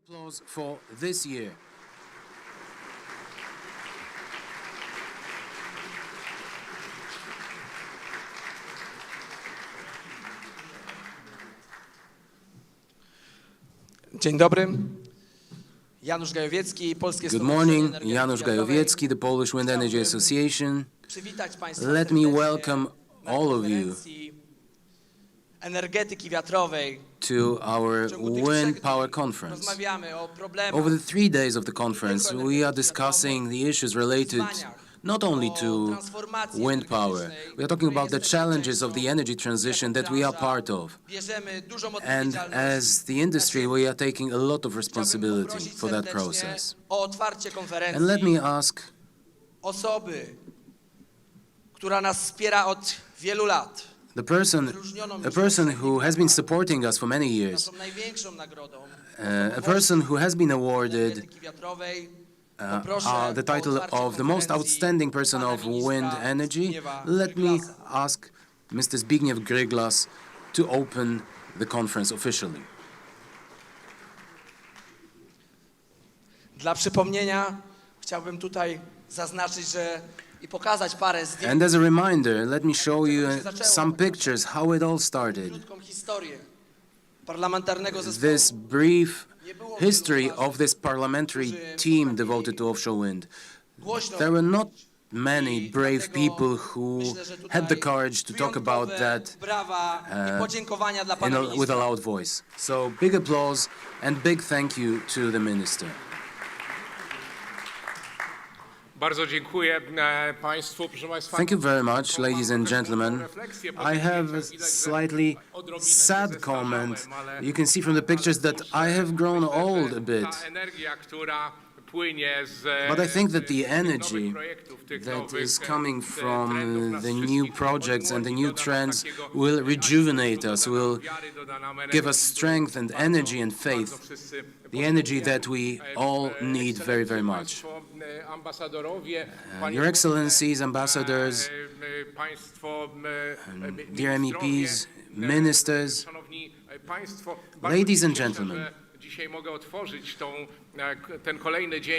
Applause for this year. Dzień dobry. Janusz Gajowiecki, Polskie Good Stowarzyszenie morning, Energii Janusz Wiatrowej. Gajowiecki, the Polish Wind Energy Association. Przywitać Państwa Let me serdecznie welcome na all of you konferencji energetyki wiatrowej. to our W ciągu tych Wind 3 Power dni Conference. rozmawiamy o problemach, Over the 3 days of the conference, we are discussing the issues related not only to wind power. We are talking about the challenges of the energy transition that we are part of. bierzemy dużą And as the industry, we are taking a lot of responsibility poprosić for that serdecznie process. o otwarcie And let konferencji me ask osoby, która nas wspiera od wielu lat. a person who has been supporting us for many years, Są największą nagrodą a person who has been awarded energetyki wiatrowej. the title of the most outstanding person of wind energy. Let me ask Mr. Zbigniew Gryglas to open the conference officially. Dla przypomnienia chciałbym tutaj zaznaczyć, że i pokazać parę zdjęć, And as a reminder, let me show you some pictures how it all started. krótką historię parlamentarnego zespołu. This brief history of this parliamentary team devoted to offshore wind. There were not many brave people who had the courage to talk about that brawa i podziękowania dla pana with a ministra. loud voice. So big applause and big thank you to the minister. Bardzo dziękuję Państwu, proszę Państwa. Thank you very much, ladies and gentlemen. I have a slightly sad comment. You can see from the pictures that I have grown old a bit. But I think that the energy that is coming from the new projects and the new trends will rejuvenate us, will give us strength and energy and faith, the energy that we all need very, very much. Your Excellencies, ambassadors, dear MEPs, ministers, ladies and gentlemen,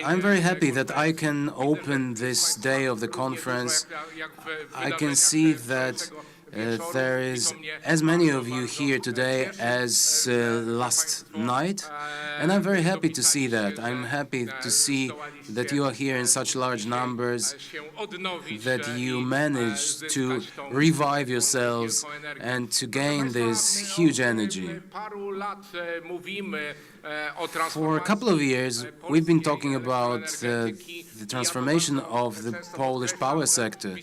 I'm very happy that I can open this day of the conference. I can see that there is as many of you here today as last night, and I'm very happy to see that. I'm happy to see that you are here in such large numbers, that you managed to revive yourselves and to gain this huge energy. For a couple of years, we've been talking about the transformation of the Polish power sector,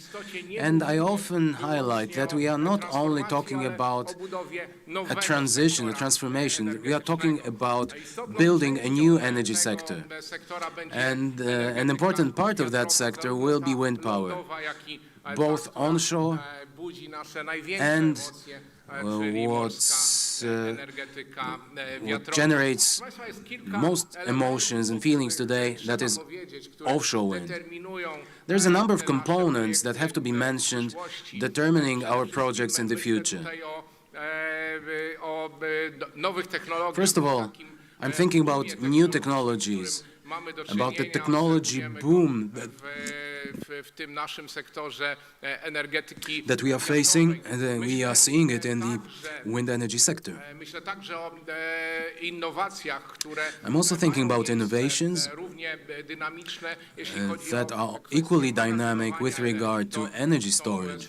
and I often highlight that we are not only talking about a transition, a transformation, we are talking about building a new energy sector. And an important part of that sector will be wind power, both onshore and what generates most emotions and feelings today, that is offshore wind. There's a number of components that have to be mentioned determining our projects in the future. First of all, I'm thinking about new technologies, about the technology boom that we are facing, and we are seeing it in the wind energy sector. I'm also thinking about innovations that are equally dynamic with regard to energy storage.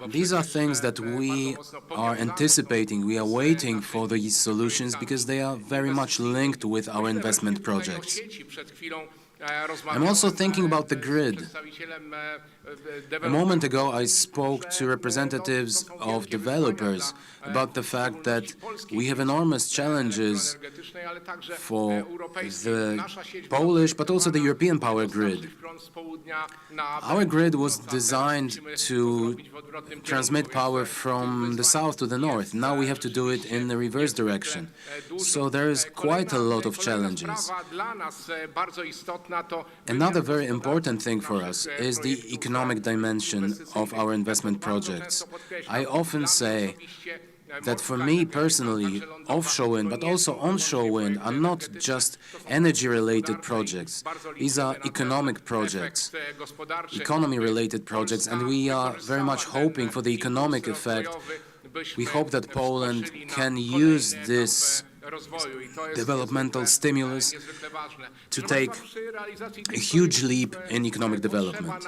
These are things that we are anticipating, we are waiting for these solutions because they are very much linked with our investment projects. I'm also thinking about the grid. A moment ago, I spoke to representatives of developers about the fact that we have enormous challenges for the Polish, but also the European power grid. Our grid was designed to transmit power from the south to the north. Now we have to do it in the reverse direction. So there is quite a lot of challenges. Another very important thing for us is the economic dimension of our investment projects. I often say that for me personally, offshore wind, but also onshore wind, are not just energy-related projects. These are economic projects, economy-related projects, and we are very much hoping for the economic effect. We hope that Poland can use this developmental stimulus to take a huge leap in economic development.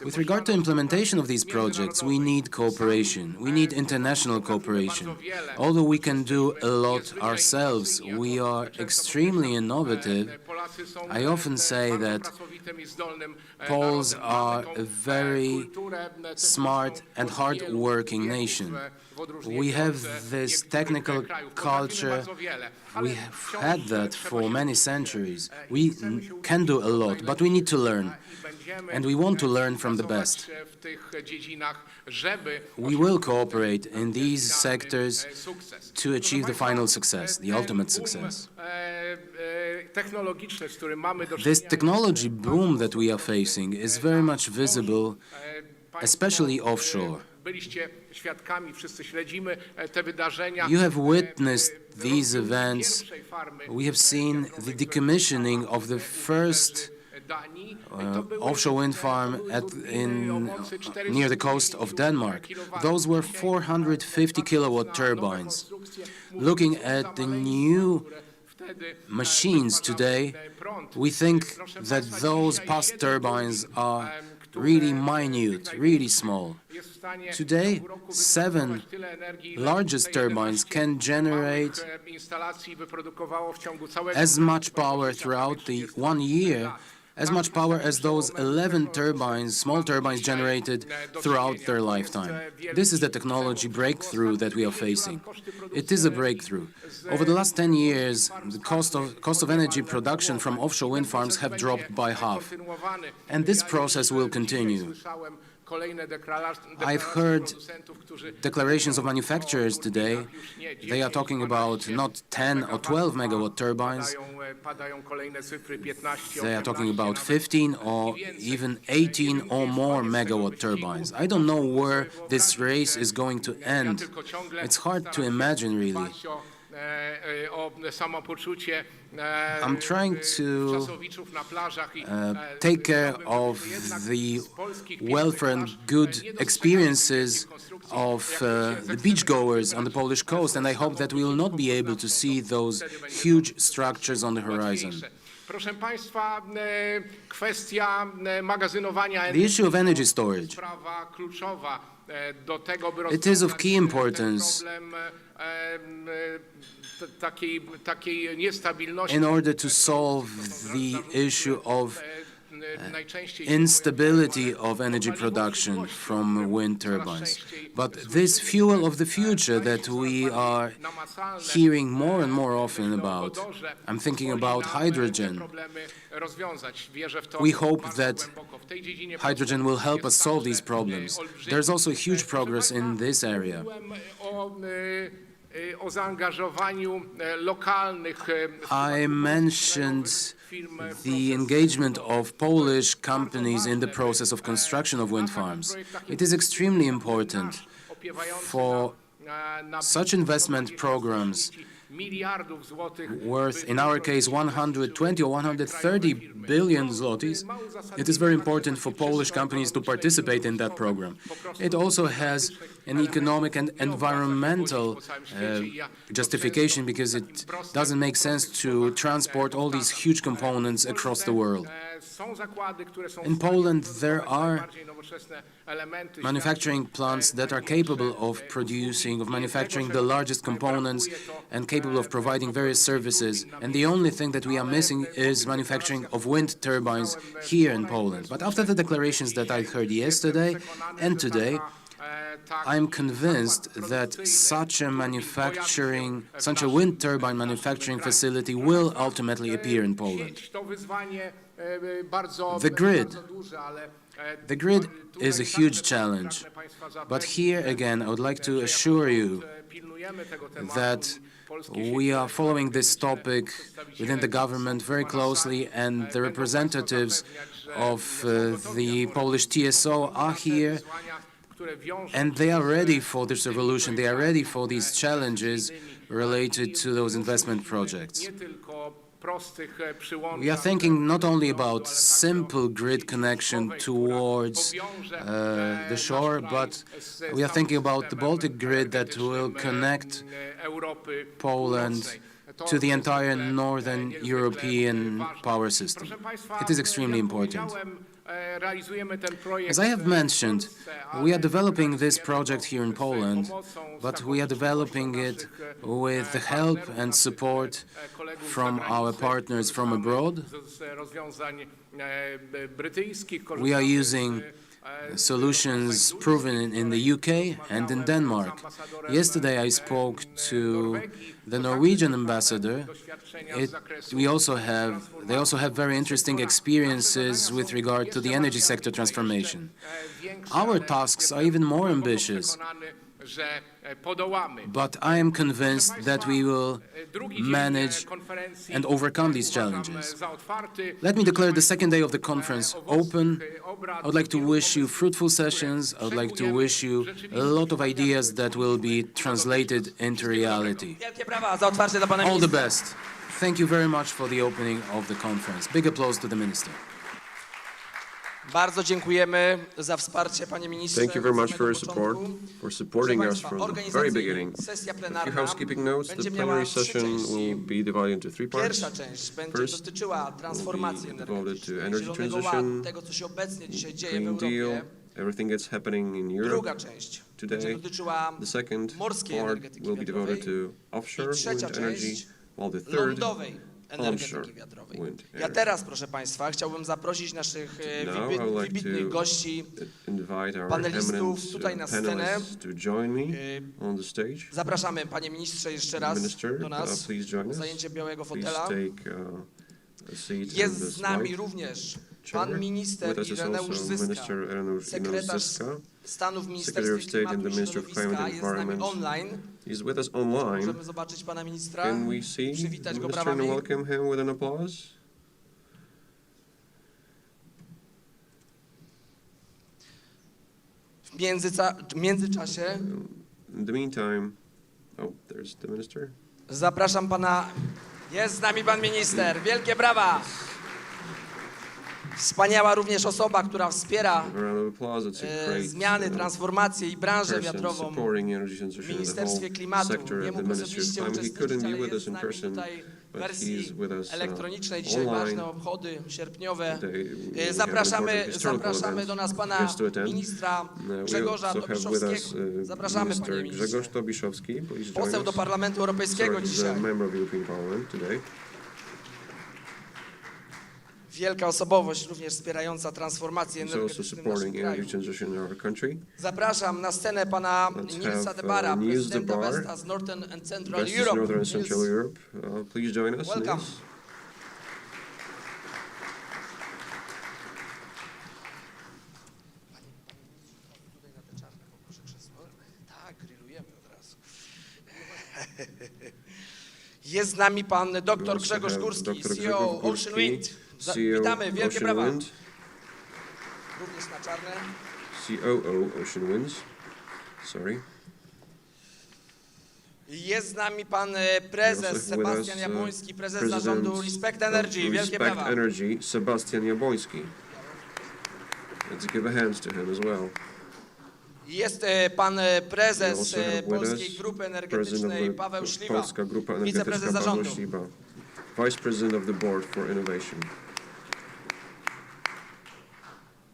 With regard to implementation of these projects, we need cooperation. We need international cooperation. Although we can do a lot ourselves, we are extremely innovative. I often say that Poles are a very smart and hard-working nation. We have this technical culture. We have had that for many centuries. We can do a lot, but we need to learn. And we want to learn from the best. We will cooperate in these sectors to achieve the final success, the ultimate success. This technology boom that we are facing is very much visible, especially offshore. You have witnessed these events. We have seen the decommissioning of the first offshore wind farm near the coast of Denmark. Those were 450 kilowatt turbines. Looking at the new machines today, we think that those past turbines are really minute, really small. Today, 7 largest turbines can generate as much power throughout the 1 year, as much power as those 11 turbines, small turbines, generated throughout their lifetime. This is the technology breakthrough that we are facing. It is a breakthrough. Over the last 10 years, the cost of energy production from offshore wind farms have dropped by half. And this process will continue. I've heard declarations of manufacturers today. They are talking about not 10 or 12 megawatt turbines. They are talking about 15 or even 18 or more megawatt turbines. I don't know where this race is going to end. It's hard to imagine, really. I'm trying to take care of the welfare and good experiences of the beachgoers on the Polish coast, and I hope that we will not be able to see those huge structures on the horizon. The issue of energy storage. It is of key importance in order to solve the issue of instability of energy production from wind turbines. But this fuel of the future that we are hearing more and more often about, I'm thinking about hydrogen. We hope that hydrogen will help us solve these problems. There's also huge progress in this area. I mentioned the engagement of Polish companies in the process of construction of wind farms. It is extremely important for such investment programs worth, in our case, 120 or 130 billion zlotys. It is very important for Polish companies to participate in that program. It also has an economic and environmental justification, because it doesn't make sense to transport all these huge components across the world. In Poland, there are manufacturing plants that are capable of manufacturing the largest components and capable of providing various services. And the only thing that we are missing is manufacturing of wind turbines here in Poland. But after the declarations that I heard yesterday and today, I'm convinced that such a wind turbine manufacturing facility will ultimately appear in Poland. The grid is a huge challenge, but here again I would like to assure you that we are following this topic within the government very closely, and the representatives of the Polish TSO are here And they are ready for this revolution. They are ready for these challenges related to those investment projects. We are thinking not only about simple grid connection towards the shore, but we are thinking about the Baltic grid that will connect Poland to the entire Northern European power system. It is extremely important. As I have mentioned, we are developing this project here in Poland, but we are developing it with the help and support from our partners from abroad. We are using solutions proven in the UK and in Denmark. Yesterday I spoke to the Norwegian ambassador. They also have very interesting experiences with regard to the energy sector transformation. Our tasks are even more ambitious, but I am convinced that we will manage and overcome these challenges. Let me declare the second day of the conference open. I would like to wish you fruitful sessions. I would like to wish you a lot of ideas that will be translated into reality. All the best. Thank you very much for the opening of the conference. Big applause to the minister. Bardzo dziękujemy za wsparcie, panie ministrze. Thank you very much for your support, for supporting us from the very beginning. Sesja A few plenarna housekeeping notes. The będzie plenary miała 3 session części. will be divided into 3 parts. Pierwsza część będzie First, dotyczyła transformacji will be devoted energetycznej, to energy Zielonego transition, Ładu, tego, co się obecnie dzisiaj dzieje w Green Europie. Deal, everything that's happening in Europe Druga część będzie today. dotyczyła The second morskiej part energetyki will be devoted wiatrowej to offshore i trzecia wind energy, część while the third lądowej onshore energetyki wiatrowej. wind Ja energy. teraz, proszę państwa, chciałbym zaprosić naszych Now I would like wybitnych to gości, invite our panelistów eminent tutaj na scenę. panelists to join me on the stage. Zapraszamy, panie ministrze, jeszcze raz Minister, do nas, please join o us. zajęcie białego Please fotela. take a seat in Jest this z nami white również chair. pan minister With us is Ireneusz also Zyska, Minister Ireneusz sekretarz Zyska, stanu w Secretary Ministerstwie of State in Klimatu the i Ministry of Climate Środowiska. and Jest z nami Environment. online. He's with us online. Możemy zobaczyć pana ministra, Can we see the przywitać go minister and brawami. welcome him with an applause? W międzyczasie In the meantime, oh, there's the minister. zapraszam pana. Jest z nami pan minister. Wielkie brawa! Wspaniała również osoba, która wspiera A round of applause. It's a great zmiany, transformację i branżę person wiatrową supporting energy w transition in the Ministerstwie whole Klimatu. sector Nie of the mógł Ministry of osobiście Climate. He couldn't uczestniczyć, be ale with jest us z in nami person, tutaj w but wersji he's with us elektronicznej. Dzisiaj online. ważne obchody sierpniowe. Today we have an Zapraszamy important historical event do nas for pana us to attend. ministra We Grzegorza also have with us Tobiszowskiego. Zapraszamy, Minister panie ministrze. Grzegorz Tobiszowski. Please join Poseł us. do Parlamentu Europejskiego Sorry, he's a dzisiaj. member of the European Parliament today. Wielka osobowość, również wspierająca transformację He's also energetyczną w naszym supporting kraju. energy transition in our country. Zapraszam na scenę pana Let's Nilsa have, de Bara, Niels de prezydenta Baar, Vestas Northern and Central Best is Europe. Northern and Niels, Central Europe. Please join us. welcome. Niels. Tak, grillujemy od razu. Jest z nami pan We dr also Grzegorz have Górski, Dr. CEO Grzegorz Ocean Górski, Wind. CEO Witamy, wielkie Ocean brawa. Wind, Również na czarne. COO Ocean Winds. Sorry. Jest z nami pan We prezes also have with Sebastian us, Jabłoński, prezes President zarządu Respect of Energy. Wielkie Respect brawa. Energy, Sebastian Jabłoński. Let's give a hand to him as well. Jest pan We prezes also have with Polskiej us Grupy President Energetycznej of Paweł the Szliwa, Polska Grupa Energetyczna wiceprezes Paweł zarządu. Szliba, Vice President of the Board for Innovation.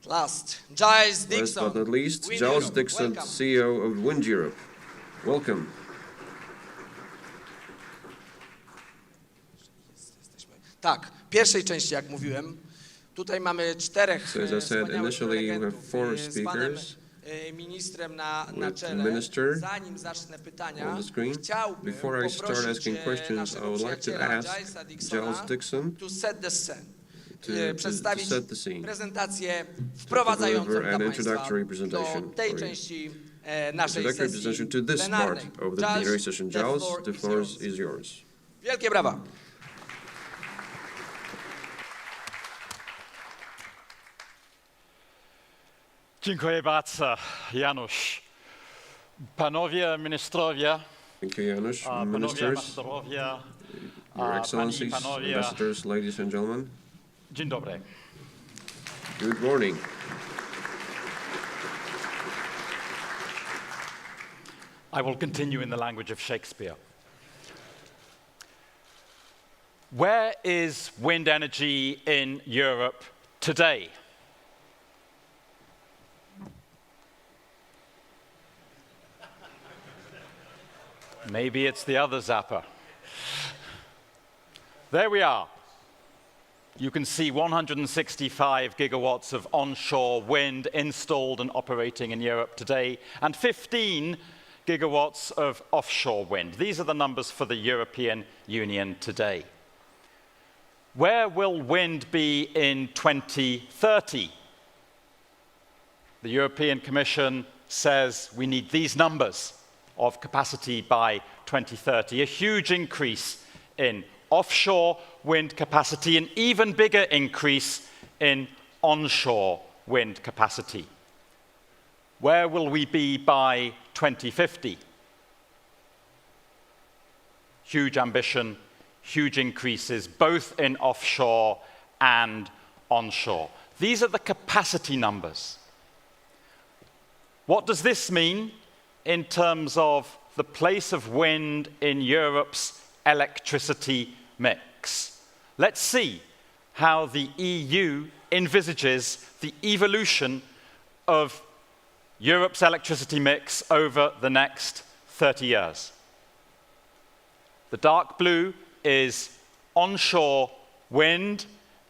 Last, Giles Last Dixon, but not least, Wind Giles Europe. Dixon, Welcome. CEO of Wind Europe. Welcome. Tak, w pierwszej części, jak mówiłem, tutaj mamy 4 So as I said, wspaniałych initially you have prelegentów 4 z panem speakers ministrem na with czele. minister Zanim zacznę pytania, on the screen. chciałbym Before I start poprosić asking questions, I naszego would like to przyjaciela ask Gilesa Dixona Giles Dixon to set the scene. to Przedstawić set the scene. prezentację wprowadzającą deliver an dla Państwa introductory do presentation tej for you. części naszej Introductory sesji presentation to this part plenarnej. of the Giles, plenary session. the Giles, floor the is floor yours. is yours. Wielkie brawa. Dziękuję bardzo, Janusz. Panowie ministrowie, Thank you, Janusz. panowie Ministers, ambasadorowie, Your panie i Excellencies, panowie, Ambassadors, ladies and gentlemen, dzień dobry. good morning. I will continue in the language of Shakespeare. Where is wind energy in Europe today? Maybe it's the other zapper. There we are. You can see 165 gigawatts of onshore wind installed and operating in Europe today, and 15 gigawatts of offshore wind. These are the numbers for the European Union today. Where will wind be in 2030? The European Commission says we need these numbers of capacity by 2030, a huge increase in offshore wind capacity, an even bigger increase in onshore wind capacity. Where will we be by 2050? Huge ambition, huge increases, both in offshore and onshore. These are the capacity numbers. What does this mean in terms of the place of wind in Europe's electricity mix? Let's see how the EU envisages the evolution of Europe's electricity mix over the next 30 years. The dark blue is onshore wind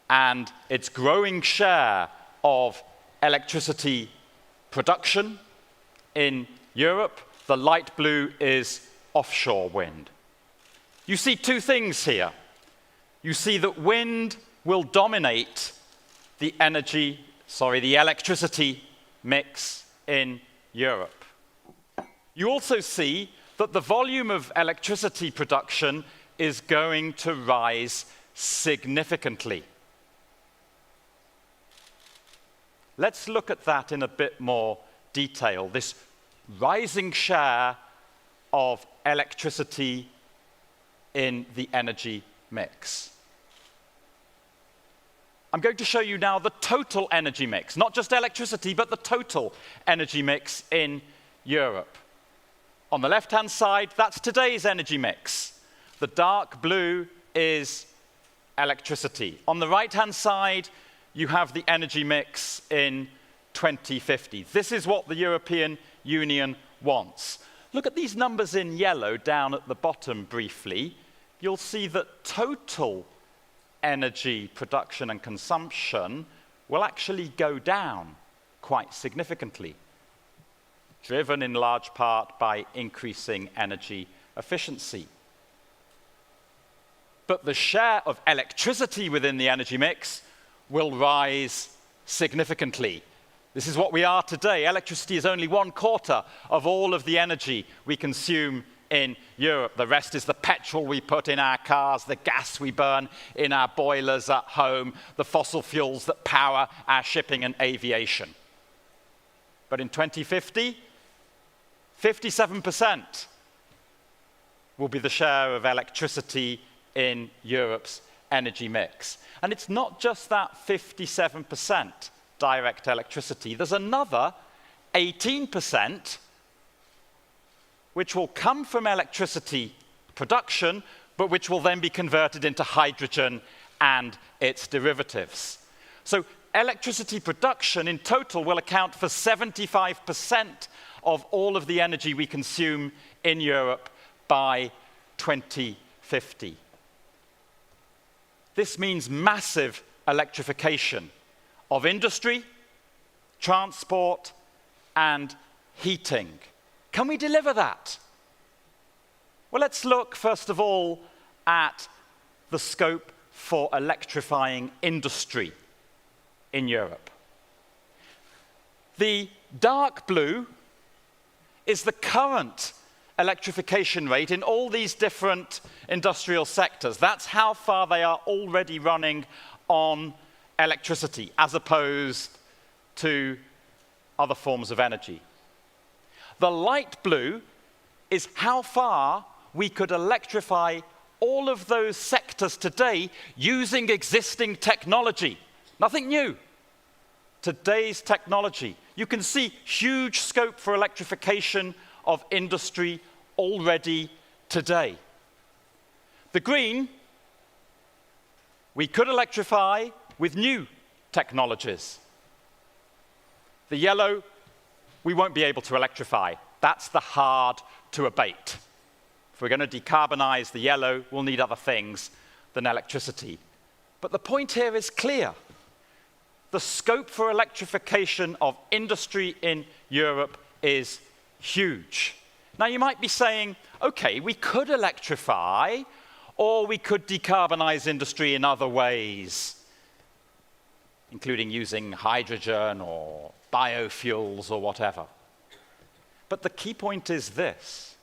and its growing share of electricity production in Europe. The light blue is offshore wind. You see two things here. You see that wind will dominate the electricity mix in Europe. You also see that the volume of electricity production is going to rise significantly. Let's look at that in a bit more detail, this rising share of electricity in the energy mix. I'm going to show you now the total energy mix, not just electricity, but the total energy mix in Europe. On the left-hand side, that's today's energy mix. The dark blue is electricity. On the right-hand side, you have the energy mix in 2050. This is what the European Union wants. Look at these numbers in yellow down at the bottom briefly. You'll see that total energy production and consumption will actually go down quite significantly, driven in large part by increasing energy efficiency. But the share of electricity within the energy mix will rise significantly. This is what we are today. Electricity is only 1/4 of all of the energy we consume in Europe. The rest is the petrol we put in our cars, the gas we burn in our boilers at home, the fossil fuels that power our shipping and aviation. But in 2050, 57% will be the share of electricity in Europe's energy mix. And it's not just that 57% direct electricity. There's another 18% which will come from electricity production, but which will then be converted into hydrogen and its derivatives. So electricity production in total will account for 75% of all of the energy we consume in Europe by 2050. This means massive electrification of industry, transport, and heating. Can we deliver that? Well, let's look, first of all, at the scope for electrifying industry in Europe. The dark blue is the current electrification rate in all these different industrial sectors. That's how far they are already running on electricity, as opposed to other forms of energy. The light blue is how far we could electrify all of those sectors today using existing technology. Nothing new. Today's technology. You can see huge scope for electrification of industry already today. The green, we could electrify with new technologies. The yellow, we won't be able to electrify. That's the hard to abate. If we're going to decarbonize the yellow, we'll need other things than electricity. But the point here is clear. The scope for electrification of industry in Europe is huge. Now you might be saying, okay, we could electrify, or we could decarbonize industry in other ways, including using hydrogen or biofuels or whatever. But the key point is this.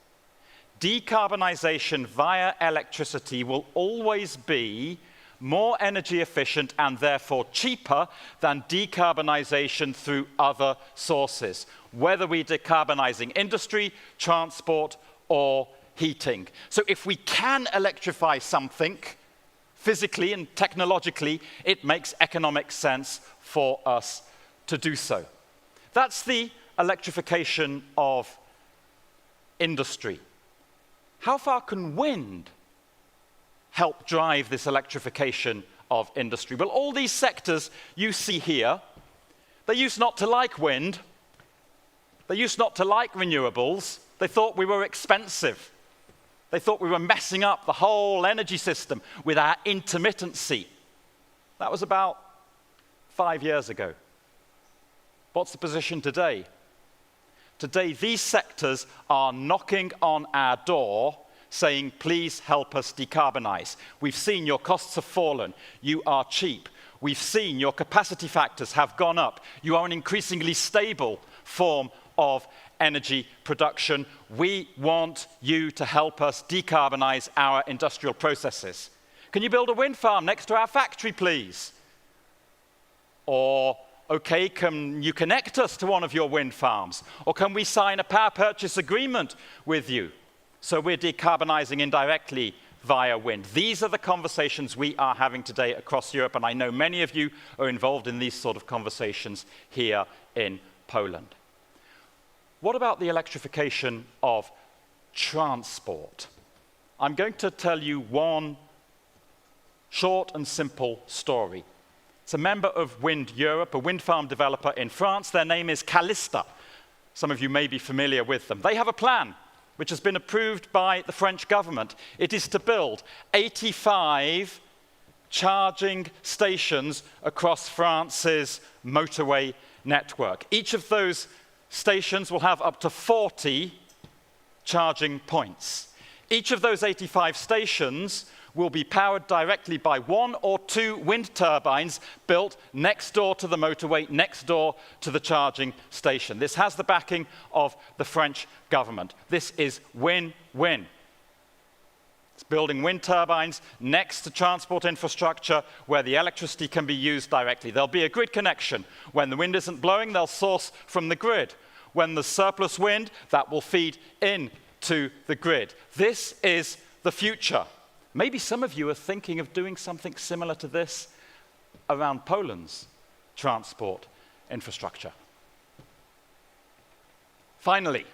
Decarbonization via electricity will always be more energy efficient and therefore cheaper than decarbonization through other sources, whether we're decarbonizing industry, transport, or heating. So if we can electrify something physically and technologically, it makes economic sense for us to do so. That's the electrification of industry. How far can wind help drive this electrification of industry? Well, all these sectors you see here, they used not to like wind. They used not to like renewables. They thought we were expensive. They thought we were messing up the whole energy system with our intermittency. That was about 5 years ago. What's the position today? Today, these sectors are knocking on our door saying, please help us decarbonize. We've seen your costs have fallen. You are cheap. We've seen your capacity factors have gone up. You are an increasingly stable form of energy production. We want you to help us decarbonize our industrial processes. Can you build a wind farm next to our factory, please? Or, okay, can you connect us to one of your wind farms? Or can we sign a power purchase agreement with you? So we're decarbonizing indirectly via wind. These are the conversations we are having today across Europe, and I know many of you are involved in these sort of conversations here in Poland. What about the electrification of transport? I'm going to tell you one short and simple story. It's a member of Wind Europe, a wind farm developer in France. Their name is Calista. Some of you may be familiar with them. They have a plan which has been approved by the French government. It is to build 85 charging stations across France's motorway network. Each of those stations will have up to 40 charging points. Each of those 85 stations will be powered directly by 1 or 2 wind turbines built next door to the motorway, next door to the charging station. This has the backing of the French government. This is win-win. It's building wind turbines next to transport infrastructure where the electricity can be used directly. There'll be a grid connection. When the wind isn't blowing, they'll source from the grid. When there's surplus wind, that will feed into the grid. This is the future. Maybe some of you are thinking of doing something similar to this around Poland's transport infrastructure. Finally,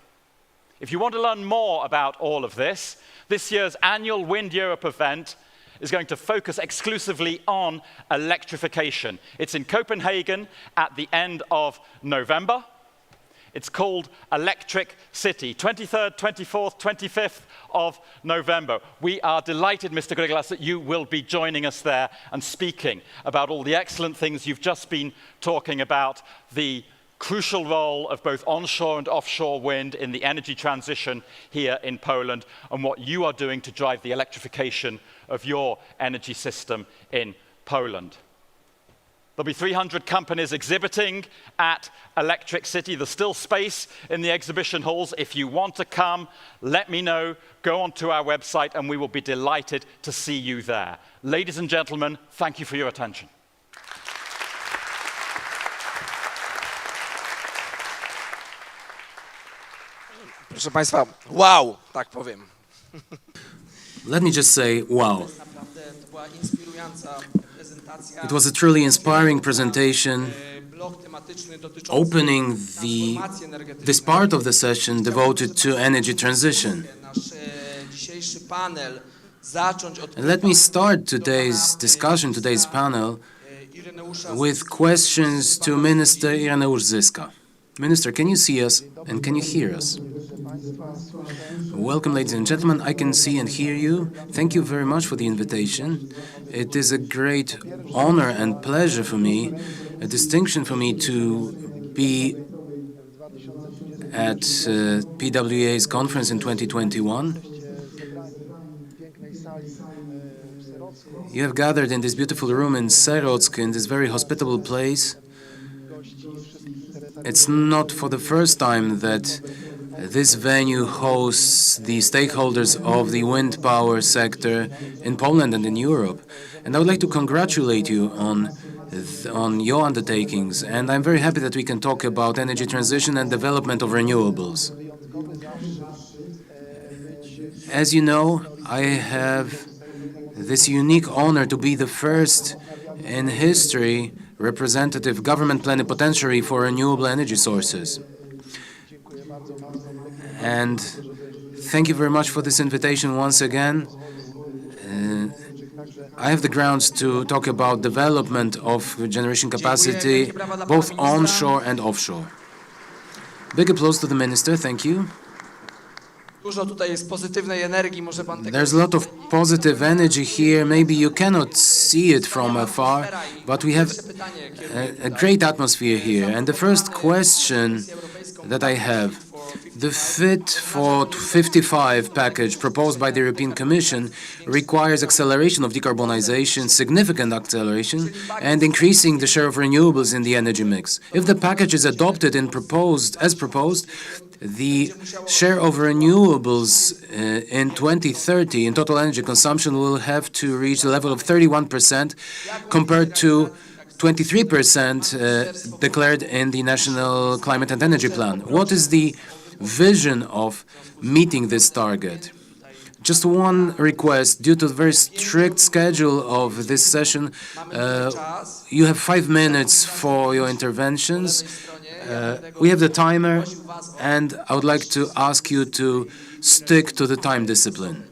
if you want to learn more about all of this, this year's annual Wind Europe event is going to focus exclusively on electrification. It's in Copenhagen at the end of November. It's called Electric City, 23rd, 24th, 25th of November. We are delighted, Mr. Gryglas, that you will be joining us there and speaking about all the excellent things you've just been talking about, the crucial role of both onshore and offshore wind in the energy transition here in Poland, and what you are doing to drive the electrification of your energy system in Poland. There'll be 300 companies exhibiting at Electric City. There's still space in the exhibition halls. If you want to come, let me know. Go onto our website and we will be delighted to see you there. Ladies and gentlemen, thank you for your attention. Proszę Państwa, wow, tak powiem. Let me just say, wow. Naprawdę to była inspirująca prezentacja. It was a truly inspiring presentation, Blok tematyczny dotyczący opening transformacji energetycznej. this part of the session devoted to energy transition. Nasz dzisiejszy panel zacząć od And let me start today's discussion, today's panel, Ireneusza with questions to Minister Ireneusz Zyska. Minister, can you see us and can you hear us? Welcome, ladies and gentlemen. I can see and hear you. Thank you very much for the invitation. It is a great honor and pleasure for me, a distinction for me to be at PWA's conference in 2021. You have gathered in this beautiful room in Serock, in this very hospitable place. It's not for the first time that this venue hosts the stakeholders of the wind power sector in Poland and in Europe. And I would like to congratulate you on your undertakings. And I'm very happy that we can talk about energy transition and development of renewables. As you know, I have this unique honor to be the first in history representative government plenipotentiary for renewable energy sources. And thank you very much for this invitation once again. I have the grounds to talk about development of generation capacity, both onshore and offshore. Big applause to the minister, thank you. Dużo tutaj jest pozytywnej energii, może pan tego... There's a lot of positive energy here. Maybe you cannot see it from afar, but we have a great atmosphere here. And the first question that I have, the Fit for 55 package proposed by the European Commission requires acceleration of decarbonization, significant acceleration, and increasing the share of renewables in the energy mix. If the package is adopted and as proposed, the share of renewables in 2030 in total energy consumption will have to reach the level of 31% compared to 23% declared in the National Climate and Energy Plan. What is the vision of meeting this target? Just one request, due to the very strict schedule of this session, you have 5 minutes for your interventions. We have the timer, and I would like to ask you to stick to the time discipline.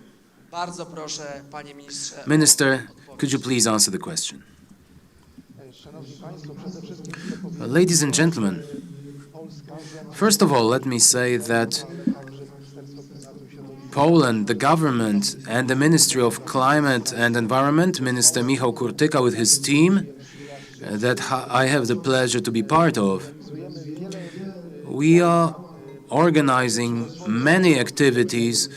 Minister, could you please answer the question? Ladies and gentlemen, first of all, let me say that Poland, the government, and the Ministry of Climate and Environment, Minister Michał Kurtyka with his team, that I have the pleasure to be part of, we are organizing many activities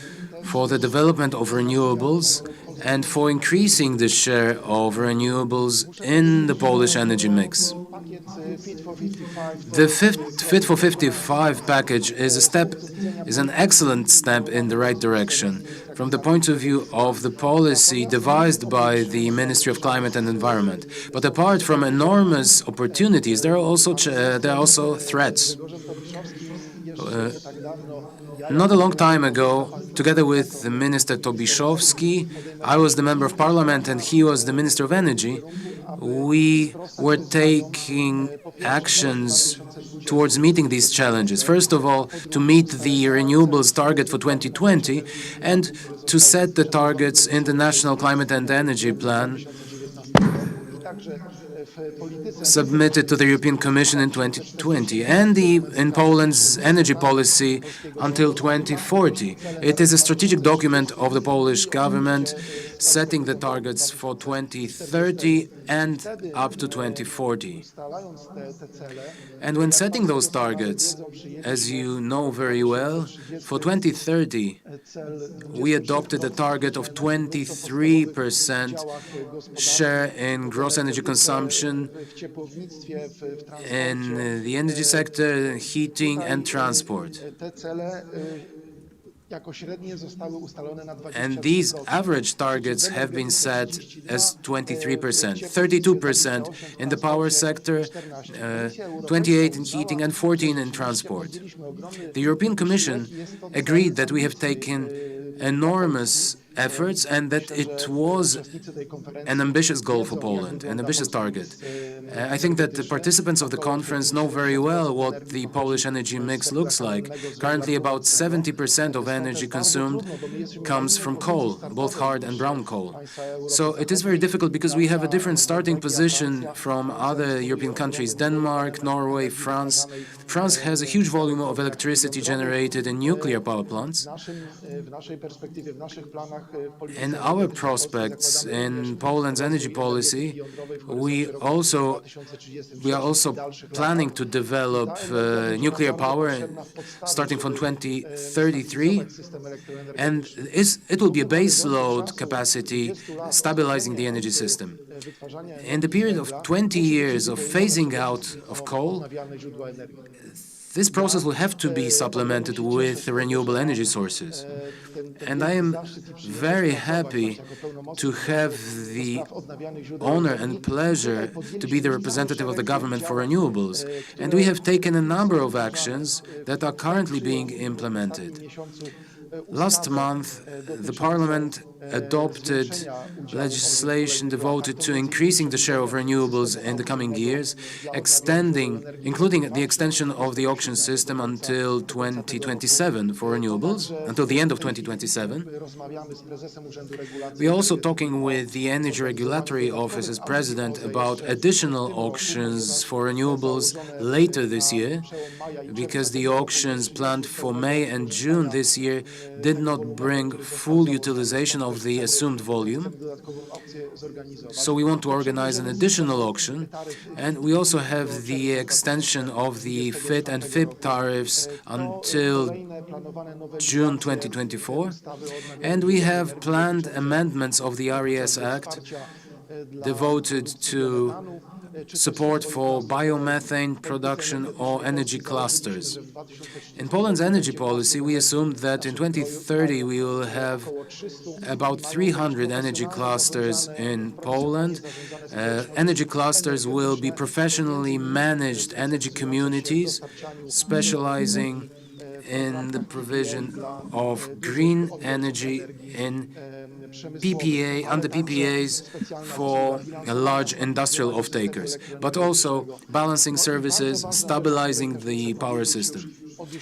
for the development of renewables and for increasing the share of renewables in the Polish energy mix. The Fit for 55 package is an excellent step in the right direction from the point of view of the policy devised by the Ministry of Climate and Environment. But apart from enormous opportunities, there are also threats. Not a long time ago, together with Minister Tobiszowski, I was the Member of Parliament and he was the Minister of Energy, we were taking actions towards meeting these challenges. First of all, to meet the renewables target for 2020 and to set the targets in the National Climate and Energy Plan submitted to the European Commission in 2020 and in Poland's energy policy until 2040. It is a strategic document of the Polish government setting the targets for 2030 and up to 2040. And when setting those targets, as you know very well, for 2030, we adopted a target of 23% share in gross energy consumption in the energy sector, heating and transport. And these average targets have been set as 23%, 32% in the power sector, 28% in heating, and 14% in transport. The European Commission agreed that we have taken enormous efforts and that it was an ambitious goal for Poland, an ambitious target. I think that the participants of the conference know very well what the Polish energy mix looks like. Currently, about 70% of energy consumed comes from coal, both hard and brown coal. So it is very difficult because we have a different starting position from other European countries, Denmark, Norway, France. France has a huge volume of electricity generated in nuclear power plants. In our prospects in Poland's energy policy, we are also planning to develop nuclear power starting from 2033, and it will be a base load capacity stabilizing the energy system. In the period of 20 years of phasing out of coal, this process will have to be supplemented with renewable energy sources. And I am very happy to have the honor and pleasure to be the representative of the government for renewables. And we have taken a number of actions that are currently being implemented. Last month, the Parliament adopted legislation devoted to increasing the share of renewables in the coming years, including the extension of the auction system until 2027 for renewables, until the end of 2027. We are also talking with the Energy Regulatory Office's president about additional auctions for renewables later this year, because the auctions planned for May and June this year did not bring full utilization of the assumed volume. So we want to organize an additional auction, and we also have the extension of the FIT and FIP tariffs until June 2024, and we have planned amendments of the RES Act devoted to support for biomethane production or energy clusters. In Poland's energy policy, we assumed that in 2030 we will have about 300 energy clusters in Poland. Energy clusters will be professionally managed energy communities specializing in the provision of green energy in under PPAs for large industrial off-takers, but also balancing services, stabilizing the power system.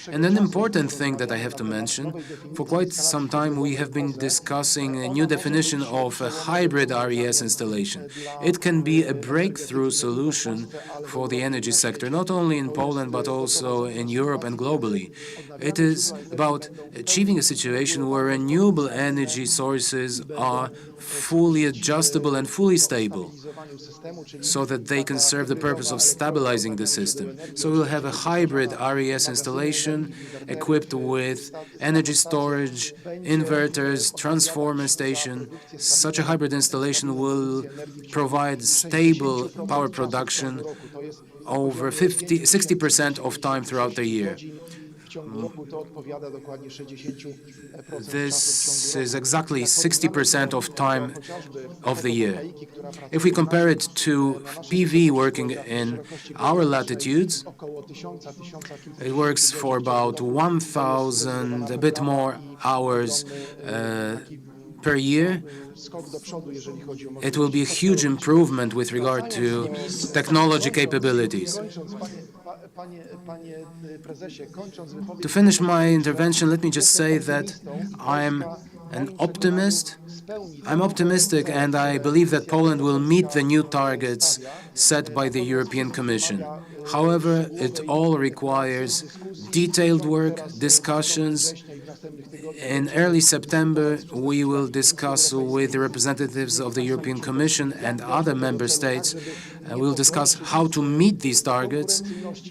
And an important thing that I have to mention, for quite some time we have been discussing a new definition of a hybrid RES installation. It can be a breakthrough solution for the energy sector, not only in Poland but also in Europe and globally. It is about achieving a situation where renewable energy sources are fully adjustable and fully stable, so that they can serve the purpose of stabilizing the system. So we'll have a hybrid RES installation equipped with energy storage, inverters, transformer station. Such a hybrid installation will provide stable power production over 60% of time throughout the year. This is exactly 60% of time of the year. If we compare it to PV working in our latitudes, it works for about 1,000, a bit more hours per year. It will be a huge improvement with regard to technology capabilities. To finish my intervention, let me just say that I'm an optimist. I'm optimistic, and I believe that Poland will meet the new targets set by the European Commission. However, it all requires detailed work, discussions. In early September, we will discuss with the representatives of the European Commission and other member states We'll discuss how to meet these targets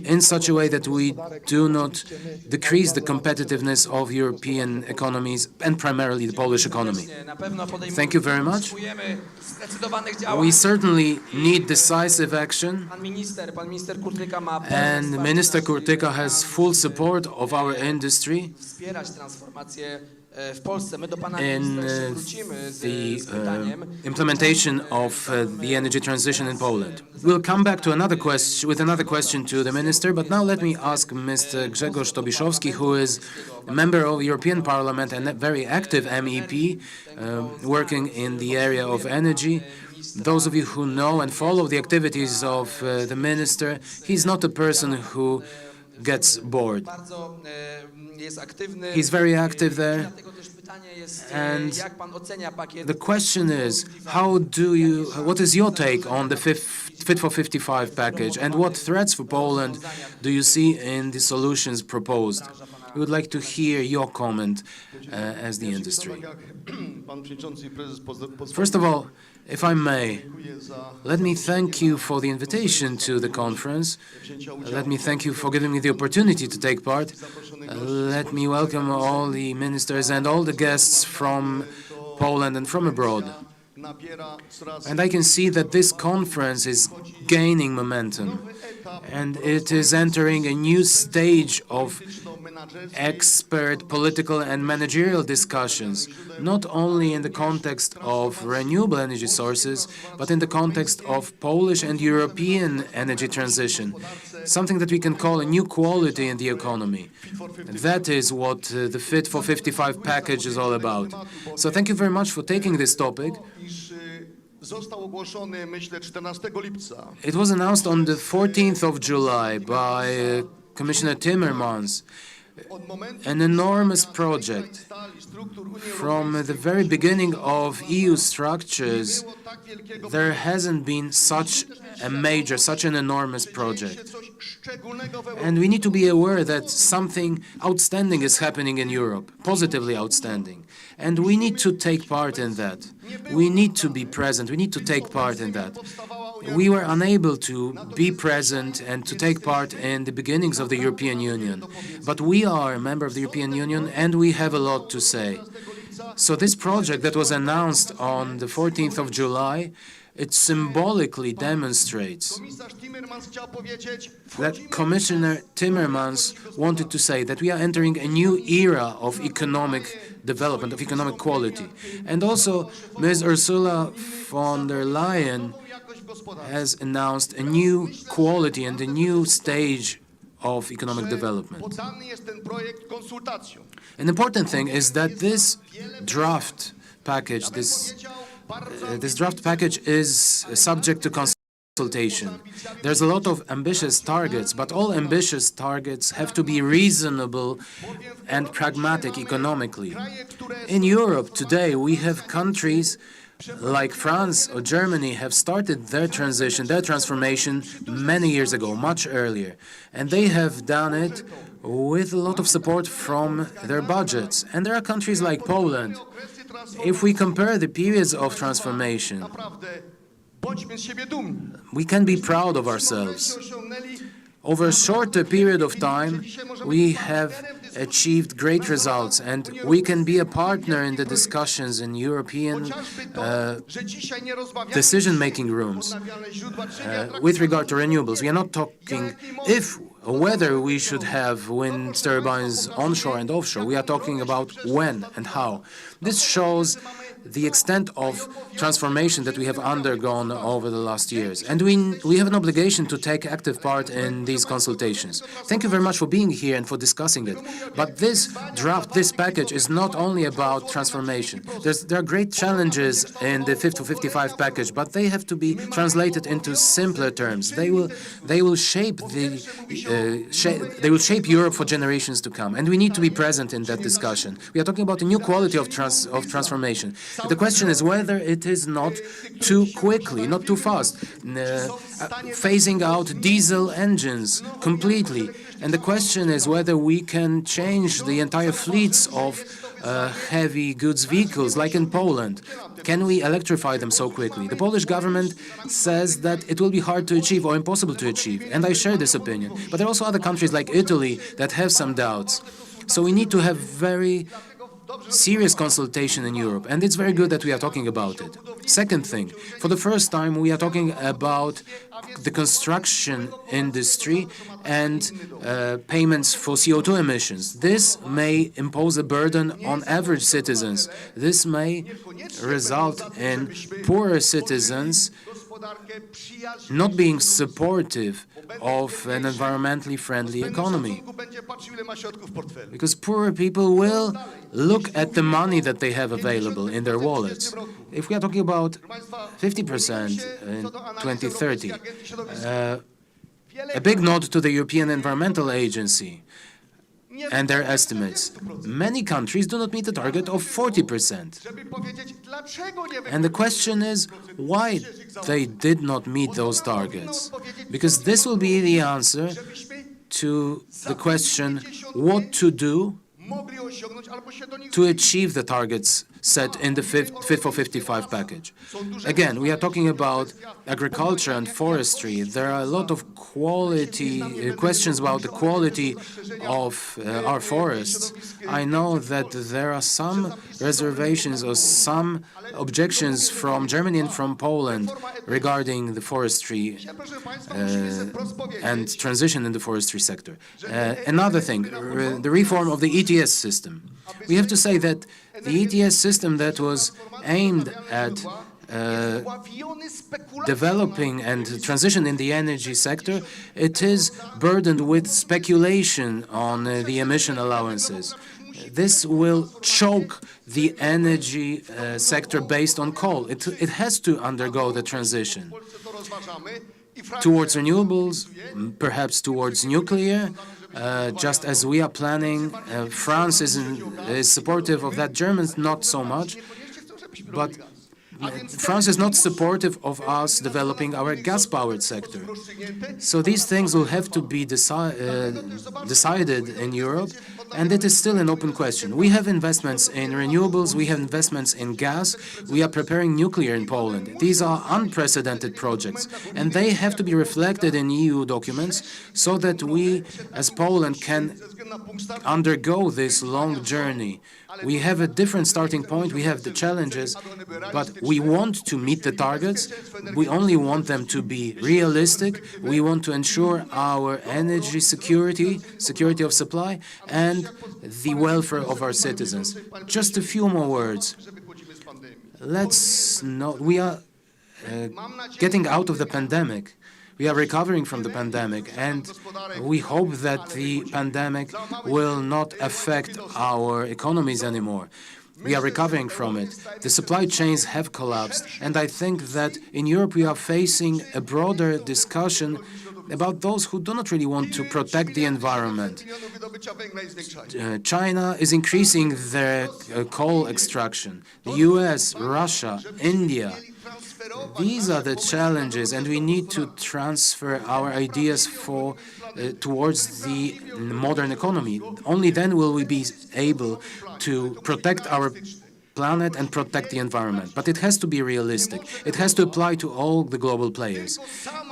in such a way that we do not decrease the competitiveness of European economies and primarily the Polish economy. Thank you very much. We certainly need decisive action, and Minister Kurtyka has full support of our industry in the implementation of the energy transition in Poland. We'll come back to another question to the minister, but now let me ask Mr. Grzegorz Tobiszowski, who is a member of the European Parliament and a very active MEP, working in the area of energy. Those of you who know and follow the activities of the minister, he's not a person who gets bored. He's very active there. And the question is, what is your take on the Fit for 55 package, and what threats for Poland do you see in the solutions proposed? We would like to hear your comment as the industry. First of all, if I may, let me thank you for the invitation to the conference. Let me thank you for giving me the opportunity to take part. Let me welcome all the ministers and all the guests from Poland and from abroad. And I can see that this conference is gaining momentum, and it is entering a new stage of expert, political and managerial discussions, not only in the context of renewable energy sources, but in the context of Polish and European energy transition, something that we can call a new quality in the economy. That is what the Fit for 55 package is all about. So thank you very much for taking this topic. It was announced on the 14th of July by Commissioner Timmermans, an enormous project. From the very beginning of EU structures, there hasn't been such an enormous project. And we need to be aware that something outstanding is happening in Europe, positively outstanding. And we need to take part in that. We need to be present. We need to take part in that. We were unable to be present and to take part in the beginnings of the European Union. But we are a member of the European Union and we have a lot to say. So this project that was announced on the 14th of July, it symbolically demonstrates that Commissioner Timmermans wanted to say that we are entering a new era of economic development, of economic quality. And also, Ms. Ursula von der Leyen has announced a new quality and a new stage of economic development. An important thing is that this draft package, this draft package is subject to consultation. There's a lot of ambitious targets, but all ambitious targets have to be reasonable and pragmatic economically. In Europe today, we have countries like France or Germany have started their transition, their transformation many years ago, much earlier. And they have done it with a lot of support from their budgets. And there are countries like Poland. If we compare the periods of transformation, we can be proud of ourselves. Over a shorter period of time, we have achieved great results, and we can be a partner in the discussions in European decision-making rooms with regard to renewables. We are not talking if or whether we should have wind turbines onshore and offshore. We are talking about when and how. This shows the extent of transformation that we have undergone over the last years. And we have an obligation to take active part in these consultations. Thank you very much for being here and for discussing it. But this draft, this package is not only about transformation. There are great challenges in the Fit for 55 package, but they have to be translated into simpler terms. They will shape Europe for generations to come. And we need to be present in that discussion. We are talking about a new quality of transformation. The question is whether it is not too quickly, not too fast, phasing out diesel engines completely. And the question is whether we can change the entire fleets of heavy goods vehicles, like in Poland? Can we electrify them so quickly? The Polish government says that it will be hard to achieve or impossible to achieve, and I share this opinion. But there are also other countries like Italy that have some doubts. So we need to have very serious consultation in Europe, and it's very good that we are talking about it. Second thing, for the first time we are talking about the construction industry and payments for CO2 emissions. This may impose a burden on average citizens. This may result in poorer citizens not being supportive of an environmentally friendly economy. Because poorer people will look at the money that they have available in their wallets. If we are talking about 50% in 2030, a big nod to the European Environmental Agency and their estimates. Many countries do not meet the target of 40%. And the question is why they did not meet those targets. Because this will be the answer to the question what to do to achieve the targets set in the Fit for 55 package. Again, we are talking about agriculture and forestry. There are a lot of quality questions about the quality of our forests. I know that there are some reservations or some objections from Germany and from Poland regarding the forestry and transition in the forestry sector. Another thing, the reform of the ETS system. We have to say that the ETS system that was aimed at developing and transition in the energy sector, it is burdened with speculation on the emission allowances. This will choke the energy sector based on coal. It has to undergo the transition towards renewables, perhaps towards nuclear, just as we are planning. France is supportive of that. Germans not so much, but France is not supportive of us developing our gas-powered sector. So these things will have to be decided in Europe, and it is still an open question. We have investments in renewables, we have investments in gas, we are preparing nuclear in Poland. These are unprecedented projects, and they have to be reflected in EU documents so that we, as Poland, can undergo this long journey. We have a different starting point, we have the challenges, but we want to meet the targets. We only want them to be realistic. We want to ensure our energy security, security of supply, and the welfare of our citizens. Just a few more words. We are getting out of the pandemic. We are recovering from the pandemic, and we hope that the pandemic will not affect our economies anymore. We are recovering from it. The supply chains have collapsed, and I think that in Europe we are facing a broader discussion about those who do not really want to protect the environment. China is increasing their coal extraction. The US, Russia, India. These are the challenges, and we need to transfer our ideas towards the modern economy. Only then will we be able to protect our planet and protect the environment. But it has to be realistic. It has to apply to all the global players.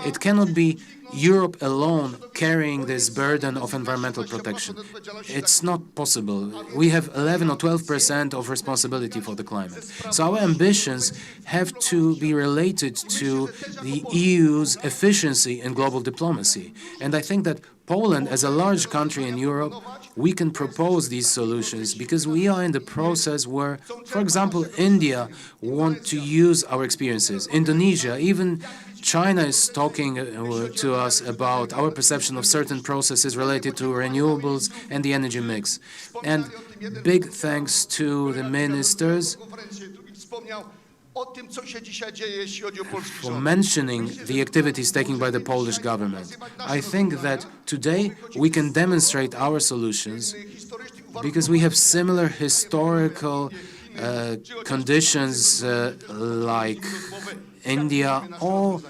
It cannot be Europe alone carrying this burden of environmental protection. It's not possible. We have 11 or 12% of responsibility for the climate. So our ambitions have to be related to the EU's efficiency in global diplomacy. And I think that Poland, as a large country in Europe, we can propose these solutions because we are in the process where, for example, India want to use our experiences. Indonesia, even China is talking to us about our perception of certain processes related to renewables and the energy mix. And big thanks to the ministers for mentioning the activities taken by the Polish government. I think that today we can demonstrate our solutions because we have similar historical conditions like India or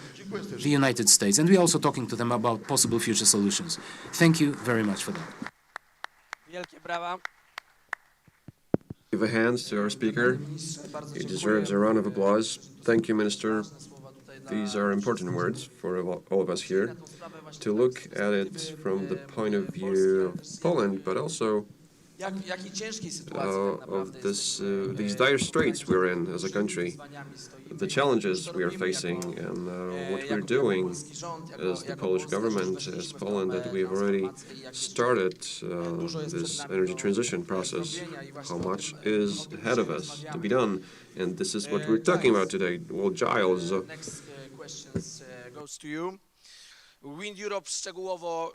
the United States, and we're also talking to them about possible future solutions. Thank you very much for that. Wielkie brawa. Give a hand to our speaker. He deserves a round of applause. Thank you, Minister. These are important words for all of us here to look at it from the point of view of Poland, but also of these dire straits we're in as a country, the challenges we are facing, and what we're doing as the Polish government, as Poland, that we have already started this energy transition process. How much is ahead of us to be done? And this is what we're talking about today. Well, Giles. Next question goes to you. Wind Europe szczegółowo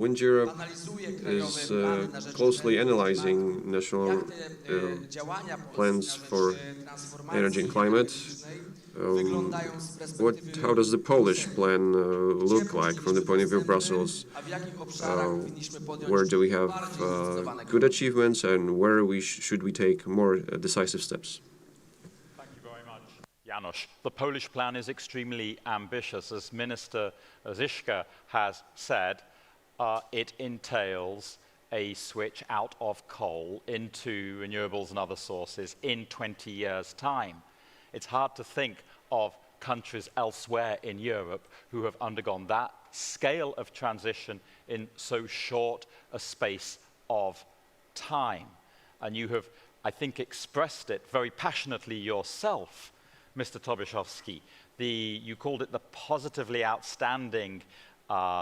Wind Europe analizuje is krajowe plany na rzecz closely analyzing national działania plans for transformacji energy and climate. wyglądają z perspektywy How does the Polish plan look like from the point of view of Brussels? a w jakich obszarach powinniśmy podjąć Where do we have bardziej zdecydowane good achievements, and where should we take more decisive steps? Thank you very much, Janusz. The Polish plan is extremely ambitious. As Minister Zizka has said, it entails a switch out of coal into renewables and other sources in 20 years' time. It's hard to think of countries elsewhere in Europe who have undergone that scale of transition in so short a space of time. And you have, I think, expressed it very passionately yourself, Mr. Tobiszowski. You called it the positively outstanding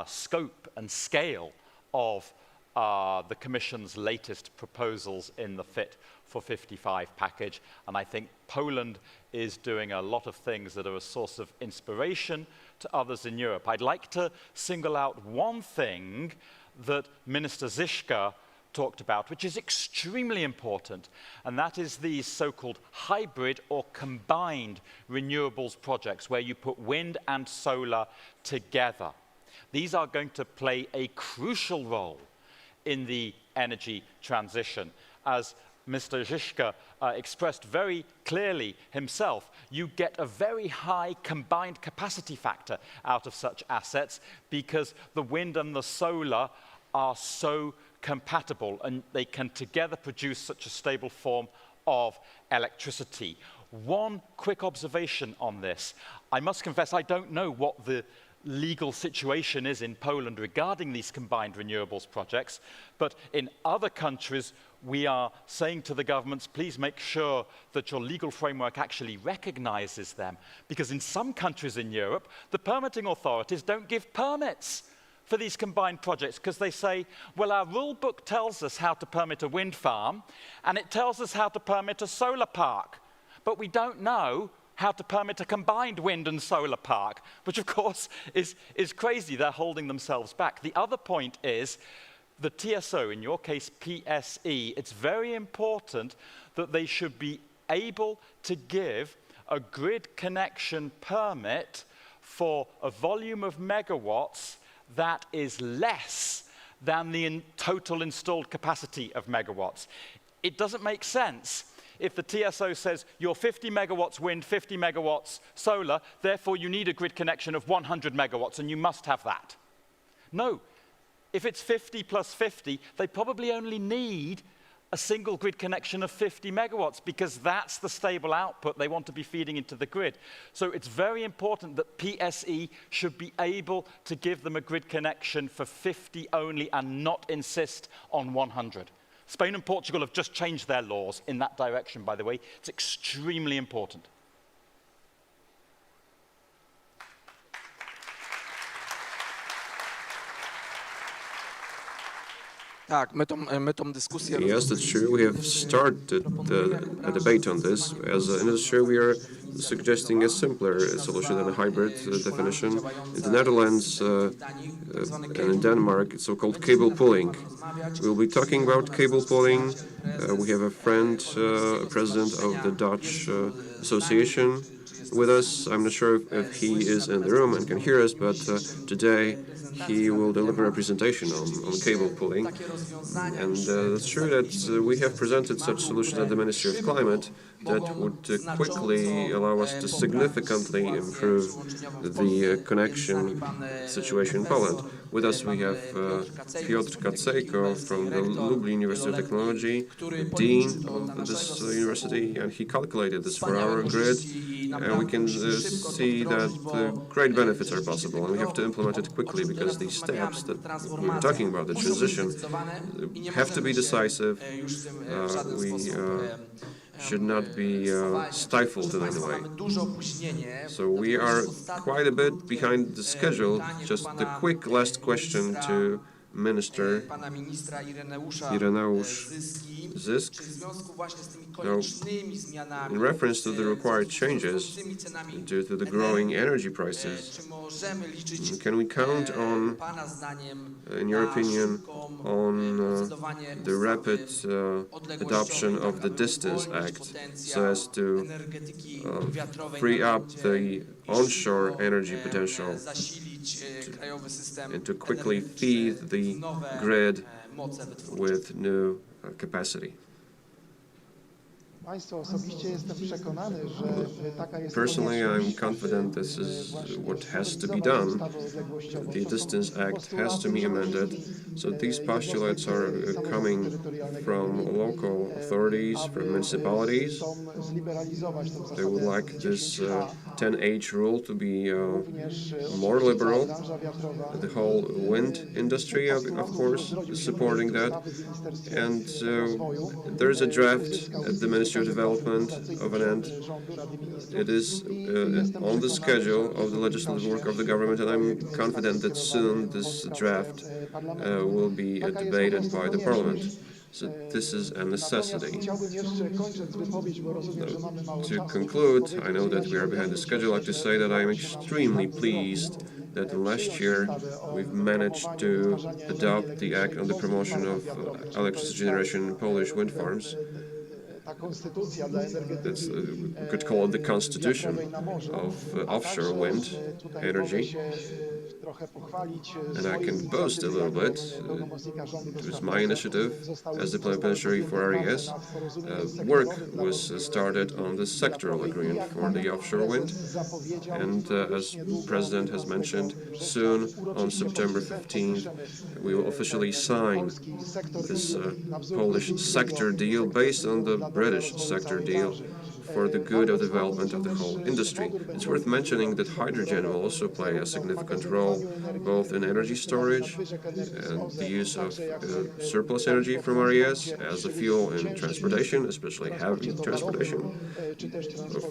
scope and scale of the Commission's latest proposals in the Fit for 55 package. And I think Poland is doing a lot of things that are a source of inspiration to others in Europe. I'd like to single out one thing that Minister Zizka talked about, which is extremely important, and that is these so-called hybrid or combined renewables projects where you put wind and solar together. These are going to play a crucial role in the energy transition. As Mr. Zizka expressed very clearly himself, you get a very high combined capacity factor out of such assets because the wind and the solar are so compatible and they can together produce such a stable form of electricity. One quick observation on this. I must confess I don't know what the legal situation is in Poland regarding these combined renewables projects, but in other countries we are saying to the governments, please make sure that your legal framework actually recognizes them, because in some countries in Europe the permitting authorities don't give permits for these combined projects because they say, well, our rule book tells us how to permit a wind farm and it tells us how to permit a solar park, but we don't know how to permit a combined wind and solar park, which of course is crazy. They're holding themselves back. The other point is the TSO, in your case PSE, it's very important that they should be able to give a grid connection permit for a volume of megawatts that is less than the total installed capacity of megawatts. It doesn't make sense if the TSO says you're 50 megawatts wind, 50 megawatts solar, therefore you need a grid connection of 100 megawatts and you must have that. No, if it's 50 plus 50, they probably only need a single grid connection of 50 megawatts because that's the stable output they want to be feeding into the grid. So it's very important that PSE should be able to give them a grid connection for 50 only and not insist on 100. Spain and Portugal have just changed their laws in that direction, by the way. It's extremely important. Tak, my tą dyskusję Yes, that's true. We have started a debate on this. As an industry, we are suggesting a simpler solution than a hybrid definition. In the Netherlands and in Denmark, it's so-called cable pulling. We'll be talking about cable pulling. We have a friend, a president of the Dutch Association, with us. I'm not sure if he is in the room and can hear us, but today he will deliver a presentation on cable pulling. And it's true that we have presented such solutions at the Ministry of Climate that would quickly allow us to significantly improve the connection situation in Poland. With us we have Piotr Kacejko from the Lublin University of Technology, the dean of this university, and he calculated this for our grid, and we can see that great benefits are possible, and we have to implement it quickly because these steps that we were talking about, the transition, have to be decisive. We should not be stifled in any way. So we are quite a bit behind the schedule. Just the quick last question to Minister Ireneusz Zysk. Now, in reference to the required changes due to the growing energy prices, can we count on, in your opinion, on the rapid adoption of the Distance Act so as to free up the onshore energy potential and to quickly feed the grid with new capacity? Personally, I'm confident this is what has to be done. The Distance Act has to be amended. So these postulates are coming from local authorities, from municipalities. They would like this 10H rule to be more liberal. The whole wind industry, of course, is supporting that. And there's a draft at the Ministry of Development of an end. It is on the schedule of the legislative work of the government, and I'm confident that soon this draft will be debated by the Parliament. So this is a necessity. To conclude, I know that we are behind the schedule. I'd like to say that I'm extremely pleased that last year we've managed to adopt the Act on the promotion of electricity generation in Polish wind farms. That's, we could call it the constitution of offshore wind energy. And I can boast a little bit. It was my initiative as the plenipotentiary for RES. Work was started on the sectoral agreement for the offshore wind. And as the President has mentioned, soon on September 15th, we will officially sign this Polish sector deal based on the British sector deal for the good of development of the whole industry. It's worth mentioning that hydrogen will also play a significant role both in energy storage and the use of surplus energy from RES as a fuel in transportation, especially heavy transportation,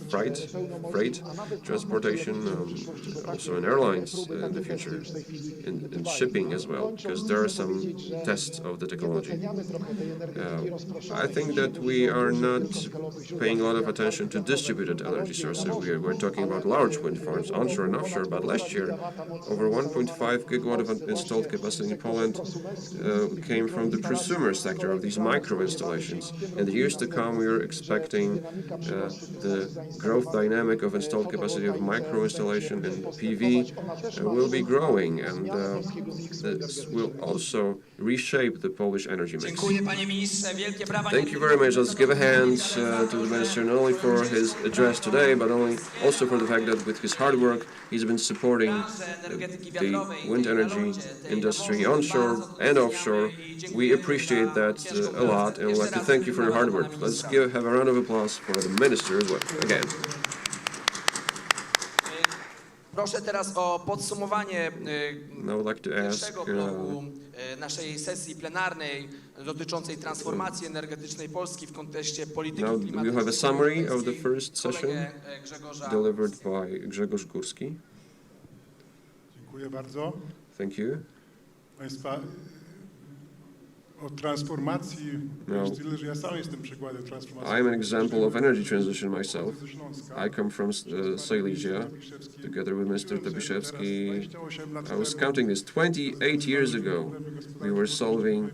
freight transportation, also in airlines in the future, in shipping as well, because there are some tests of the technology. I think that we are not paying a lot of attention to distributed energy sources. We're talking about large wind farms, onshore and offshore, but last year over 1.5 gigawatt of installed capacity in Poland came from the prosumer sector of these micro installations. In the years to come, we are expecting the growth dynamic of installed capacity of micro installation in PV will be growing, and this will also reshape the Polish energy mix. Thank you very much. Let's give a hand to the Minister not only for his address today, but also for the fact that with his hard work he's been supporting the wind energy industry onshore and offshore. We appreciate that a lot, and we'd like to thank you for your hard work. Let's have a round of applause for the Minister as well, again. Proszę teraz o podsumowanie pierwszego bloku naszej sesji plenarnej dotyczącej transformacji energetycznej Polski w kontekście polityki klimatycznej. Now we have a summary of the first session delivered by Grzegorz Górski. Dziękuję bardzo. Thank you. Państwa, o transformacji, tyle, że ja sam jestem przykładem transformacji. I'm an example of energy transition myself. I come from Silesia, together with Mr. Tobiszewski. I was counting this 28 years ago. We were solving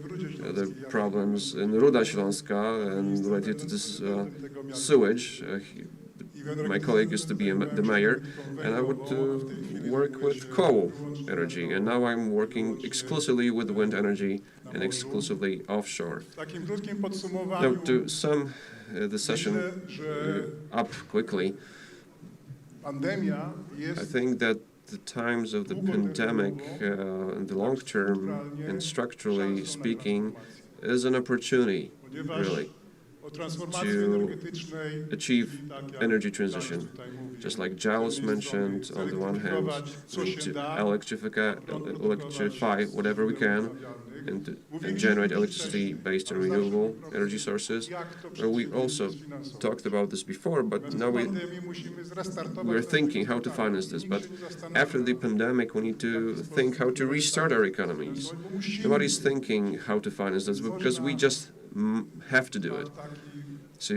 the problems in Ruda Śląska and related to this sewage My colleague used to be the mayor, and I would work with coal energy, and now I'm working exclusively with wind energy and exclusively offshore. W takim krótkim Now, podsumowaniu to sum the session myślę, że up quickly, pandemia I jest think that the times of the pandemic, in the long term and structurally speaking, is an opportunity, ponieważ really, o transformacji to energetycznej, achieve czyli tak jak energy Dariusz transition. tutaj mówił, Just like Giles z jednej mentioned, strony on the one hand, zelektryfikować, co we need się to da, electrify whatever we can and generate electricity based on renewable energy sources. We also talked about this before, but now pandemii musimy zrestartować we're thinking how to finance this. But after the pandemic, we need to think how to restart our economies. Nobody's thinking how to finance this because we just have to do it. So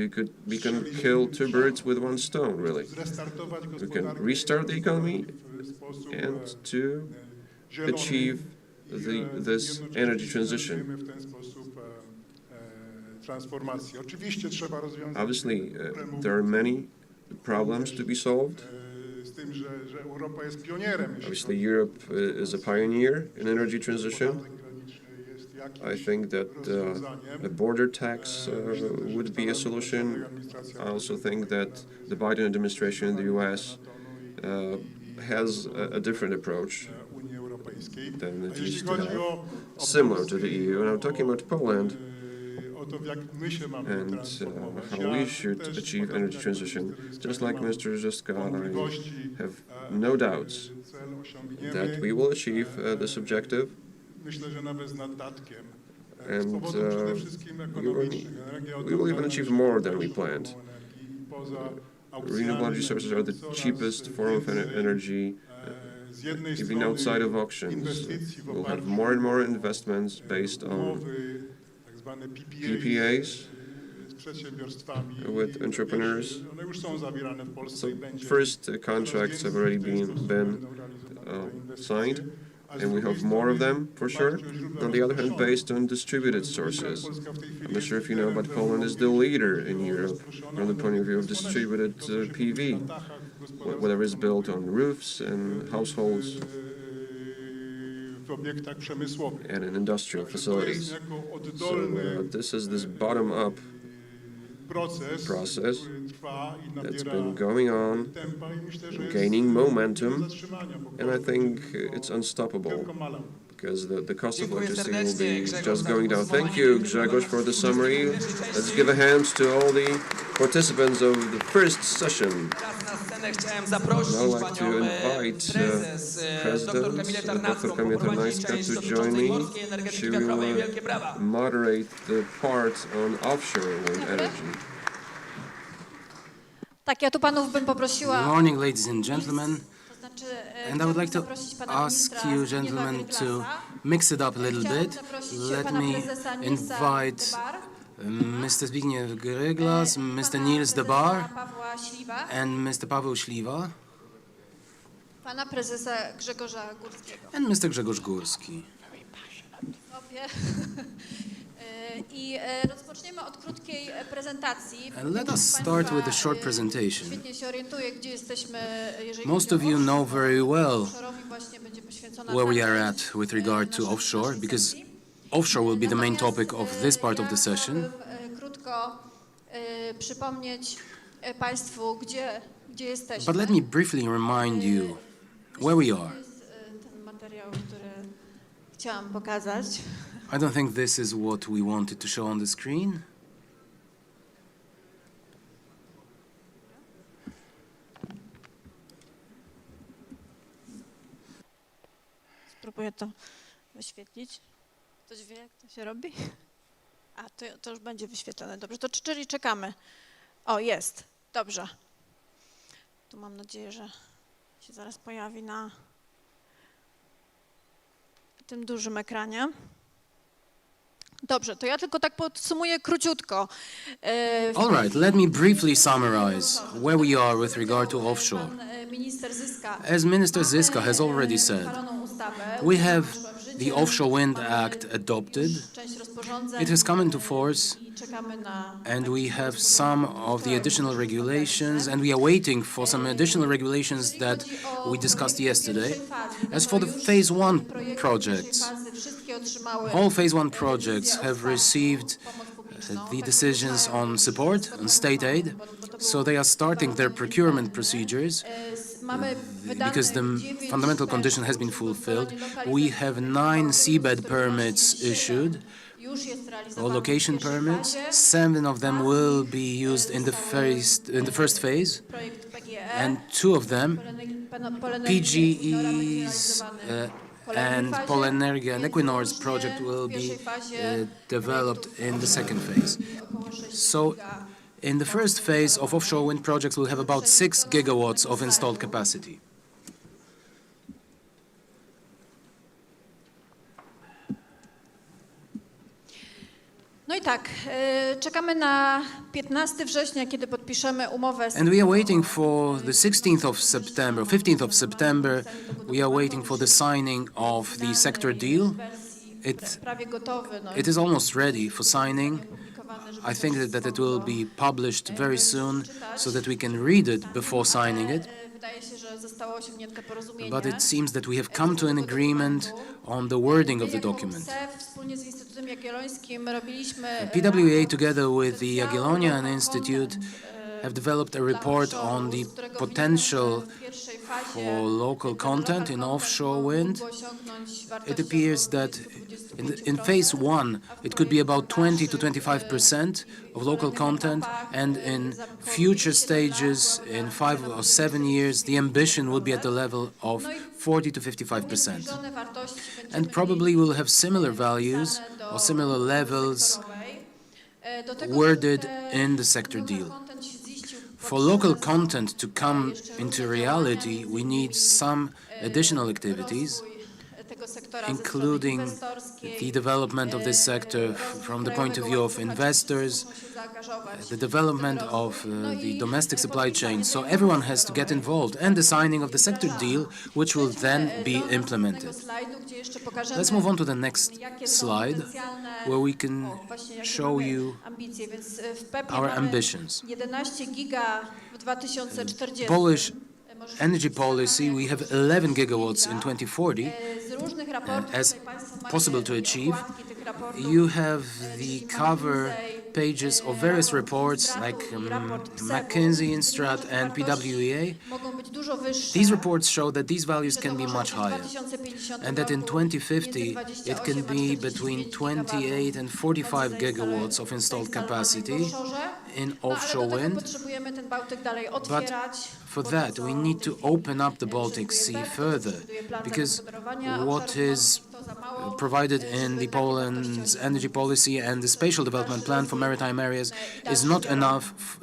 we can kill two birds with one stone, really. zrestartować We can gospodarkę restart the economy w sposób and to zielony achieve this energy transition. w ten sposób transformację. Oczywiście trzeba rozwiązać Obviously, there are many problems to be solved. z tym, że Europa jest pionierem. jeśli Obviously, chodzi Europe is a pioneer in energy transition. o podatek graniczny, jest jakimś I think that rozwiązaniem. a border tax would be a solution. I also think that the Biden administration in the US has a different approach Unii Europejskiej. than A it jeśli used to chodzi have, o similar to the EU. And I'm talking about Poland o to, jak my się mamy and transformować. how we should achieve energy transition. Just like Mr. Ziska, I have no doubts that we will achieve this objective. Myślę, że nawet z naddatkiem. And Z powodów przede wszystkim ekonomicznych. we will even achieve more than we planned. Poza Renewable energy sources are the cheapest form of energy, z jednej even strony outside of auctions. inwestycji w We'll have oparciu more and more investments based on umowy, tak zwane PPAs z przedsiębiorstwami. with entrepreneurs. One już są zawierane w Polsce So i będzie. first contracts have already been signed, and we have more of them for sure. On the other hand, based on distributed sources. I'm not sure if you know, but Poland is the leader in Europe from the point of view of distributed PV, whether it's built on roofs and households W obiektach przemysłowych. and in industrial facilities. So this is this bottom-up process który trwa i that's nabiera been going on, tempa i myślę, że jest gaining momentum, nie do zatrzymania, bo and I koszt think będzie it's unstoppable. tylko malał. Because the cost of Dziękuję electricity serdecznie, will be Grzegorz, just za going down. podsumowanie. Thank you, Grzegorz, for the summary. Let's give a hand to all the participants of the first session. Teraz na scenę chciałem zaprosić Now I'd like panią to invite prezes, dr Kamilę Tarnacką, Dr. Kamilę poprowadzić Tarnacką część to dotyczącej join me. morskiej energetyki She wiatrowej. will Wielkie brawa! moderate the part on offshore wind energy. Tak, ja tu panów bym Good poprosiła, morning, ladies and gentlemen. to znaczy And I would like to zaprosić pana ask ministra you, Zbigniewa gentlemen, to Gryglasa. mix it up a little Chciałam bit. zaprosić Let pana me prezesa Nilsa invite Debar, Mr. Zbigniew Gryglas, Mr. pana Niels de prezesa Bar, Pawła Śliwa, and Mr. Paweł Śliwa, pana prezesa Grzegorza Górskiego. and Mr. Grzegorz Górski. Sobie. I rozpoczniemy od krótkiej prezentacji. And let us Większość start państwa, with a short presentation. Świetnie się orientuje, gdzie jesteśmy, jeżeli Most chodzi of you know very well offshore'owi właśnie będzie poświęcona where we ta are część, at with regard to naszej offshore, because sesji. offshore will be the main Natomiast, topic of this part of the ja session. chciałabym, krótko przypomnieć państwu, gdzie jesteśmy. But let me briefly remind you where we are. To jest ten materiał, który chciałam pokazać. I don't think this is what we wanted to show on the screen. Spróbuję to wyświetlić. Ktoś wie, jak to się robi? A, to już będzie wyświetlone. Dobrze, to czyli czekamy. O, jest. Dobrze. Tu mam nadzieję, że się zaraz pojawi na tym dużym ekranie. Dobrze, to ja tylko tak podsumuję króciutko. All right, let me briefly summarize where we are with regard to offshore. Pan minister Zyska. As Minister Zyska has already said, we have the Offshore Wind Act adopted. Część rozporządzeń It has come into force and we have some of the additional regulations, and we are waiting for some additional regulations that we discussed yesterday. As for the phase 1 projects, all phase 1 projects have received the decisions on support, on state aid, so they are starting their procurement procedures because the fundamental condition has been fulfilled. We have 9 seabed permits issued, or location permits. 7 of them will be used in the first phase, and 2 of them, PGE's and Polenergia and Equinor's project, will be developed in the second phase. So in the first phase of offshore wind projects, we'll have about 6 gigawatts of installed capacity. No i tak, czekamy na 15 września, kiedy podpiszemy umowę z... And we are waiting for the 16th of September, 15th of September, we are waiting for the signing of the sector deal. It is almost ready for signing. I think that it will be published very soon so that we can read it before signing it. But it seems that we have come to an agreement on the wording of the document. PWA, together with the Jagiellonian Institute, have developed a report on the potential for local content in offshore wind. It appears that in phase 1, it could be about 20 to 25% of local content, and in future stages, in 5 or 7 years, the ambition would be at the level of 40 to 55%. And probably we'll have similar values or similar levels worded in the sector deal. For local content to come into reality, we need some additional activities, including the development of this sector from the point of view of investors, the development of the domestic supply chain. So everyone has to get involved, and the signing of the sector deal, which will then be implemented. Let's move on to the next slide, where we can show you our ambitions. Polish energy policy, we have 11 gigawatts in 2040 as possible to achieve. You have the cover pages of various reports like McKinsey, Instrat, and PWA. These reports show that these values can be much higher, and that in 2050 it can be between 28 and 45 gigawatts of installed capacity in offshore wind. But for that, we need to open up the Baltic Sea further, because what is provided in the Poland's energy policy and the spatial development plan for maritime areas is not enough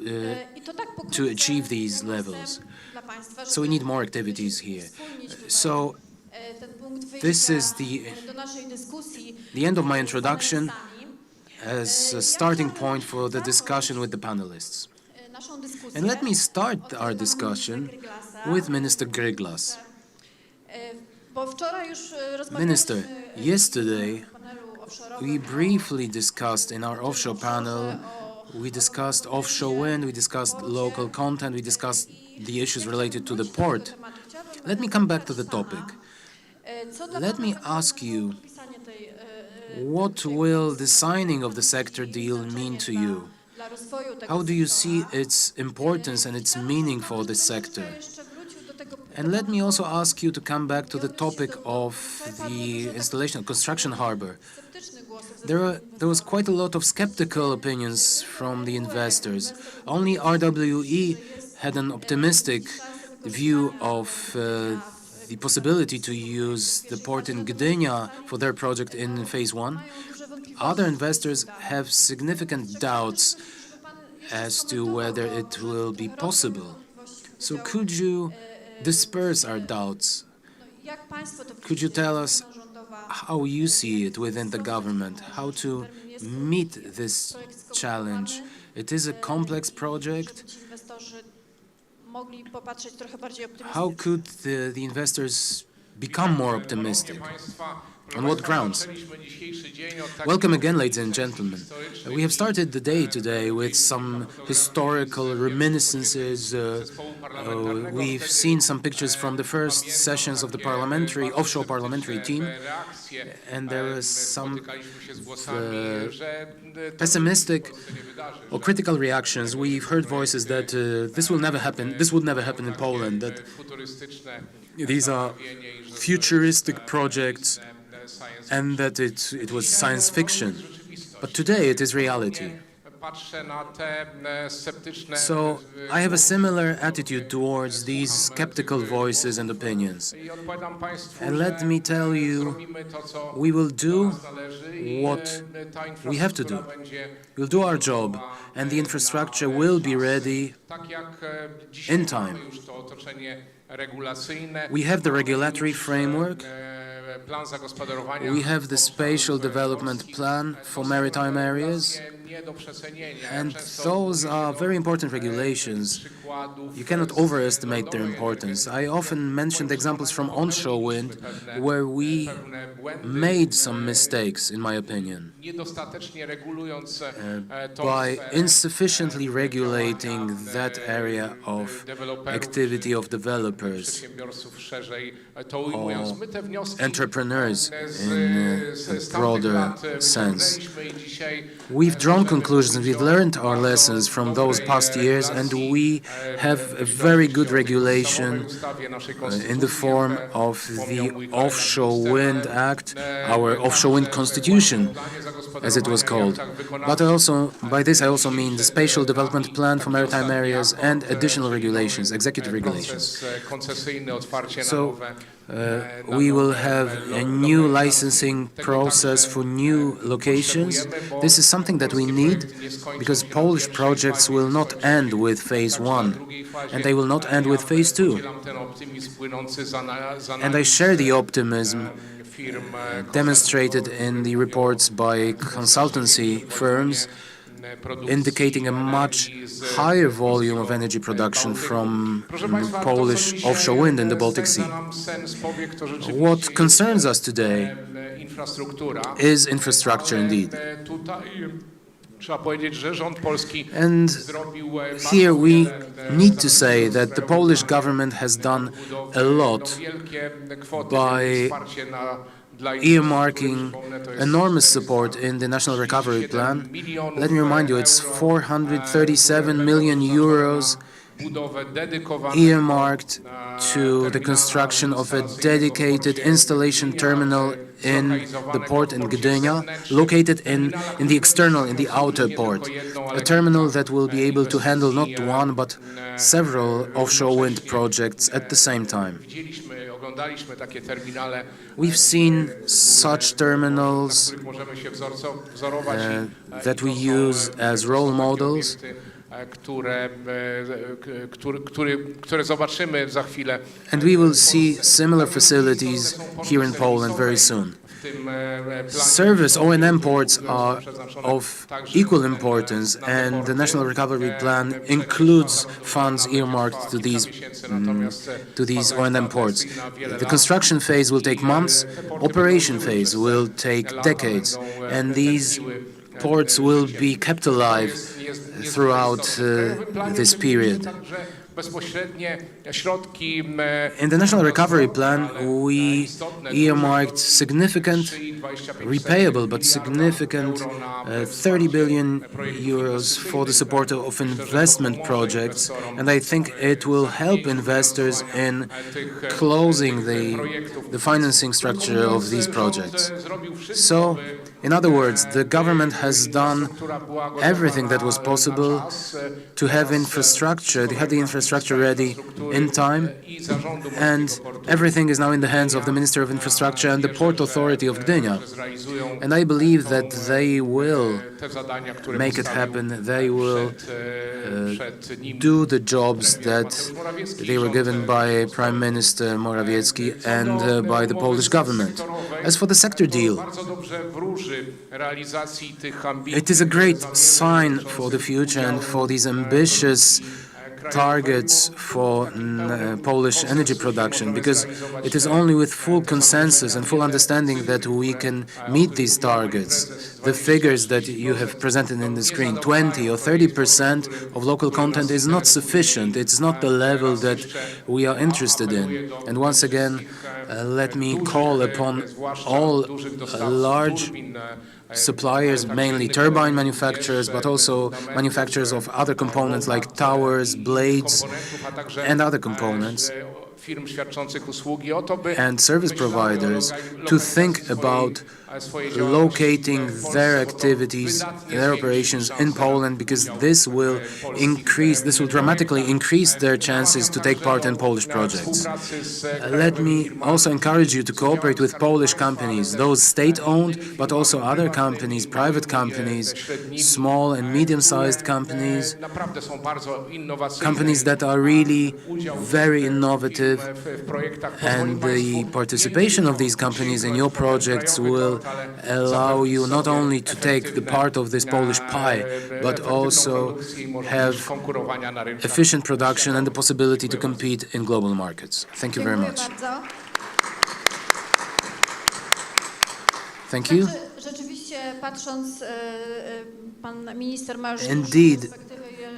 to achieve these levels. So we need more activities here. So this is the end of my introduction as a starting point for the discussion with the panelists. And let me start our discussion with Minister Gryglas. Minister, yesterday we briefly discussed in our offshore panel, we discussed offshore wind, we discussed local content, we discussed the issues related to the port. Let me come back to the topic. Let me ask you, what will the signing of the sector deal mean to you? How do you see its importance and its meaning for this sector? And let me also ask you to come back to the topic of the installation of construction harbor. There was quite a lot of skeptical opinions from the investors. Only RWE had an optimistic view of the possibility to use the port in Gdynia for their project in phase 1. Other investors have significant doubts as to whether it will be possible. So could you disperse our doubts? Could you tell us how you see it within the government, how to meet this challenge? It is a complex project. How could the investors become more optimistic? On what grounds? Welcome again, ladies and gentlemen. We have started the day today with some historical reminiscences. We've seen some pictures from the first sessions of the offshore parliamentary team, and there was some pessimistic or critical reactions. We've heard voices that this would never happen in Poland, that these are futuristic projects and that it was science fiction. But today it is reality. So I have a similar attitude towards these skeptical voices and opinions. And let me tell you, we will do what we have to do. We'll do our job, and the infrastructure will be ready in time. We have the regulatory framework. We have the spatial development plan for maritime areas, and those are very important regulations. You cannot overestimate their importance. I often mentioned examples from onshore wind where we made some mistakes, in my opinion, by insufficiently regulating that area of activity of developers or entrepreneurs in a broader sense. We've drawn conclusions, we've learned our lessons from those past years, and we have a very good regulation in the form of the Offshore Wind Act, our Offshore Wind Constitution, as it was called. But by this I also mean the Spatial Development Plan for Maritime Areas and additional regulations, executive regulations. So we will have a new licensing process for new locations. This is something that we need because Polish projects will not end with phase 1 and they will not end with phase 2. And I share the optimism demonstrated in the reports by consultancy firms indicating a much higher volume of energy production from Polish offshore wind in the Baltic Sea. What concerns us today is infrastructure indeed. And here we need to say that the Polish government has done a lot by earmarking enormous support in the National Recovery Plan. Let me remind you, it's 437 million euros earmarked to the construction of a dedicated installation terminal in the port in Gdynia, located in the outer port. A terminal that will be able to handle not one, but several offshore wind projects at the same time. We've seen such terminals that we use as role models, and we will see similar facilities here in Poland very soon. Service O&M ports are of equal importance, and the National Recovery Plan includes funds earmarked to these O&M ports. The construction phase will take months, operation phase will take decades, and these ports will be kept alive throughout this period. In the National Recovery Plan, we earmarked significant, repayable but significant 30 billion euros for the support of investment projects, and I think it will help investors in closing the financing structure of these projects. So, in other words, the government has done everything that was possible to have the infrastructure ready in time, and everything is now in the hands of the Minister of Infrastructure and the Port Authority of Gdynia. And I believe that they will make it happen. They will do the jobs that they were given by Prime Minister Morawiecki and by the Polish government. As for the sector deal, it is a great sign for the future and for these ambitious targets for Polish energy production, because it is only with full consensus and full understanding that we can meet these targets. The figures that you have presented in the screen, 20 or 30% of local content, is not sufficient. It's not the level that we are interested in. And once again, let me call upon all large suppliers, mainly turbine manufacturers, but also manufacturers of other components like towers, blades, and other components, and service providers, to think about locating their activities, their operations in Poland, because this will dramatically increase their chances to take part in Polish projects. Let me also encourage you to cooperate with Polish companies, those state-owned, but also other companies, private companies, small and medium-sized companies, companies that are really very innovative, and the participation of these companies in your projects will allow you not only to take the part of this Polish pie, but also have efficient production and the possibility to compete in global markets. Thank you very much. Thank you. Indeed,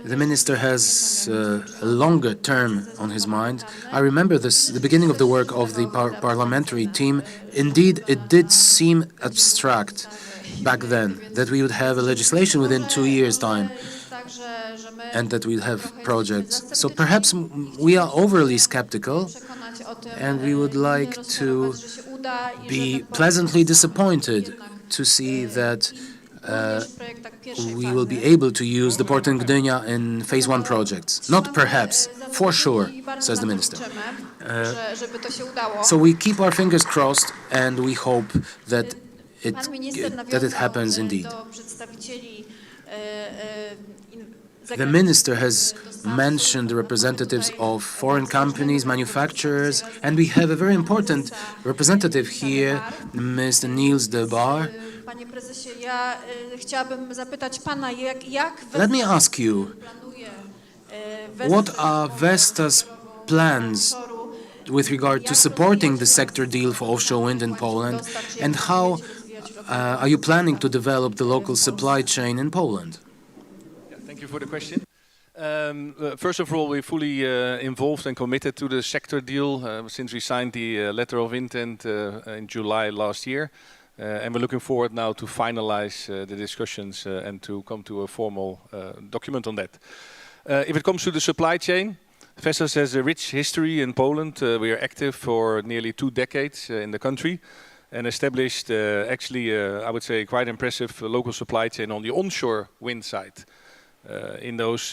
the minister has a longer term on his mind. I remember the beginning of the work of the parliamentary team. Indeed, it did seem abstract back then, that we would have a legislation within 2 years' time and that we'd have projects. So perhaps we are overly skeptical, and we would like to be pleasantly disappointed to see that we will be able to use the port in Gdynia in phase 1 projects. Not perhaps, for sure, says the minister. So we keep our fingers crossed, and we hope that it happens indeed. The minister has mentioned the representatives of foreign companies, manufacturers, and we have a very important representative here, Mr. Niels de Baar. Let me ask you, what are Vestas' plans with regard to supporting the sector deal for offshore wind in Poland, and how are you planning to develop the local supply chain in Poland? Thank you for the question. First of all, we're fully involved and committed to the sector deal since we signed the letter of intent in July last year. And we're looking forward now to finalize the discussions and to come to a formal document on that. If it comes to the supply chain, Vestas has a rich history in Poland. We are active for nearly 2 decades in the country and established actually, I would say, quite impressive local supply chain on the onshore wind side. In those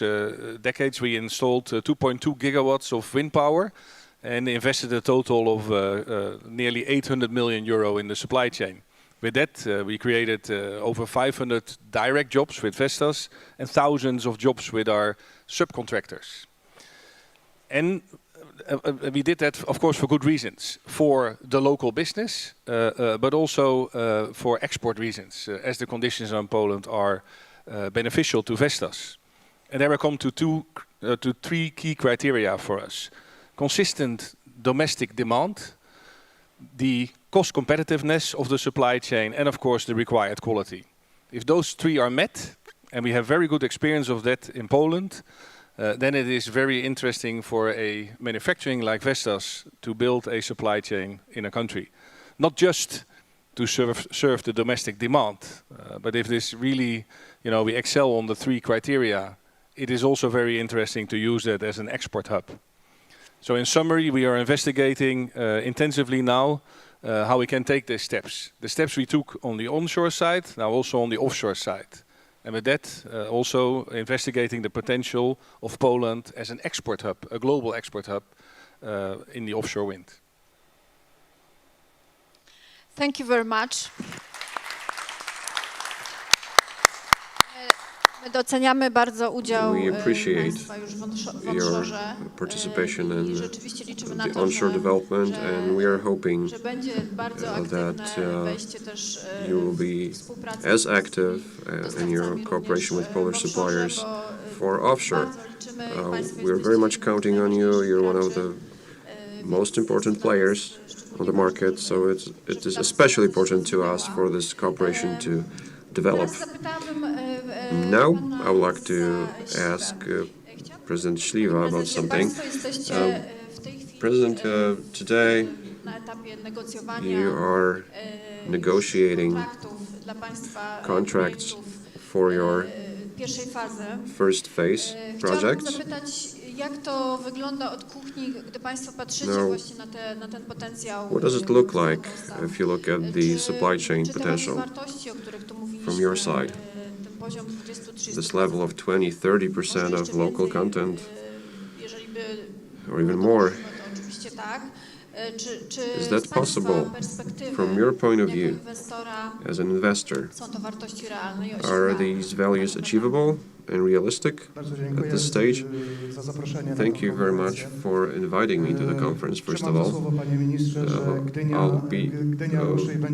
decades, we installed 2.2 gigawatts of wind power and invested a total of nearly 800 million euro in the supply chain. With that, we created over 500 direct jobs with Vestas and thousands of jobs with our subcontractors. And we did that, of course, for good reasons. For the local business, but also for export reasons, as the conditions in Poland are beneficial to Vestas. And there I come to 3 key criteria for us. Consistent domestic demand, the cost competitiveness of the supply chain, and of course the required quality. If those 3 are met, and we have very good experience of that in Poland, then it is very interesting for a manufacturing like Vestas to build a supply chain in a country. Not just to serve the domestic demand, but if this really, we excel on the 3 criteria, it is also very interesting to use that as an export hub. So in summary, we are investigating intensively now how we can take these steps. The steps we took on the onshore side, now also on the offshore side. And with that, also investigating the potential of Poland as an export hub, a global export hub in the offshore wind. Thank you very much. My doceniamy bardzo udział państwa już w offshore. Participation in the onshore development, and we are hoping that you will be as active in your cooperation with Polish suppliers for offshore. We're very much counting on you. You're one of the most important players on the market, so it is especially important to us for this cooperation to develop. Now, I would like to ask President Śliwa about something. President, today you are negotiating contracts for your first phase project. Now, what does it look like if you look at the supply chain potential from your side? This level of 20–30% of local content, or even more, is that possible from your point of view as an investor? Are these values achievable and realistic at this stage? Thank you very much for inviting me to the conference, first of all.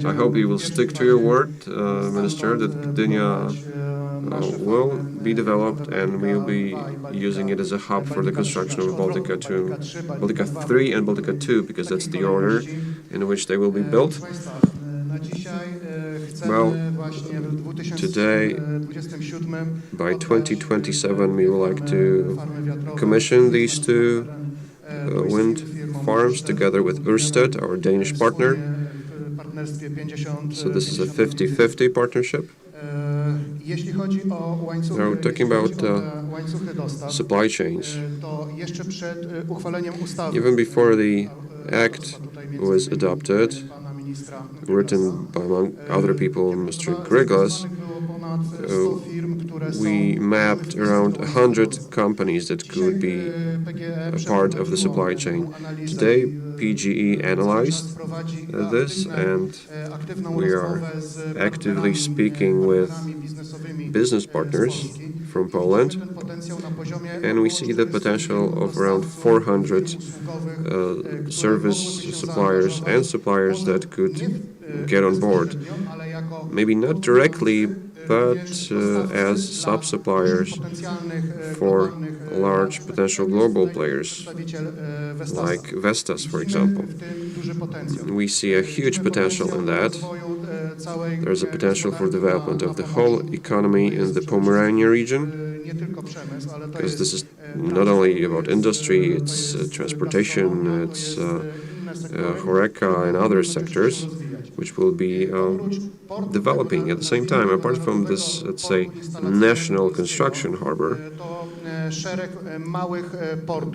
I hope you will stick to your word, Minister, that Gdynia will be developed and we will be using it as a hub for the construction of Baltica 3 and Baltica 2, because that's the order in which they will be built. Well, today, by 2027, we would like to commission these two wind farms together with Ørsted, our Danish partner. So this is a 50-50 partnership. Now, talking about supply chains, even before the Act was adopted, written by, among other people, Mr. Gryglas, we mapped around 100 companies that could be a part of the supply chain. Today, PGE analyzed this, and we are actively speaking with business partners from Poland, and we see the potential of around 400 service suppliers and suppliers that could get on board. Maybe not directly, but as sub-suppliers for large potential global players, like Vestas, for example. We see a huge potential in that. There's a potential for development of the whole economy in the Pomerania region, because this is not only about industry, it's transportation, it's HoReCa and other sectors, which will be developing at the same time. Apart from this, let's say, national construction harbor,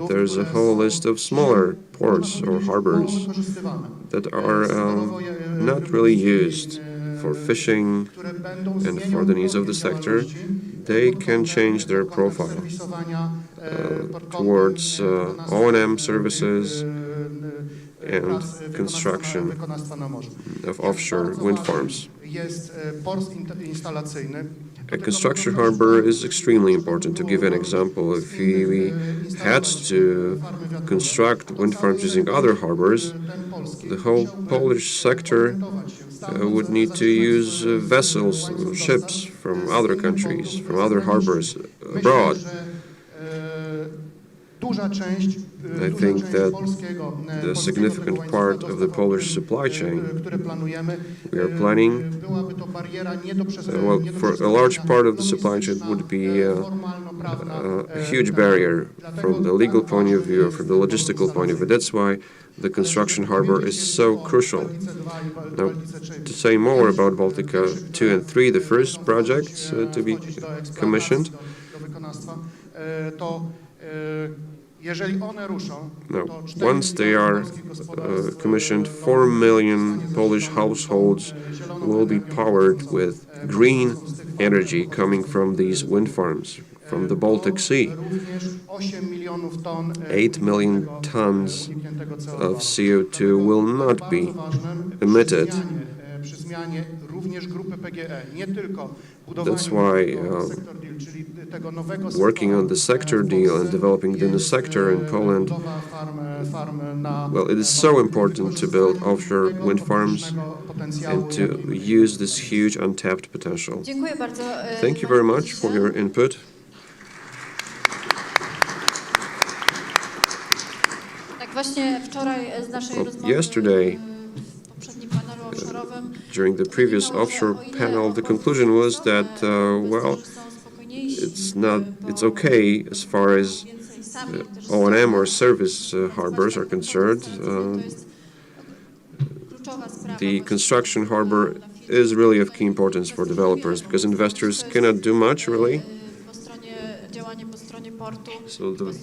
there's a whole list of smaller ports or harbors that are not really used for fishing and for the needs of the sector. They can change their profile towards O&M services and construction of offshore wind farms. A construction harbor is extremely important. To give an example, if we had to construct wind farms using other harbors, the whole Polish sector would need to use vessels, ships from other countries, from other harbors abroad. I think that the significant part of the Polish supply chain we are planning, well, for a large part of the supply chain would be a huge barrier from the legal point of view, from the logistical point of view. That's why the construction harbor is so crucial. Now, to say more about Baltica 2 and 3, the first projects to be commissioned, now, once they are commissioned, 4 million Polish households will be powered with green energy coming from these wind farms, from the Baltic Sea. 8 million tons of CO2 will not be emitted. That's why working on the sector deal and developing the new sector in Poland, well, it is so important to build offshore wind farms and to use this huge untapped potential. Thank you very much for your input. Właśnie wczoraj z naszej rozmowy Yesterday, w poprzednim panelu offshore'owym during the previous offshore panel, the conclusion was that, well, it's okay as far as O&M or service harbors are concerned. The construction harbor is really of key importance for developers because investors cannot do much, really. So the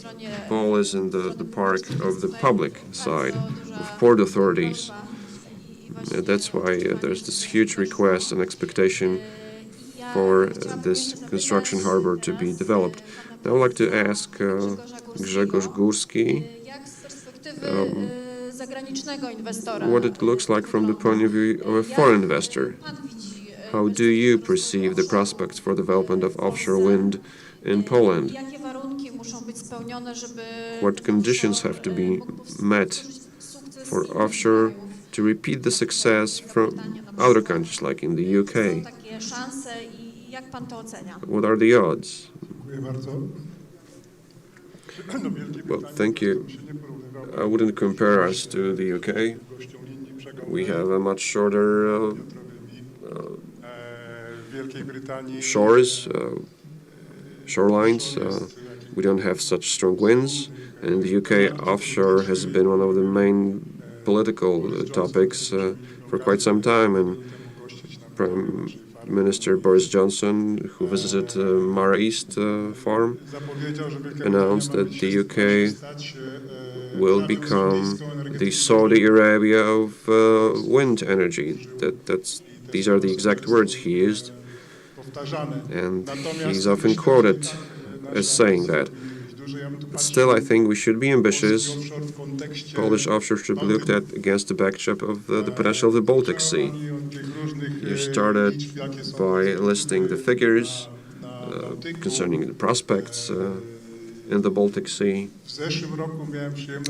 ball is in the park of the public side, of port authorities. That's why there's this huge request and expectation for this construction harbor to be developed. Now I'd like to ask Grzegorz Górski what it looks like from the point of view of a foreign investor. How do you perceive the prospects for development of offshore wind in Poland? What conditions have to be met for offshore to repeat the success from other countries, like in the UK? What are the odds? Well, thank you. I wouldn't compare us to the UK. We have a much shorter shorelines. We don't have such strong winds. And in the UK, offshore has been one of the main political topics for quite some time. And Prime Minister Boris Johnson, who visited Mare East farm, announced that the UK will become the Saudi Arabia of wind energy. These are the exact words he used, and he's often quoted as saying that. But still, I think we should be ambitious. Polish offshore should be looked at against the backdrop of the potential of the Baltic Sea. You started by listing the figures concerning the prospects in the Baltic Sea.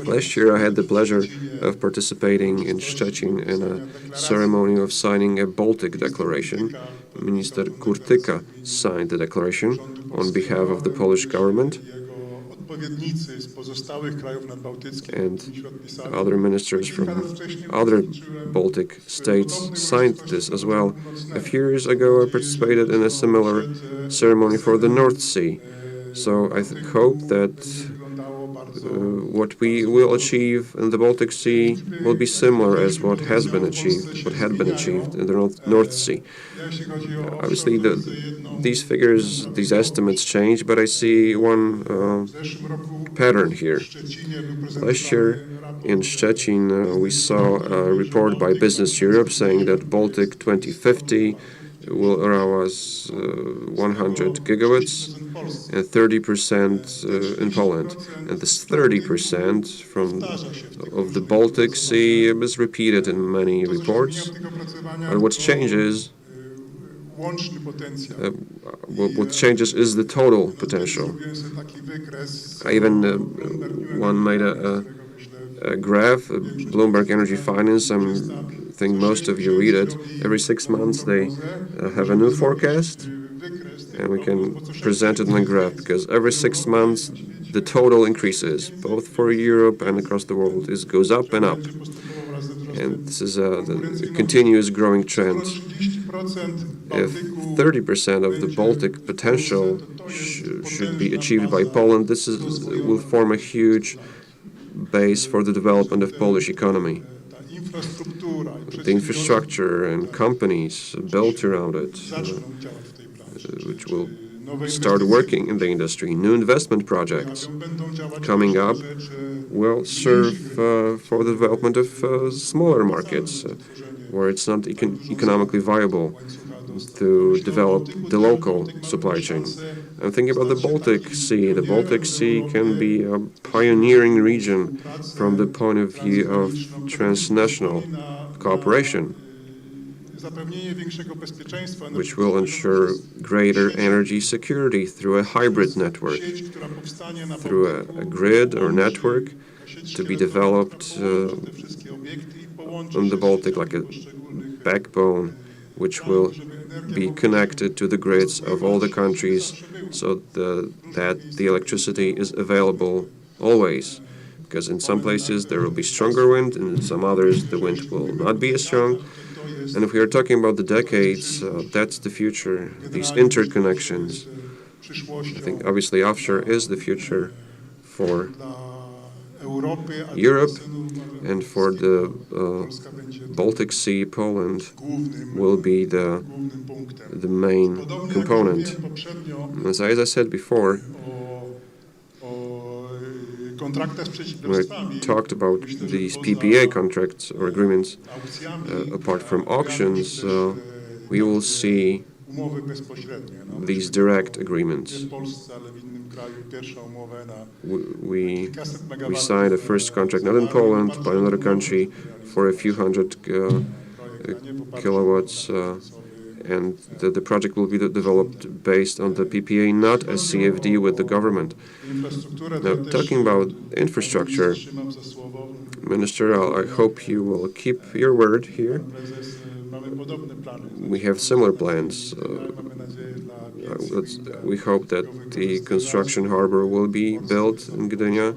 Last year I had the pleasure of participating in Szczecin in a ceremony of signing a Baltic Declaration. Minister Kurtyka signed the declaration on behalf of the Polish government, and other ministers from other Baltic states signed this as well. A few years ago I participated in a similar ceremony for the North Sea. So I hope that what we will achieve in the Baltic Sea will be similar as what had been achieved in the North Sea. Obviously, these figures, these estimates change, but I see one pattern here. Last year in Szczecin, we saw a report by Business Europe saying that Baltic 2050 will allow us 100 gigawatts and 30% in Poland. And this 30% of the Baltic Sea is repeated in many reports. But what changes is the total potential. I even one made a graph, Bloomberg Energy Finance. I think most of you read it. Every 6 months they have a new forecast, and we can present it in a graph, because every 6 months the total increases, both for Europe and across the world. It goes up and up. And this is a continuous growing trend. If 30% of the Baltic potential should be achieved by Poland, this will form a huge base for the development of Polish economy. The infrastructure and companies built around it, which will start working in the industry. New investment projects coming up will serve for the development of smaller markets where it's not economically viable to develop the local supply chain. I'm thinking about the Baltic Sea. The Baltic Sea can be a pioneering region from the point of view of transnational cooperation, which will ensure greater energy security through a hybrid network, through a grid or network to be developed on the Baltic like a backbone, which will be connected to the grids of all the countries so that the electricity is available always. because in some places there will be stronger wind, and in some others the wind will not be as strong. And if we are talking about the decades, that's the future, these interconnections. I think obviously offshore is the future for Europe, and for the Baltic Sea, Poland will be the main component. As I said before, when I talked about these PPA contracts or agreements, apart from auctions, we will see these direct agreements. We signed a first contract, not in Poland, but in another country, for a few hundred kilowatts, and the project will be developed based on the PPA, not a CFD with the government. Now, talking about infrastructure, Minister, I hope you will keep your word here. We have similar plans. We hope that the construction harbor will be built in Gdynia.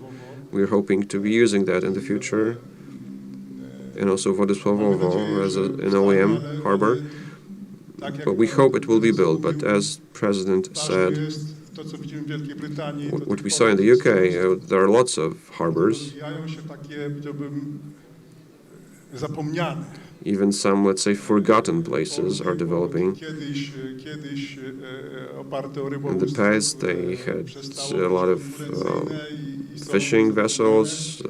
We're hoping to be using that in the future. And also Władysławowo as an OEM harbor. But we hope it will be built. But as President said, what we saw in the UK, there are lots of harbors. Even some, let's say, forgotten places are developing. In the past, they had a lot of fishing vessels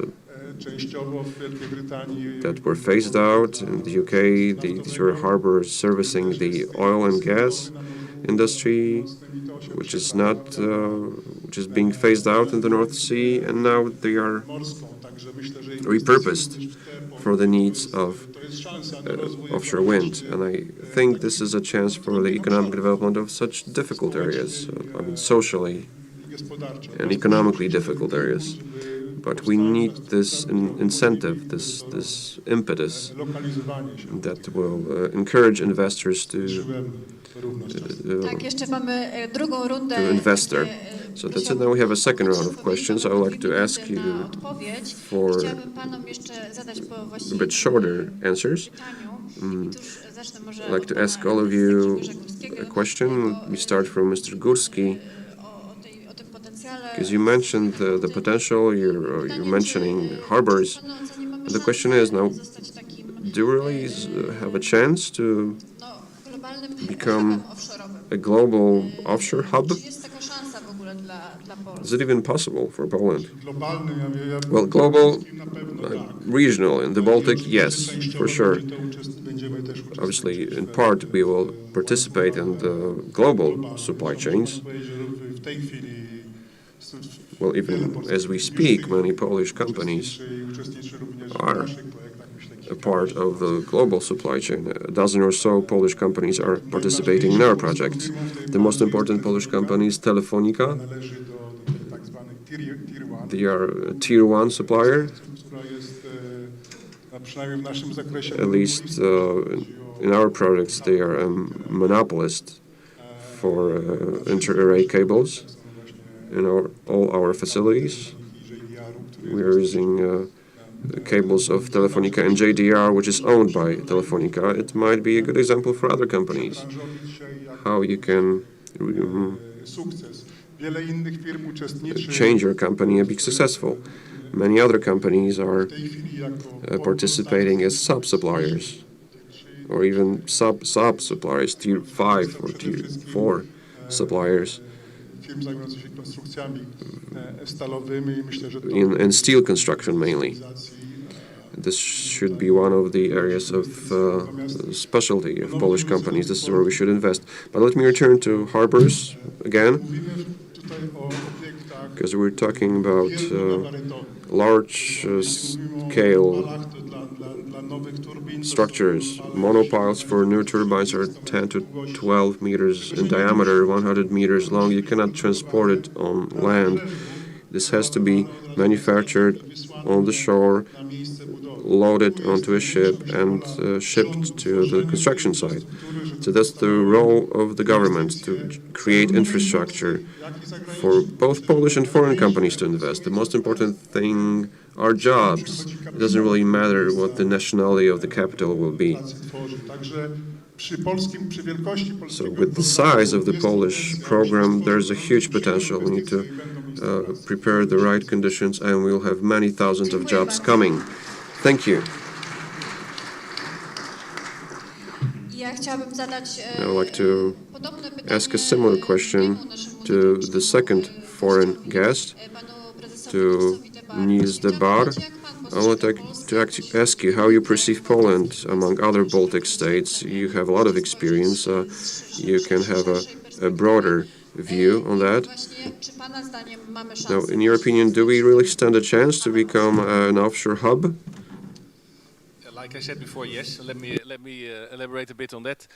that were phased out. In the UK, these were harbors servicing the oil and gas industry, which is being phased out in the North Sea, and now they are repurposed for the needs of offshore wind. And I think this is a chance for the economic development of such difficult areas, I mean socially and economically difficult areas. But we need this incentive, this impetus that will encourage investors to invest there. So that's it. Now we have a second round of questions. I would like to ask you for a bit shorter answers. I'd like to ask all of you a question. We start from Mr. Górski, because you mentioned the potential, you're mentioning harbors. And the question is now, do we really have a chance to become a global offshore hub? Is it even possible for Poland? Well, global, regional, in the Baltic, yes, for sure. Obviously, in part, we will participate in the global supply chains. Well, even as we speak, many Polish companies are a part of the global supply chain. A dozen or so Polish companies are participating in our projects. The most important Polish company is Telefonica. They are a tier 1 supplier. At least in our projects, they are a monopolist for inter-array cables in all our facilities. We are using cables of Telefonica and JDR, which is owned by Telefonica. It might be a good example for other companies, how you can change your company and be successful. Many other companies are participating as sub-suppliers, or even sub-suppliers, tier 5 or tier 4 suppliers in steel construction mainly. This should be one of the areas of specialty of Polish companies. This is where we should invest. But let me return to harbors again, because we're talking about large-scale structures. Monopiles for new turbines are 10 to 12 meters in diameter, 100 meters long. You cannot transport it on land. This has to be manufactured on the shore, loaded onto a ship, and shipped to the construction site. So that's the role of the government, to create infrastructure for both Polish and foreign companies to invest. The most important thing are jobs. It doesn't really matter what the nationality of the capital will be. So with the size of the Polish program, there's a huge potential. We need to prepare the right conditions, and we'll have many thousands of jobs coming. Thank you. I would like to ask a similar question to the second foreign guest, to Nils de Bar. I would like to ask you how you perceive Poland among other Baltic states. You have a lot of experience. You can have a broader view on that. Now, in your opinion, do we really stand a chance to become an offshore hub? Like I said before, yes. Let me elaborate a bit on that.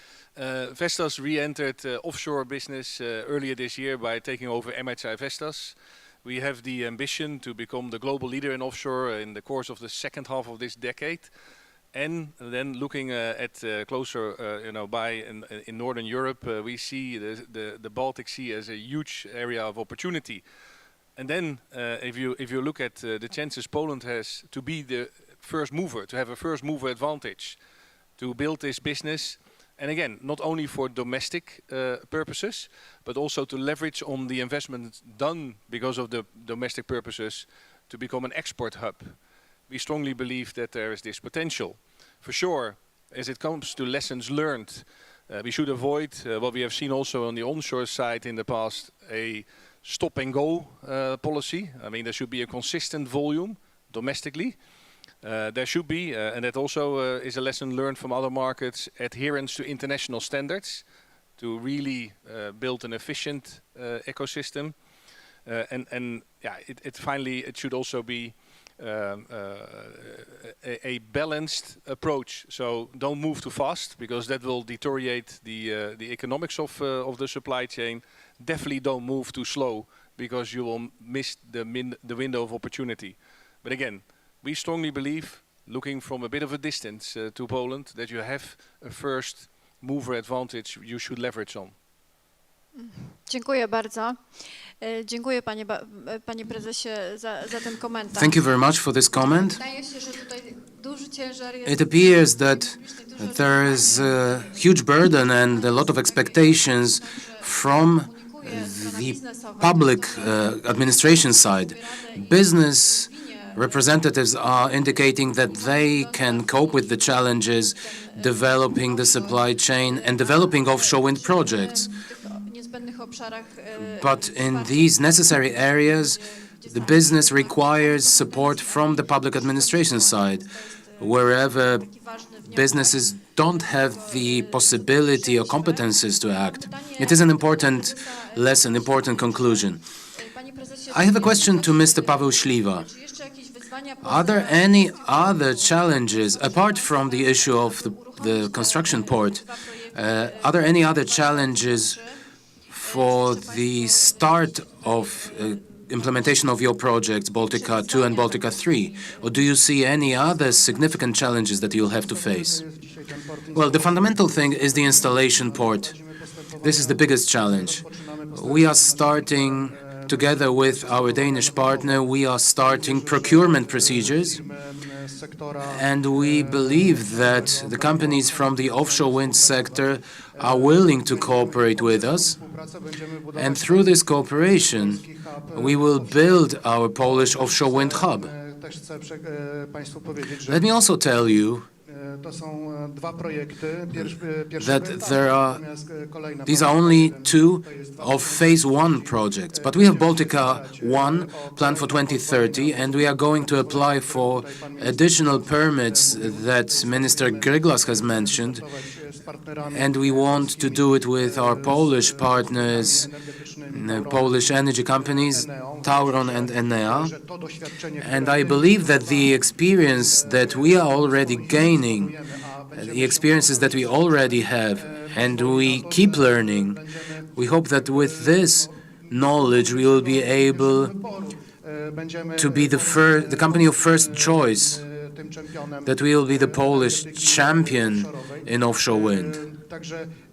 Vestas re-entered offshore business earlier this year by taking over MHI Vestas. We have the ambition to become the global leader in offshore in the course of the second half of this decade. And then looking at closer, in Northern Europe, we see the Baltic Sea as a huge area of opportunity. And then, if you look at the chances Poland has to be the first mover, to have a first mover advantage, to build this business, and again, not only for domestic purposes, but also to leverage on the investment done because of the domestic purposes to become an export hub. We strongly believe that there is this potential. For sure, as it comes to lessons learned, we should avoid what we have seen also on the onshore side in the past, a stop and go policy. I mean, there should be a consistent volume domestically. There should be, and that also is a lesson learned from other markets, adherence to international standards to really build an efficient ecosystem. And yeah, finally, it should also be a balanced approach. So don't move too fast, because that will deteriorate the economics of the supply chain. Definitely don't move too slow, because you will miss the window of opportunity. But again, we strongly believe, looking from a bit of a distance to Poland, that you have a first mover advantage you should leverage on. Dziękuję bardzo. Dziękuję panie prezesie za ten komentarz. Thank you very much for this comment. It appears that there is a huge burden and a lot of expectations from the public administration side. Business representatives are indicating that they can cope with the challenges, developing the supply chain and developing offshore wind projects. But in these necessary areas, the business requires support from the public administration side. Wherever businesses don't have the possibility or competences to act. It is an important lesson, important conclusion. I have a question to Mr. Paweł Śliwa. Are there any other challenges, apart from the issue of the construction port, are there any other challenges for the start of implementation of your projects, Baltica 2 and Baltica 3? Or do you see any other significant challenges that you'll have to face? Well, the fundamental thing is the installation port. This is the biggest challenge. We are starting, together with our Danish partner, we are starting procurement procedures, and we believe that the companies from the offshore wind sector are willing to cooperate with us, and through this cooperation, we will build our Polish offshore wind hub. Let me also tell you that these are only two of phase 1 projects, but we have Baltica 1 planned for 2030, and we are going to apply for additional permits that Minister Gryglas has mentioned, and we want to do it with our Polish partners, Polish energy companies, Tauron and Enea. And I believe that the experience that we are already gaining, the experiences that we already have, and we keep learning, we hope that with this knowledge we will be able to be the company of first choice, that we will be the Polish champion in offshore wind.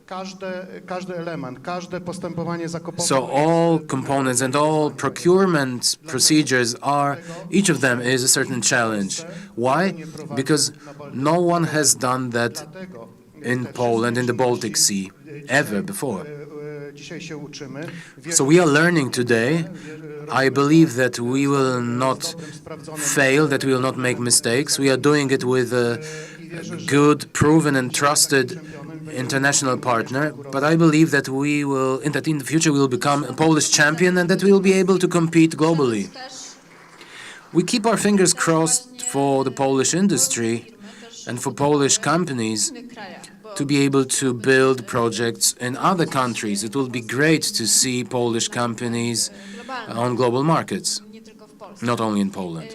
każdy element, każde postępowanie zakupowe. So all components and all procurement procedures are, each of them is a certain challenge. Why? Because no one has done that in Poland, in the Baltic Sea, ever before. So we are learning today. I believe that we will not fail, that we will not make mistakes. We are doing it with a good, proven and trusted international partner, but I believe that in the future we will become a Polish champion and that we will be able to compete globally. We keep our fingers crossed for the Polish industry and for Polish companies to be able to build projects in other countries. It will be great to see Polish companies on global markets, not only in Poland.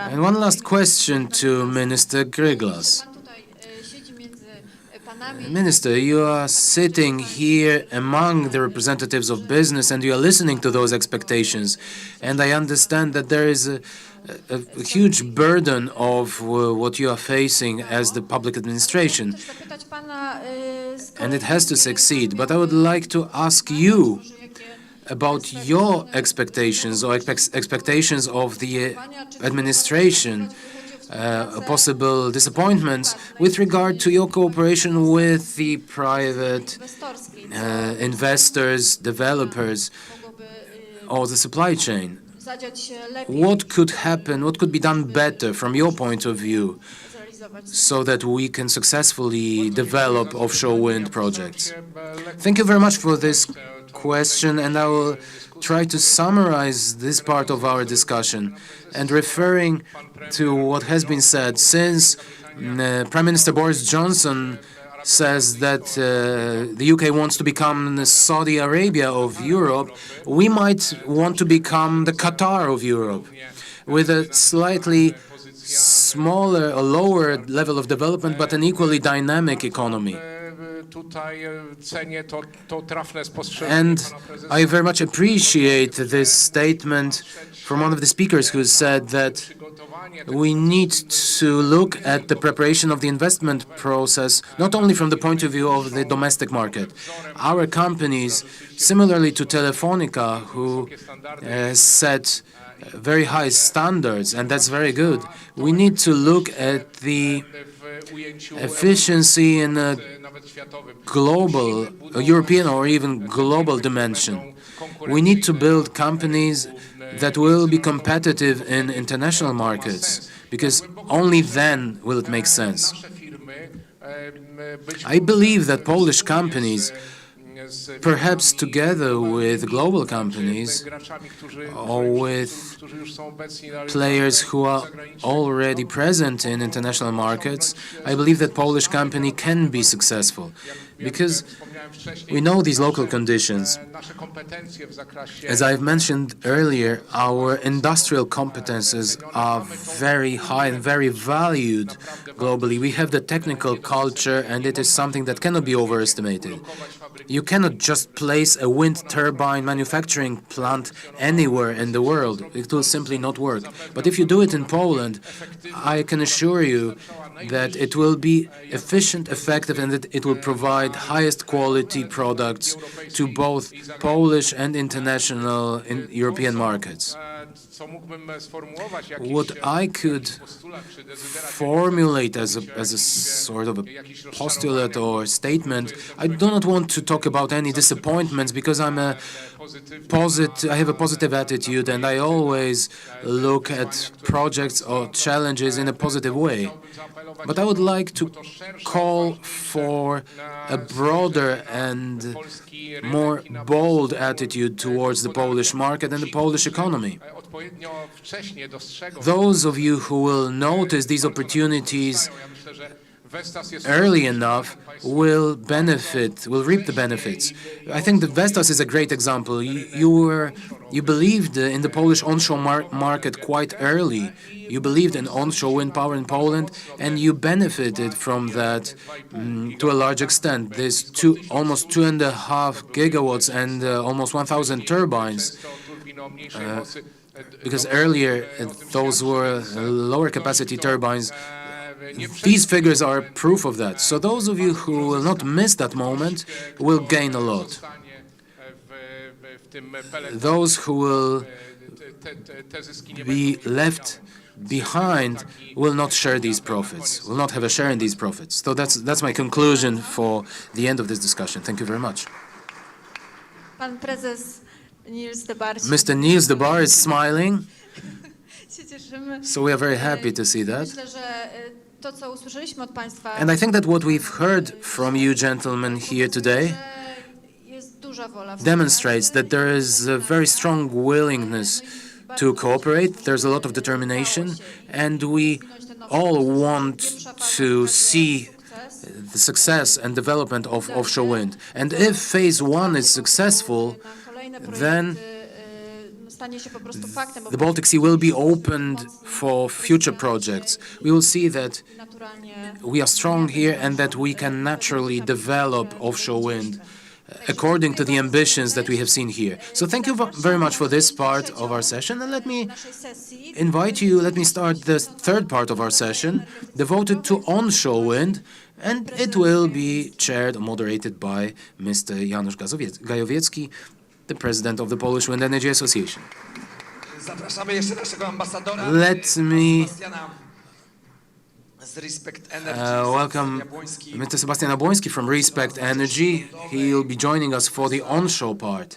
And one last question to Minister Gryglas. Minister, you are sitting here among the representatives of business and you are listening to those expectations. And I understand that there is a huge burden of what you are facing as the public administration. And it has to succeed. But I would like to ask you about your expectations or expectations of the administration, possible disappointments with regard to your cooperation with the private investors, developers, or the supply chain. What could happen, what could be done better from your point of view so that we can successfully develop offshore wind projects? Thank you very much for this question, and I will try to summarize this part of our discussion. And referring to what has been said, since Prime Minister Boris Johnson says that the UK wants to become the Saudi Arabia of Europe, we might want to become the Qatar of Europe, with a slightly smaller, a lower level of development, but an equally dynamic economy. And I very much appreciate this statement from one of the speakers who said that we need to look at the preparation of the investment process not only from the point of view of the domestic market. Our companies, similarly to Telefonica, who set very high standards, and that's very good, we need to look at the efficiency in a global, European or even global dimension. We need to build companies that will be competitive in international markets, because only then will it make sense. I believe that Polish companies, perhaps together with global companies or with players who are already present in international markets, I believe that Polish company can be successful, because we know these local conditions. As I've mentioned earlier, our industrial competences are very high and very valued globally. We have the technical culture, and it is something that cannot be overestimated. You cannot just place a wind turbine manufacturing plant anywhere in the world. It will simply not work. But if you do it in Poland, I can assure you that it will be efficient, effective, and that it will provide highest quality products to both Polish and international European markets. What I could formulate as a sort of a postulate or statement, I do not want to talk about any disappointments, because I have a positive attitude, and I always look at projects or challenges in a positive way. But I would like to call for a broader and more bold attitude towards the Polish market and the Polish economy. Those of you who will notice these opportunities early enough will reap the benefits. I think that Vestas is a great example. You believed in the Polish onshore market quite early. You believed in onshore wind power in Poland, and you benefited from that to a large extent. There's almost 2.5 gigawatts and almost 1,000 turbines. Because earlier those were lower capacity turbines. These figures are proof of that. So those of you who will not miss that moment will gain a lot. Those who will be left behind will not share these profits, will not have a share in these profits. So that's my conclusion for the end of this discussion. Thank you very much. Mr. Niels de Bar is smiling, so we are very happy to see that. And I think that what we've heard from you gentlemen here today demonstrates that there is a very strong willingness to cooperate, there's a lot of determination, and we all want to see the success and development of offshore wind. And if phase one is successful, then the Baltic Sea will be opened for future projects. We will see that we are strong here and that we can naturally develop offshore wind according to the ambitions that we have seen here. So thank you very much for this part of our session, and let me start the third part of our session, devoted to onshore wind, and it will be chaired or moderated by Mr. Janusz Gajowiecki, the president of the Polish Wind Energy Association. Let me welcome Mr. Sebastian Abłoński from Respect Energy. He'll be joining us for the onshore part.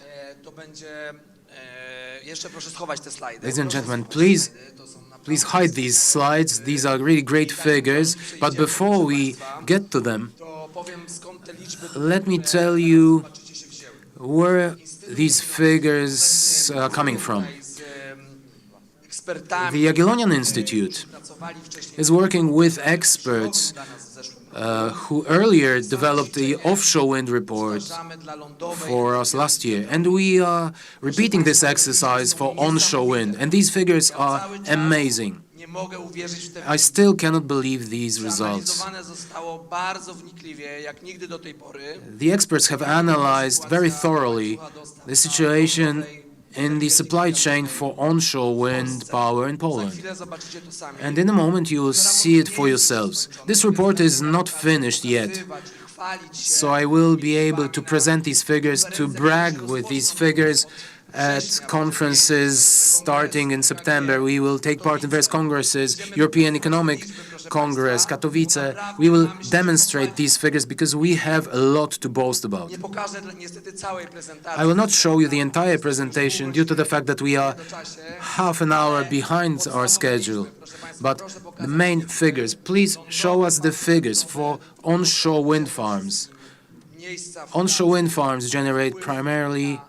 Ladies and gentlemen, please hide these slides. These are really great figures. But before we get to them, let me tell you where these figures are coming from. The Jagiellonian Institute is working with experts who earlier developed the offshore wind report for us last year. And we are repeating this exercise for onshore wind. And these figures are amazing. I still cannot believe these results. The experts have analyzed very thoroughly the situation in the supply chain for onshore wind power in Poland. And in a moment you will see it for yourselves. This report is not finished yet, so I will be able to present these figures, to brag with these figures at conferences starting in September. We will take part in various congresses, European Economic Congress, Katowice. We will demonstrate these figures because we have a lot to boast about. I will not show you the entire presentation due to the fact that we are half an hour behind our schedule. But the main figures, please show us the figures for onshore wind farms. Onshore wind farms generate primarily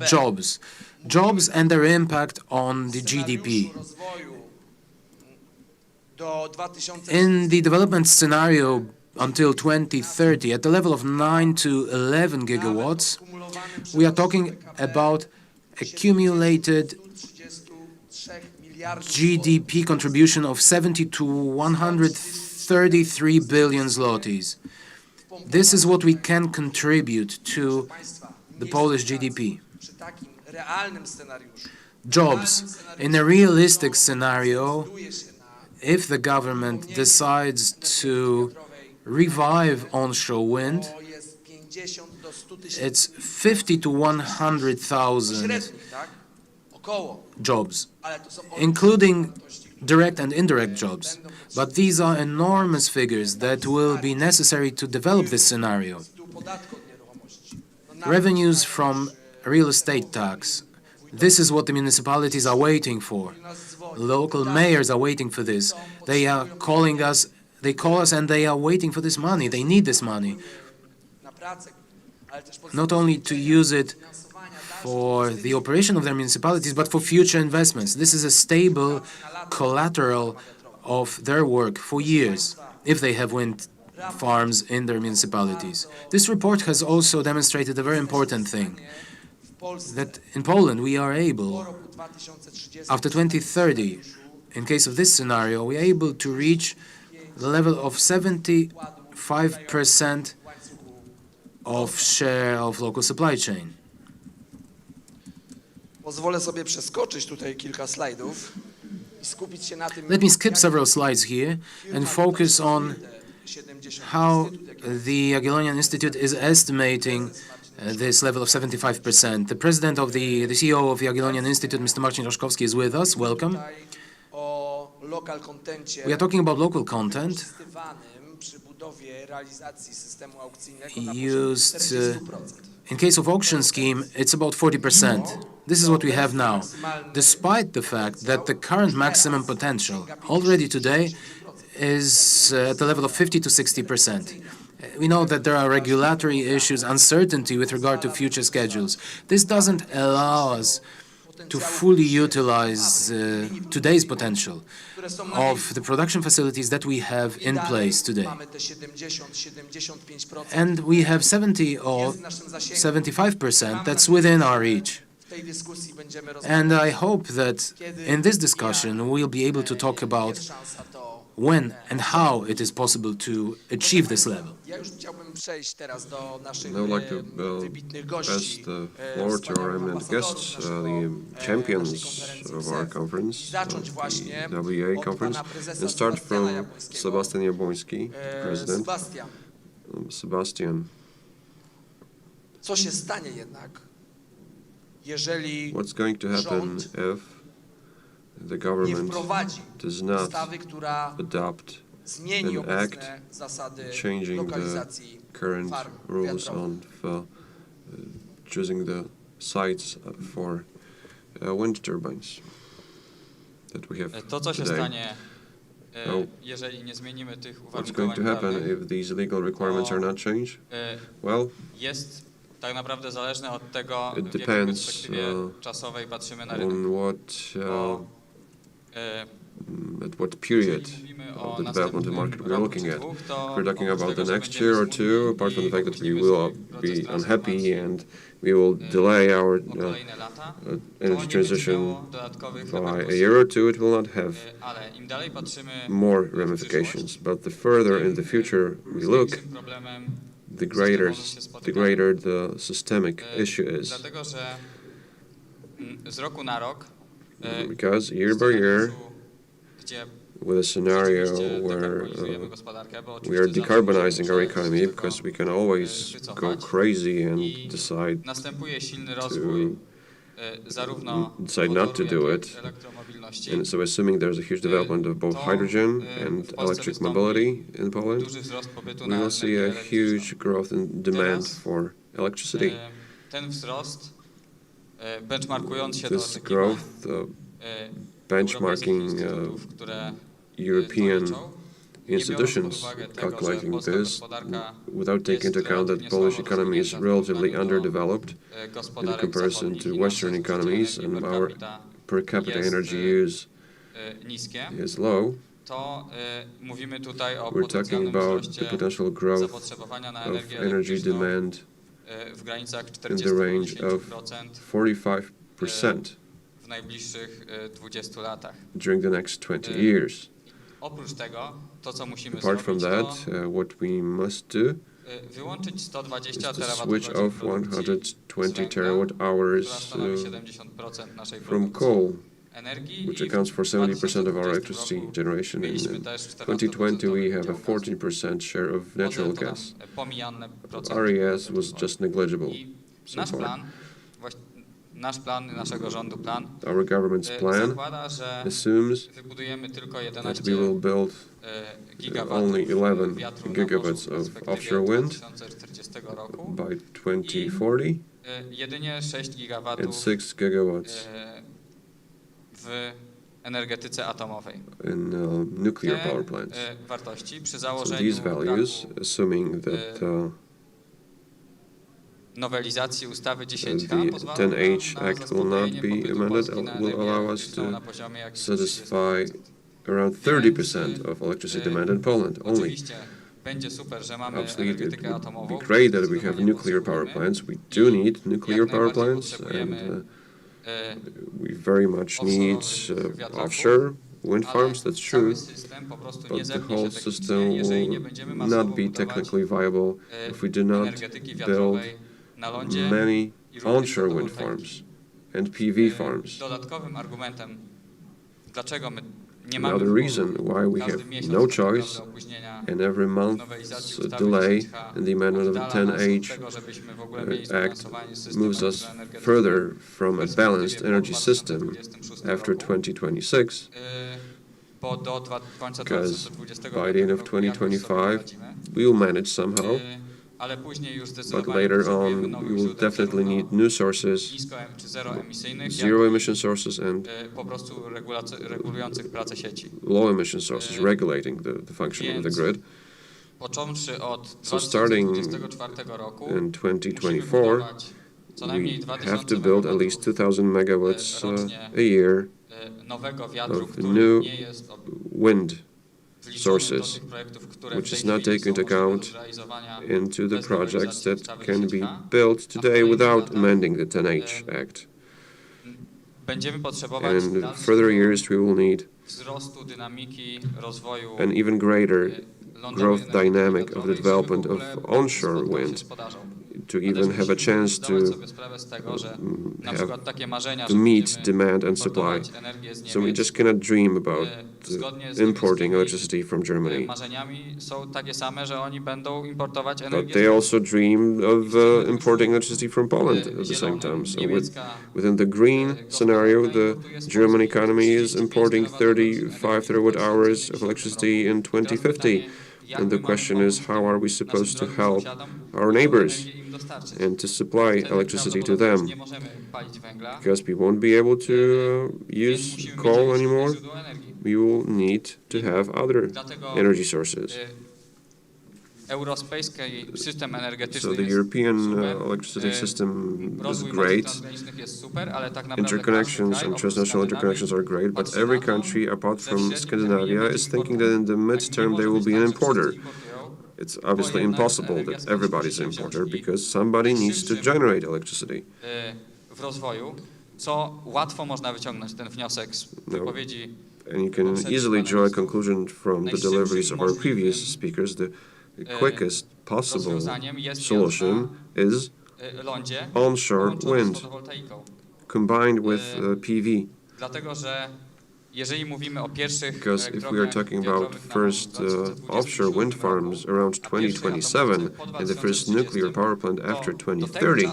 jobs and their impact on the GDP. In the development scenario until 2030, at the level of 9 to 11 gigawatts, we are talking about accumulated GDP contribution of 70 to 133 billion zlotys. This is what we can contribute to the Polish GDP. Jobs. In a realistic scenario, if the government decides to revive onshore wind, it's 50 to 100,000 jobs, including direct and indirect jobs. But these are enormous figures that will be necessary to develop this scenario. Revenues from real estate tax. This is what the municipalities are waiting for. Local mayors are waiting for this. They are calling us, they call us and they are waiting for this money. They need this money. Not only to use it for the operation of their municipalities, but for future investments. This is a stable collateral of their work for years, if they have wind farms in their municipalities. This report has also demonstrated a very important thing, that in Poland we are able, after 2030, in case of this scenario, we are able to reach the level of 75% of share of local supply chain. Pozwolę sobie przeskoczyć tutaj kilka slajdów. Let me skip several slides here and focus on how the Jagiellonian Institute is estimating this level of 75%. The president of the CEO of the Jagiellonian Institute, Mr. Marcin Roszkowski, is with us. Welcome. We are talking about local content used in case of auction scheme. It's about 40%. This is what we have now, despite the fact that the current maximum potential already today is at the level of 50 to 60%. We know that there are regulatory issues, uncertainty with regard to future schedules. This doesn't allow us to fully utilize today's potential of the production facilities that we have in place today. And we have 70 or 75% that's within our reach. And I hope that in this discussion we'll be able to talk about when and how it is possible to achieve this level. I would like to pass the floor to our eminent guests, the champions of our conference, the WA conference, and start from Sebastian Jabłoński, president. Sebastian, what's going to happen if the government does not adopt an act changing the current rules on choosing the sites for wind turbines that we have today? What's going to happen if these legal requirements are not changed? Well, it depends on at what period of the development of the market we're looking at. If we're talking about the next year or two, apart from the fact that we will be unhappy and we will delay our energy transition by a year or two, it will not have more ramifications. But the further in the future we look, the greater the systemic issue is. Because year by year, with a scenario where we are decarbonizing our economy, because we can always go crazy and decide not to do it. And so assuming there's a huge development of both hydrogen and electric mobility in Poland, we will see a huge growth in demand for electricity. This growth, benchmarking European institutions calculating this without taking into account that the Polish economy is relatively underdeveloped in comparison to Western economies, and our per capita energy use is low. We're talking about the potential growth of energy demand in the range of 45% during the next 20 years. Apart from that, what we must do is to switch off 120 terawatt-hours from coal, which accounts for 70% of our electricity generation. In 2020, we have a 14% share of natural gas. RES was just negligible so far. Our government's plan assumes that we will build only 11 gigawatts of offshore wind by 2040 and 6 gigawatts in nuclear power plants. So these values, assuming that the 10H Act will not be amended, will allow us to satisfy around 30% of electricity demand in Poland only. Obviously, it would be great that we have nuclear power plants. We do need nuclear power plants, and we very much need offshore wind farms, that's true, but the whole system will not be technically viable if we do not build many onshore wind farms and PV farms. Another reason why we have no choice, and every month's delay in the amendment of the 10H Act moves us further from a balanced energy system after 2026, because by the end of 2025 we will manage somehow, but later on we will definitely need new sources, zero emission sources and low emission sources regulating the functioning of the grid. So starting in 2024, we have to build at least 2,000 megawatts a year of new wind sources, which is not taken into account into the projects that can be built today without amending the 10H Act. And in further years we will need an even greater growth dynamic of the development of onshore wind to even have a chance to meet demand and supply. So we just cannot dream about importing electricity from Germany. But they also dream of importing electricity from Poland at the same time. So within the green scenario, the German economy is importing 35 terawatt hours of electricity in 2050. And the question is, how are we supposed to help our neighbors and to supply electricity to them? Because we won't be able to use coal anymore. We will need to have other energy sources. So the European electricity system is great. Interconnections and transnational interconnections are great, but every country apart from Scandinavia is thinking that in the midterm they will be an importer. It's obviously impossible that everybody's an importer because somebody needs to generate electricity. And you can easily draw a conclusion from the deliveries of our previous speakers. The quickest possible solution is onshore wind combined with PV. Because if we are talking about first offshore wind farms around 2027 and the first nuclear power plant after 2030,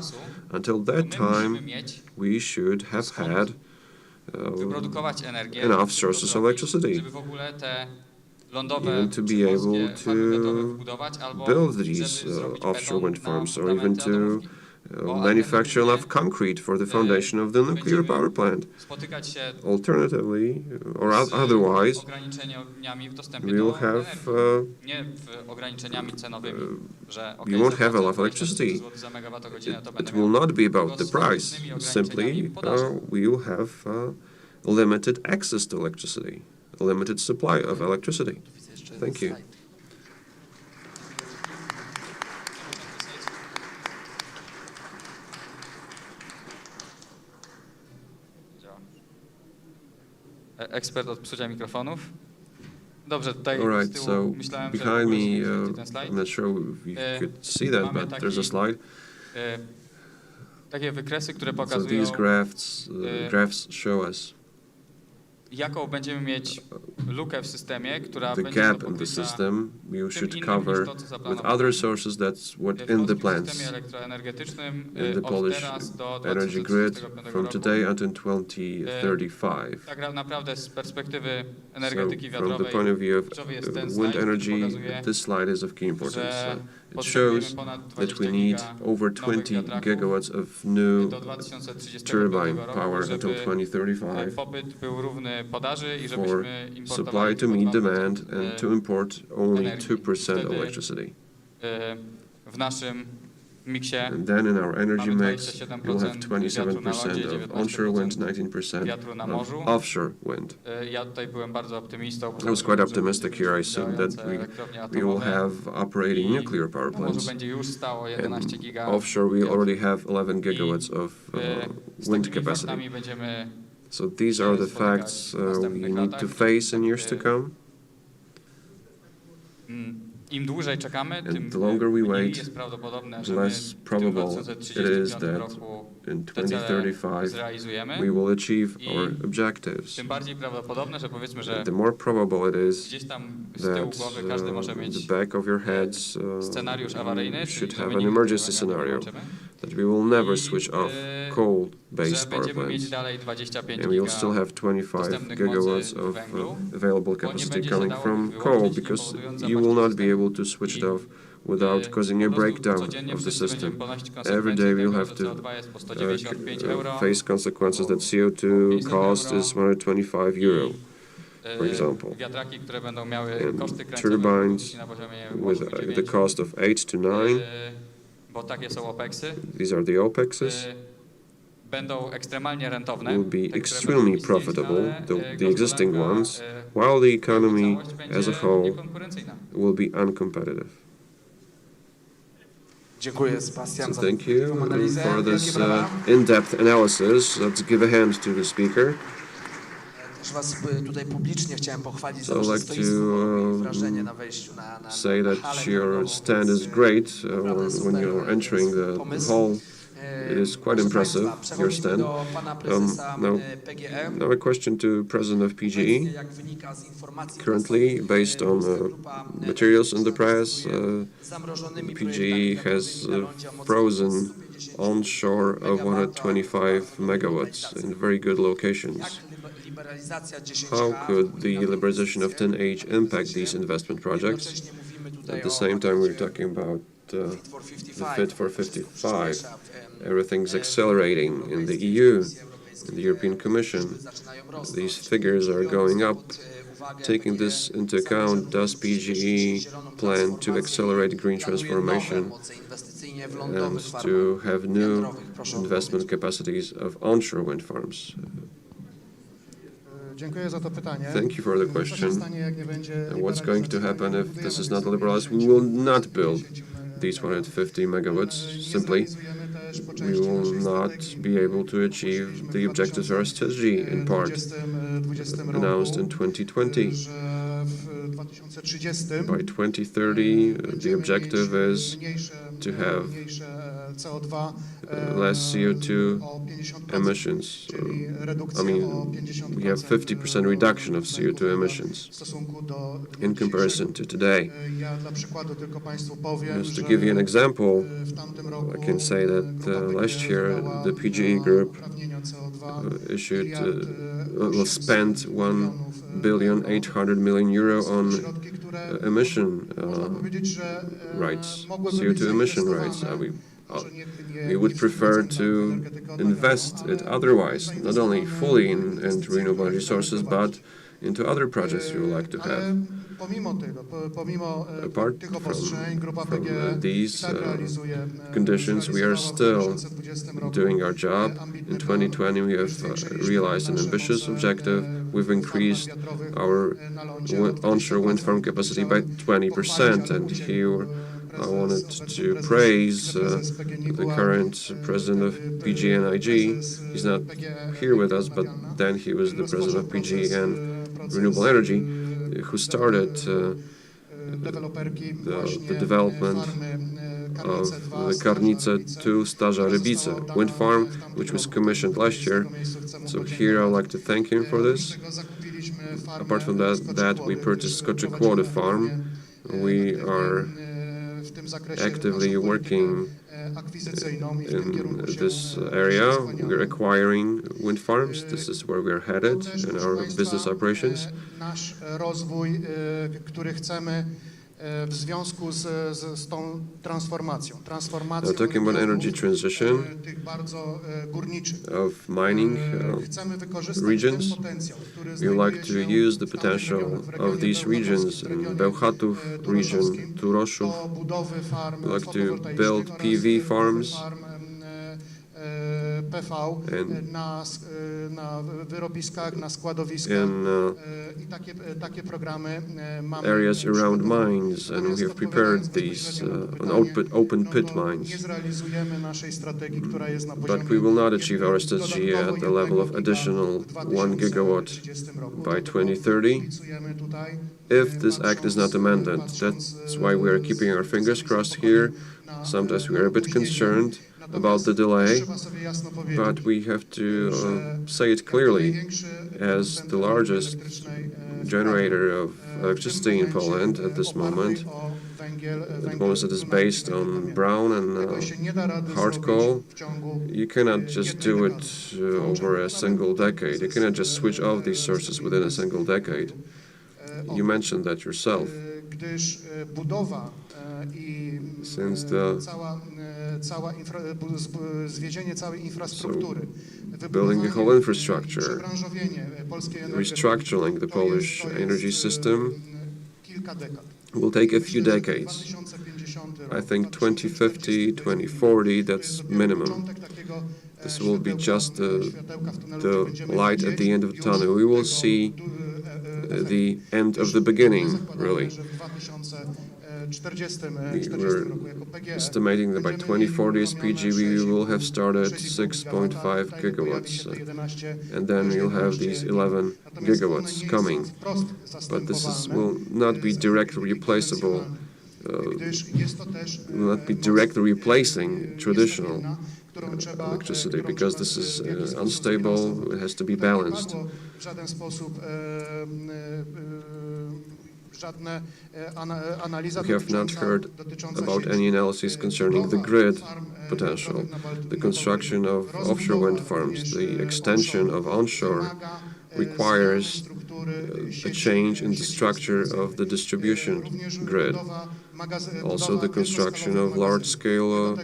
until that time we should have had enough sources of electricity even to be able to build these offshore wind farms, or even to manufacture enough concrete for the foundation of the nuclear power plant. Alternatively, or otherwise, we will have we won't have enough electricity. It will not be about the price. Simply, we will have limited access to electricity, a limited supply of electricity. Thank you. Ekspert od psucia mikrofonów. Dobrze, tutaj All right, so behind me, I'm not sure if you could see that, but there's a slide. Takie wykresy, które So pokazują, these graphs show us jaką będziemy mieć lukę w systemie, która the będzie gap in the pokryta system you should tym innym cover niż to, co with zaplanowano. other sources. That's what W in the polskim plans systemie elektroenergetycznym in the od Polish teraz do energy grid 2035 from roku. today until 2035. Tak naprawdę z perspektywy So energetyki from the wiatrowej point of view of kluczowy jest ten wind slajd, który energy, pokazuje, this slide is of key importance. że It shows potrzebujemy ponad that 20 we need giga over nowych 20 wiatraków gigawatts of new do 2035 turbine roku, power żeby until 2035 popyt był równy podaży i for żebyśmy supply importowali to meet tylko demand 2% and to import only energii. 2% Wtedy electricity. w naszym miksie And then in our energy mamy mix, you'll have 27% of onshore wind, 19% wiatru na of morzu. offshore wind. Ja tutaj byłem bardzo optymistą. I was quite optimistic here. I assumed that we will have operating nuclear power Na morzu plants. będzie już stało 11 giga. And offshore, we already have 11 gigawatts of z wind takimi capacity. faktami będziemy So these are the facts we need to face in years to come. Im dłużej czekamy, tym And the longer we mniej wait, jest prawdopodobne, the że my less w tym probable it 2035 is that roku in te cele 2035 zrealizujemy. we will achieve I our objectives. tym bardziej prawdopodobne, że powiedzmy, że The more probable it is gdzieś tam z tyłu that głowy każdy może mieć the back of your heads scenariusz awaryjny, you czyli should że have my an nigdy emergency tego nie scenario, wyłączymy. that we will never I, switch off że coal-based power będziemy mieć plants. dalej 25 And we will still have 25 dostępnych gigawatts mocy of węglu, available bo nie capacity będzie się coming dało from ich coal, wyłączyć, nie because powodując you will zapaści not be able to switch it off without causing a po prostu breakdown codziennie of the wszyscy system. będziemy ponosić Every day konsekwencje we'll tego, have że to CO2 jest po 195 euro, face consequences that CO2 500 cost euro. is 125 euro, for example. Wiatraki, które będą miały And koszty kręcowe turbines na poziomie with 8-9, the cost of 8 to 9, bo takie są OPEX-y, these are the OPEXs, będą ekstremalnie rentowne, will be te, które extremely będą istnieć, profitable, ale, the existing gospodarka, ones, while the jako economy całość as a będzie whole niekonkurencyjna. will be uncompetitive. Dziękuję, Sebastian, So za thank you tą analizę. for Wielkie this brawa. in-depth analysis. Let's give a hand to the speaker. Też was tutaj publicznie chciałem pochwalić za So I'd wasze like stoisko to i wrażenie na wejściu na say halę that your handlową, stand więc, is great naprawdę when super, you're entering the pomysł. hall. It is quite Proszę impressive, Państwa, your przechodzimy stand. do pana prezesa PGE. Now a question to President of PGE. Obecnie, jak wynika z informacji Currently, prasowych, based on Polska Grupa materials in the Energetyczna press, dysponuje zamrożonymi PGE projektami has wiatrowymi na lądzie o mocy frozen 150 onshore of 125 megawatts in very good locations. Jak liberalizacja 10H How could the wpłynie na te liberalization of inwestycje? 10H impact these investment projects? Jednocześnie mówimy tutaj At the o same time, we're pakiecie talking about Fit for the 55. Fit for Wszystko 55. przyspiesza w Everything's accelerating in the EU, in the European Commission. liczby zaczynają rosnąć. These figures are going up. Pod uwagę Taking takie this into account, does PGE plan to accelerate green transformation moce inwestycyjne w lądowych and farmach to have new wiatrowych? Proszę o investment odpowiedź. capacities of onshore wind farms? Dziękuję za to pytanie. Thank you for the Co się question. stanie, jak nie będzie And what's going to happen if liberalizacji? this is not liberalized? We will not build these 150 megawatts simply. We will not be able to achieve the objectives of our strategy in part announced in 2020. By 2030, the objective is to have less CO2 emissions. I mean, we have 50% reduction of CO2 emissions in comparison to today. Just to give you an example, I can say that last year the PGE group spent €1,800,000,000 on emission rights, CO2 emission rights. We would prefer to invest it otherwise, not only fully in renewable resources, but into other projects we would like to have. Apart from these conditions, we are still doing our job. In 2020, we have realized an ambitious objective. We've increased our onshore wind farm capacity by 20%, and here I wanted to praise the current president of PG&IG. He's not here with us, but then he was the president of PG and Renewable Energy, who started the development of the Karnice to Starza Rybice wind farm, which was commissioned last year. So here I'd like to thank him for this. Apart from that we purchased Skoczykłody farm. We are actively working in this area. We're acquiring wind farms. This is where we're headed in our business operations. Nasz rozwój, który chcemy w związku z tą transformacją. Now, talking about energy transition tych bardzo górniczych. of mining Chcemy wykorzystać regions, ten potencjał, który we would like znajduje to się use the w danych potential regionach, w of regionie these regions bełchatowskim, in Bełchatów region, Turoszów. do budowy farm We'd like to fotowoltaicznych build oraz PV budowy farms farm PV na wyrobiskach, na składowiskach i takie programy mamy areas around mines, and we have prepared these open pit mines. Nie zrealizujemy naszej strategii, która jest na But poziomie we will not achieve our strategy at the level of additional 1 gigawatt by 2030 if this act is not amended. That's why we are keeping our fingers crossed here. Sometimes we are a bit concerned about the delay, but we have to say it clearly. As the largest generator of electricity in Poland at this moment, that is based on brown and hard coal, you cannot just do it over a single decade. You cannot just switch off these sources within a single decade. You mentioned that yourself. Since building the whole infrastructure, restructuring the Polish energy system will take a few decades. I think 2050, 2040, that's minimum. This will be just the light at the end of the tunnel. We will see the end of the beginning, really. We're estimating that by 2040 as PGB we will have started 6.5 gigawatts, and then we'll have these 11 gigawatts coming. But this will not be directly replaceable, will not be directly replacing traditional electricity, because this is unstable, it has to be balanced. We have not heard about any analysis concerning the grid potential, the construction of offshore wind farms, the extension of onshore requires a change in the structure of the distribution grid. Also the construction of large-scale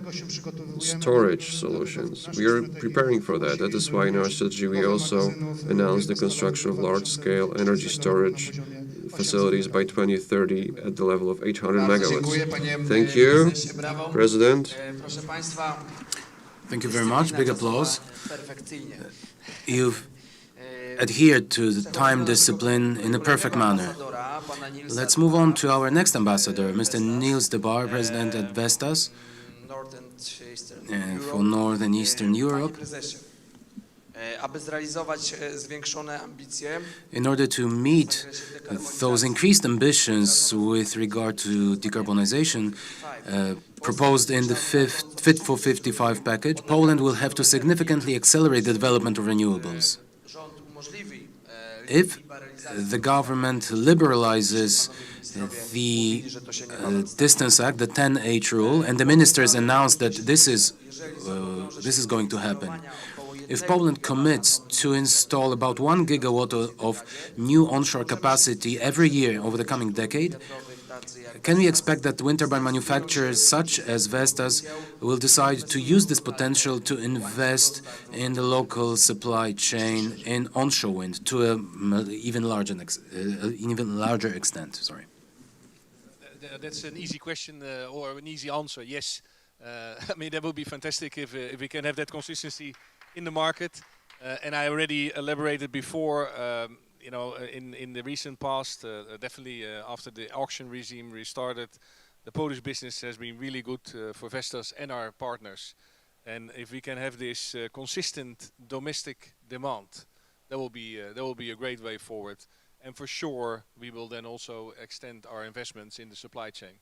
storage solutions. We are preparing for that. That is why in our strategy we also announced the construction of large-scale energy storage facilities by 2030 at the level of 800 megawatts. Thank you, President. Thank you very much. Big applause. You've adhered to the time discipline in a perfect manner. Let's move on to our next ambassador, Mr. Niels de Baar, President at Vestas for North and Eastern Europe. In order to meet those increased ambitions with regard to decarbonization proposed in the Fit for 55 package, Poland will have to significantly accelerate the development of renewables. If the government liberalizes the Distance Act, the 10H rule, and the ministers announce that this is going to happen, if Poland commits to install about 1 gigawatt of new onshore capacity every year over the coming decade, can we expect that wind turbine manufacturers such as Vestas will decide to use this potential to invest in the local supply chain in onshore wind to an even larger extent? Sorry. That's an easy question or an easy answer. Yes, I mean that would be fantastic if we can have that consistency in the market. And I already elaborated before. You know, in the recent past, definitely after the auction regime restarted, the Polish business has been really good for Vestas and our partners. And if we can have this consistent domestic demand, that will be a great way forward. And for sure, we will then also extend our investments in the supply chain.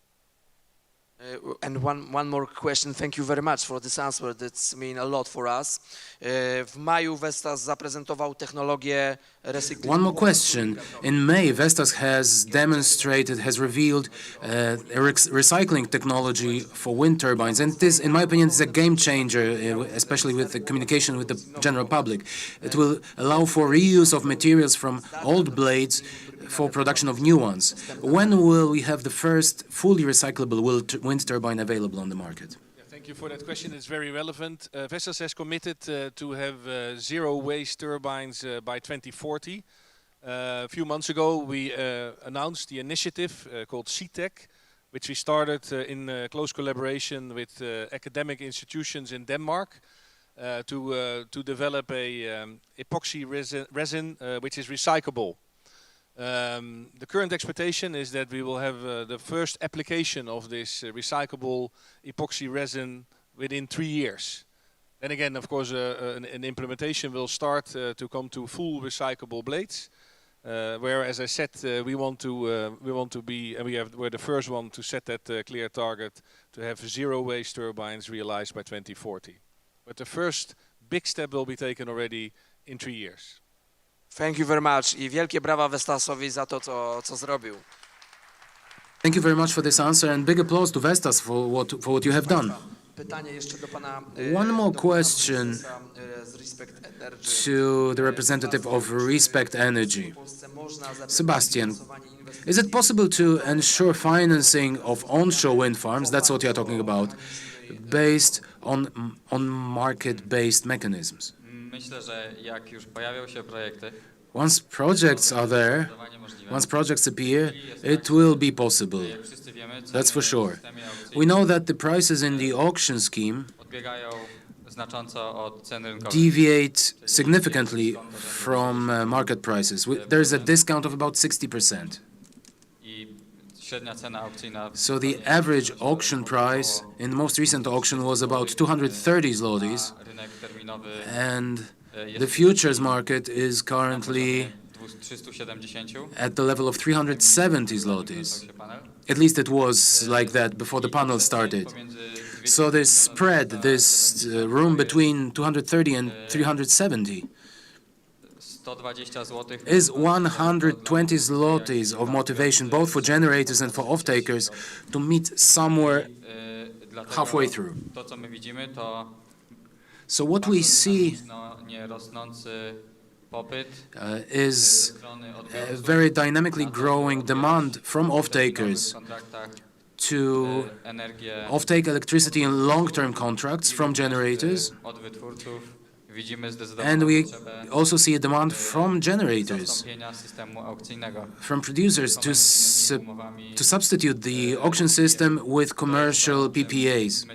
And one more question. Thank you very much for this answer. That's mean a lot for us. W maju Vestas zaprezentował technologię recyklingu. One more question. In May, Vestas has revealed recycling technology for wind turbines, and this, in my opinion, is a game changer, especially with the communication with the general public. It will allow for reuse of materials from old blades for production of new ones. When will we have the first fully recyclable wind turbine available on the market? Yeah, thank you for that question. It's very relevant. Vestas has committed to have zero waste turbines by 2040. A few months ago, we announced the initiative called CTEC, which we started in close collaboration with academic institutions in Denmark. to develop a epoxy resin which is recyclable. The current expectation is that we will have the first application of this recyclable epoxy resin within 3 years. Then again, of course, an implementation will start to come to full recyclable blades. Where, as I said, we want to be, and we're the first one to set that clear target to have zero waste turbines realized by 2040. But the first big step will be taken already in 3 years. Thank you very much. I wielkie brawa Vestasowi za to, co zrobił. Thank you very much for this answer, and big applause to Vestas for what you have done. Pytanie jeszcze do pana. One more question to the representative of Respect Energy. Sebastian, is it possible to ensure financing of onshore wind farms, that's what you're talking about, based on market-based mechanisms? Myślę, że jak już pojawią się projekty, Once projects are there, once projects appear, it will be possible. That's for sure. We know that the prices in the auction scheme odbiegają znacząco od cen rynkowych. deviate significantly from market prices. There is a discount of about 60%. I średnia cena aukcyjna. So the average auction price in the most recent auction was about 230 zlotys, Rynek terminowy and the futures market is currently 370. at the level of 370 zlotys. At least it was like that before the panel started. So this spread, this room between 230 and 370 is 120 zlotys of motivation, both for generators and for off-takers, to meet somewhere halfway through. So what we see is a very dynamically growing demand from off-takers to off-take electricity in long-term contracts from generators. And we also see a demand from generators, from producers, to substitute the auction system with commercial PPAs.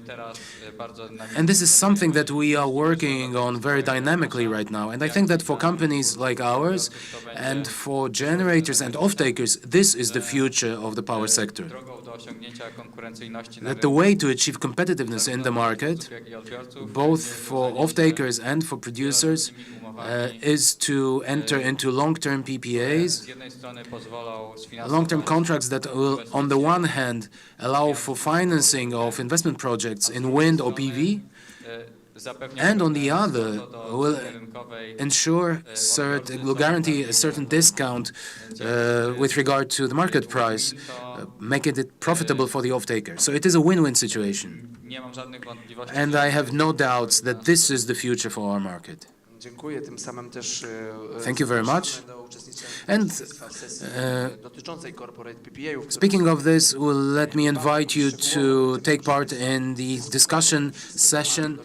And this is something that we are working on very dynamically right now. And I think that for companies like ours and for generators and off-takers, this is the future of the power sector. That the way to achieve competitiveness in the market, both for off-takers and for producers, is to enter into long-term PPAs, long-term contracts that will, on the one hand, allow for financing of investment projects in wind or PV, and on the other, will will guarantee a certain discount with regard to the market price, making it profitable for the off-taker. So it is a win-win situation. And I have no doubts that this is the future for our market. Thank you very much. And speaking of this, let me invite you to take part in the discussion session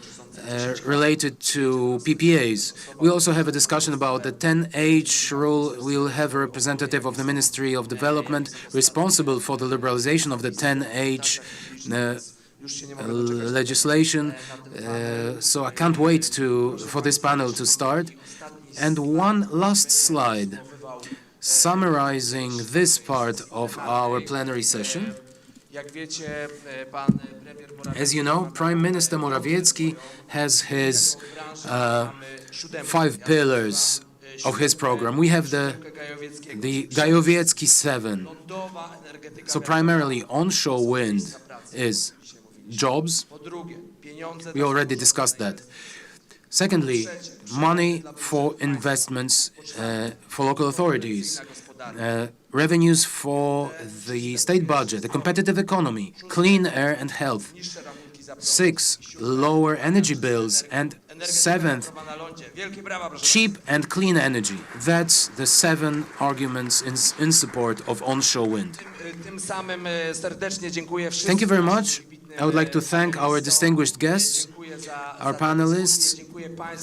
related to PPAs. We also have a discussion about the 10H rule. We'll have a representative of the Ministry of Development responsible for the liberalization of the 10H legislation. So I can't wait for this panel to start. And one last slide summarizing this part of our plenary session. As you know, Prime Minister Morawiecki has his 5 pillars of his program. We have the Gajowiecki 7. So primarily onshore wind is jobs. We already discussed that. Secondly, money for investments for local authorities, revenues for the state budget, a competitive economy, clean air and health. 6, lower energy bills, and 7th, cheap and clean energy. That's the 7 arguments in support of onshore wind. Thank you very much. I would like to thank our distinguished guests, our panelists.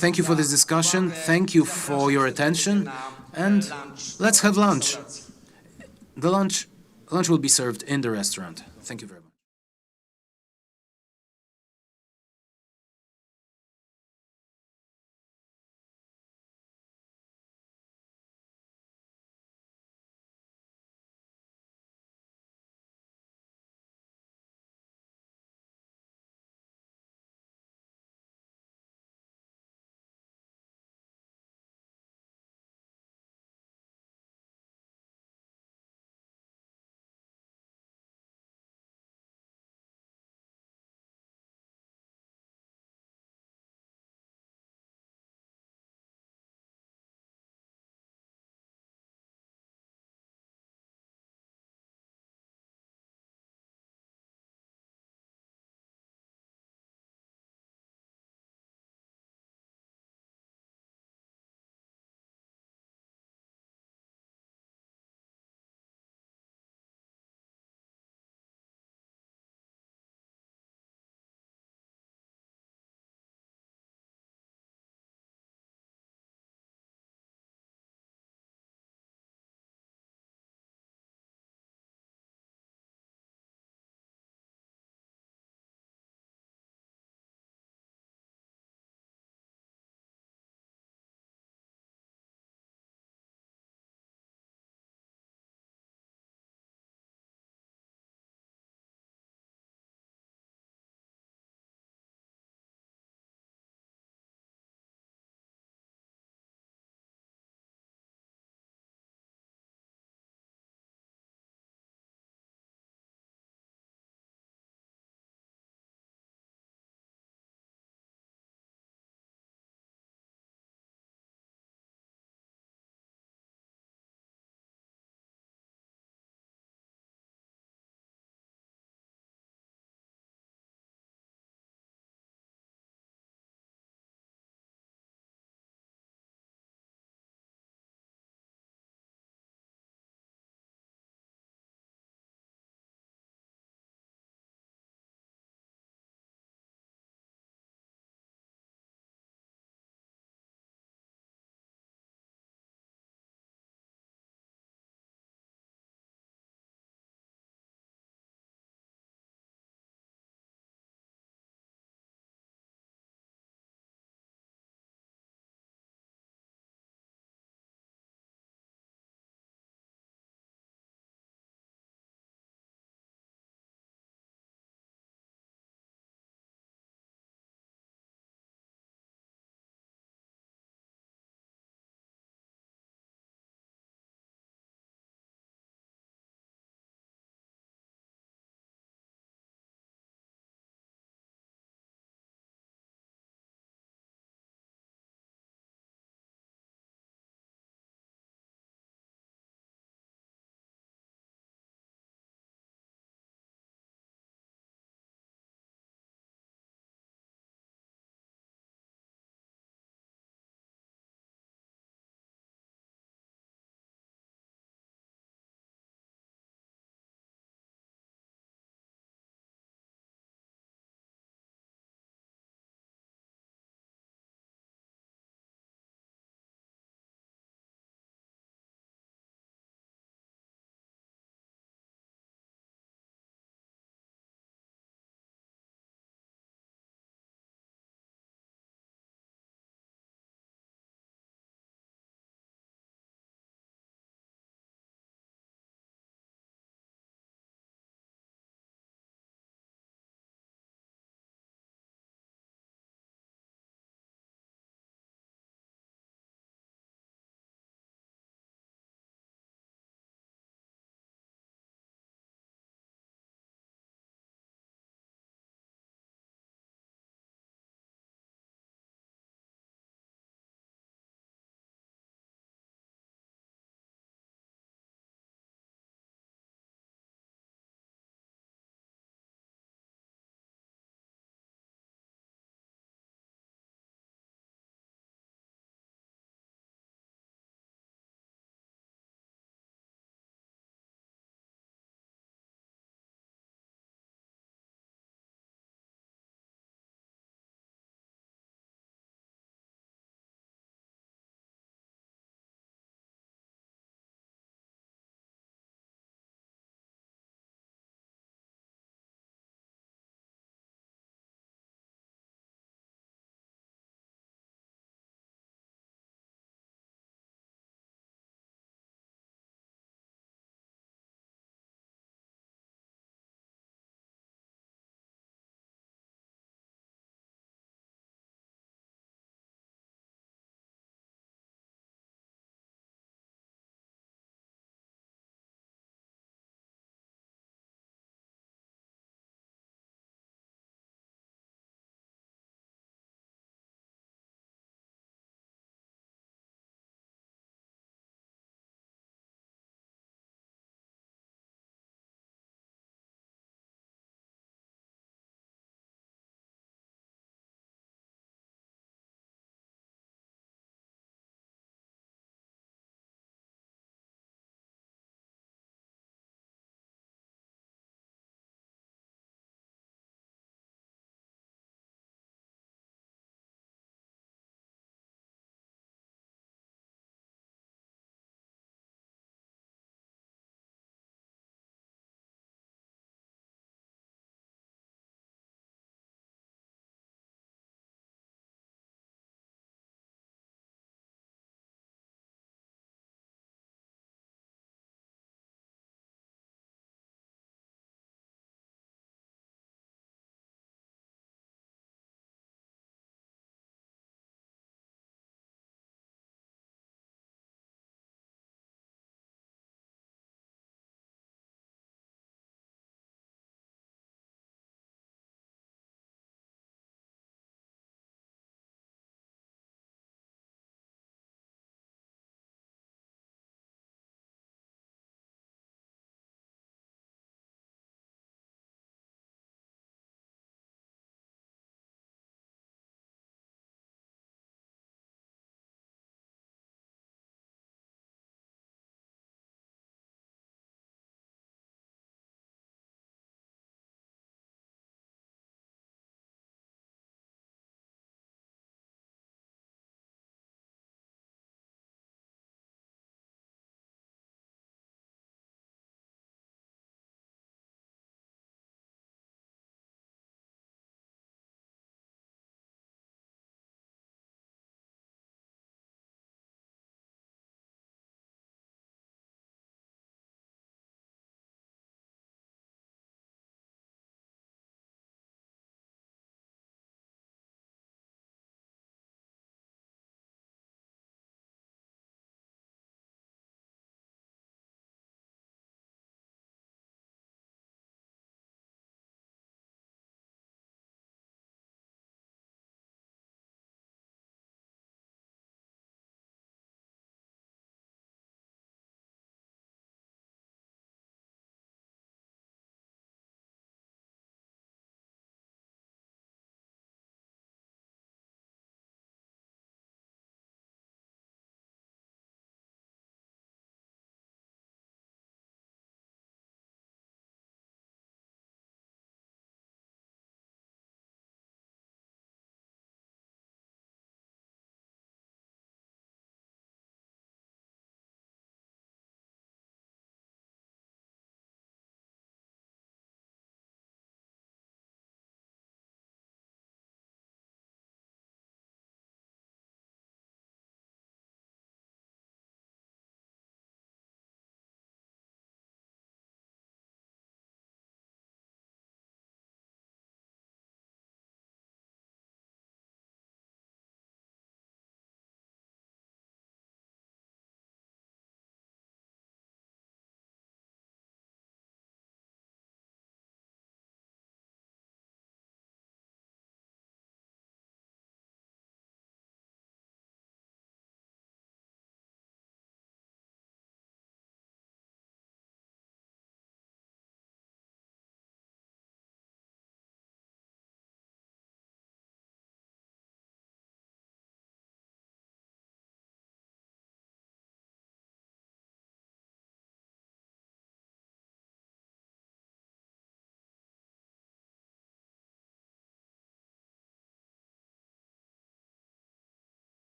Thank you for this discussion. Thank you for your attention. And let's have lunch. The lunch will be served in the restaurant. Thank you very much.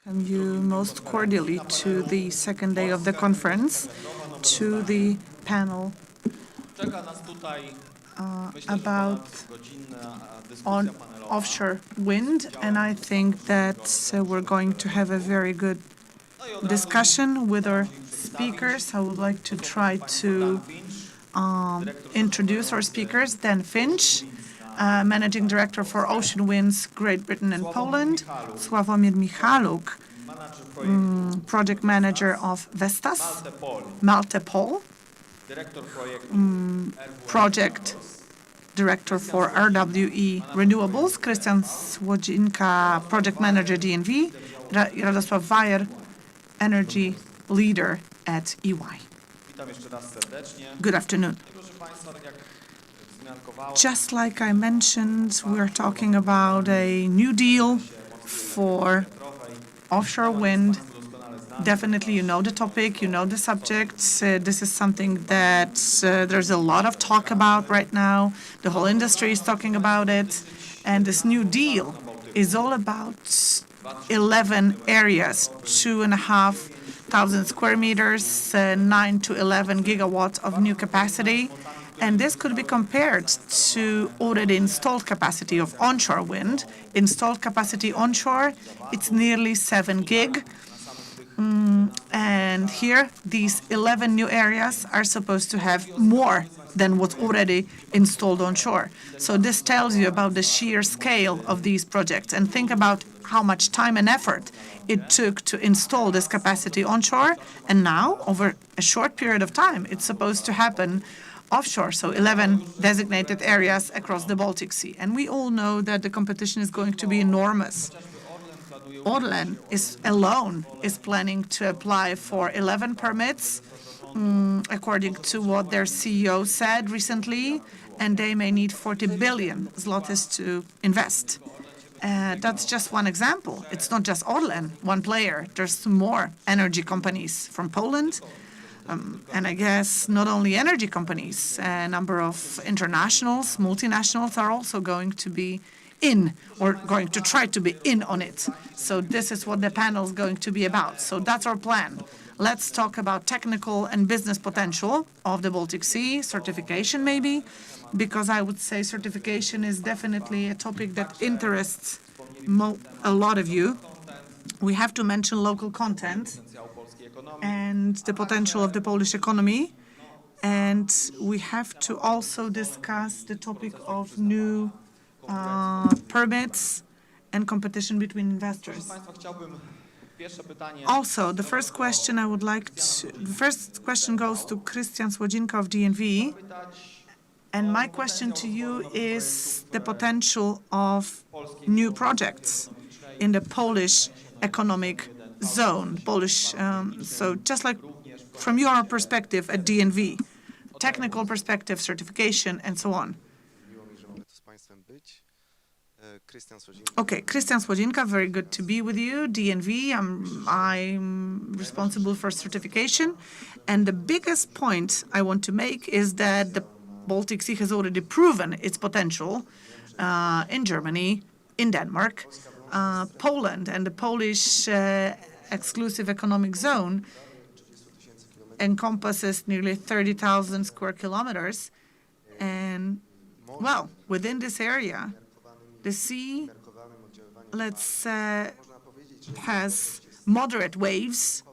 Welcome you most cordially to the second day of the conference, to the panel about offshore wind, and I think that we're going to have a very good discussion with our speakers. I would like to try to introduce our speakers. Dan Finch, Managing Director for Ocean Winds, Great Britain and Poland. Sławomir Michaluk, Project Manager of Vestas. Malte Pol, Project Director for RWE Renewables. Krystian Słodzinka, Project Manager DNV. Radosław Wajer, Energy Leader at EY. Good afternoon. Just like I mentioned, we're talking about a new deal for offshore wind. Definitely you know the topic, you know the subject. This is something that there's a lot of talk about right now. The whole industry is talking about it. And this new deal is all about 11 areas, 2,500 square meters, 9 to 11 gigawatts of new capacity. And this could be compared to already installed capacity of onshore wind. Installed capacity onshore, it's nearly 7 gig. And here, these 11 new areas are supposed to have more than what's already installed onshore. So this tells you about the sheer scale of these projects. And think about how much time and effort it took to install this capacity onshore. And now, over a short period of time, it's supposed to happen offshore, so 11 designated areas across the Baltic Sea. And we all know that the competition is going to be enormous. Orlen alone is planning to apply for 11 permits, according to what their CEO said recently, and they may need 40 billion zlotys to invest. That's just one example. It's not just Orlen, one player. There's more energy companies from Poland, and I guess not only energy companies, a number of internationals, multinationals are also going to be in, or going to try to be in on it. So this is what the panel is going to be about. So that's our plan. Let's talk about technical and business potential of the Baltic Sea, certification maybe, because I would say certification is definitely a topic that interests a lot of you. We have to mention local content and the potential of the Polish economy. And we have to also discuss the topic of new permits and competition between investors. Also, the first question goes to Krystian Słodzinka of DNV. And my question to you is the potential of new projects in the Polish economic zone. So just like from your perspective at DNV, technical perspective, certification, and so on. Okay, Krystian Słodzinka, very good to be with you. DNV, I'm responsible for certification. And the biggest point I want to make is that the Baltic Sea has already proven its potential in Germany, in Denmark, Poland, and the Polish exclusive economic zone encompasses nearly 30,000 square kilometers. And, well, within this area, the sea, has moderate waves.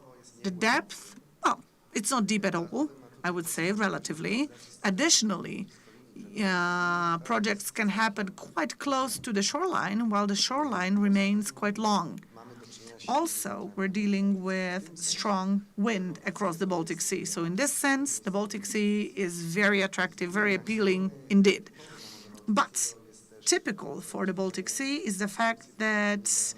The depth, well, it's not deep at all, I would say, relatively. Additionally, projects can happen quite close to the shoreline, while the shoreline remains quite long. Also, we're dealing with strong wind across the Baltic Sea. So in this sense, the Baltic Sea is very attractive, very appealing indeed. But typical for the Baltic Sea is the fact that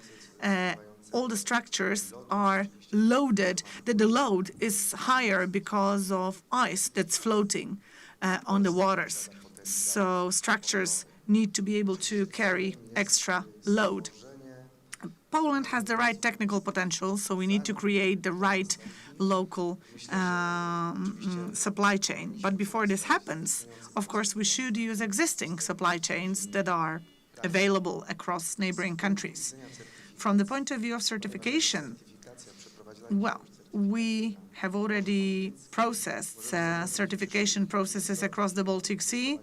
all the structures are loaded, that the load is higher because of ice that's floating on the waters. So structures need to be able to carry extra load. Poland has the right technical potential, so we need to create the right local supply chain. But before this happens, of course, we should use existing supply chains that are available across neighboring countries. From the point of view of certification, well, we have already processed certification processes across the Baltic Sea.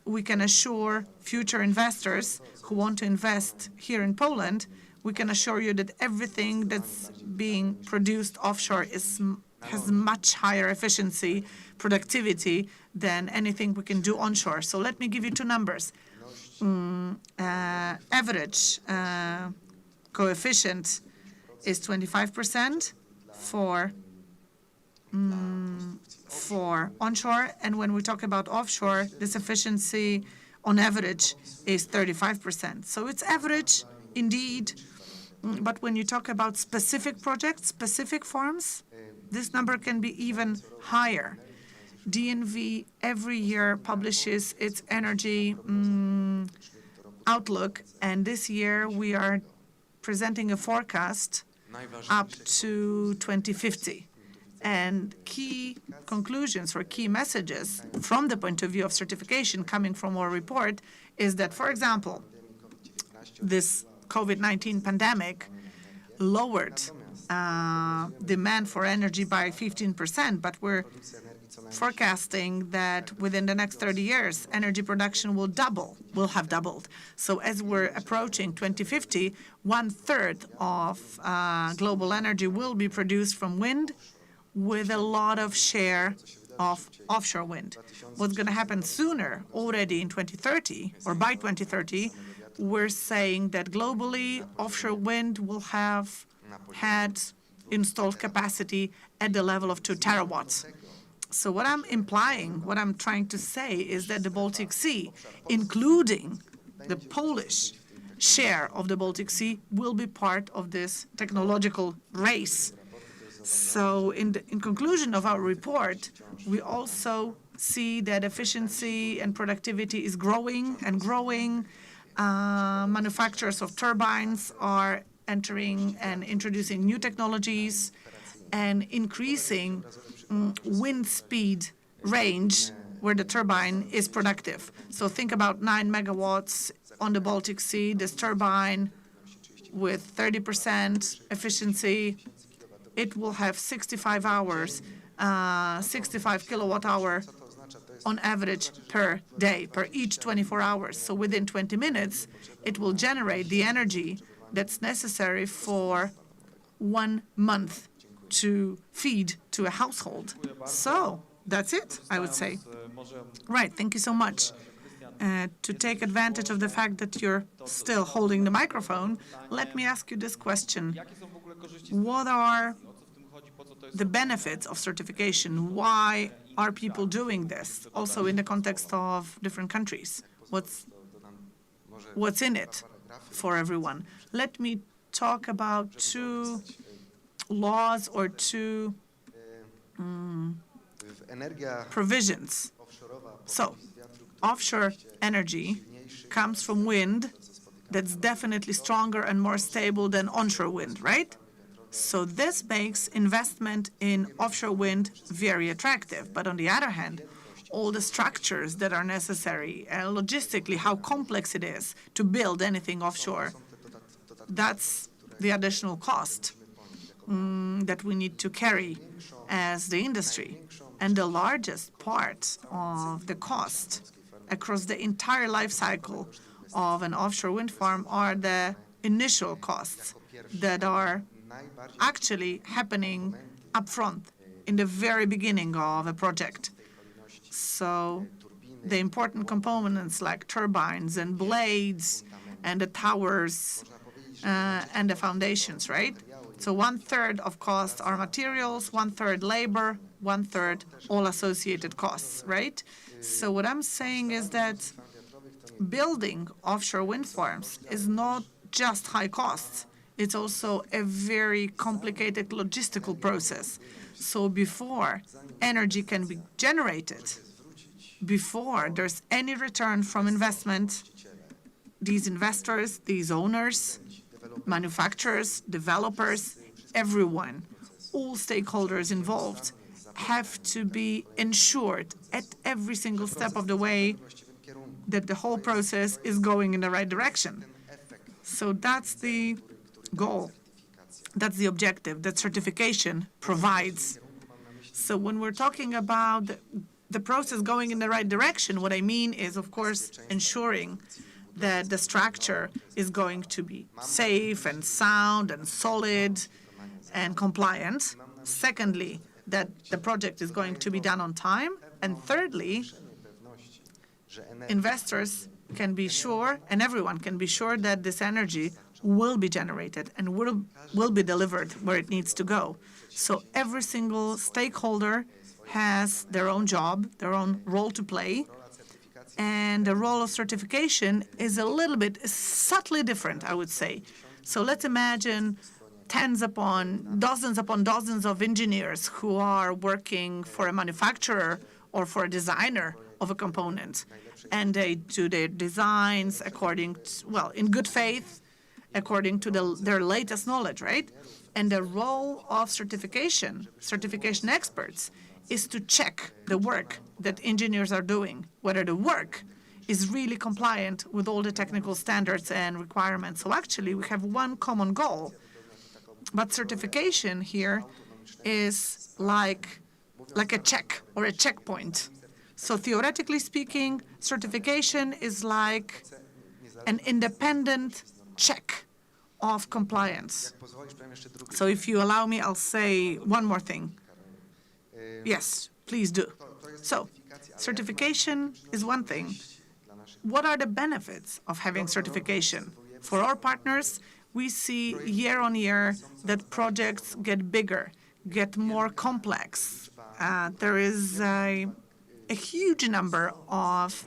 We can assure future investors who want to invest here in Poland, we can assure you that everything that's being produced offshore has much higher efficiency, productivity than anything we can do onshore. So let me give you two numbers. Average coefficient is 25% for onshore, and when we talk about offshore, this efficiency on average is 35%. So it's average indeed, but when you talk about specific projects, specific farms, this number can be even higher. DNV every year publishes its energy outlook, and this year we are presenting a forecast up to 2050. And key conclusions or key messages from the point of view of certification coming from our report is that, for example, this COVID-19 pandemic lowered demand for energy by 15%, but we're forecasting that within the next 30 years, energy production will have doubled. So as we're approaching 2050, 1/3 of global energy will be produced from wind, with a lot of share of offshore wind. What's going to happen sooner, already in 2030, or by 2030, we're saying that globally, offshore wind will have had installed capacity at the level of 2 terawatts. So what I'm implying, what I'm trying to say is that the Baltic Sea, including the Polish share of the Baltic Sea, will be part of this technological race. So in conclusion of our report, we also see that efficiency and productivity is growing and growing. Manufacturers of turbines are entering and introducing new technologies and increasing wind speed range where the turbine is productive. So think about 9 megawatts on the Baltic Sea, this turbine with 30% efficiency. It will have 65 hours, 65 kilowatt hour on average per day, per each 24 hours. So within 20 minutes, it will generate the energy that's necessary for 1 month to feed to a household. So that's it, I would say. Right, thank you so much. To take advantage of the fact that you're still holding the microphone, let me ask you this question. What are the benefits of certification? Why are people doing this? Also in the context of different countries. What's in it for everyone? Let me talk about 2 laws or 2 provisions. So, offshore energy comes from wind that's definitely stronger and more stable than onshore wind, right? So this makes investment in offshore wind very attractive. But on the other hand, all the structures that are necessary, logistically, how complex it is to build anything offshore, that's the additional cost that we need to carry as the industry. And the largest part of the cost across the entire life cycle of an offshore wind farm are the initial costs that are actually happening upfront in the very beginning of a project. So the important components like turbines and blades and the towers and the foundations, right? So 1/3 of costs are materials, 1/3 labor, 1/3 all associated costs, right? So what I'm saying is that building offshore wind farms is not just high costs. It's also a very complicated logistical process. So before energy can be generated, before there's any return from investment, these investors, these owners, manufacturers, developers, everyone, all stakeholders involved have to be ensured at every single step of the way that the whole process is going in the right direction. So that's the goal. That's the objective that certification provides. So when we're talking about the process going in the right direction, what I mean is, of course, ensuring that the structure is going to be safe and sound and solid and compliant. Secondly, that the project is going to be done on time. And thirdly, investors can be sure, and everyone can be sure, that this energy will be generated and will be delivered where it needs to go. So every single stakeholder has their own job, their own role to play, and the role of certification is a little bit subtly different, I would say. So let's imagine dozens upon dozens of engineers who are working for a manufacturer or for a designer of a component, and they do their designs according to, well, in good faith, according to their latest knowledge, right? And the role of certification experts, is to check the work that engineers are doing, whether the work is really compliant with all the technical standards and requirements. So actually, we have one common goal, but certification here is like a check or a checkpoint. So theoretically speaking, certification is like an independent check of compliance. So if you allow me, I'll say one more thing. Yes, please do. So certification is one thing. What are the benefits of having certification? For our partners, we see year on year that projects get bigger, get more complex. There is a huge number of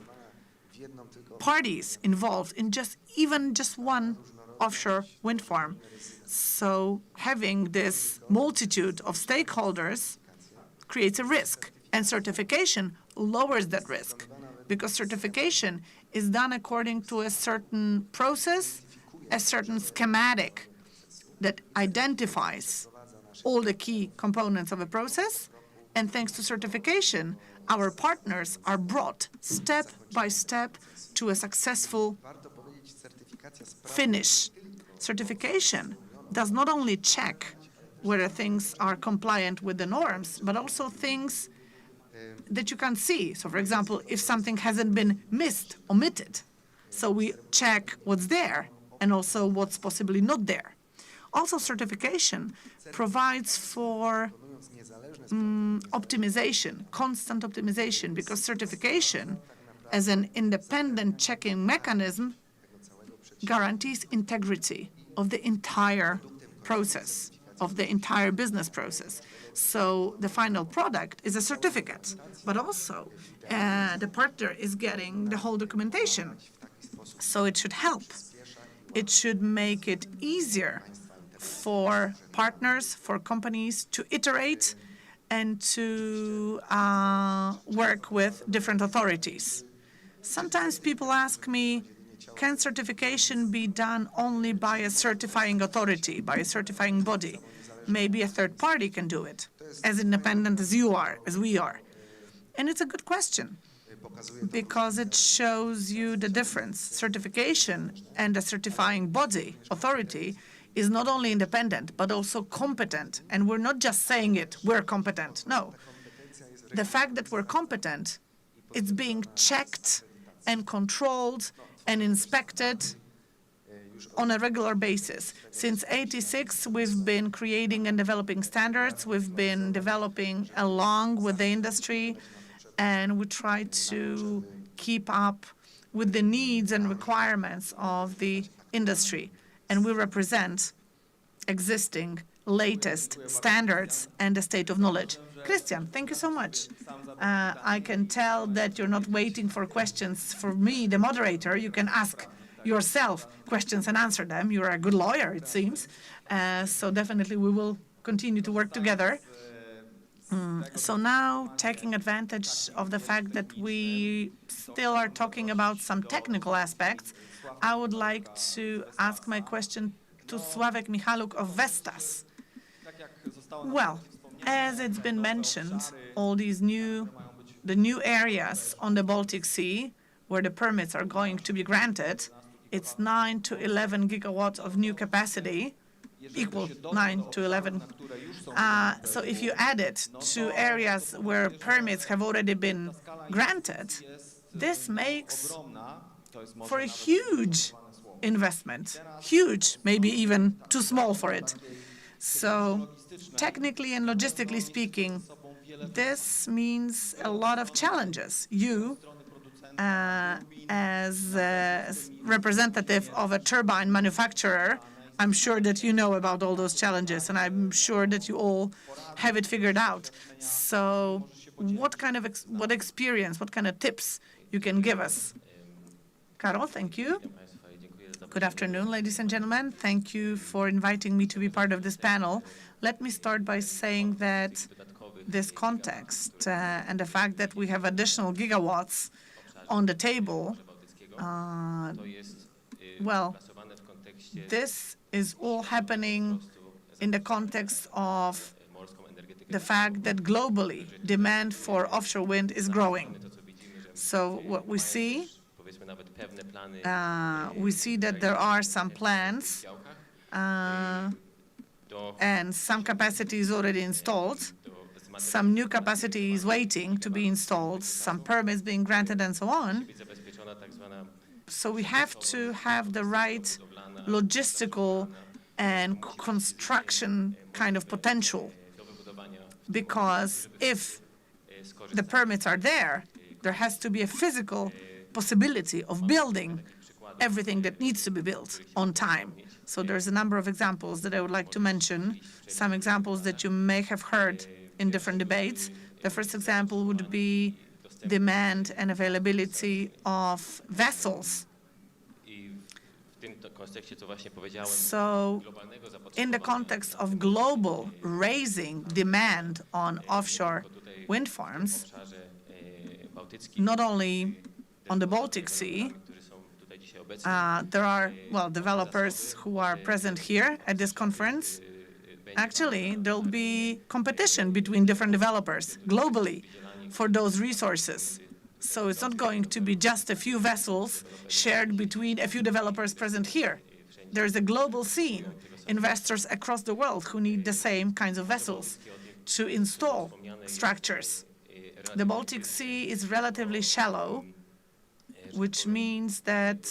parties involved in even just one offshore wind farm. So having this multitude of stakeholders creates a risk, and certification lowers that risk, because certification is done according to a certain process, a certain schematic that identifies all the key components of a process, and thanks to certification, our partners are brought step by step to a successful finish. Certification does not only check whether things are compliant with the norms, but also things that you can see. So, for example, if something hasn't been omitted. So we check what's there and also what's possibly not there. Also, certification provides for optimization, constant optimization, because certification as an independent checking mechanism guarantees integrity of the entire process, of the entire business process. So the final product is a certificate, but also the partner is getting the whole documentation. So it should help. It should make it easier for partners, for companies to iterate and to work with different authorities. Sometimes people ask me, can certification be done only by a certifying authority, by a certifying body? Maybe a third party can do it, as independent as you are, as we are. And it's a good question, because it shows you the difference. Certification and a certifying body, authority, is not only independent, but also competent. And we're not just saying it, we're competent. No. The fact that we're competent, it's being checked and controlled and inspected on a regular basis. Since '86, we've been creating and developing standards. We've been developing along with the industry, and we try to keep up with the needs and requirements of the industry. And we represent existing latest standards and the state of knowledge. Christian, thank you so much. I can tell that you're not waiting for questions for me, the moderator. You can ask yourself questions and answer them. You're a good lawyer, it seems. So definitely we will continue to work together. So now, taking advantage of the fact that we still are talking about some technical aspects, I would like to ask my question to Sławek Michaluk of Vestas. Well, as it's been mentioned, all these the new areas on the Baltic Sea where the permits are going to be granted, it's 9 to 11 gigawatts of new capacity equal 9 to 11. So if you add it to areas where permits have already been granted, this makes for a huge investment, huge, maybe even too small for it. So technically and logistically speaking, this means a lot of challenges. You, as a representative of a turbine manufacturer, I'm sure that you know about all those challenges, and I'm sure that you all have it figured out. So what kind of what experience, what kind of tips you can give us? Karol, thank you. Good afternoon, ladies and gentlemen. Thank you for inviting me to be part of this panel. Let me start by saying that this context and the fact that we have additional gigawatts on the table, well, this is all happening in the context of the fact that globally demand for offshore wind is growing. So what we see that there are some plans and some capacity is already installed, some new capacity is waiting to be installed, some permits being granted and so on. So we have to have the right logistical and construction kind of potential, because if the permits are there, there has to be a physical possibility of building everything that needs to be built on time. So there's a number of examples that I would like to mention, some examples that you may have heard in different debates. The first example would be demand and availability of vessels. So in the context of global raising demand on offshore wind farms, not only on the Baltic Sea, there are, well, developers who are present here at this conference. Actually, there'll be competition between different developers globally for those resources. So it's not going to be just a few vessels shared between a few developers present here. There's a global scene, investors across the world who need the same kinds of vessels to install structures. The Baltic Sea is relatively shallow, which means that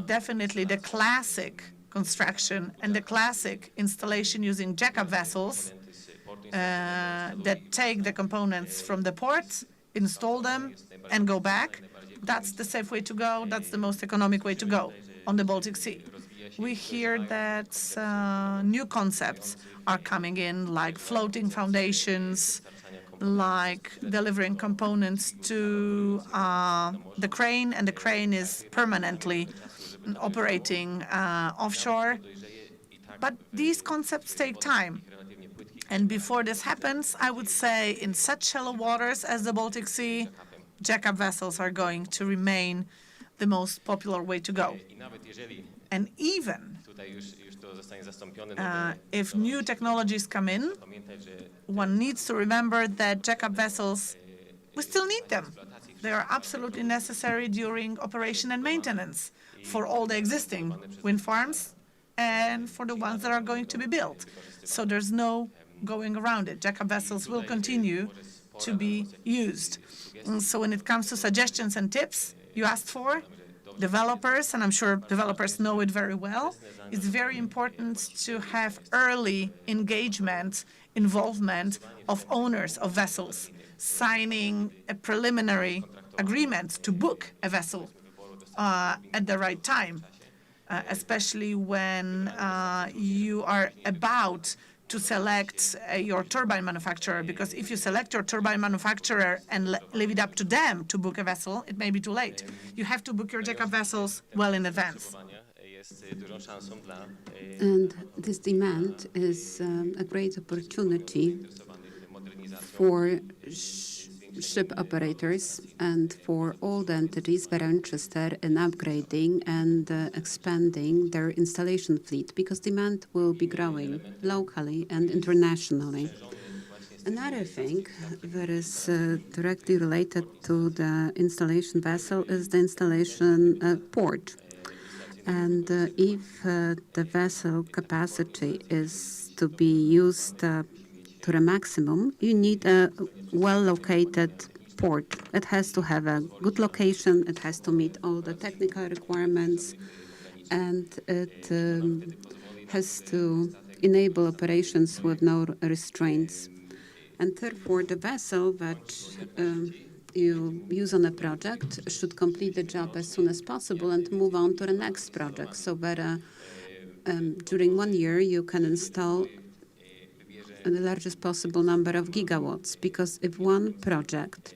definitely the classic construction and the classic installation using jack-up vessels that take the components from the port, install them, and go back, that's the safe way to go, that's the most economic way to go on the Baltic Sea. We hear that new concepts are coming in, like floating foundations, like delivering components to the crane, and the crane is permanently operating offshore. But these concepts take time. And before this happens, I would say in such shallow waters as the Baltic Sea, jack-up vessels are going to remain the most popular way to go. And even if new technologies come in, one needs to remember that jack-up vessels, we still need them. They are absolutely necessary during operation and maintenance for all the existing wind farms and for the ones that are going to be built. So there's no going around it. Jack-up vessels will continue to be used. And so when it comes to suggestions and tips you asked for, developers, and I'm sure developers know it very well, it's very important to have early engagement, involvement of owners of vessels, signing a preliminary agreement to book a vessel at the right time, especially when you are about to select your turbine manufacturer, because if you select your turbine manufacturer and leave it up to them to book a vessel, it may be too late. You have to book your jack-up vessels well in advance. And this demand is a great opportunity for ship operators and for all the entities that are interested in upgrading and expanding their installation fleet, because demand will be growing locally and internationally. Another thing that is directly related to the installation vessel is the installation port. And if the vessel capacity is to be used to the maximum, you need a well-located port. It has to have a good location, it has to meet all the technical requirements, and it has to enable operations with no restraints. And therefore, the vessel that you use on a project should complete the job as soon as possible and move on to the next project, so that during 1 year you can install the largest possible number of gigawatts. Because if one project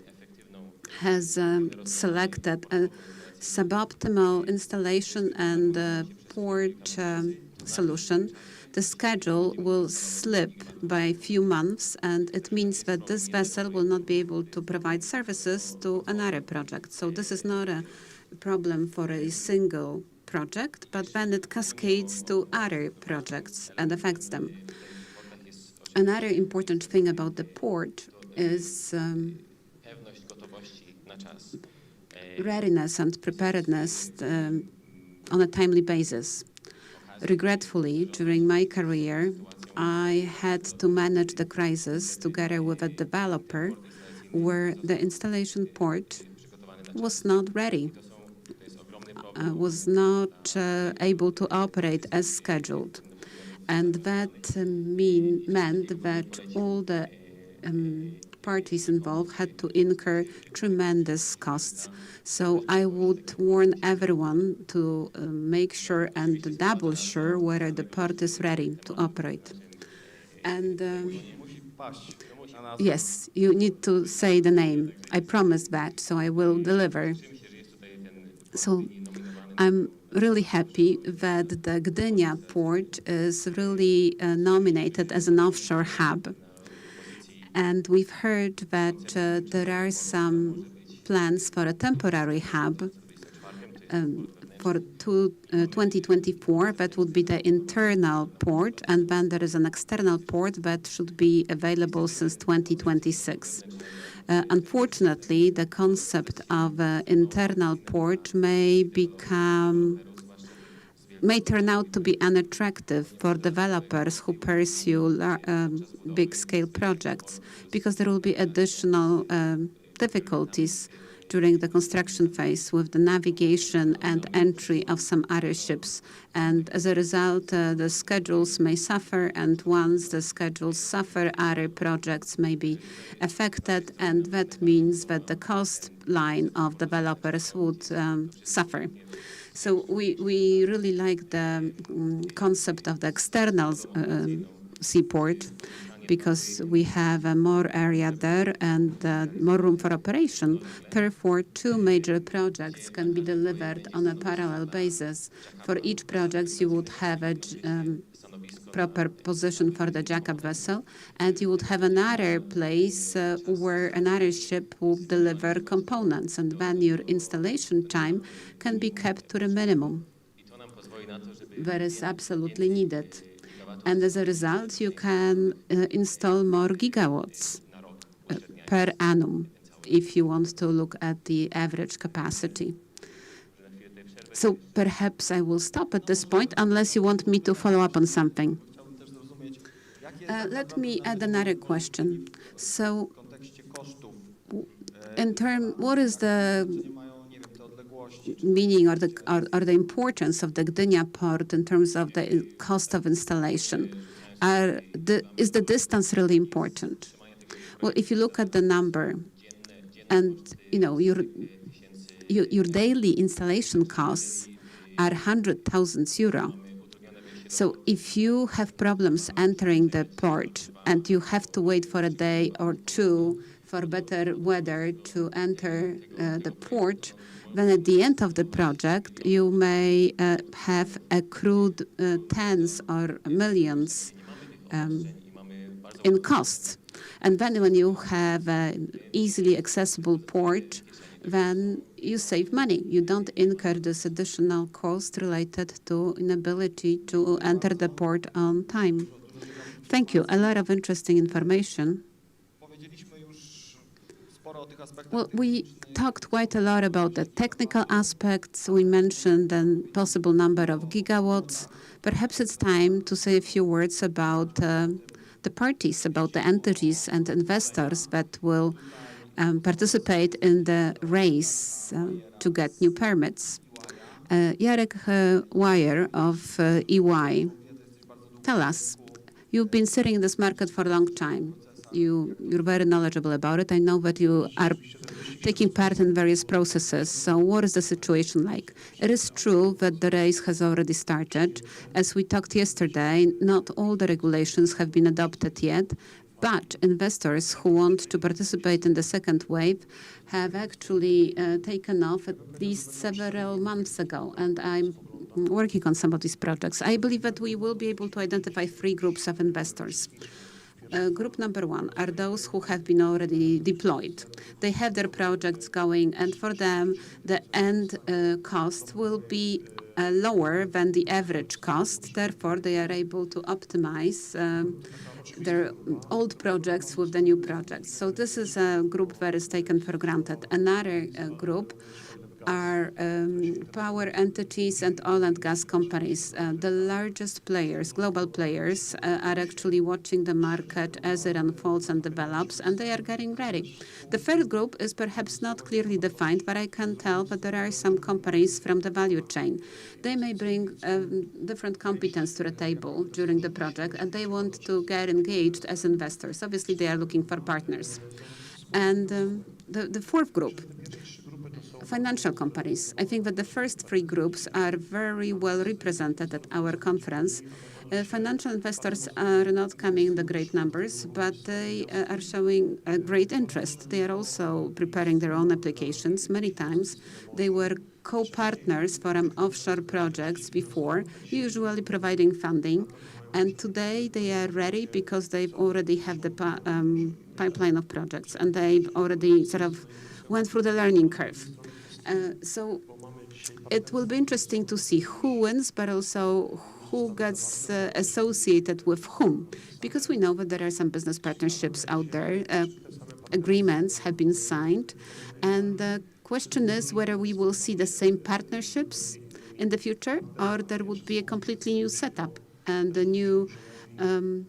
has selected a suboptimal installation and port solution, the schedule will slip by a few months, and it means that this vessel will not be able to provide services to another project. So this is not a problem for a single project, but then it cascades to other projects and affects them. Another important thing about the port is readiness and preparedness on a timely basis. Regretfully, during my career, I had to manage the crisis together with a developer where the installation port was not ready, was not able to operate as scheduled. And that meant that all the parties involved had to incur tremendous costs. So I would warn everyone to make sure and double sure whether the port is ready to operate. And yes, you need to say the name. I promised that, so I will deliver. So I'm really happy that the Gdynia port is really nominated as an offshore hub. And we've heard that there are some plans for a temporary hub for 2024. That would be the internal port, and then there is an external port that should be available since 2026. Unfortunately, the concept of internal port may turn out to be unattractive for developers who pursue big-scale projects, because there will be additional difficulties during the construction phase with the navigation and entry of some other ships. And as a result, the schedules may suffer, and once the schedules suffer, other projects may be affected, and that means that the cost line of developers would suffer. So we really like the concept of the external seaport, because we have more area there and more room for operation. Therefore, 2 major projects can be delivered on a parallel basis. For each project, you would have a proper position for the jackup vessel, and you would have another place where another ship will deliver components, and then your installation time can be kept to the minimum that is absolutely needed. And as a result, you can install more gigawatts per annum if you want to look at the average capacity. So perhaps I will stop at this point, unless you want me to follow up on something. Let me add another question. So, what is the meaning or the importance of the Gdynia port in terms of the cost of installation? Is the distance really important? Well, if you look at the number, and your daily installation costs are 100,000 euro. So if you have problems entering the port and you have to wait for a day or 2 for better weather to enter the port, then at the end of the project, you may have accrued tens or millions in costs. And then when you have an easily accessible port, then you save money. You don't incur this additional cost related to inability to enter the port on time. Thank you. A lot of interesting information. Well, we talked quite a lot about the technical aspects. We mentioned the possible number of gigawatts. Perhaps it's time to say a few words about the parties, about the entities and investors that will participate in the race to get new permits. Jarek Wire of EY, tell us, you've been sitting in this market for a long time. You're very knowledgeable about it. I know that you are taking part in various processes. So what is the situation like? It is true that the race has already started. As we talked yesterday, not all the regulations have been adopted yet, but investors who want to participate in the second wave have actually taken off at least several months ago, and I'm working on some of these projects. I believe that we will be able to identify 3 groups of investors. Group number 1 are those who have been already deployed. They have their projects going, and for them, the end cost will be lower than the average cost. Therefore, they are able to optimize their old projects with the new projects. So this is a group that is taken for granted. Another group are power entities and oil and gas companies. The largest players, global players, are actually watching the market as it unfolds and develops, and they are getting ready. The third group is perhaps not clearly defined, but I can tell that there are some companies from the value chain. They may bring different competence to the table during the project, and they want to get engaged as investors. Obviously, they are looking for partners. And the fourth group, financial companies. I think that the first 3 groups are very well represented at our conference. Financial investors are not coming in the great numbers, but they are showing a great interest. They are also preparing their own applications. Many times they were co-partners for offshore projects before, usually providing funding. And today they are ready because they've already have the pipeline of projects, and they've already sort of went through the learning curve. So it will be interesting to see who wins, but also who gets associated with whom, because we know that there are some business partnerships out there. Agreements have been signed, and the question is whether we will see the same partnerships in the future, or there would be a completely new setup, and the new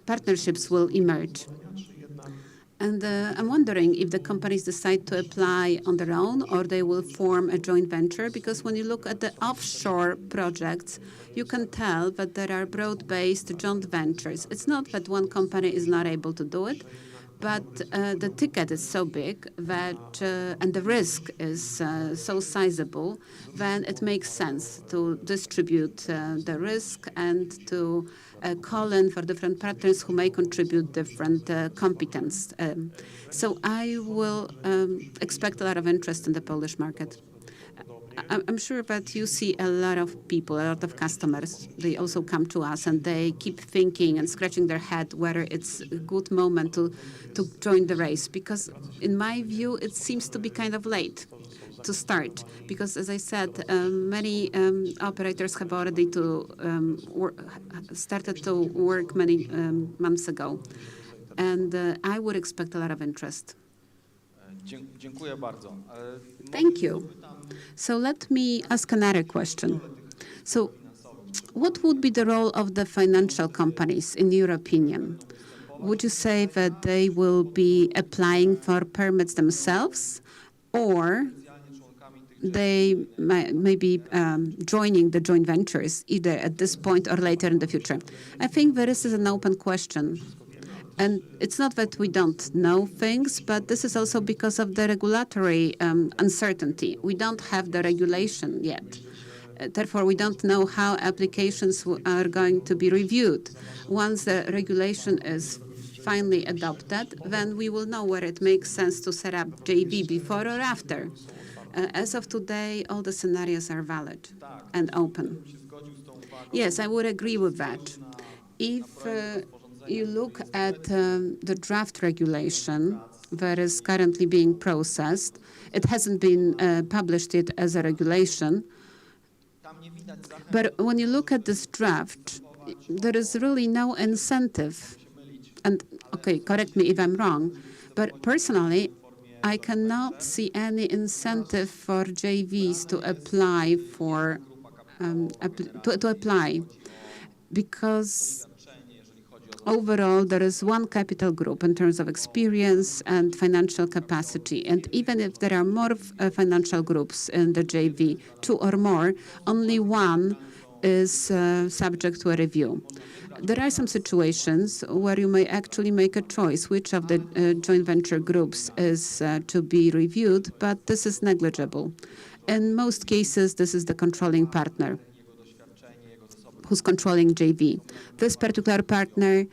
partnerships will emerge. And I'm wondering if the companies decide to apply on their own or they will form a joint venture, because when you look at the offshore projects, you can tell that there are broad-based joint ventures. It's not that one company is not able to do it, but the ticket is so big that, and the risk is so sizable, then it makes sense to distribute the risk and to call in for different partners who may contribute different competence. So I will expect a lot of interest in the Polish market. I'm sure that you see a lot of people, a lot of customers. They also come to us and they keep thinking and scratching their head whether it's a good moment to join the race. Because in my view, it seems to be kind of late to start. Because as I said, many operators have already started to work many months ago. And I would expect a lot of interest. Thank you. So let me ask another question. So what would be the role of the financial companies, in your opinion? Would you say that they will be applying for permits themselves, or they may be joining the joint ventures, either at this point or later in the future? I think this is an open question. And it's not that we don't know things, but this is also because of the regulatory uncertainty. We don't have the regulation yet. Therefore, we don't know how applications are going to be reviewed. Once the regulation is finally adopted, then we will know whether it makes sense to set up JV before or after. As of today, all the scenarios are valid and open. Yes, I would agree with that. If you look at the draft regulation that is currently being processed, it hasn't been published yet as a regulation. But when you look at this draft, there is really no incentive. And, okay, correct me if I'm wrong, but personally, I cannot see any incentive for JVs to apply for to apply, because overall there is one capital group in terms of experience and financial capacity. And even if there are more financial groups in the JV, 2 or more, only one is subject to a review. There are some situations where you may actually make a choice which of the joint venture groups is to be reviewed, but this is negligible. In most cases, this is the controlling partner who's controlling JV. This particular partner,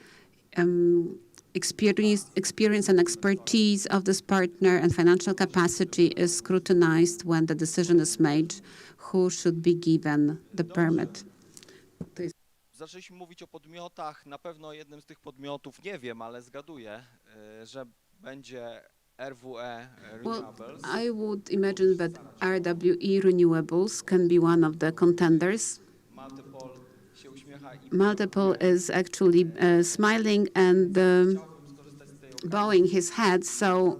experience and expertise of this partner and financial capacity is scrutinized when the decision is made who should be given the permit. Zaczęliśmy mówić o podmiotach. Na pewno jednym z tych podmiotów, nie wiem, ale zgaduję, że będzie RWE Renewables. Well, I would imagine that RWE Renewables can be one of the contenders. Multiple is actually smiling and bowing his head. So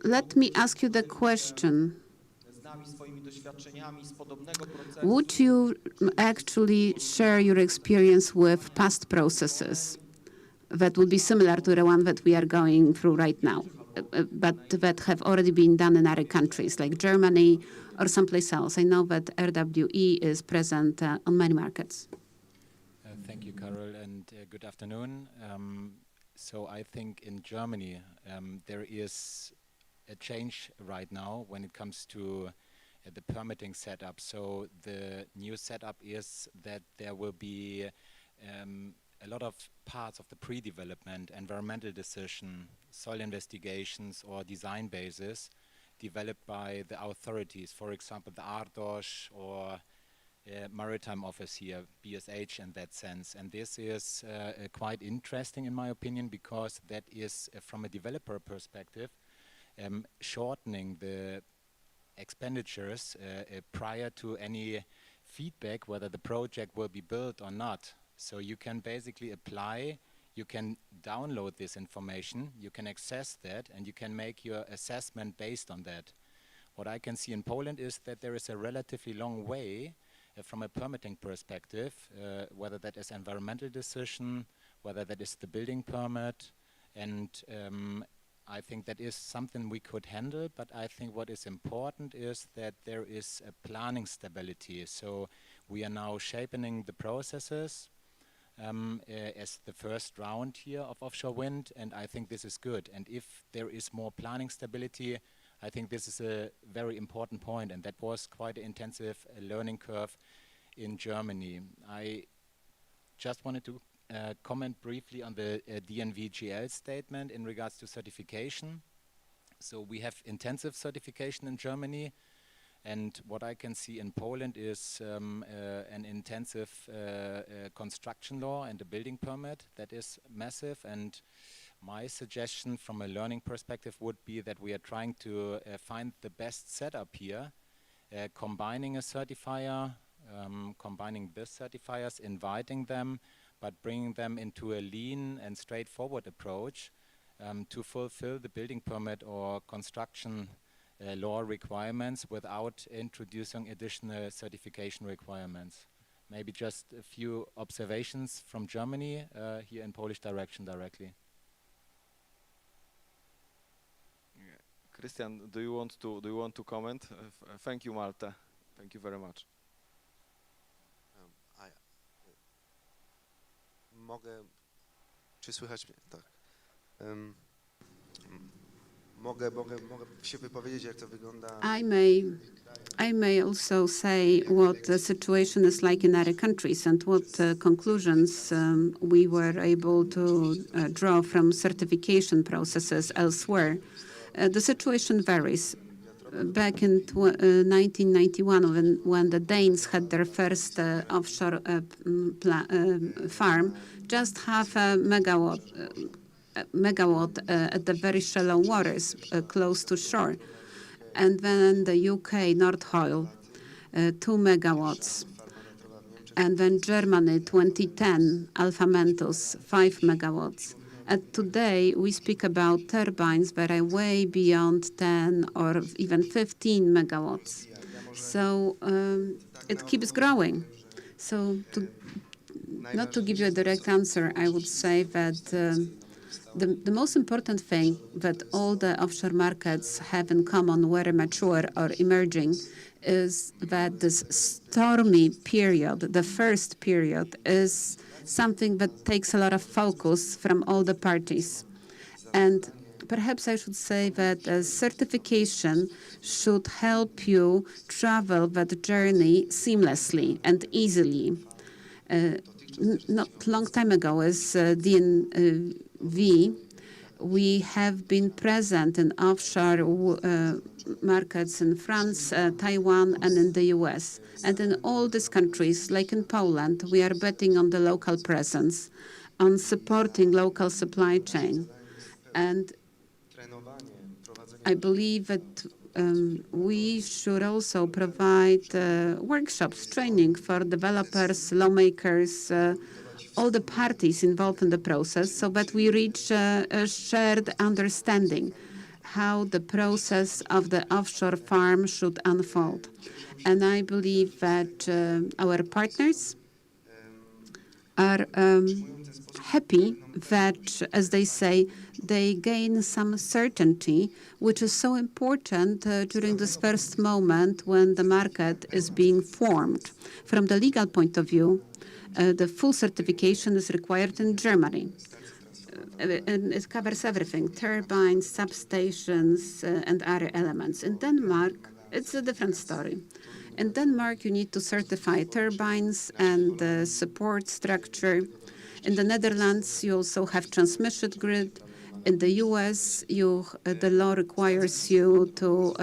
let me ask you the question. Would you actually share your experience with past processes that would be similar to the one that we are going through right now, but that have already been done in other countries like Germany or someplace else? I know that RWE is present on many markets. Thank you, Carol, and good afternoon. So I think in Germany there is a change right now when it comes to the permitting setup. So the new setup is that there will be a lot of parts of the pre-development, environmental decision, soil investigations or design basis developed by the authorities, for example, the ARDOSH or Maritime Office here, BSH in that sense. And this is quite interesting in my opinion, because that is, from a developer perspective, shortening the expenditures prior to any feedback whether the project will be built or not. So you can basically apply, you can download this information, you can access that, and you can make your assessment based on that. What I can see in Poland is that there is a relatively long way from a permitting perspective, whether that is environmental decision, whether that is the building permit, and I think that is something we could handle, but I think what is important is that there is a planning stability. So we are now shaping the processes as the first round here of offshore wind, and I think this is good. And if there is more planning stability, I think this is a very important point, and that was quite an intensive learning curve in Germany. I just wanted to comment briefly on the DNVGL statement in regards to certification. So we have intensive certification in Germany, and what I can see in Poland is an intensive construction law and a building permit that is massive. And my suggestion from a learning perspective would be that we are trying to find the best setup here, combining a certifier, combining the certifiers, inviting them, but bringing them into a lean and straightforward approach to fulfill the building permit or construction law requirements without introducing additional certification requirements. Maybe just a few observations from Germany here in Polish direction directly. Christian, do you want to comment? Thank you, Marta. Thank you very much. Czy słychać mnie? Tak. Mogę się wypowiedzieć, jak to wygląda. I may also say what the situation is like in other countries and what conclusions we were able to draw from certification processes elsewhere. The situation varies. Back in 1991, when the Danes had their first offshore farm, just half a megawatt at the very shallow waters close to shore. And then the UK North Oil, 2 megawatts. And then Germany, 2010, Alpha Mentos, 5 megawatts. Today, we speak about turbines that are way beyond 10 or even 15 megawatts. So it keeps growing. So not to give you a direct answer, I would say that the most important thing that all the offshore markets have in common, whether mature or emerging, is that this stormy period, the first period, is something that takes a lot of focus from all the parties. And perhaps I should say that certification should help you travel that journey seamlessly and easily. Not long time ago, as DNV, we have been present in offshore markets in France, Taiwan, and in the US. And in all these countries, like in Poland, we are betting on the local presence, on supporting local supply chain. And I believe that we should also provide workshops, training for developers, lawmakers, all the parties involved in the process, so that we reach a shared understanding how the process of the offshore farm should unfold. And I believe that our partners are happy that, as they say, they gain some certainty, which is so important during this first moment when the market is being formed. From the legal point of view, the full certification is required in Germany. And it covers everything, turbines, substations, and other elements. In Denmark, it's a different story. In Denmark, you need to certify turbines and the support structure. In the Netherlands, you also have transmission grid. In the US, the law requires you to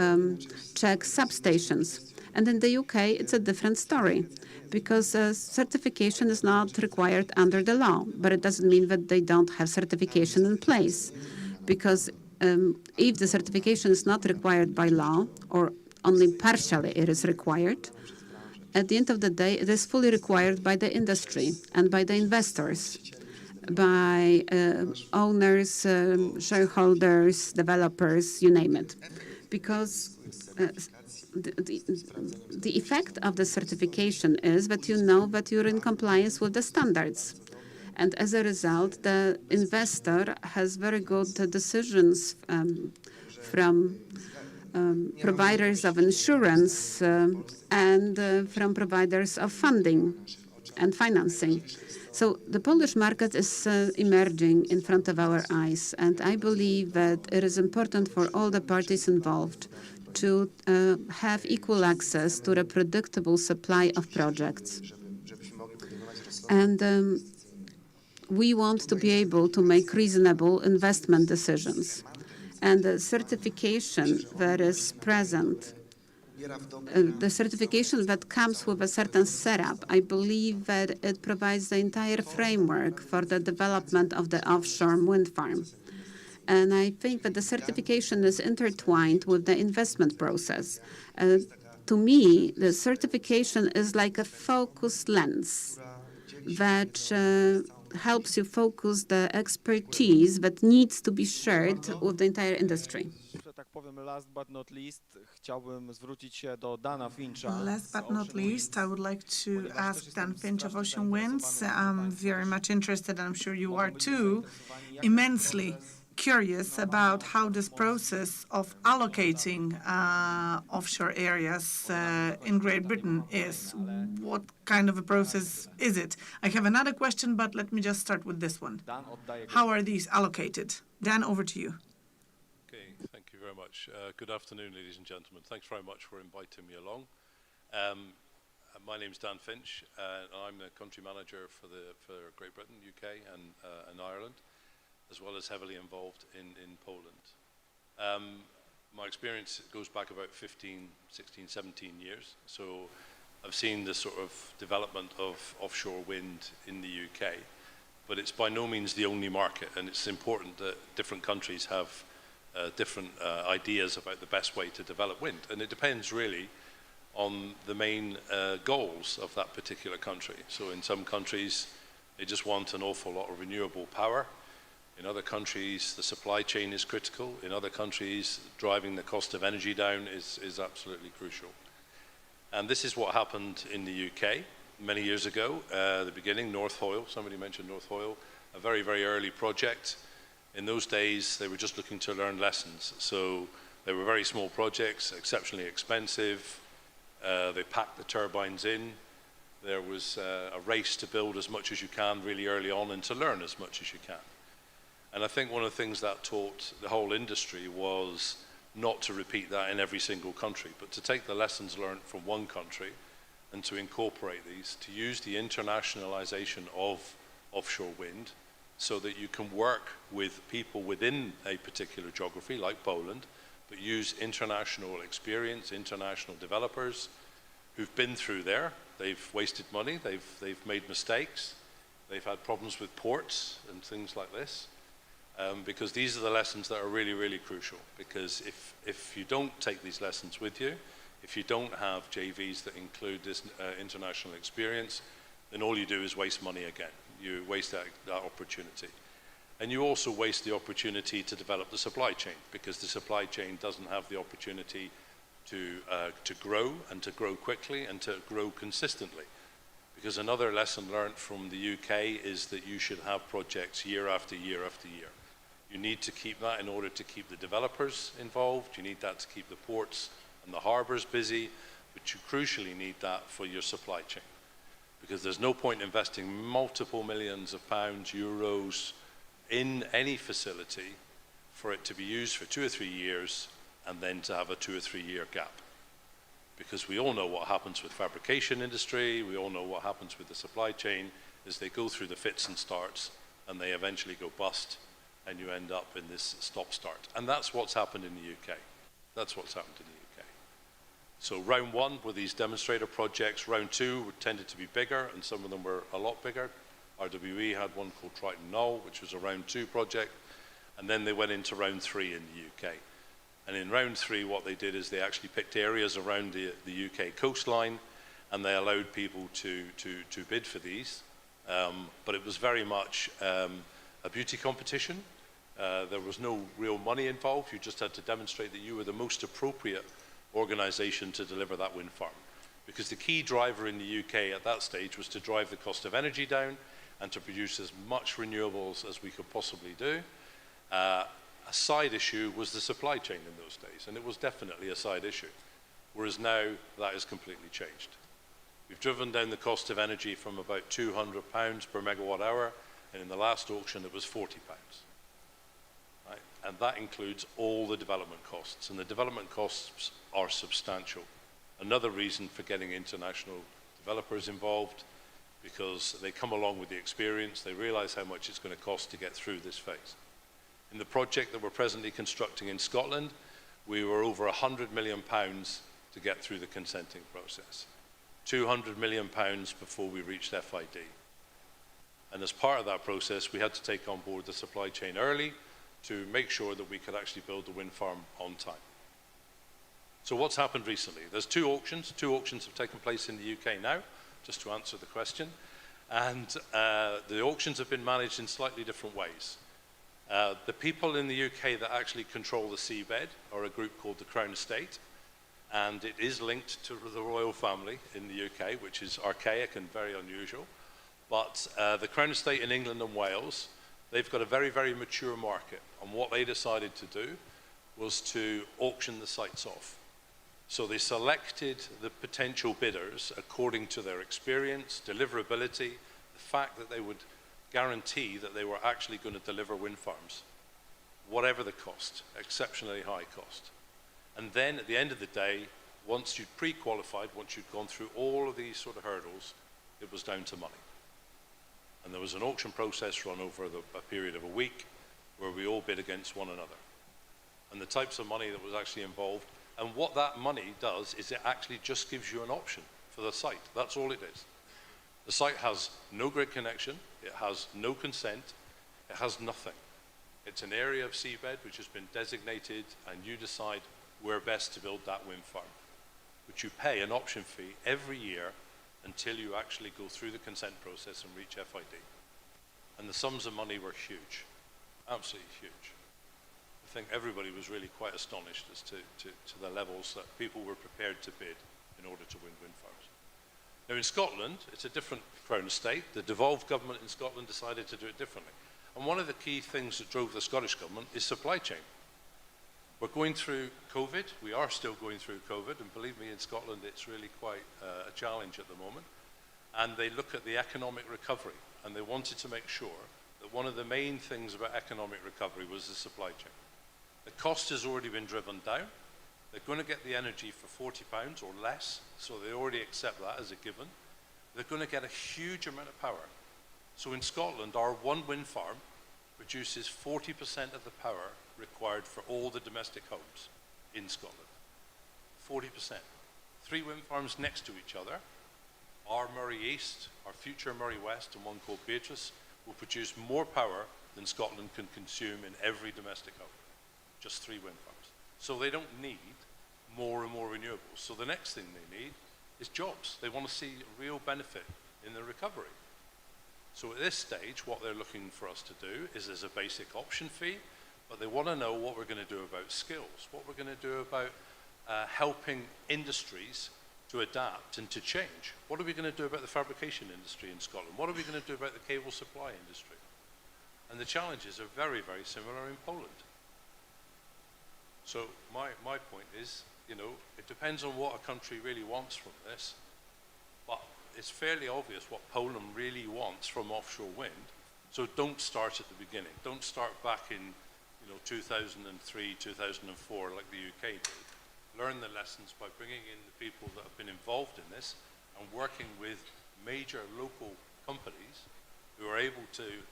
check substations. And in the UK, it's a different story, because certification is not required under the law. But it doesn't mean that they don't have certification in place, because if the certification is not required by law, or only partially it is required, at the end of the day, it is fully required by the industry and by the investors, by owners, shareholders, developers, you name it. Because the effect of the certification is that you know that you're in compliance with the standards. And as a result, the investor has very good decisions from providers of insurance and from providers of funding and financing. So the Polish market is emerging in front of our eyes, and I believe that it is important for all the parties involved to have equal access to a predictable supply of projects. And we want to be able to make reasonable investment decisions. And the certification that is present, the certification that comes with a certain setup, I believe that it provides the entire framework for the development of the offshore wind farm. And I think that the certification is intertwined with the investment process. To me, the certification is like a focus lens that helps you focus the expertise that needs to be shared with the entire industry. Last but not least, I would like to ask Dan Finch of Ocean Winds. I'm very much interested, and I'm sure you are too, immensely curious about how this process of allocating offshore areas in Great Britain is. What kind of a process is it? I have another question, but let me just start with this one. How are these allocated? Dan, over to you. Okay, thank you very much. Good afternoon, ladies and gentlemen. Thanks very much for inviting me along. My name is Dan Finch, and I'm the country manager for Great Britain, UK, and Ireland, as well as heavily involved in Poland. My experience goes back about 15, 16, 17 years. So I've seen the sort of development of offshore wind in the UK, but it's by no means the only market, and it's important that different countries have different ideas about the best way to develop wind. And it depends really on the main goals of that particular country. So in some countries, they just want an awful lot of renewable power. In other countries, the supply chain is critical. In other countries, driving the cost of energy down is absolutely crucial. And this is what happened in the UK many years ago, the beginning, North Hoyle, somebody mentioned North Hoyle, a very, very early project. In those days, they were just looking to learn lessons. So they were very small projects, exceptionally expensive. They packed the turbines in. There was a race to build as much as you can really early on and to learn as much as you can. And I think one of the things that taught the whole industry was not to repeat that in every single country, but to take the lessons learned from one country and to incorporate these, to use the internationalization of offshore wind so that you can work with people within a particular geography, like Poland, but use international experience, international developers who've been through there. They've wasted money, they've made mistakes, they've had problems with ports and things like this. Because these are the lessons that are really, really crucial. Because if you don't take these lessons with you, if you don't have JVs that include this international experience, then all you do is waste money again. You waste that opportunity. And you also waste the opportunity to develop the supply chain, because the supply chain doesn't have the opportunity to grow, and to grow quickly, and to grow consistently. Because another lesson learned from the UK is that you should have projects year after year after year. You need to keep that in order to keep the developers involved. You need that to keep the ports and the harbours busy, but you crucially need that for your supply chain. Because there's no point investing multiple millions of pounds, euros in any facility for it to be used for 2 or 3 years and then to have a 2 or 3 year gap. Because we all know what happens with fabrication industry, we all know what happens with the supply chain, is they go through the fits and starts and they eventually go bust, and you end up in this stop-start. And that's what's happened in the UK. That's what's happened in the UK. So round one were these demonstrator projects. Round two tended to be bigger, and some of them were a lot bigger. RWE had one called Triton Knoll, which was a round two project. And then they went into round three in the UK. And in round three, what they did is they actually picked areas around the UK coastline, and they allowed people to bid for these. But it was very much a beauty competition. There was no real money involved. You just had to demonstrate that you were the most appropriate organization to deliver that wind farm. Because the key driver in the UK at that stage was to drive the cost of energy down and to produce as much renewables as we could possibly do. A side issue was the supply chain in those days, and it was definitely a side issue. Whereas now, that has completely changed. We've driven down the cost of energy from about £200 per megawatt hour, and in the last auction it was £40. Right? And that includes all the development costs, and the development costs are substantial. Another reason for getting international developers involved, because they come along with the experience, they realize how much it's going to cost to get through this phase. In the project that we're presently constructing in Scotland, we were over £100 million to get through the consenting process. £200 million before we reached FID. And as part of that process, we had to take on board the supply chain early to make sure that we could actually build the wind farm on time. So what's happened recently? There's 2 auctions. 2 auctions have taken place in the UK now, just to answer the question. And the auctions have been managed in slightly different ways. The people in the UK that actually control the seabed are a group called the Crown Estate. And it is linked to the royal family in the UK, which is archaic and very unusual. But the Crown Estate in England and Wales, they've got a very, very mature market. And what they decided to do was to auction the sites off. So they selected the potential bidders according to their experience, deliverability, the fact that they would guarantee that they were actually going to deliver wind farms, whatever the cost, exceptionally high cost. And then at the end of the day, once you'd pre-qualified, once you'd gone through all of these sort of hurdles, it was down to money. And there was an auction process run over a period of a week where we all bid against one another. And the types of money that was actually involved, and what that money does is it actually just gives you an option for the site. That's all it is. The site has no grid connection, it has no consent, it has nothing. It's an area of seabed which has been designated, and you decide where best to build that wind farm. But you pay an option fee every year until you actually go through the consent process and reach FID. And the sums of money were huge. absolutely huge. I think everybody was really quite astonished as to the levels that people were prepared to bid in order to win wind farms. Now in Scotland, it's a different crown estate. The devolved government in Scotland decided to do it differently. And one of the key things that drove the Scottish government is supply chain. We're going through COVID. We are still going through COVID, and believe me, in Scotland, it's really quite a challenge at the moment. And they look at the economic recovery, and they wanted to make sure that one of the main things about economic recovery was the supply chain. The cost has already been driven down. They're going to get the energy for £40 or less, so they already accept that as a given. They're going to get a huge amount of power. So in Scotland, our one wind farm produces 40% of the power required for all the domestic homes in Scotland. 40%. 3 wind farms next to each other, our Murray East, our future Murray West, and one called Beatrice, will produce more power than Scotland can consume in every domestic home. Just 3 wind farms. So they don't need more and more renewables. So the next thing they need is jobs. They want to see real benefit in the recovery. So at this stage, what they're looking for us to do is there's a basic option fee, but they want to know what we're going to do about skills, what we're going to do about helping industries to adapt and to change. What are we going to do about the fabrication industry in Scotland? What are we going to do about the cable supply industry? And the challenges are very, very similar in Poland. So my point is, you know, it depends on what a country really wants from this, but it's fairly obvious what Poland really wants from offshore wind. So don't start at the beginning. Don't start back in, you know, 2003, 2004 like the UK did. Learn the lessons by bringing in the people that have been involved in this and working with major local companies who are able to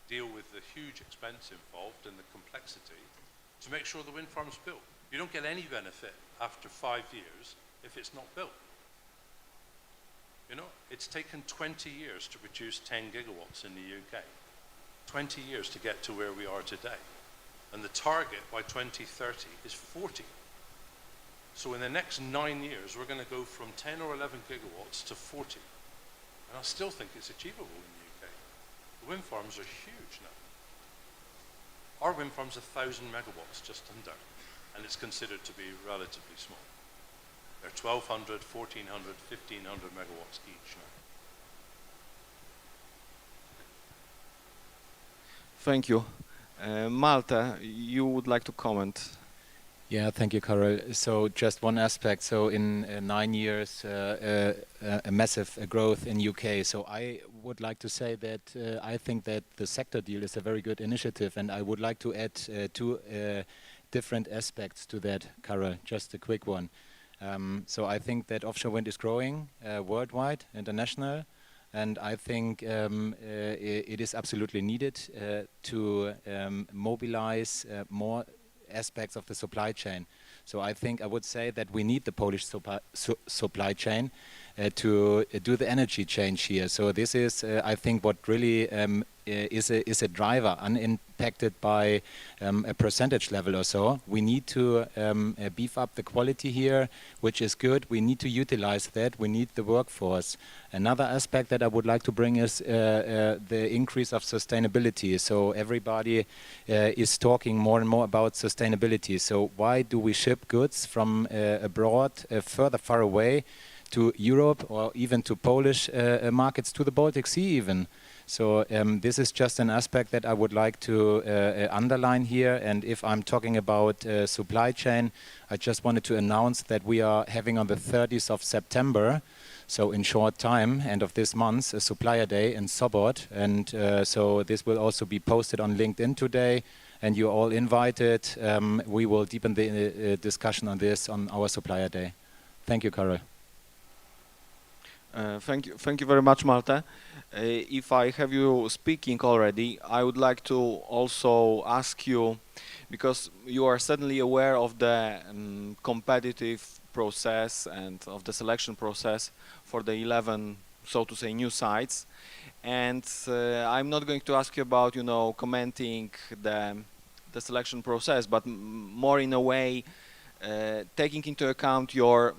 deal with the huge expense involved and the complexity to make sure the wind farm's built. You don't get any benefit after 5 years if it's not built. You know, it's taken 20 years to produce 10 gigawatts in the UK. 20 years to get to where we are today. And the target by 2030 is 40. So in the next 9 years, we're going to go from 10 or 11 gigawatts to 40. And I still think it's achievable in the UK. The wind farms are huge now. Our wind farm's 1,000 megawatts, just under, and it's considered to be relatively small. They're 1,200, 1,400, 1,500 megawatts each now. Thank you. Malta, you would like to comment? Yeah, thank you, Karel. So just one aspect. So in 9 years, a massive growth in UK. So I would like to say that I think that the sector deal is a very good initiative, and I would like to add 2 different aspects to that, Karel. Just a quick one. So I think that offshore wind is growing worldwide, international, and I think it is absolutely needed to mobilize more aspects of the supply chain. So I think I would say that we need the Polish supply chain to do the energy change here. So this is, I think, what really is a driver, unimpacted by a percentage level or so. We need to beef up the quality here, which is good. We need to utilize that. We need the workforce. Another aspect that I would like to bring is the increase of sustainability. So everybody is talking more and more about sustainability. So why do we ship goods from abroad, further far away, to Europe or even to Polish markets, to the Baltic Sea even? So this is just an aspect that I would like to underline here. And if I'm talking about supply chain, I just wanted to announce that we are having on the 30th of September, so in short time, end of this month, a supplier day in Sobot. And so this will also be posted on LinkedIn today. And you're all invited. We will deepen the discussion on this on our supplier day. Thank you, Karel. Thank you very much, Malte. If I have you speaking already, I would like to also ask you, because you are certainly aware of the competitive process and of the selection process for the 11, so to say, new sites. And I'm not going to ask you about, you know, commenting the selection process, but more in a way taking into account your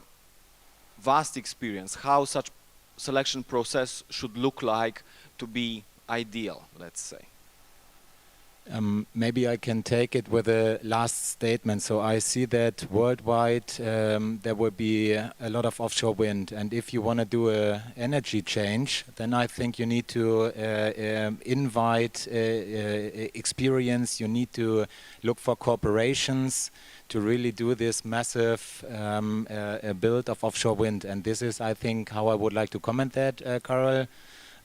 vast experience, how such selection process should look like to be ideal, let's say. Maybe I can take it with a last statement. So I see that worldwide there will be a lot of offshore wind, and if you want to do an energy change, then I think you need to invite experience. You need to look for corporations to really do this massive build of offshore wind. And this is, I think, how I would like to comment that, Carol.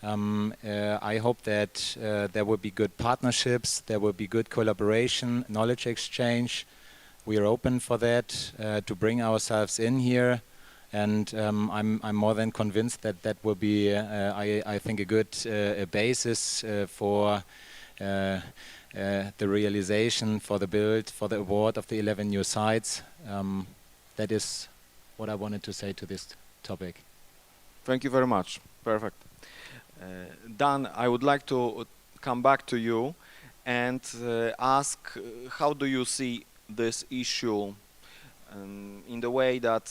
I hope that there will be good partnerships, there will be good collaboration, knowledge exchange. We are open for that, to bring ourselves in here. And I'm more than convinced that that will be, I think, a good basis for the realization, for the build, for the award of the 11 new sites. That is what I wanted to say to this topic. Thank you very much. Perfect. Dan, I would like to come back to you and ask, how do you see this issue in the way that,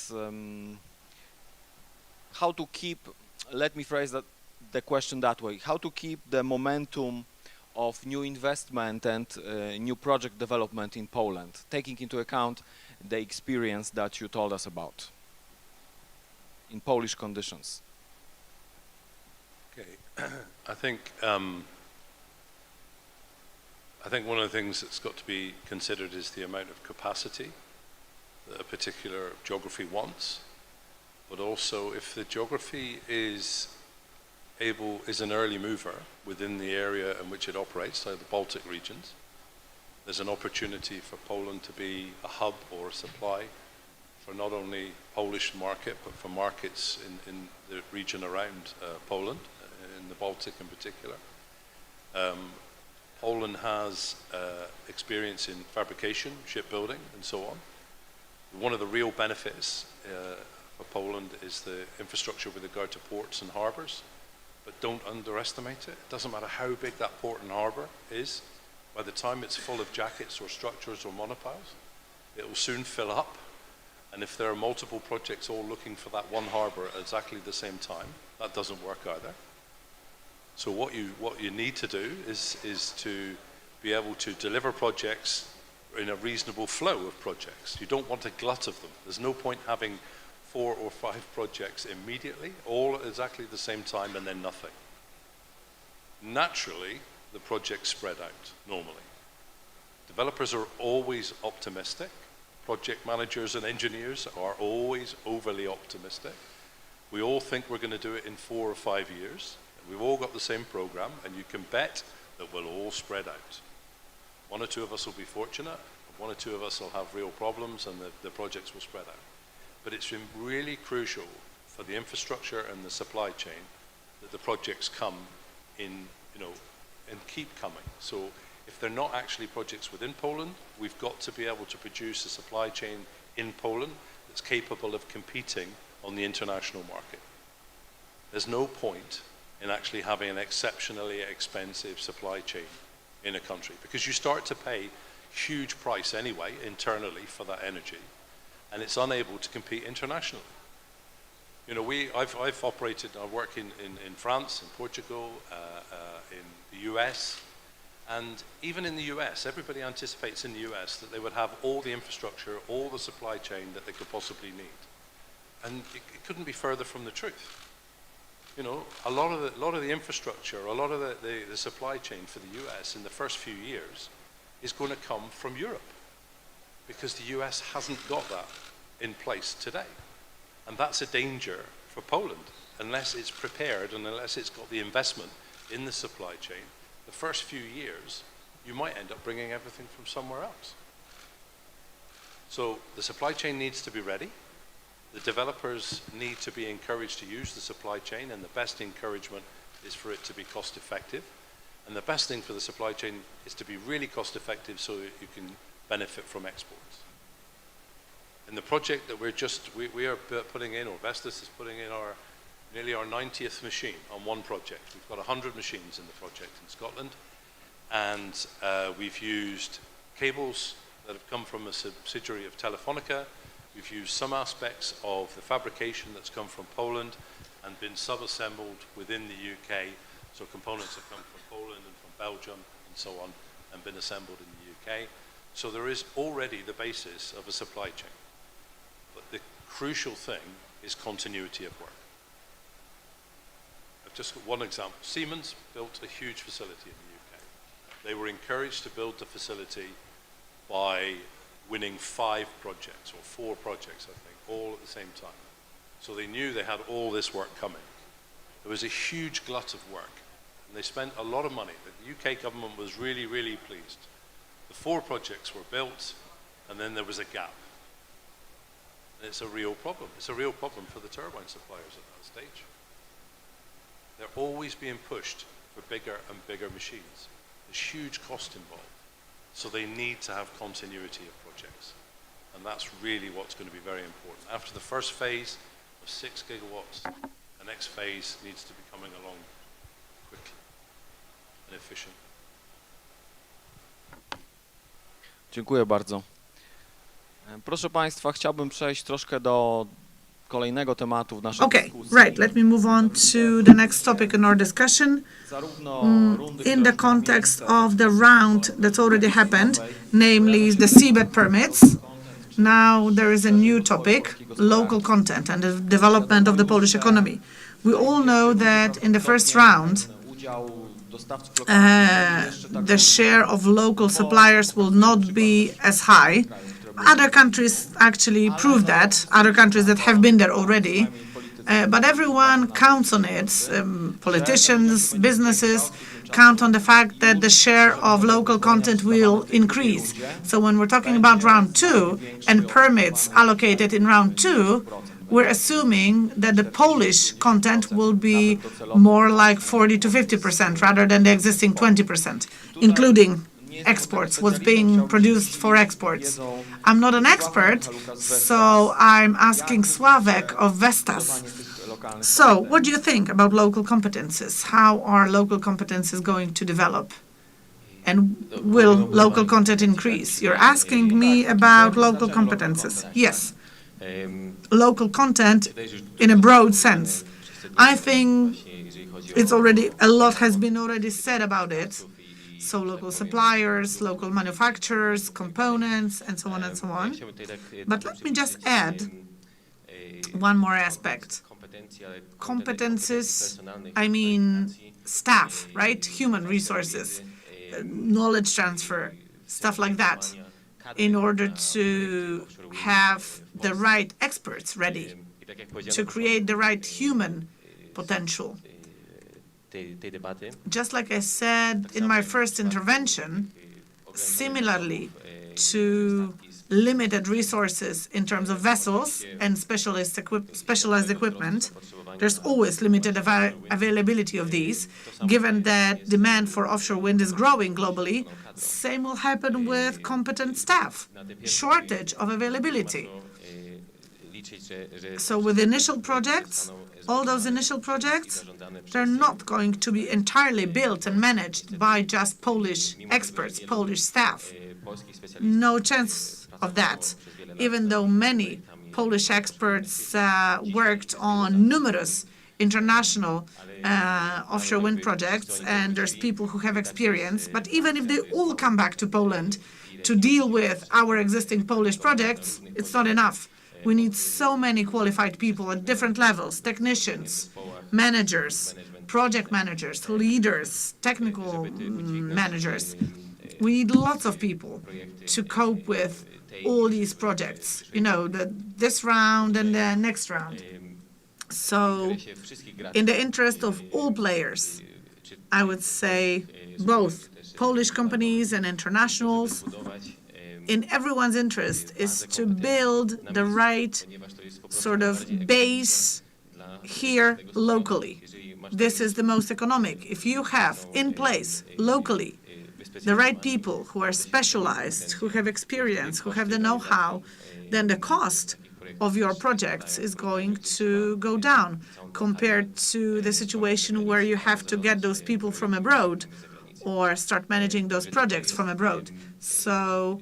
how to keep, let me phrase the question that way, how to keep the momentum of new investment and new project development in Poland, taking into account the experience that you told us about in Polish conditions? Okay, I think one of the things that's got to be considered is the amount of capacity that a particular geography wants, but also if the geography is an early mover within the area in which it operates, like the Baltic regions, there's an opportunity for Poland to be a hub or a supply for not only Polish market, but for markets in the region around Poland, in the Baltic in particular. Poland has experience in fabrication, shipbuilding, and so on. One of the real benefits for Poland is the infrastructure with regard to ports and harbors, but don't underestimate it. It doesn't matter how big that port and harbor is. By the time it's full of jackets or structures or monopiles, it will soon fill up. And if there are multiple projects all looking for that one harbor at exactly the same time, that doesn't work either. So what you need to do is to be able to deliver projects in a reasonable flow of projects. You don't want a glut of them. There's no point having 4 or 5 projects immediately, all at exactly the same time, and then nothing. Naturally, the projects spread out, normally. Developers are always optimistic. Project managers and engineers are always overly optimistic. We all think we're going to do it in 4 or 5 years. We've all got the same program, and you can bet that we'll all spread out. 1 or 2 of us will be fortunate, 1 or 2 of us will have real problems, and the projects will spread out. But it's been really crucial for the infrastructure and the supply chain that the projects come in, and keep coming. So if they're not actually projects within Poland, we've got to be able to produce a supply chain in Poland that's capable of competing on the international market. There's no point in actually having an exceptionally expensive supply chain in a country, because you start to pay huge price anyway internally for that energy, and it's unable to compete internationally. I've operated, I work in France, in Portugal, in the US, and even in the US, everybody anticipates in the US that they would have all the infrastructure, all the supply chain that they could possibly need. And it couldn't be further from the truth. A lot of the infrastructure, a lot of the supply chain for the US in the first few years is going to come from Europe, because the US hasn't got that in place today. And that's a danger for Poland. Unless it's prepared and unless it's got the investment in the supply chain, the first few years, you might end up bringing everything from somewhere else. So the supply chain needs to be ready. The developers need to be encouraged to use the supply chain, and the best encouragement is for it to be cost effective. And the best thing for the supply chain is to be really cost effective so that you can benefit from exports. In the project that we are putting in, or Vestas is putting in nearly our 90th machine on one project. We've got 100 machines in the project in Scotland, and we've used cables that have come from a subsidiary of Telefonica. We've used some aspects of the fabrication that's come from Poland and been sub-assembled within the UK. So components have come from Poland and from Belgium and so on, and been assembled in the UK. So there is already the basis of a supply chain. But the crucial thing is continuity of work. I've just got one example. Siemens built a huge facility in the UK. They were encouraged to build the facility by winning 5 projects, or 4 projects, I think, all at the same time. So they knew they had all this work coming. There was a huge glut of work, and they spent a lot of money. The UK government was really, really pleased. The 4 projects were built, and then there was a gap. And it's a real problem. It's a real problem for the turbine suppliers at that stage. They're always being pushed for bigger and bigger machines. There's huge cost involved. So they need to have continuity of projects. And that's really what's going to be very important. After the first phase of 6 gigawatts, the next phase needs to be coming along quickly and efficiently. Dziękuję bardzo. Proszę Państwa, chciałbym przejść troszkę do kolejnego tematu w naszej dyskusji. Right. Let me move on to the next topic in our discussion. In the context of the round that's already happened, namely the seabed permits, now there is a new topic, local content and the development of the Polish economy. We all know that in the first round, the share of local suppliers will not be as high. Other countries actually prove that, other countries that have been there already, but everyone counts on it. Politicians, businesses count on the fact that the share of local content will increase. So when we're talking about round 2 and permits allocated in round 2, we're assuming that the Polish content will be more like 40 to 50% rather than the existing 20%, including exports, what's being produced for exports. I'm not an expert, so I'm asking Sławek of Vestas. So, what do you think about local competences? How are local competences going to develop? And will local content increase? You're asking me about local competences. Yes. Local content in a broad sense. I think a lot has been already said about it. So local suppliers, local manufacturers, components, and so on and so on. But let me just add one more aspect. Competences, I mean staff, right? Human resources, knowledge transfer, stuff like that, in order to have the right experts ready, to create the right human potential. Just like I said in my first intervention, similarly to limited resources in terms of vessels and specialized equipment, there's always limited availability of these. Given that demand for offshore wind is growing globally, same will happen with competent staff, shortage of availability. So with initial projects, all those initial projects, they're not going to be entirely built and managed by just Polish experts, Polish staff. No chance of that, even though many Polish experts worked on numerous international offshore wind projects, and there's people who have experience. But even if they all come back to Poland to deal with our existing Polish projects, it's not enough. We need so many qualified people at different levels, technicians, managers, project managers, leaders, technical managers. We need lots of people to cope with all these projects, this round and the next round. So in the interest of all players, I would say both Polish companies and internationals, in everyone's interest is to build the right sort of base here locally. This is the most economic. If you have in place locally the right people who are specialized, who have experience, who have the know-how, then the cost of your projects is going to go down compared to the situation where you have to get those people from abroad or start managing those projects from abroad. So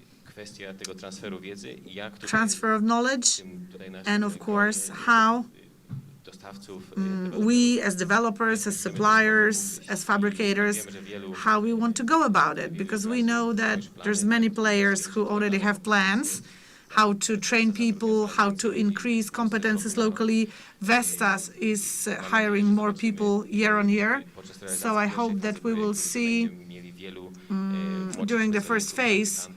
transfer of knowledge, and of course, how we as developers, as suppliers, as fabricators, how we want to go about it, because we know that there's many players who already have plans how to train people, how to increase competences locally. Vestas is hiring more people year on year, so I hope that we will see during the first phase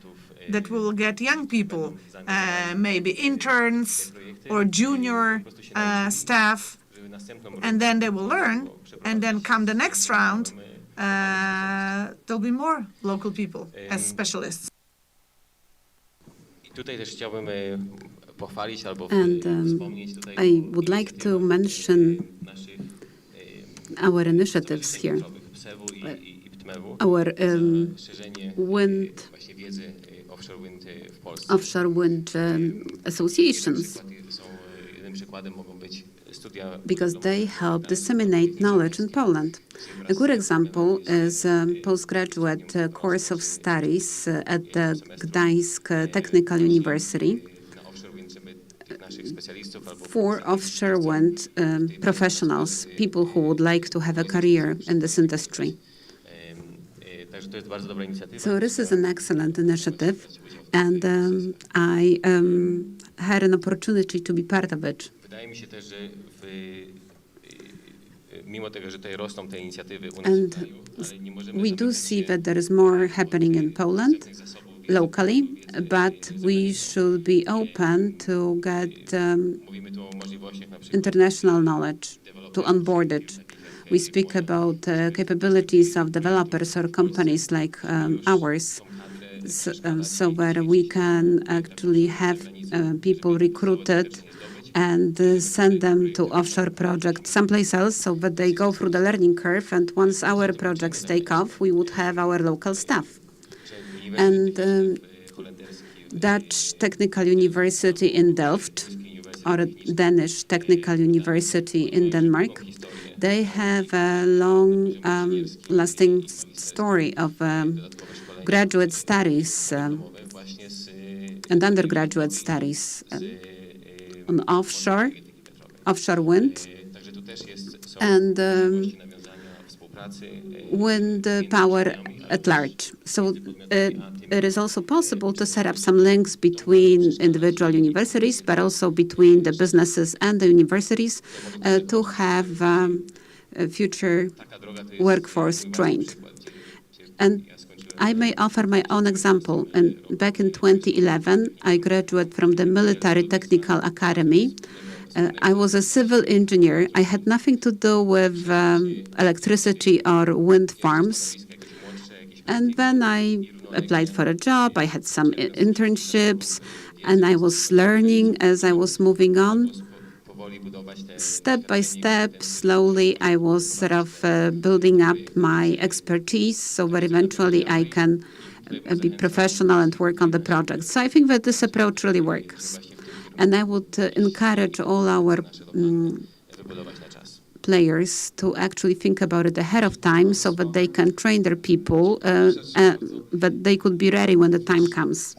that we will get young people, maybe interns or junior staff, and then they will learn, and then come the next round, there'll be more local people as specialists. And I would like to mention our initiatives here. Our offshore wind associations, because they help disseminate knowledge in Poland. A good example is a postgraduate course of studies at the Gdańsk Technical University for offshore wind professionals, people who would like to have a career in this industry. So this is an excellent initiative, and I had an opportunity to be part of it. And we do see that there is more happening in Poland locally, but we should be open to get international knowledge, to onboard it. We speak about capabilities of developers or companies like ours, so that we can actually have people recruited and send them to offshore projects someplace else, so that they go through the learning curve, and once our projects take off, we would have our local staff. And Dutch Technical University in Delft, or Danish Technical University in Denmark, they have a long lasting story of graduate studies and undergraduate studies on offshore wind, and wind power at large. So it is also possible to set up some links between individual universities, but also between the businesses and the universities to have a future workforce trained. And I may offer my own example. And back in 2011, I graduated from the Military Technical Academy. I was a civil engineer. I had nothing to do with electricity or wind farms. And then I applied for a job. I had some internships, and I was learning as I was moving on. Step by step, slowly, I was sort of building up my expertise so that eventually I can be professional and work on the project. So I think that this approach really works. And I would encourage all our players to actually think about it ahead of time so that they can train their people, but they could be ready when the time comes.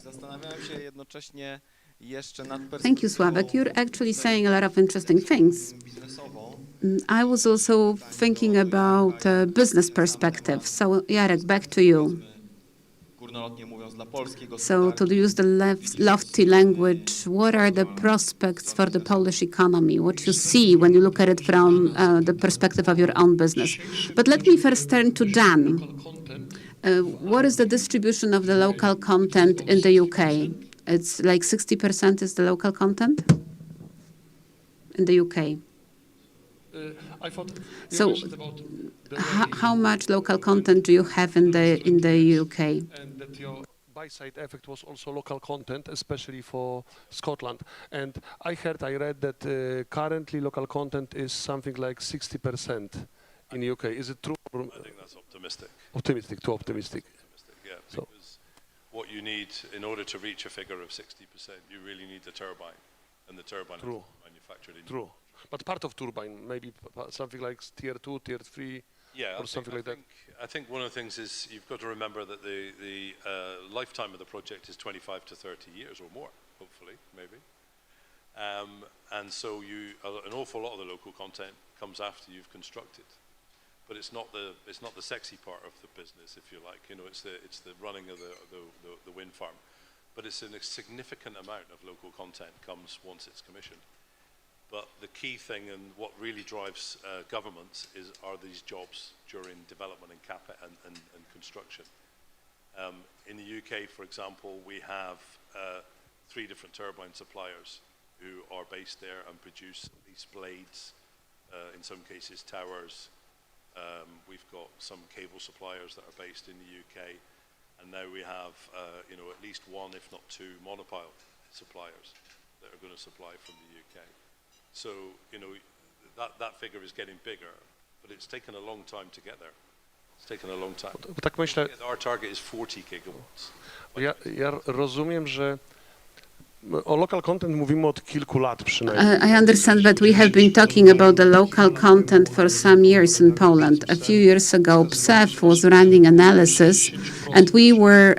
Thank you, Sławek. You're actually saying a lot of interesting things. I was also thinking about a business perspective. So, Jarek, back to you. So, to use the lofty language, what are the prospects for the Polish economy? What you see when you look at it from the perspective of your own business? But let me first turn to Dan. What is the distribution of the local content in the UK? It's like 60% is the local content in the UK. So, how much local content do you have in the UK? And that your buy-side effect was also local content, especially for Scotland. And I read that currently local content is something like 60% in the UK. Is it true? I think that's optimistic. Optimistic, too optimistic. Yeah, because what you need in order to reach a figure of 60%, you really need the turbine, and the turbine is manufactured in. True, but part of turbine, maybe something like tier 2, tier 3, or something like that. I think one of the things is you've got to remember that the lifetime of the project is 25 to 30 years or more, hopefully, maybe. And so an awful lot of the local content comes after you've constructed. But it's not the sexy part of the business, if you like. You know, it's the running of the wind farm. But it's a significant amount of local content comes once it's commissioned. But the key thing and what really drives governments are these jobs during development and construction. In the UK, for example, we have 3 different turbine suppliers who are based there and produce these blades, in some cases towers. We've got some cable suppliers that are based in the UK, and now we have at least 1, if not 2, monopile suppliers that are going to supply from the UK. So that figure is getting bigger, but it's taken a long time to get there. It's taken a long time. Tak myślę. Our target is 40 gigawatts. Ja rozumiem, że o local content mówimy od kilku lat przynajmniej. I understand that we have been talking about the local content for some years in Poland. A few years ago, PSEW was running analysis, and we were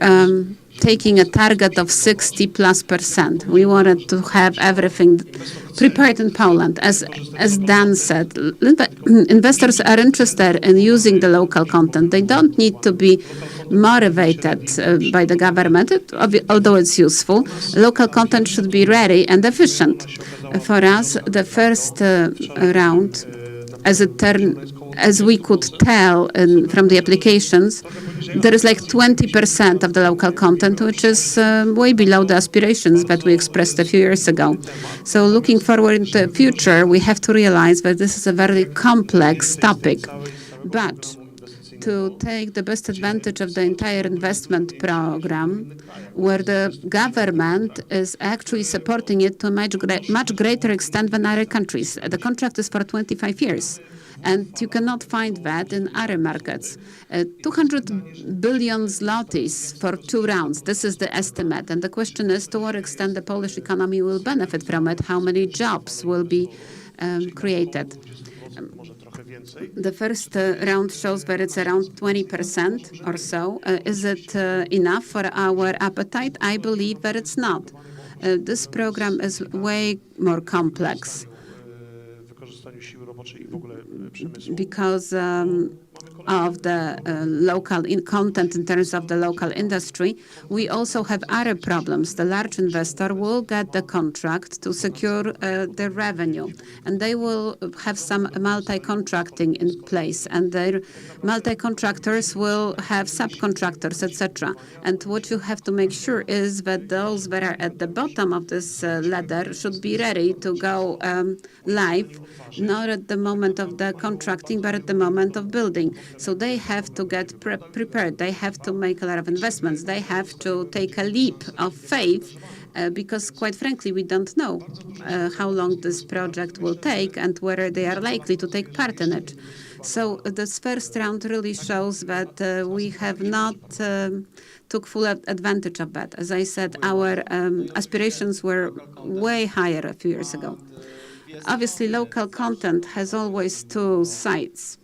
taking a target of 60+%. We wanted to have everything prepared in Poland. As Dan said, investors are interested in using the local content. They don't need to be motivated by the government, although it's useful. Local content should be ready and efficient. For us, the first round, as we could tell from the applications, there is like 20% of the local content, which is way below the aspirations that we expressed a few years ago. So looking forward into the future, we have to realize that this is a very complex topic. But to take the best advantage of the entire investment program, where the government is actually supporting it to a much greater extent than other countries. The contract is for 25 years. And you cannot find that in other markets. 200 billion zlotys for 2 rounds. This is the estimate. And the question is to what extent the Polish economy will benefit from it, how many jobs will be created. The first round shows that it's around 20% or so. Is it enough for our appetite? I believe that it's not. This program is way more complex because of the local content in terms of the local industry. We also have other problems. The large investor will get the contract to secure the revenue, and they will have some multi-contracting in place, and their multi-contractors will have subcontractors, etc. And what you have to make sure is that those that are at the bottom of this ladder should be ready to go live, not at the moment of the contracting, but at the moment of building. So they have to get prepared. They have to make a lot of investments. They have to take a leap of faith because, quite frankly, we don't know how long this project will take and whether they are likely to take part in it. So this first round really shows that we have not took full advantage of that. As I said, our aspirations were way higher a few years ago. Obviously, local content has always 2 sides.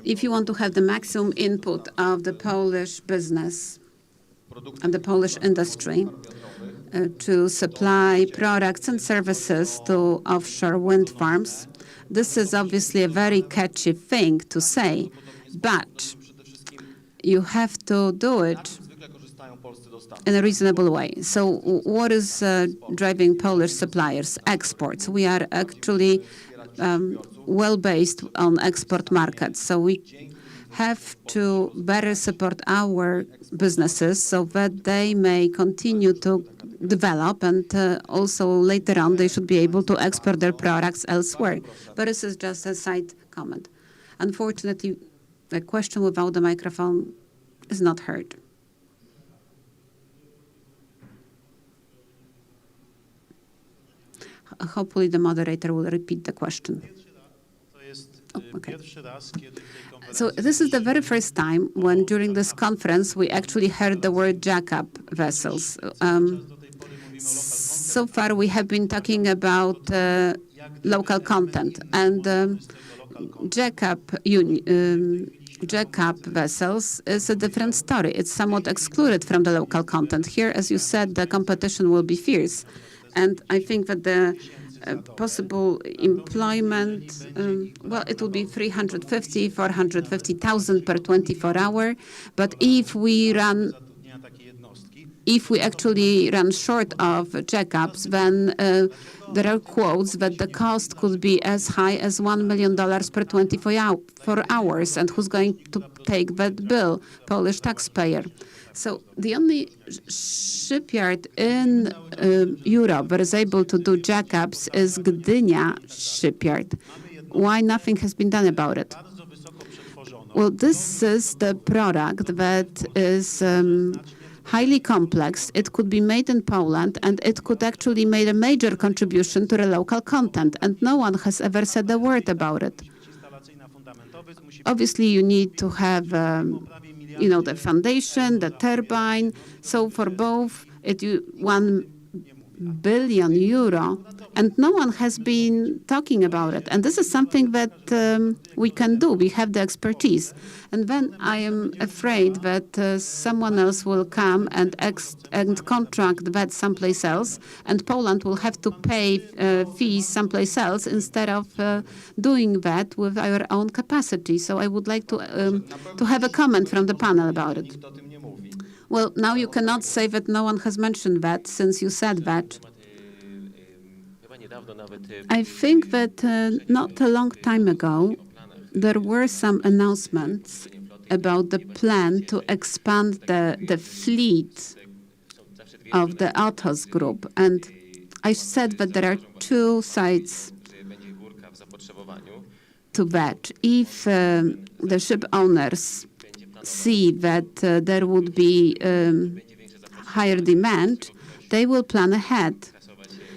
If you want to have the maximum input of the Polish business and the Polish industry to supply products and services to offshore wind farms, this is obviously a very catchy thing to say, but you have to do it in a reasonable way. So what is driving Polish suppliers? Exports. We are actually well based on export markets. So we have to better support our businesses so that they may continue to develop, and also later on they should be able to export their products elsewhere. But this is just a side comment. Unfortunately, the question without the microphone is not heard. Hopefully the moderator will repeat the question. Oh, okay. So this is the very first time when during this conference we actually heard the word jackup vessels. So far we have been talking about local content, and jackup vessels is a different story. It's somewhat excluded from the local content. Here, as you said, the competition will be fierce. And I think that the possible employment, well, it will be 350, 450,000 per 24 hour. But if we actually run short of jackups, then there are quotes that the cost could be as high as $1 million per 24 hours. And who's going to take that bill? Polish taxpayer. So the only shipyard in Europe that is able to do jackups is Gdynia shipyard. Why nothing has been done about it? Well, this is the product that is highly complex. It could be made in Poland, and it could actually make a major contribution to the local content, and no one has ever said a word about it. Obviously, you need to have, the foundation, the turbine. So for both, €1 billion, and no one has been talking about it. And this is something that we can do. We have the expertise. And then I am afraid that someone else will come and contract that someplace else, and Poland will have to pay fees someplace else instead of doing that with our own capacity. So I would like to have a comment from the panel about it. Well, now you cannot say that no one has mentioned that, since you said that. I think that not a long time ago, there were some announcements about the plan to expand the fleet of the Atos Group. And I said that there are two sides to that. If the ship owners see that there would be higher demand, they will plan ahead.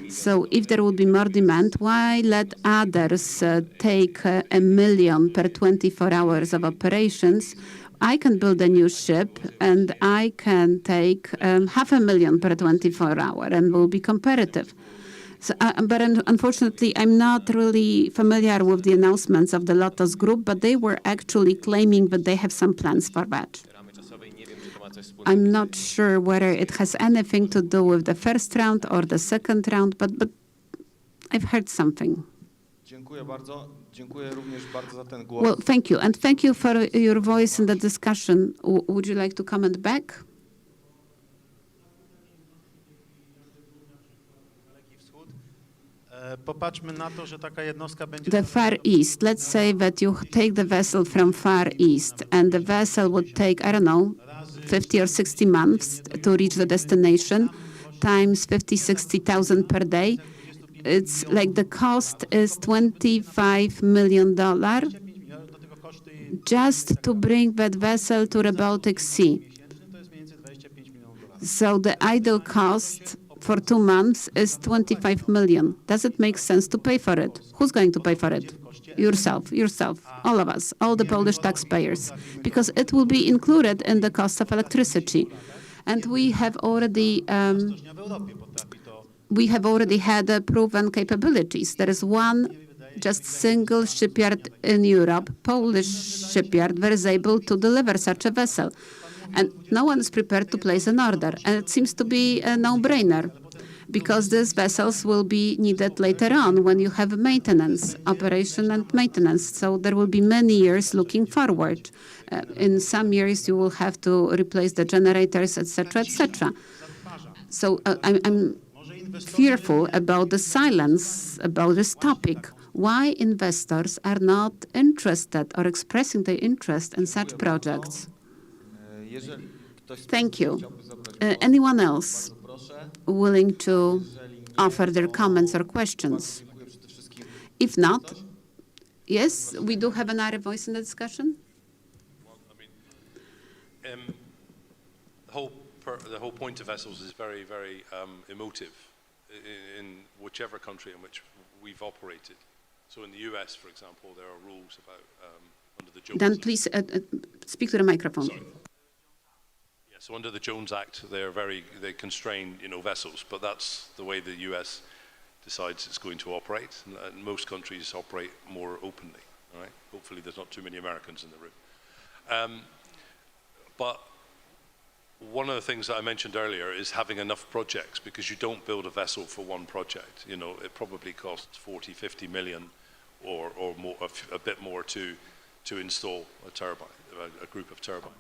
So if there will be more demand, why let others take $1 million per 24 hours of operations? I can build a new ship, and I can take $500,000 per 24 hour, and will be competitive. So, but unfortunately, I'm not really familiar with the announcements of the Lotos Group, but they were actually claiming that they have some plans for that. I'm not sure whether it has anything to do with the first round or the second round, but I've heard something. Well, thank you. And thank you for your voice in the discussion. Would you like to comment back? The Far East. Let's say that you take the vessel from Far East, and the vessel would take, I don't know, 50 or 60 months to reach the destination, times 50, 60,000 per day. It's like the cost is $25 million just to bring that vessel to the Baltic Sea. So the idle cost for 2 months is 25 million. Does it make sense to pay for it? Who's going to pay for it? Yourself, all of us, all the Polish taxpayers, because it will be included in the cost of electricity. And we have already had proven capabilities. There is one just single shipyard in Europe, Polish shipyard, that is able to deliver such a vessel. And no one is prepared to place an order. And it seems to be a no-brainer, because these vessels will be needed later on when you have maintenance, operation and maintenance. So there will be many years looking forward. In some years, you will have to replace the generators, etc., etc. So I'm fearful about the silence about this topic. Why investors are not interested or expressing their interest in such projects? Thank you. Anyone else willing to offer their comments or questions? If not, yes, we do have another voice in the discussion. Well, I mean, the whole point of vessels is very, very emotive in whichever country in which we've operated. So in the US, for example, there are rules about under the Jones Act. Then please speak to the microphone. Sorry. Yeah, so under the Jones Act, they constrain, vessels, but that's the way the US decides it's going to operate. And most countries operate more openly. All right. Hopefully, there's not too many Americans in the room. But one of the things that I mentioned earlier is having enough projects, because you don't build a vessel for one project. You know, it probably costs 40, 50 million or more, a bit more to install a turbine, a group of turbines,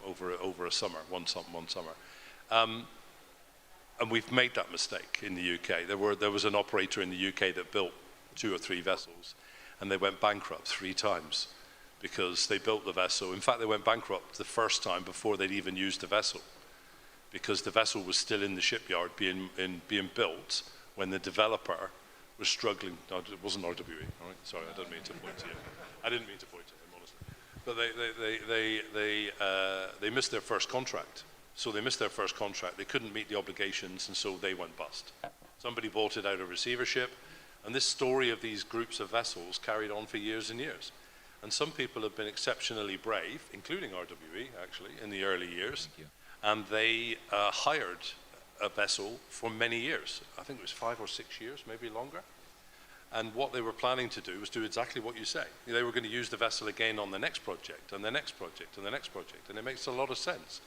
over a summer, one summer. And we've made that mistake in the UK. There was an operator in the UK that built 2 or 3 vessels, and they went bankrupt 3 times because they built the vessel. In fact, they went bankrupt the first time before they'd even used the vessel, because the vessel was still in the shipyard being built when the developer was struggling. No, it wasn't RWE, all right? Sorry, I didn't mean to point to you. I didn't mean to point to him, honestly. But they missed their first contract. So they missed their first contract. They couldn't meet the obligations, and so they went bust. Somebody bought it out of receivership, and this story of these groups of vessels carried on for years and years. And some people have been exceptionally brave, including RWE, actually, in the early years. And they hired a vessel for many years. I think it was 5 or 6 years, maybe longer. And what they were planning to do was do exactly what you say. They were going to use the vessel again on the next project, and the next project, and the next project. And it makes a lot of sense.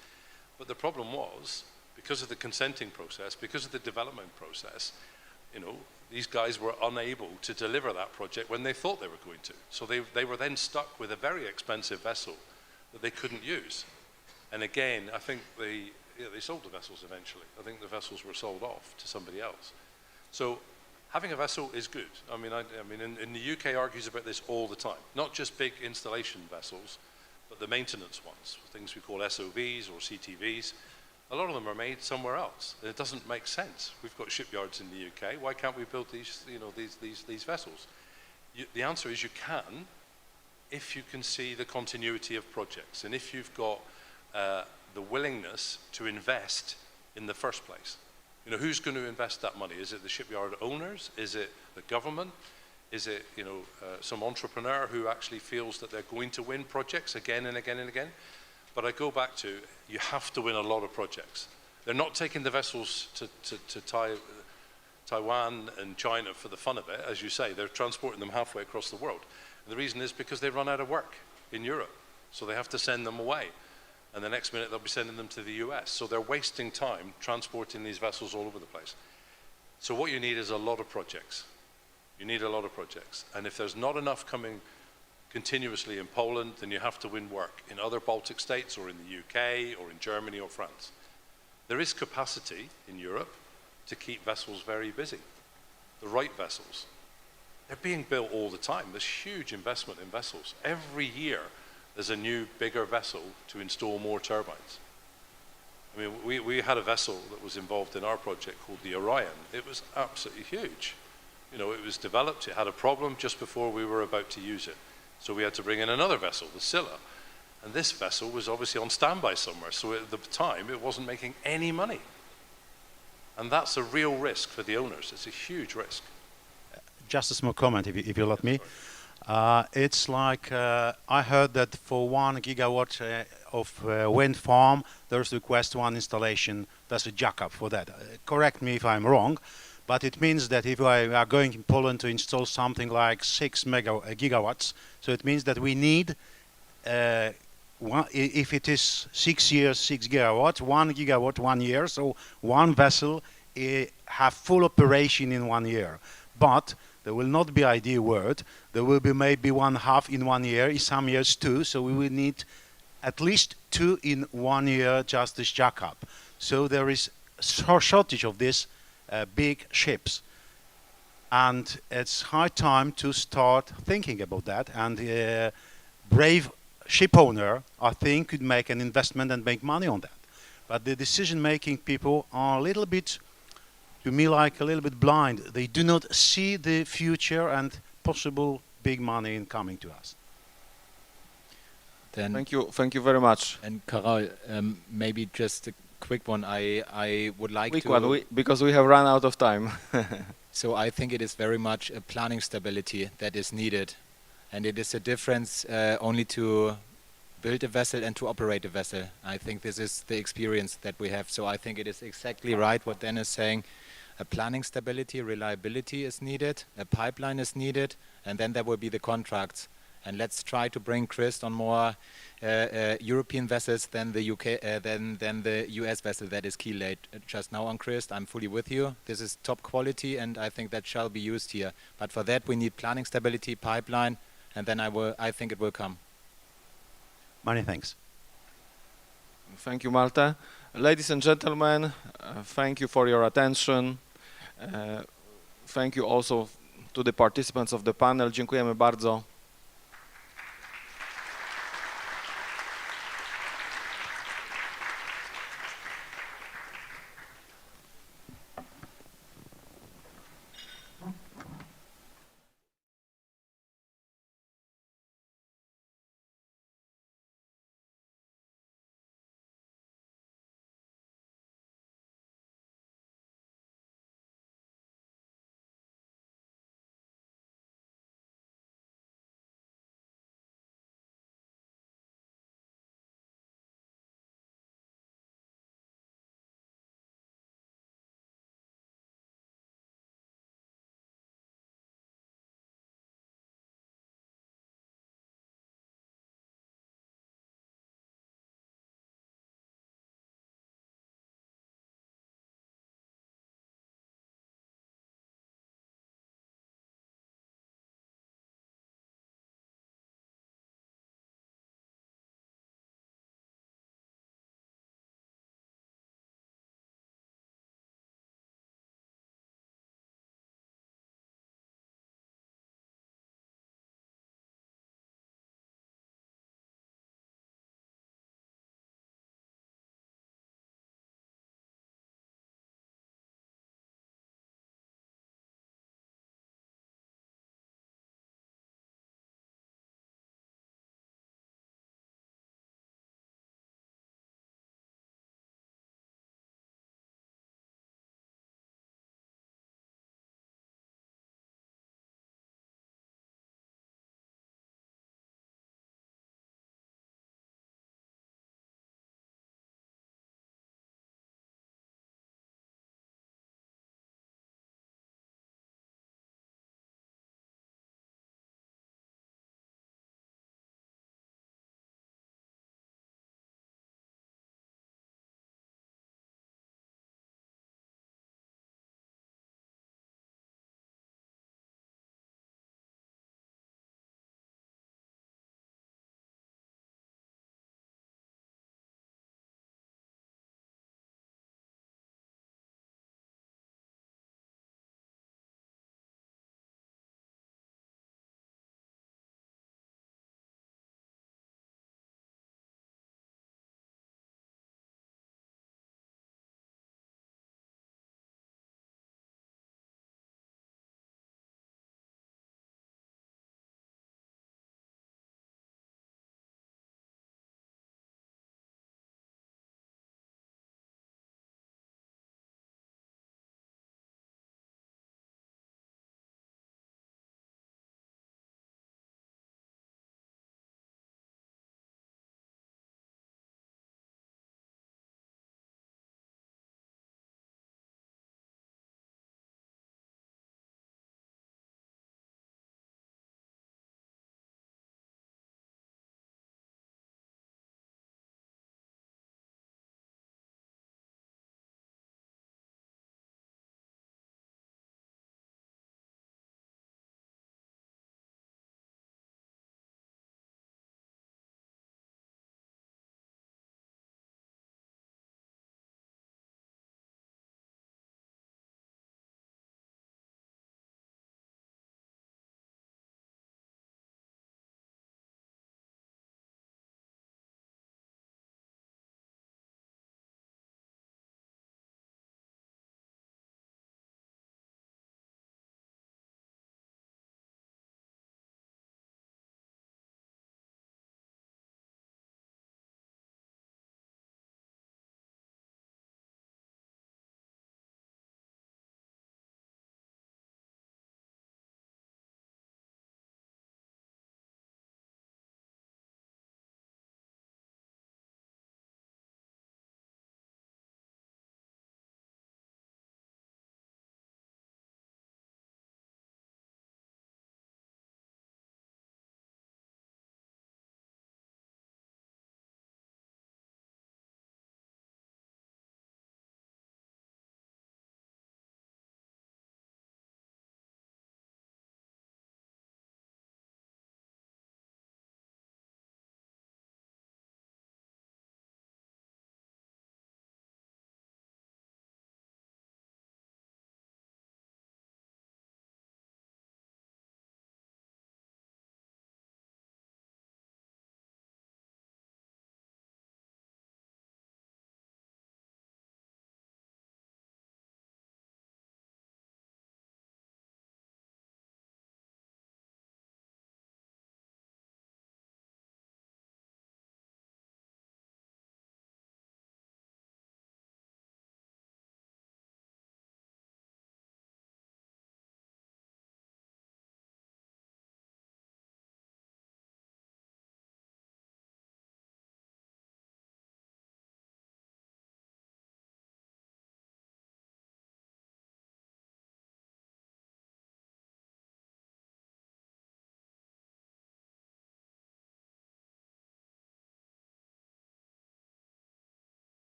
But the problem was, because of the consenting process, because of the development process, you know, these guys were unable to deliver that project when they thought they were going to. So they were then stuck with a very expensive vessel that they couldn't use. And again, I think they sold the vessels eventually. I think the vessels were sold off to somebody else. So having a vessel is good. I mean, in the UK argues about this all the time. Not just big installation vessels, but the maintenance ones, things we call SOVs or CTVs. A lot of them are made somewhere else. It doesn't make sense. We've got shipyards in the UK. Why can't we build these, you know, these vessels? The answer is you can, if you can see the continuity of projects, and if you've got the willingness to invest in the first place. You know, who's going to invest that money? Is it the shipyard owners? Is it the government? Is it, you know, some entrepreneur who actually feels that they're going to win projects again and again and again? But I go back to, you have to win a lot of projects. They're not taking the vessels to Taiwan and China for the fun of it, as you say. They're transporting them halfway across the world. And the reason is because they run out of work in Europe. So they have to send them away. And the next minute they'll be sending them to the US. So they're wasting time transporting these vessels all over the place. So what you need is a lot of projects. You need a lot of projects. And if there's not enough coming continuously in Poland, then you have to win work in other Baltic states or in the UK or in Germany or France. There is capacity in Europe to keep vessels very busy, the right vessels. They're being built all the time. There's huge investment in vessels. Every year there's a new, bigger vessel to install more turbines. I mean, we had a vessel that was involved in our project called the Orion. It was absolutely huge. You know, it was developed, it had a problem just before we were about to use it. So we had to bring in another vessel, the Scylla. And this vessel was obviously on standby somewhere, so at the time it wasn't making any money. And that's a real risk for the owners. It's a huge risk. Just a small comment, if you let me. It's like I heard that for 1 gigawatt of wind farm, there's request 1 installation. That's a jackup for that. Correct me if I'm wrong, but it means that if we are going in Poland to install something like 6 gigawatts, so it means that we need, if it is 6 years, 6 gigawatts, 1 gigawatt 1 year, so 1 vessel have full operation in 1 year. But there will not be ideal word. There will be maybe 1/2 in 1 year, in some years 2. So we will need at least 2 in 1 year just this jackup. So there is a shortage of these big ships. And it's high time to start thinking about that. And brave ship owner, I think, could make an investment and make money on that. But the decision-making people are a little bit, to me, like a little bit blind. They do not see the future and possible big money in coming to us. Then thank you very much. And Karol, maybe just a quick one. I would like quick to... one, because we have run out of time. So I think it is very much a planning stability that is needed. And it is a difference only to build a vessel and to operate a vessel. I think this is the experience that we have. So I think it is exactly right what Dan is saying. A planning stability, reliability is needed, a pipeline is needed, and then there will be the contracts. And let's try to bring Christ on more European vessels than the than the US vessel that is keylaid just now on Christ. I'm fully with you. This is top quality, and I think that shall be used here. But for that, we need planning stability, pipeline, and then I think it will come. Many thanks. Thank you, Malte. Ladies and gentlemen, thank you for your attention. Thank you also to the participants of the panel. Dziękujemy bardzo.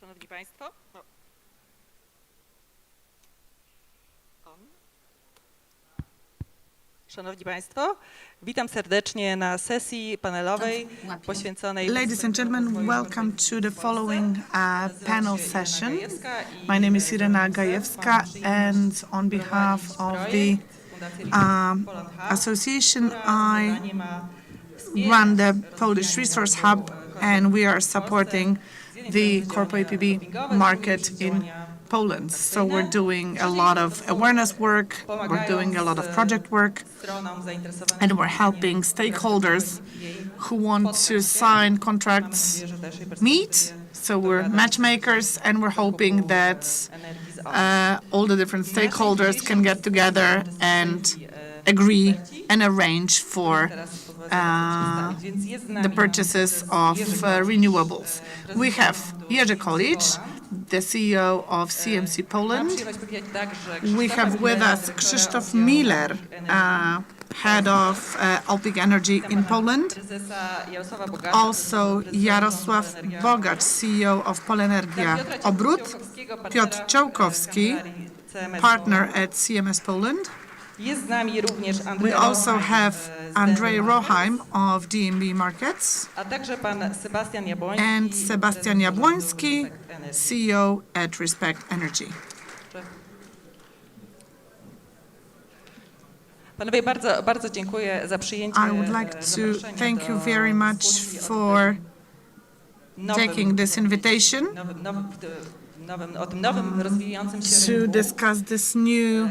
Szanowni Państwo. Szanowni Państwo, witam serdecznie na sesji panelowej poświęconej... Ladies and gentlemen, welcome to the following panel session. My name is Irena Gajewska, and on behalf of the association, I run the Polish Resource Hub, and we are supporting the corporate PV market in Poland. So we're doing a lot of awareness work, we're doing a lot of project work, and we're helping stakeholders who want to sign contracts meet. So we're matchmakers, and we're hoping that all the different stakeholders can get together and agree and arrange for the purchases of renewables. We have Jerzy Kolic, the CEO of CMC Poland. We have with us Krzysztof Miller, head of Alpic Energy in Poland. Also Jarosław Bogacz, CEO of Polenergia Obrót. Piotr Czołkowski, partner at CMS Poland. We also have Andrzej Roheim of DNB Markets and Sebastian Jabłoński, CEO at Respect Energy. I would like to thank you very much for taking this invitation to discuss this new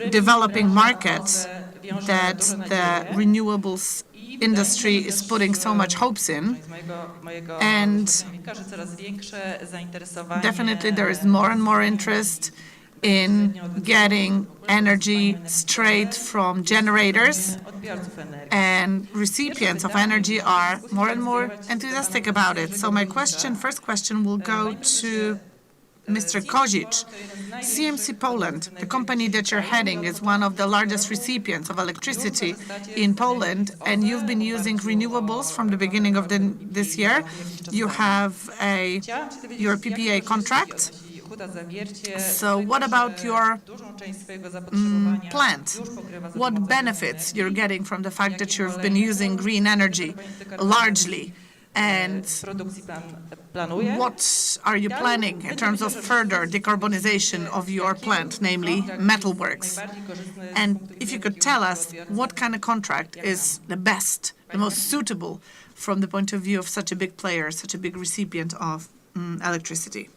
developing market that the renewables industry is putting so much hopes in. And definitely there is more and more interest in getting energy straight from generators, and recipients of energy are more and more enthusiastic about it. So my first question will go to Mr. Kozic. CMC Poland, the company that you're heading, is one of the largest recipients of electricity in Poland, and you've been using renewables from the beginning of this year. You have your PPA contract. So what about your plant? What benefits you're getting from the fact that you've been using green energy largely? And what are you planning in terms of further decarbonization of your plant, namely metalworks? And if you could tell us what kind of contract is the best, the most suitable from the point of view of such a big player, such a big recipient of electricity.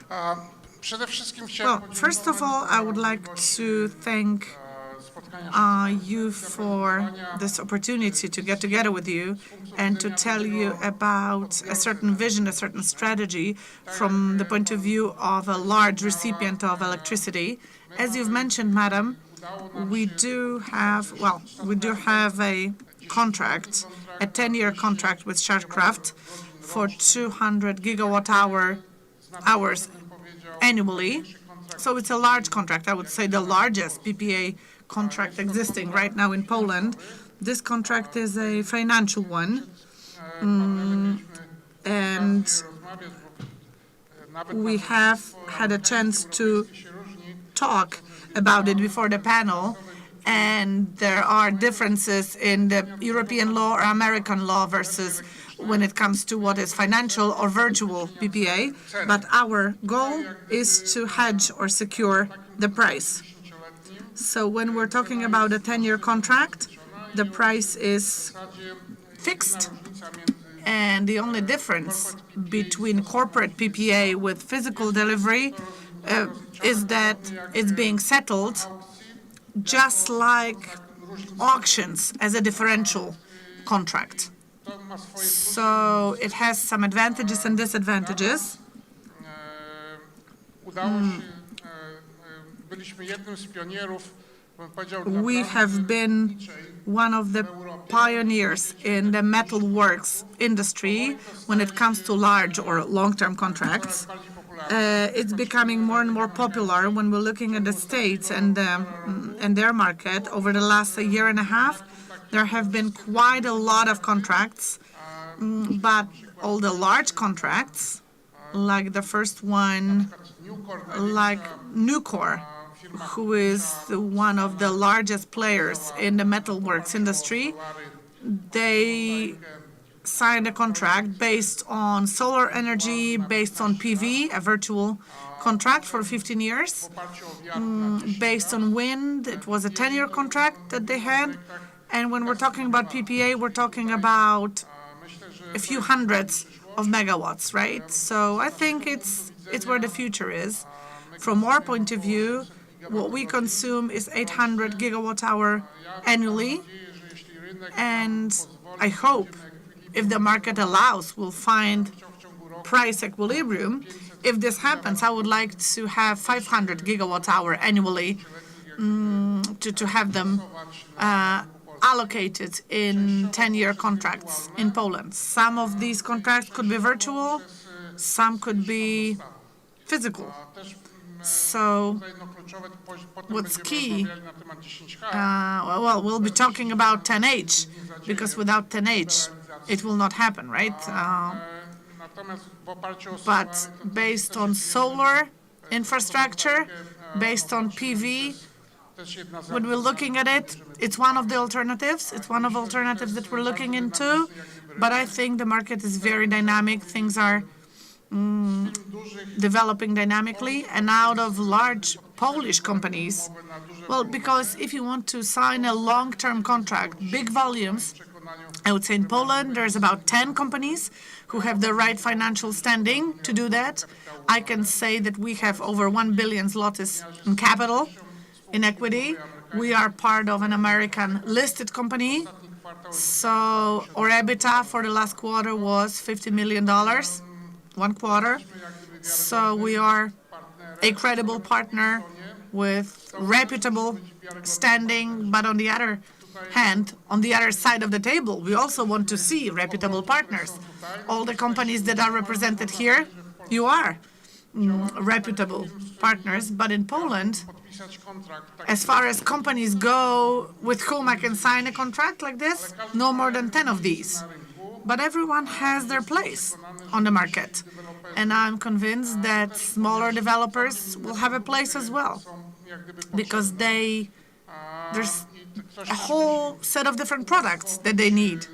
Well, first of all, I would like to thank you for this opportunity to get together with you and to tell you about a certain vision, a certain strategy from the point of view of a large recipient of electricity. As you've mentioned, madam, we do have a contract, a 10-year contract with Statkraft for 200 gigawatt hours annually. So it's a large contract. I would say the largest PPA contract existing right now in Poland. This contract is a financial one, and we have had a chance to talk about it before the panel, and there are differences in the European law or American law versus when it comes to what is financial or virtual PPA, but our goal is to hedge or secure the price. So when we're talking about a 10-year contract, the price is fixed, and the only difference between corporate PPA with physical delivery is that it's being settled just like auctions as a differential contract. So it has some advantages and disadvantages. We have been one of the pioneers in the metalworks industry when it comes to large or long-term contracts. It's becoming more and more popular when we're looking at the States and their market. Over the last year and a half, there have been quite a lot of contracts, but all the large contracts, like the first one, like Nucor, who is one of the largest players in the metalworks industry, they signed a contract based on solar energy, based on PV, a virtual contract for 15 years. Based on wind, it was a 10-year contract that they had. And when we're talking about PPA, we're talking about a few hundreds of megawatts, right? So I think it's where the future is. From our point of view, what we consume is 800 gigawatt hour annually. And I hope, if the market allows, we'll find price equilibrium. If this happens, I would like to have 500 gigawatt hour annually, to have them allocated in 10-year contracts in Poland. Some of these contracts could be virtual, some could be physical. So what's key, well, we'll be talking about 10H, because without 10H, it will not happen, right? But based on solar infrastructure, based on PV, when we're looking at it, it's one of the alternatives. It's one of the alternatives that we're looking into. But I think the market is very dynamic. Things are developing dynamically. And out of large Polish companies, well, because if you want to sign a long-term contract, big volumes, I would say in Poland, there's about 10 companies who have the right financial standing to do that. I can say that we have over 1 billion zlotys in capital, in equity. We are part of an American listed company. So our EBITDA for the last quarter was $50 million, one quarter. So we are a credible partner with reputable standing, but on the other hand, on the other side of the table, we also want to see reputable partners. All the companies that are represented here, you are reputable partners, but in Poland, as far as companies go with whom I can sign a contract like this, no more than 10 of these. But everyone has their place on the market. And I'm convinced that smaller developers will have a place as well, because there's a whole set of different products that they need.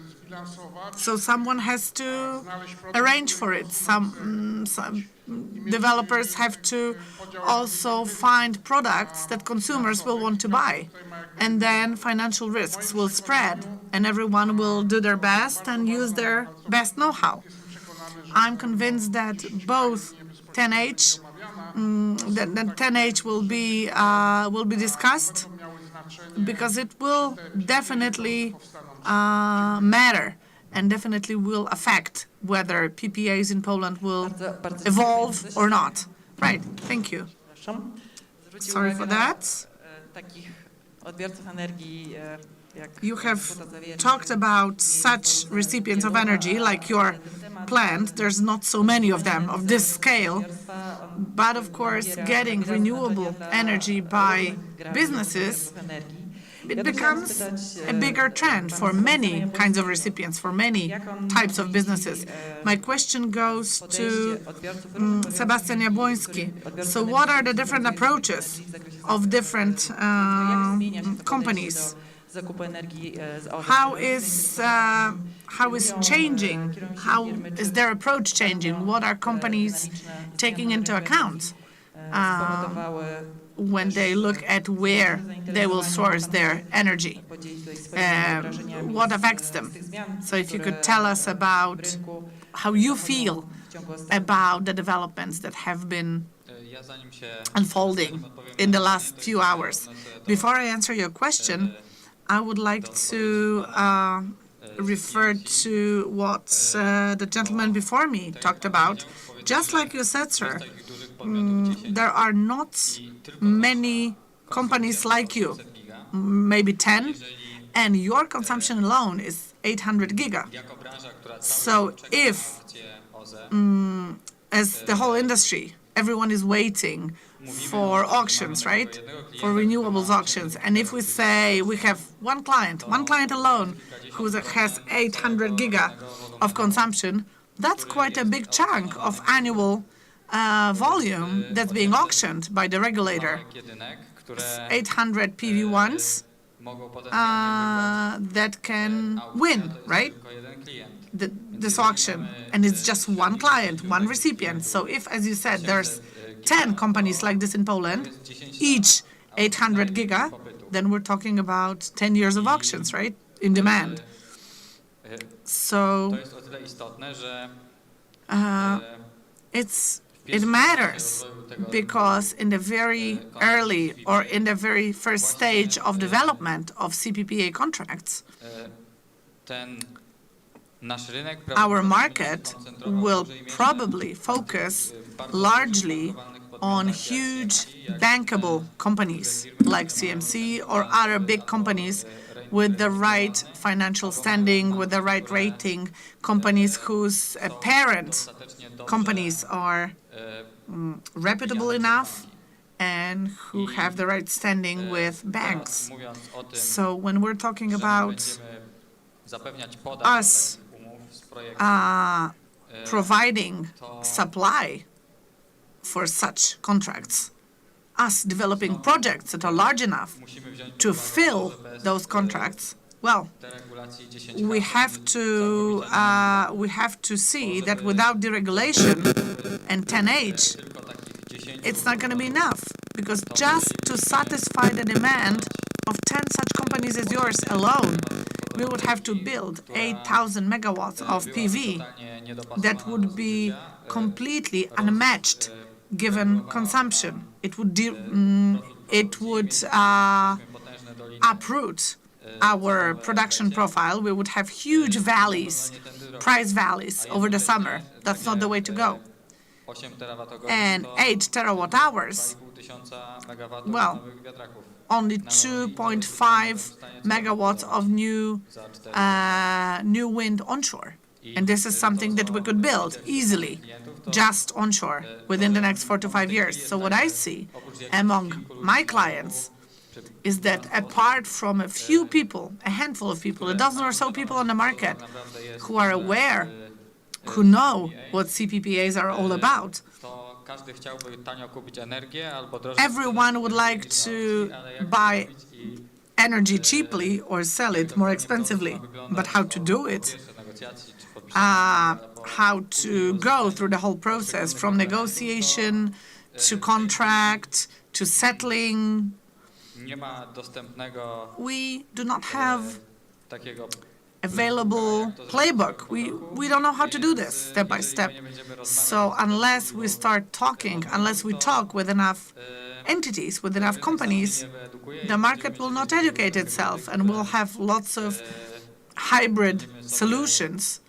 So someone has to arrange for it. Some developers have to also find products that consumers will want to buy. And then financial risks will spread, and everyone will do their best and use their best know-how. I'm convinced that both 10H, that 10H will be discussed, because it will definitely matter and definitely will affect whether PPAs in Poland will evolve or not. Right, thank you. Sorry for that. You have talked about such recipients of energy, like your plant. There's not so many of them of this scale. But of course, getting renewable energy by businesses, it becomes a bigger trend for many kinds of recipients, for many types of businesses. My question goes to Sebastian Jabłoński. So what are the different approaches of different companies? How is changing? How is their approach changing? What are companies taking into account when they look at where they will source their energy? What affects them? So if you could tell us about how you feel about the developments that have been unfolding in the last few hours. Before I answer your question, I would like to refer to what the gentleman before me talked about. Just like you said, sir, there are not many companies like you, maybe 10, and your consumption alone is 800 giga. So if, as the whole industry, everyone is waiting for auctions, right? For renewables auctions. And if we say we have one client alone, who has 800 giga of consumption, That's quite a big chunk of annual volume that's being auctioned by the regulator. 800 PV1s that can win, right? This auction, and it's just one client, one recipient. So if, as you said, there's 10 companies like this in Poland, each 800 giga, then we're talking about 10 years of auctions, right, in demand. So it matters because in the very early or in the very first stage of development of CPPA contracts, our market will probably focus largely on huge bankable companies like CMC or other big companies with the right financial standing, with the right rating, companies whose parent companies are reputable enough and who have the right standing with banks. So when we're talking about us providing supply for such contracts, us developing projects that are large enough to fill those contracts, well, we have to see that without deregulation and 10H, it's not going to be enough, because just to satisfy the demand of 10 such companies as yours alone, we would have to build 8,000 megawatts of PV that would be completely unmatched given consumption. It would uproot our production profile. We would have huge valleys, price valleys over the summer. That's not the way to go. And 8 terawatt hours, well, only 2.5 megawatts of new wind onshore. And this is something that we could build easily, just onshore, within the next 4 to 5 years. So what I see among my clients is that apart from a few people, a handful of people, a dozen or so people on the market who are aware, who know what CPPAs are all about, everyone would like to buy energy cheaply or sell it more expensively. But how to do it, how to go through the whole process from negotiation to contract to settling, we do not have available playbook. We don't know how to do this step by step. So unless we start talking, unless we talk with enough entities, with enough companies, the market will not educate itself, and we'll have lots of hybrid solutions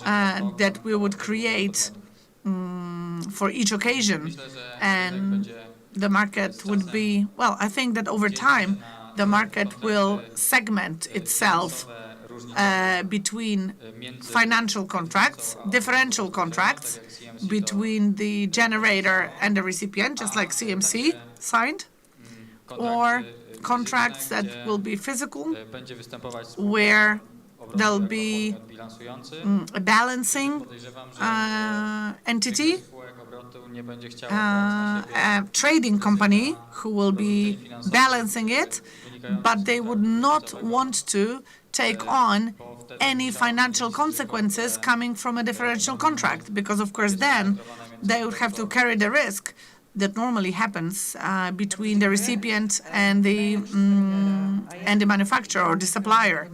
that we would create for each occasion. And the market would be, well, I think that over time, the market will segment itself between financial contracts, differential contracts between the generator and the recipient, just like CMC signed, or contracts that will be physical, where there'll be a balancing entity, a trading company who will be balancing it, but they would not want to take on any financial consequences coming from a differential contract, because of course then they would have to carry the risk that normally happens between the recipient and the manufacturer or the supplier.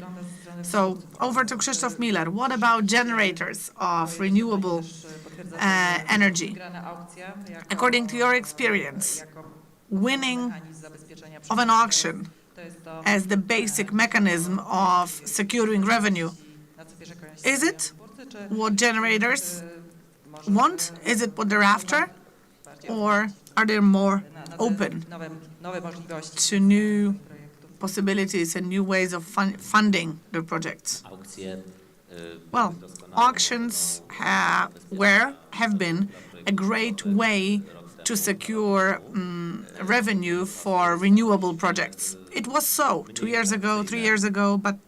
So over to Krzysztof Miller. What about generators of renewable energy? According to your experience, winning of an auction as the basic mechanism of securing revenue, is it what generators want? Is it what they're after? Or are they more open to new possibilities and new ways of funding their projects? Well, auctions have been a great way to secure revenue for renewable projects. It was so 2 years ago, 3 years ago, but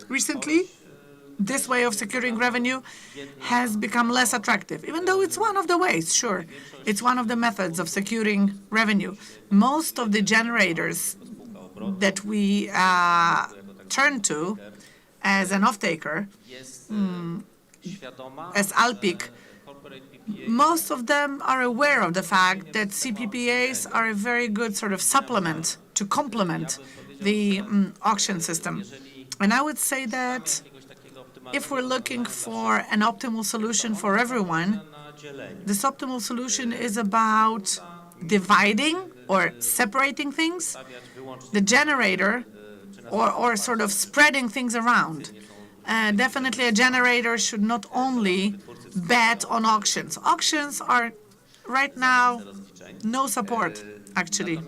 recently this way of securing revenue has become less attractive, even though it's one of the ways, sure. It's one of the methods of securing revenue. Most of the generators that we turn to as an off-taker, as Alpiq, most of them are aware of the fact that CPPAs are a very good sort of supplement to complement the auction system. And I would say that if we're looking for an optimal solution for everyone, this optimal solution is about dividing or separating things, the generator, or sort of spreading things around. Definitely a generator should not only bet on auctions. Auctions are right now no support, actually,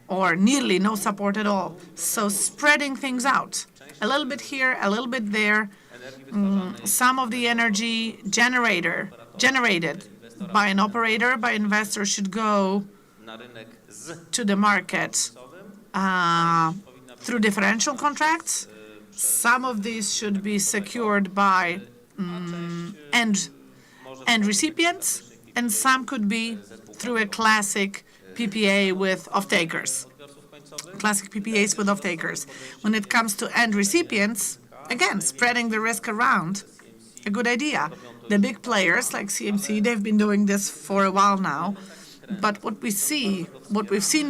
or nearly no support at all. So spreading things out, a little bit here, a little bit there. Some of the energy generated by an operator, by investor, should go to the market through differential contracts. Some of these should be secured by end recipients, and some could be through a classic PPA with off-takers. Classic PPAs with off-takers. When it comes to end recipients, again, spreading the risk around, a good idea. The big players like CMC, they've been doing this for a while now. But what we've seen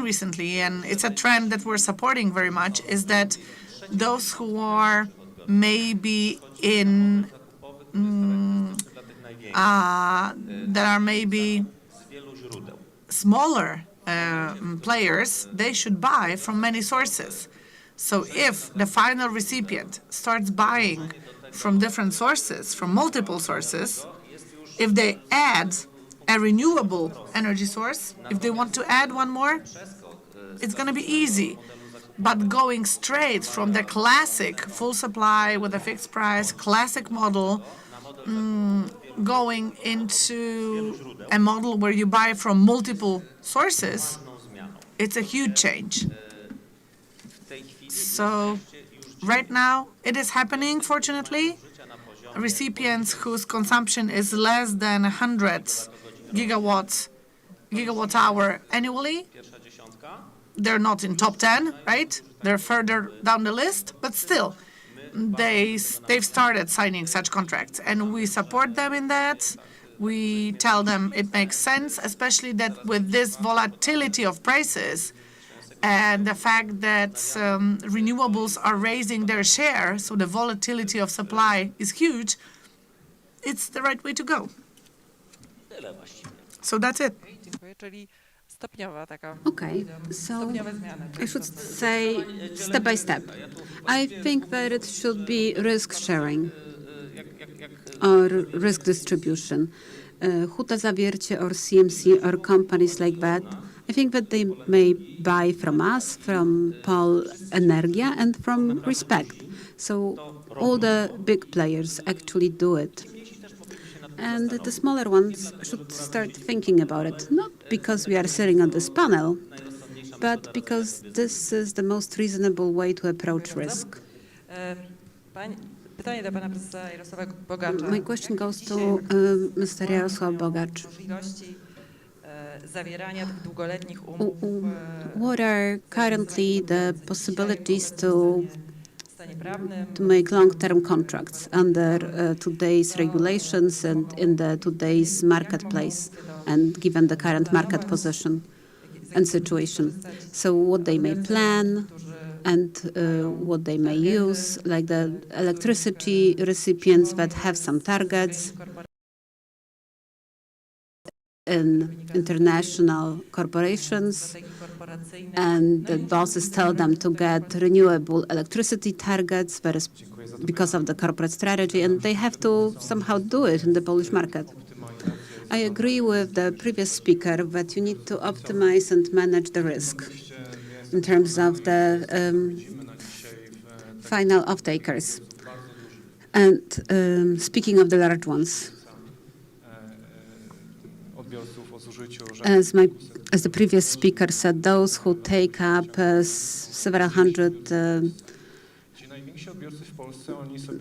recently, and it's a trend that we're supporting very much, is that those who are maybe smaller players, they should buy from many sources. So if the final recipient starts buying from different sources, from multiple sources, if they add a renewable energy source, if they want to add one more, it's going to be easy. But going straight from the classic full supply with a fixed price, classic model, going into a model where you buy from multiple sources, it's a huge change. So right now, it is happening, fortunately. Recipients whose consumption is less than 100 gigawatt hour annually, they're not in top 10, right? They're further down the list, but still, they've started signing such contracts, and we support them in that. We tell them it makes sense, especially that with this volatility of prices and the fact that renewables are raising their share, so the volatility of supply is huge, it's the right way to go. So that's it. Okay, so I should say step by step. I think that it should be risk sharing or risk distribution. Huta Zawiercie or CMC or companies like that, I think that they may buy from us, from Polenergia, and from Respect. So all the big players actually do it. And the smaller ones should start thinking about it, not because we are sitting on this panel, but because this is the most reasonable way to approach risk. My question goes to Mr. Jarosław Bogacz. What are currently the possibilities to make long-term contracts under today's regulations and in today's marketplace, and given the current market position and situation? So what they may plan and what they may use, like the electricity recipients that have some targets in international corporations, and the bosses tell them to get renewable electricity targets, that is because of the corporate strategy, and they have to somehow do it in the Polish market. I agree with the previous speaker that you need to optimize and manage the risk in terms of the final off-takers. And speaking of the large ones, as the previous speaker said, those who take up several hundred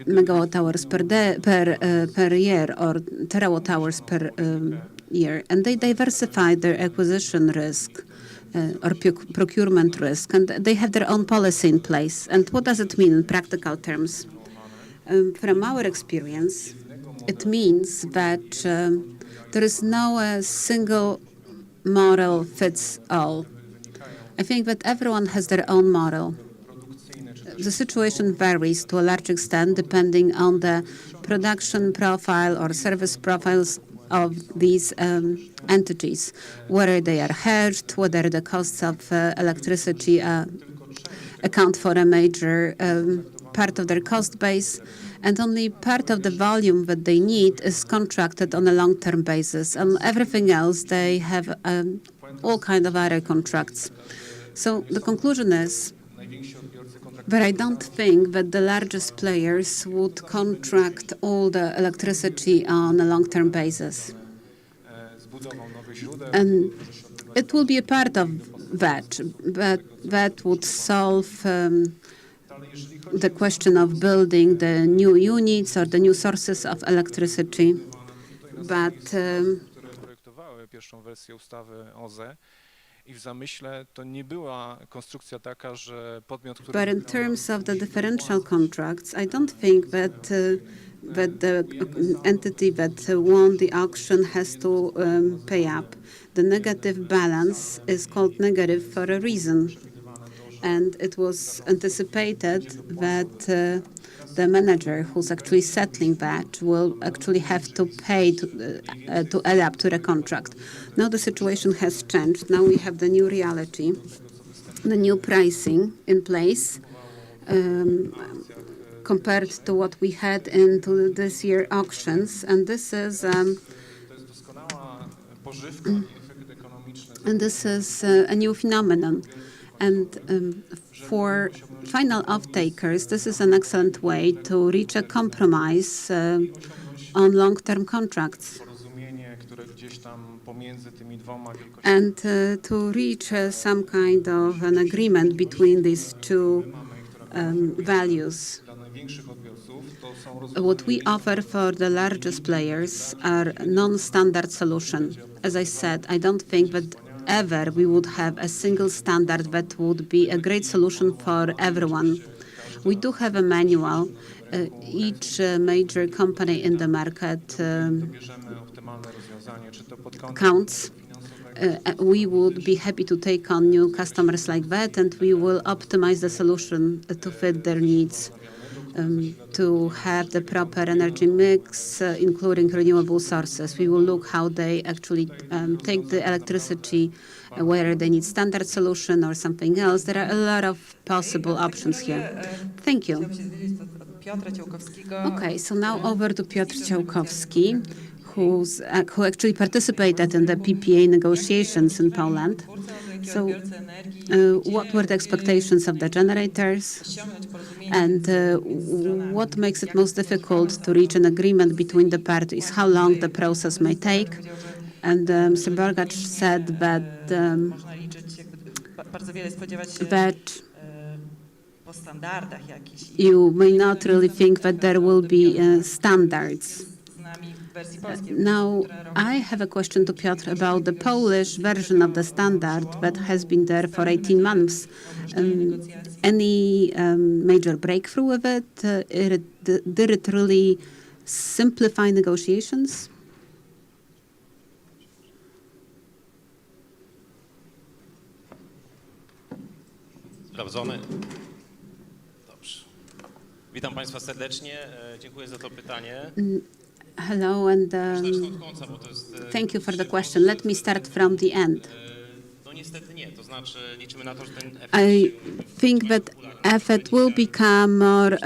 megawatt hours per year or terawatt hours per year, and they diversified their acquisition risk or procurement risk, and they have their own policy in place. And what does it mean in practical terms? From our experience, it means that there is no single model fits all. I think that everyone has their own model. The situation varies to a large extent depending on the production profile or service profiles of these entities, whether they are hedged, whether the costs of electricity account for a major part of their cost base, and only part of the volume that they need is contracted on a long-term basis. And everything else, they have all kinds of other contracts. So the conclusion is that I don't think that the largest players would contract all the electricity on a long-term basis. And it will be a part of that, but that would solve the question of building the new units or the new sources of electricity. But but in terms of the differential contracts, I don't think that the entity that won the auction has to pay up. The negative balance is called negative for a reason. And it was anticipated that the manager who's actually settling that will actually have to pay to add up to the contract. Now the situation has changed. Now we have the new reality, the new pricing in place compared to what we had into this year auctions. And this is a new phenomenon. And for final off-takers, this is an excellent way to reach a compromise on long-term contracts and to reach some kind of an agreement between these two values. What we offer for the largest players are non-standard solutions. As I said, I don't think that ever we would have a single standard that would be a great solution for everyone. We do have a manual. Each major company in the market counts. We would be happy to take on new customers like that, and we will optimize the solution to fit their needs. To have the proper energy mix, including renewable sources. We will look how they actually take the electricity, whether they need standard solution or something else. There are a lot of possible options here. Thank you. Okay, so now over to Piotr Ciałkowski, who actually participated in the PPA negotiations in Poland. So what were the expectations of the generators, and what makes it most difficult to reach an agreement between the parties? How long the process may take? And Mr. Borgacz said that you may not really think that there will be standards. Now, I have a question to Piotr about the Polish version of the standard that has been there for 18 months. Any major breakthrough with it? Did it really simplify negotiations? Sprawdzony. Dobrze. Witam Państwa serdecznie. Dziękuję za to pytanie. Hello, and thank you for the question. Let me start from the end. I think that effort will become more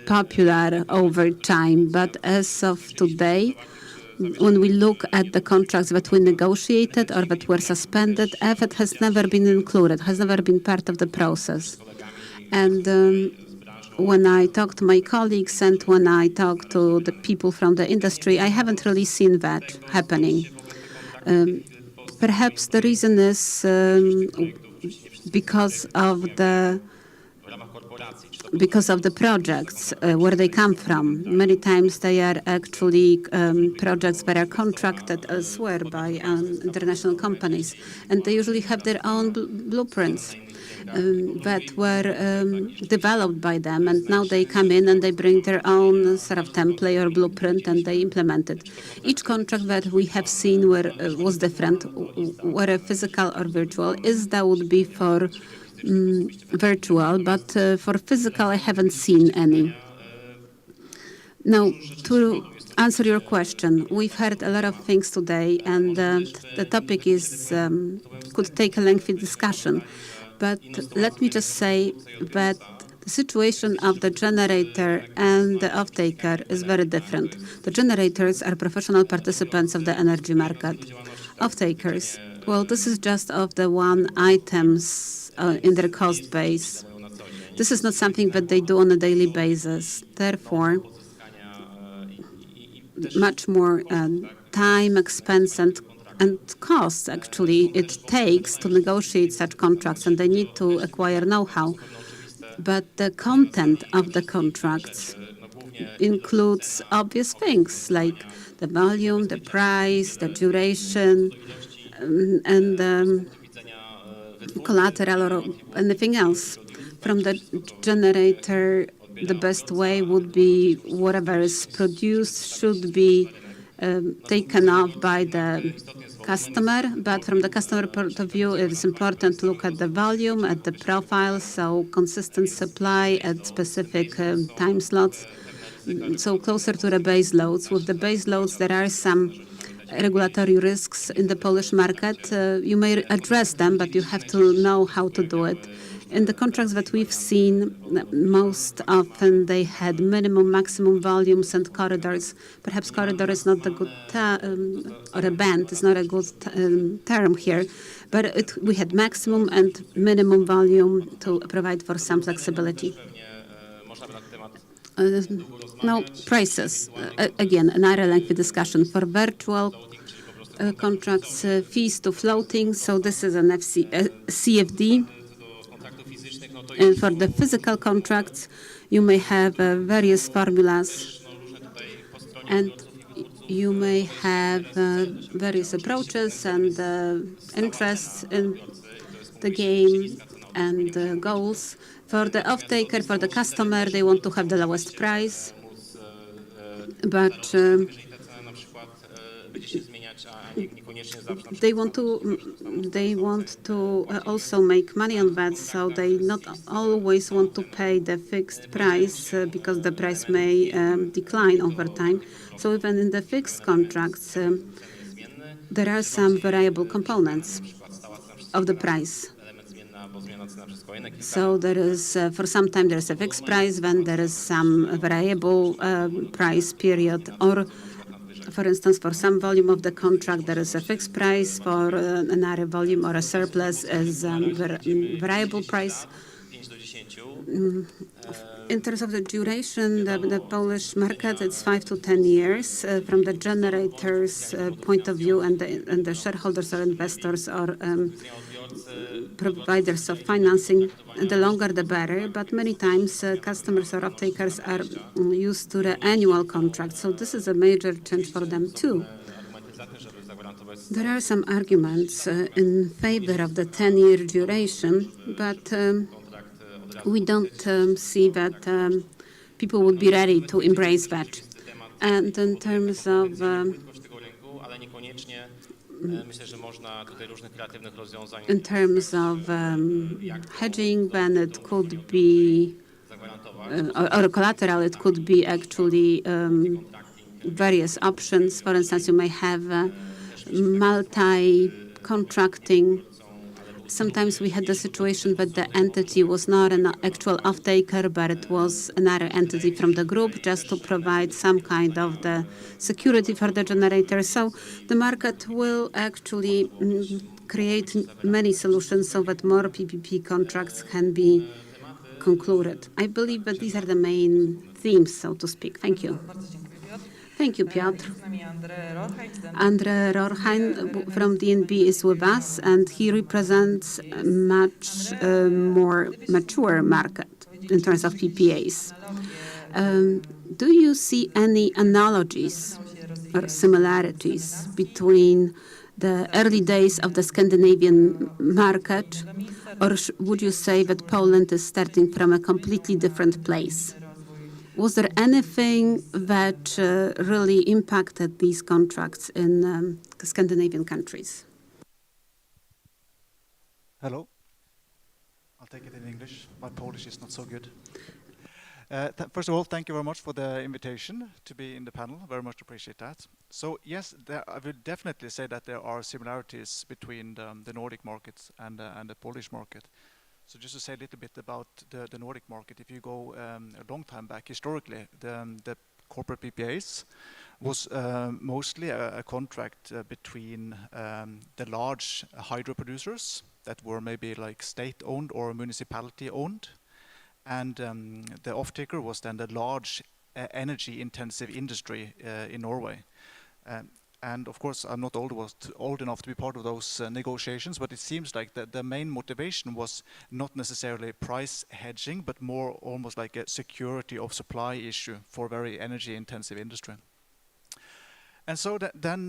popular over time, but as of today, when we look at the contracts that we negotiated or that were suspended, effort has never been included, has never been part of the process. And when I talk to my colleagues and when I talk to the people from the industry, I haven't really seen that happening. Perhaps the reason is because of the because of the projects, where they come from. Many times they are actually projects that are contracted elsewhere by international companies, and they usually have their own blueprints that were developed by them, and now they come in and they bring their own sort of template or blueprint and they implement it. Each contract that we have seen was different, whether physical or virtual. That would be for virtual, but for physical, I haven't seen any. Now, to answer your question, we've heard a lot of things today, and the topic could take a lengthy discussion. But let me just say that the situation of the generator and the off-taker is very different. The generators are professional participants of the energy market. Off-takers, well, this is just of the one items in their cost base. This is not something that they do on a daily basis. Therefore, much more time, expense, and costs, actually, it takes to negotiate such contracts, and they need to acquire know-how. But the content of the contracts includes obvious things like the volume, the price, the duration, and collateral or anything else. From the generator, the best way would be whatever is produced should be taken off by the customer. But from the customer point of view, it is important to look at the volume, at the profile, so consistent supply at specific time slots, so closer to the base loads. With the base loads, there are some regulatory risks in the Polish market. You may address them, but you have to know how to do it. In the contracts that we've seen, most often they had minimum, maximum volumes and corridors. Perhaps corridor is not a good or a band is not a good term here, but we had maximum and minimum volume to provide for some flexibility. Now, prices. Again, another lengthy discussion. For virtual contracts, fees to floating, so this is an CFD. And for the physical contracts, you may have various formulas, and you may have various approaches and interests in the game and goals. For the off-taker, for the customer, they want to have the lowest price, but they want to also make money on that, so they not always want to pay the fixed price because the price may decline over time. So even in the fixed contracts, there are some variable components of the price. So there is, for some time, there is a fixed price, then there is some variable price period, or for instance, for some volume of the contract, there is a fixed price. For another volume or a surplus is variable price. In terms of the duration, the Polish market, it's 5 to 10 years. From the generator's point of view, and the shareholders or investors or providers of financing, the longer the better. But many times, customers or off-takers are used to the annual contract. So this is a major change for them too. There are some arguments in favor of the 10-year duration, but we don't see that people would be ready to embrace that. And in terms of hedging, then it could be, or collateral, it could be actually various options. For instance, you may have multi-contracting. Sometimes we had the situation that the entity was not an actual off-taker, but it was another entity from the group, just to provide some kind of the security for the generator. So the market will actually create many solutions so that more PPP contracts can be concluded. I believe that these are the main themes, so to speak. Thank you. Thank you, Piotr. Andre Rorheim from DNB is with us, and he represents a much more mature market in terms of PPAs. Do you see any analogies or similarities between the early days of the Scandinavian market, or would you say that Poland is starting from a completely different place? Was there anything that really impacted these contracts in Scandinavian countries? Hello. I'll take it in English. My Polish is not so good. First of all, thank you very much for the invitation to be in the panel. Very much appreciate that. So yes, I would definitely say that there are similarities between the Nordic markets and the Polish market. So just to say a little bit about the Nordic market, if you go a long time back, historically, the corporate PPAs was mostly a contract between the large hydro producers that were maybe like state-owned or municipality-owned, and the off-taker was then the large energy-intensive industry in Norway. And of course, I'm not old enough to be part of those negotiations, but it seems like the main motivation was not necessarily price hedging, but more almost like a security of supply issue for very energy-intensive industry. And so then,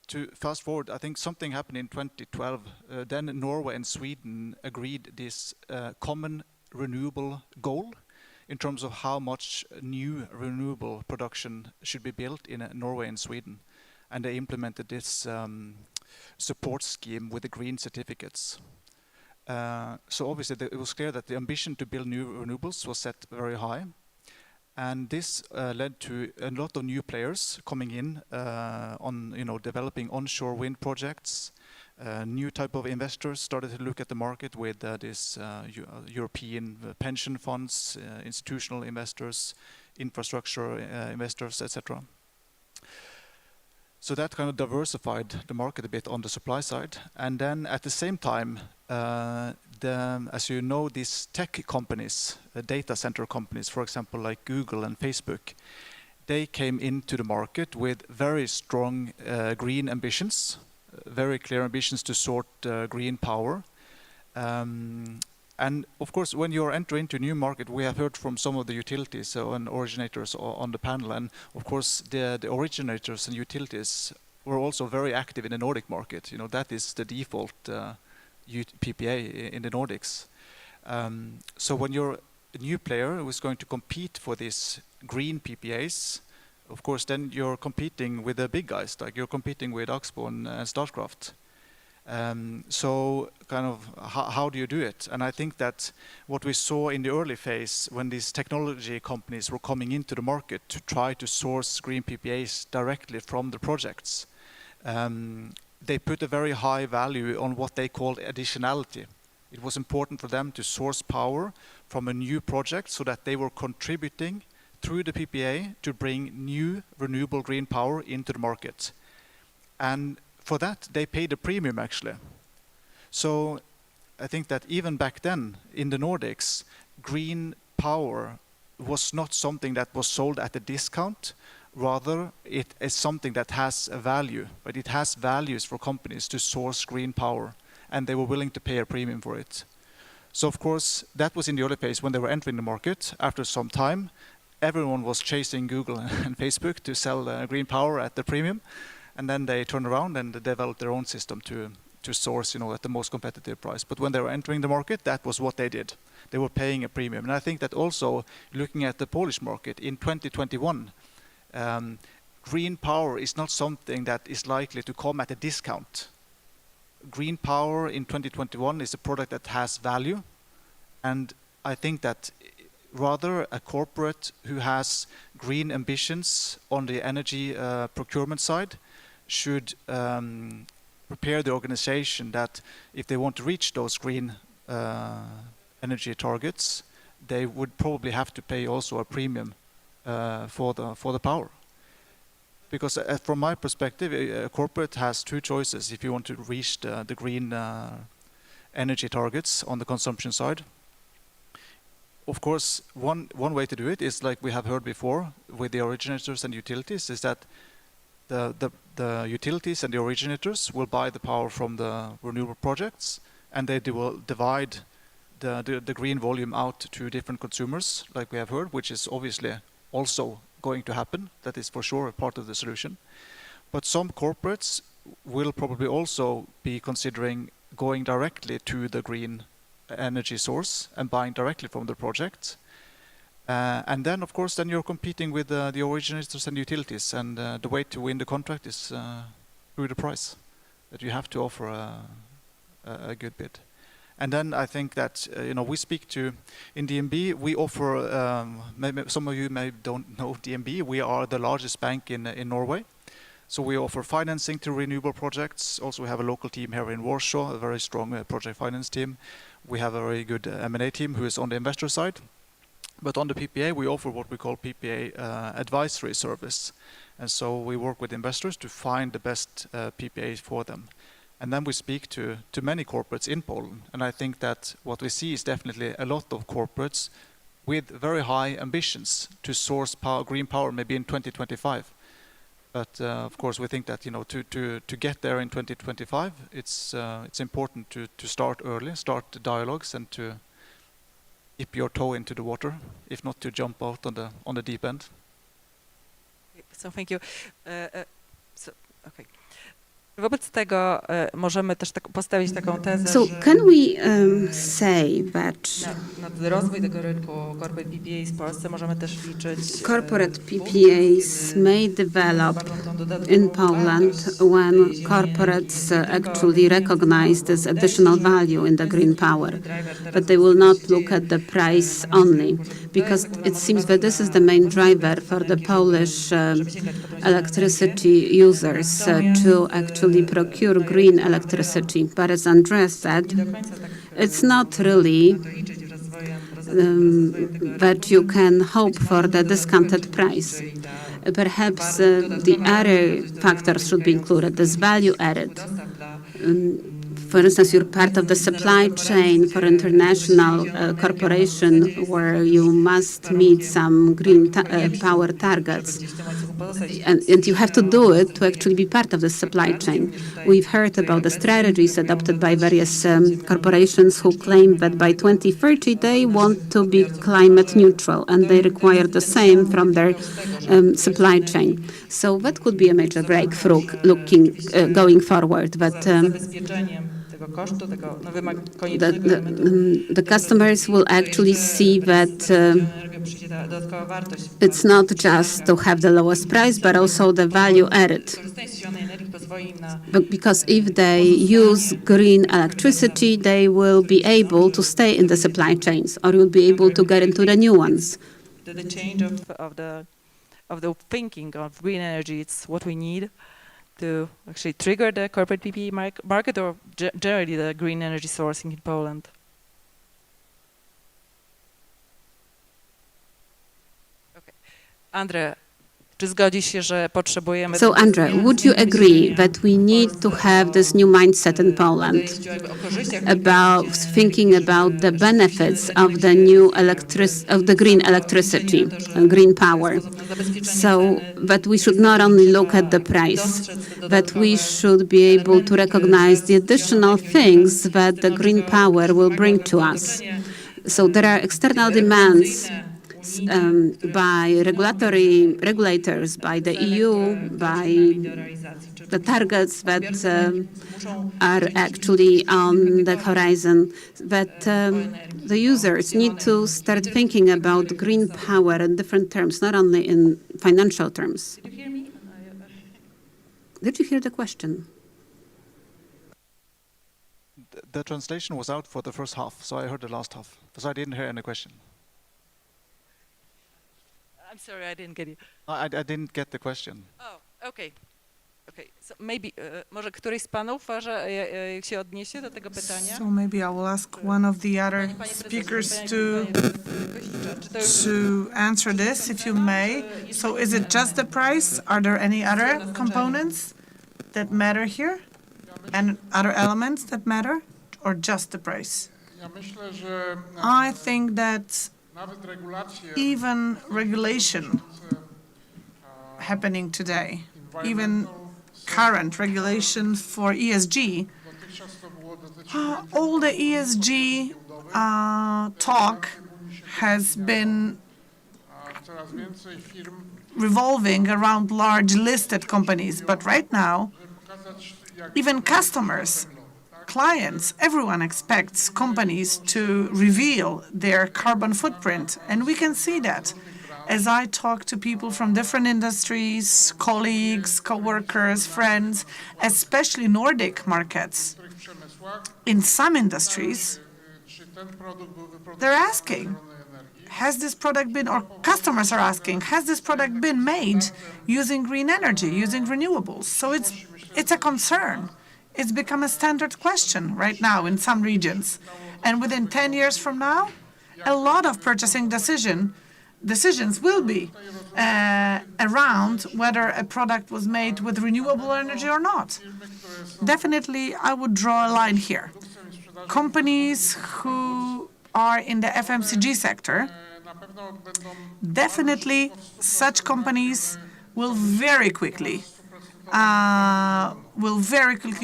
to fast forward, I think something happened in 2012. Then Norway and Sweden agreed this common renewable goal in terms of how much new renewable production should be built in Norway and Sweden. And they implemented this support scheme with the green certificates. So obviously it was clear that the ambition to build new renewables was set very high. And this led to a lot of new players coming in on developing onshore wind projects. New type of investors started to look at the market with this European pension funds, institutional investors, infrastructure investors, etc. So that kind of diversified the market a bit on the supply side. And then at the same time, as you know, these tech companies, data center companies, for example, like Google and Facebook, they came into the market with very strong green ambitions, very clear ambitions to sort green power. And of course, when you're entering into a new market, we have heard from some of the utilities and originators on the panel, and of course the originators and utilities were also very active in the Nordic market. That is the default PPA in the Nordics. So when you're a new player who is going to compete for these green PPAs, of course, then you're competing with the big guys, like you're competing with Axpo and Statkraft. So kind of how do you do it? And I think that what we saw in the early phase when these technology companies were coming into the market to try to source green PPAs directly from the projects, they put a very high value on what they called additionality. It was important for them to source power from a new project so that they were contributing through the PPA to bring new renewable green power into the market. And for that, they paid a premium, actually. So I think that even back then, in the Nordics, green power was not something that was sold at a discount. Rather, it is something that has a value, but it has values for companies to source green power, and they were willing to pay a premium for it. So of course, that was in the early phase when they were entering the market. After some time, everyone was chasing Google and Facebook to sell green power at the premium. And then they turned around and developed their own system to source, at the most competitive price. But when they were entering the market, that was what they did. They were paying a premium. And I think that also, looking at the Polish market, in 2021, green power is not something that is likely to come at a discount. Green power in 2021 is a product that has value. And I think that rather a corporate who has green ambitions on the energy procurement side should prepare the organization that if they want to reach those green energy targets, they would probably have to pay also a premium for the power. Because from my perspective, a corporate has two choices if you want to reach the green energy targets on the consumption side. of course, one way to do it is like we have heard before with the originators and utilities, is that the utilities and the originators will buy the power from the renewable projects, and they will divide the green volume out to different consumers, like we have heard, which is obviously also going to happen. That is for sure a part of the solution. But some corporates will probably also be considering going directly to the green energy source and buying directly from the project. And then, of course, then you're competing with the originators and utilities, and the way to win the contract is through the price, that you have to offer a good bid. And then I think that we speak to, in DNB, we offer, maybe some of you don't know DNB, we are the largest bank in Norway. So we offer financing to renewable projects. Also, we have a local team here in Warsaw, a very strong project finance team. We have a very good M&A team who is on the investor side. But on the PPA, we offer what we call PPA advisory service. And so we work with investors to find the best PPAs for them. And then we speak to many corporates in Poland. And I think that what we see is definitely a lot of corporates with very high ambitions to source green power maybe in 2025. But of course, we think that to get there in 2025, it's important to start early, start the dialogues, and to dip your toe into the water, if not to jump out on the deep end. So thank you. Okay. Wobec tego możemy też postawić taką tezę, So can we say that na rozwój tego rynku corporate PPAs w Polsce możemy też liczyć. Corporate PPAs may develop in Poland when corporates actually recognize this additional value in the green power, but they will not look at the price only, because it seems that this is the main driver for the Polish electricity users to actually procure green electricity. But as Andreas said, it's not really that you can hope for the discounted price. Perhaps the other factors should be included, this value added. For instance, you're part of the supply chain for international corporation where you must meet some green power targets. And you have to do it to actually be part of the supply chain. We've heard about the strategies adopted by various corporations who claim that by 2030 they want to be climate neutral, and they require the same from their supply chain. So that could be a major breakthrough going forward. But the customers will actually see that it's not just to have the lowest price, but also the value added. Because if they use green electricity, they will be able to stay in the supply chains, or will be able to get into the new ones. The change of the thinking of green energy, it's what we need to actually trigger the corporate PPA market, or generally the green energy sourcing in Poland? Okay. Andre, czy zgodzi się, że potrzebujemy... So, Andre, would you agree that we need to have this new mindset in Poland about thinking about the benefits of the new green electricity, green power? So that we should not only look at the price, but we should be able to recognize the additional things that the green power will bring to us. So there are external demands by regulators, by the EU, by the targets that are actually on the horizon, that the users need to start thinking about green power in different terms, not only in financial terms. Did you hear me? Did you hear the question? The translation was out for the first half, so I heard the last half, so I didn't hear any question. I'm sorry, I didn't get you. I didn't get the question. Oh, okay. Okay, so maybe, może któryś z panów się odniesie do tego pytania? So maybe I will ask one of the other speakers to answer this, if you may. So is it just the price? Are there any other components that matter here? And other elements that matter? Or just the price? I think that Even regulation happening today, even current regulation for ESG, all the ESG talk has been revolving around large listed companies. But right now, even customers, clients, everyone expects companies to reveal their carbon footprint. And we can see that as I talk to people from different industries, colleagues, co-workers, friends, especially Nordic markets. In some industries, they're asking, has this product been, or customers are asking, has this product been made using green energy, using renewables? So it's a concern. It's become a standard question right now in some regions. And within 10 years from now, a lot of purchasing decisions will be around whether a product was made with renewable energy or not. Definitely, I would draw a line here. Companies who are in the FMCG sector, definitely such companies will very quickly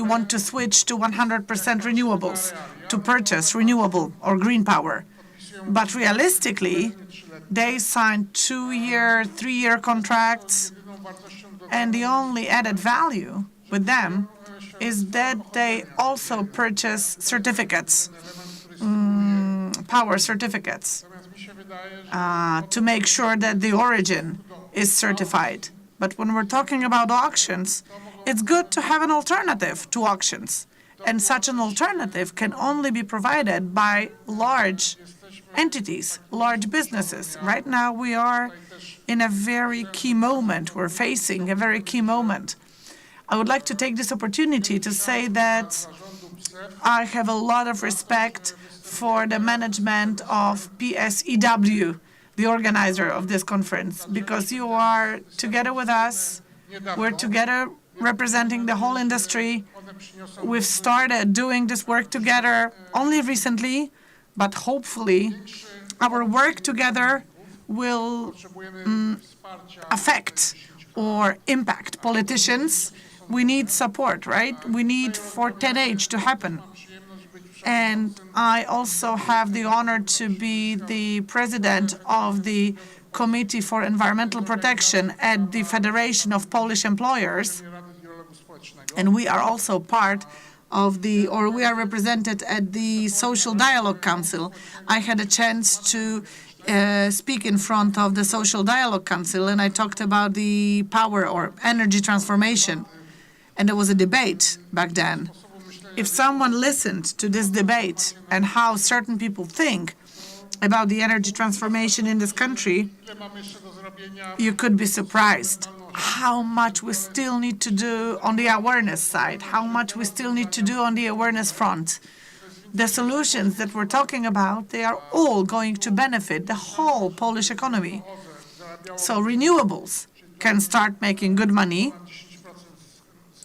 want to switch to 100% renewables, to purchase renewable or green power. But realistically, they sign 2-year, 3-year contracts, and the only added value with them is that they also purchase certificates, power certificates, to make sure that the origin is certified. But when we're talking about auctions, it's good to have an alternative to auctions. And such an alternative can only be provided by large entities, large businesses. Right now, we are in a very key moment. We're facing a very key moment. I would like to take this opportunity to say that I have a lot of respect for the management of PSEW, the organizer of this conference, because you are together with us. We're together representing the whole industry. We've started doing this work together only recently, but hopefully our work together will affect or impact politicians. We need support, right? We need for 10H to happen. And I also have the honor to be the president of the Committee for Environmental Protection at the Federation of Polish Employers. And we are also part of we are represented at the Social Dialogue Council. I had a chance to speak in front of the Social Dialogue Council, and I talked about the power or energy transformation. And there was a debate back then. If someone listened to this debate and how certain people think about the energy transformation in this country, you could be surprised how much we still need to do on the awareness side, how much we still need to do on the awareness front. The solutions that we're talking about, they are all going to benefit the whole Polish economy. So renewables can start making good money,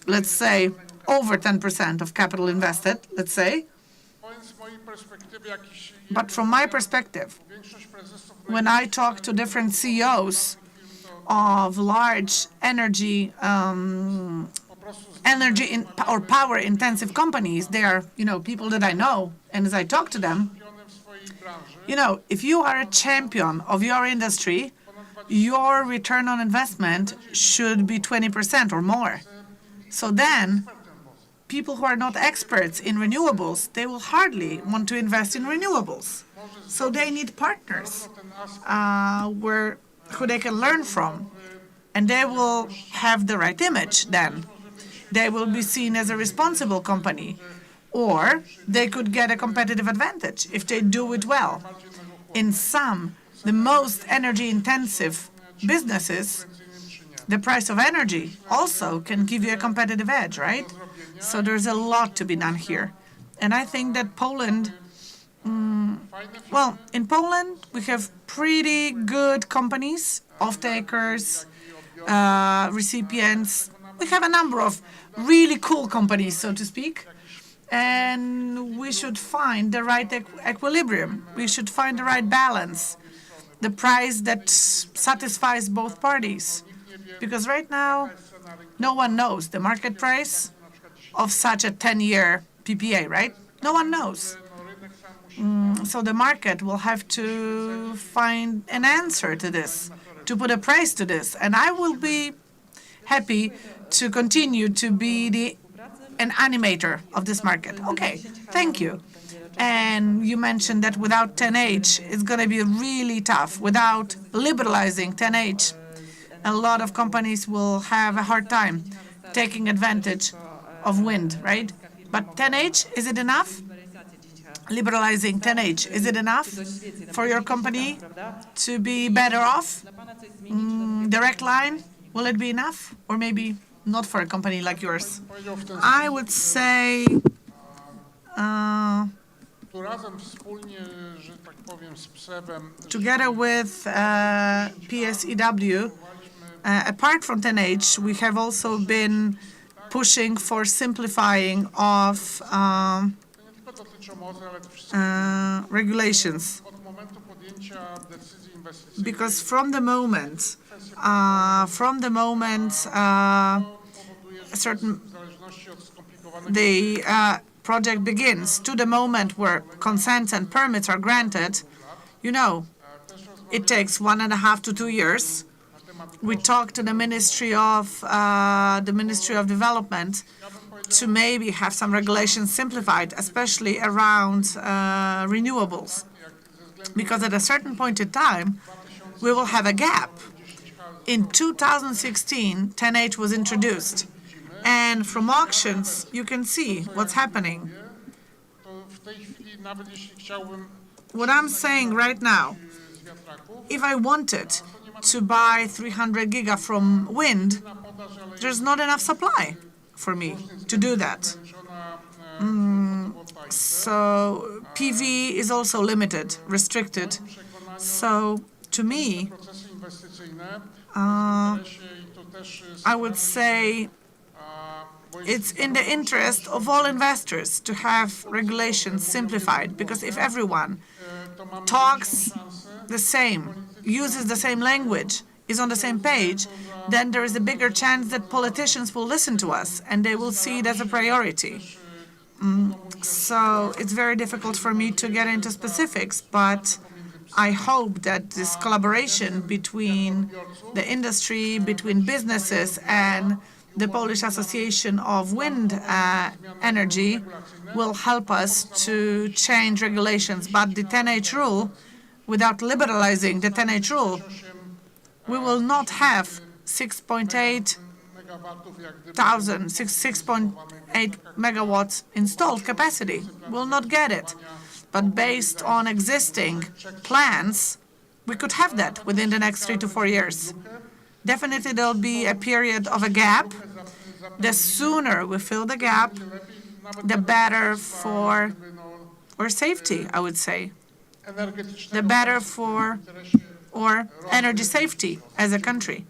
let's say over 10% of capital invested, let's say. But from my perspective, when I talk to different CEOs of large energy or power-intensive companies, they are, people that I know, and as I talk to them, if you are a champion of your industry, your return on investment should be 20% or more. So then, people who are not experts in renewables, they will hardly want to invest in renewables. So they need partners who they can learn from, and they will have the right image then. They will be seen as a responsible company, or they could get a competitive advantage if they do it well. In some, the most energy-intensive businesses, the price of energy also can give you a competitive edge, right? So there's a lot to be done here. And I think that Poland, in Poland, we have pretty good companies, off-takers, recipients. We have a number of really cool companies, so to speak. and we should find the right equilibrium. We should find the right balance, the price that satisfies both parties. Because right now, no one knows the market price of such a 10-year PPA, right? No one knows. So the market will have to find an answer to this, to put a price to this. And I will be happy to continue to be an animator of this market. Okay, thank you. And you mentioned that without 10H, it's going to be really tough. Without liberalizing 10H, a lot of companies will have a hard time taking advantage of wind, right? But 10H, is it enough? Liberalizing 10H, is it enough for your company to be better off? Direct line, will it be enough? Or maybe not for a company like yours? I would say together with PSEW, apart from 10H, we have also been pushing for simplifying of regulations. Because from the moment the project begins to the moment where consents and permits are granted, you know, it takes 1.5 to 2 years. We talked to the Ministry of Development to maybe have some regulations simplified, especially around renewables, because at a certain point in time, we will have a gap. In 2016, 10H was introduced, and from auctions, you can see what's happening. What I'm saying right now, if I wanted to buy 300 giga from wind, there's not enough supply for me to do that. So PV is also limited, restricted. So to me, I would say it's in the interest of all investors to have regulations simplified, because if everyone talks the same, uses the same language, is on the same page, then there is a bigger chance that politicians will listen to us and they will see it as a priority. So it's very difficult for me to get into specifics, but I hope that this collaboration between the industry, between businesses and the Polish Association of Wind Energy will help us to change regulations. But the 10H rule, without liberalizing the 10H rule, we will not have 6.8 megawatts installed capacity. We'll not get it. But based on existing plans, we could have that within the next 3 to 4 years. Definitely there'll be a period of a gap. The sooner we fill the gap, the better for our safety, I would say. The better for our energy safety as a country.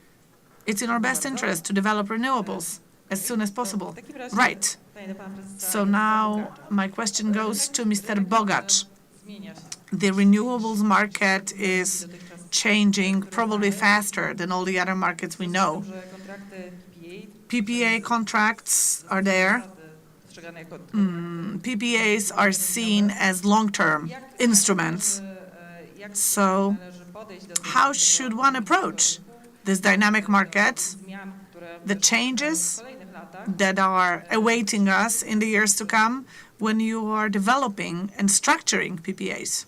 It's in our best interest to develop renewables as soon as possible. Right. So now my question goes to Mr. Bogacz. The renewables market is changing probably faster than all the other markets we know. PPA contracts are there. PPAs are seen as long-term instruments. So how should one approach this dynamic market, the changes that are awaiting us in the years to come when you are developing and structuring PPAs?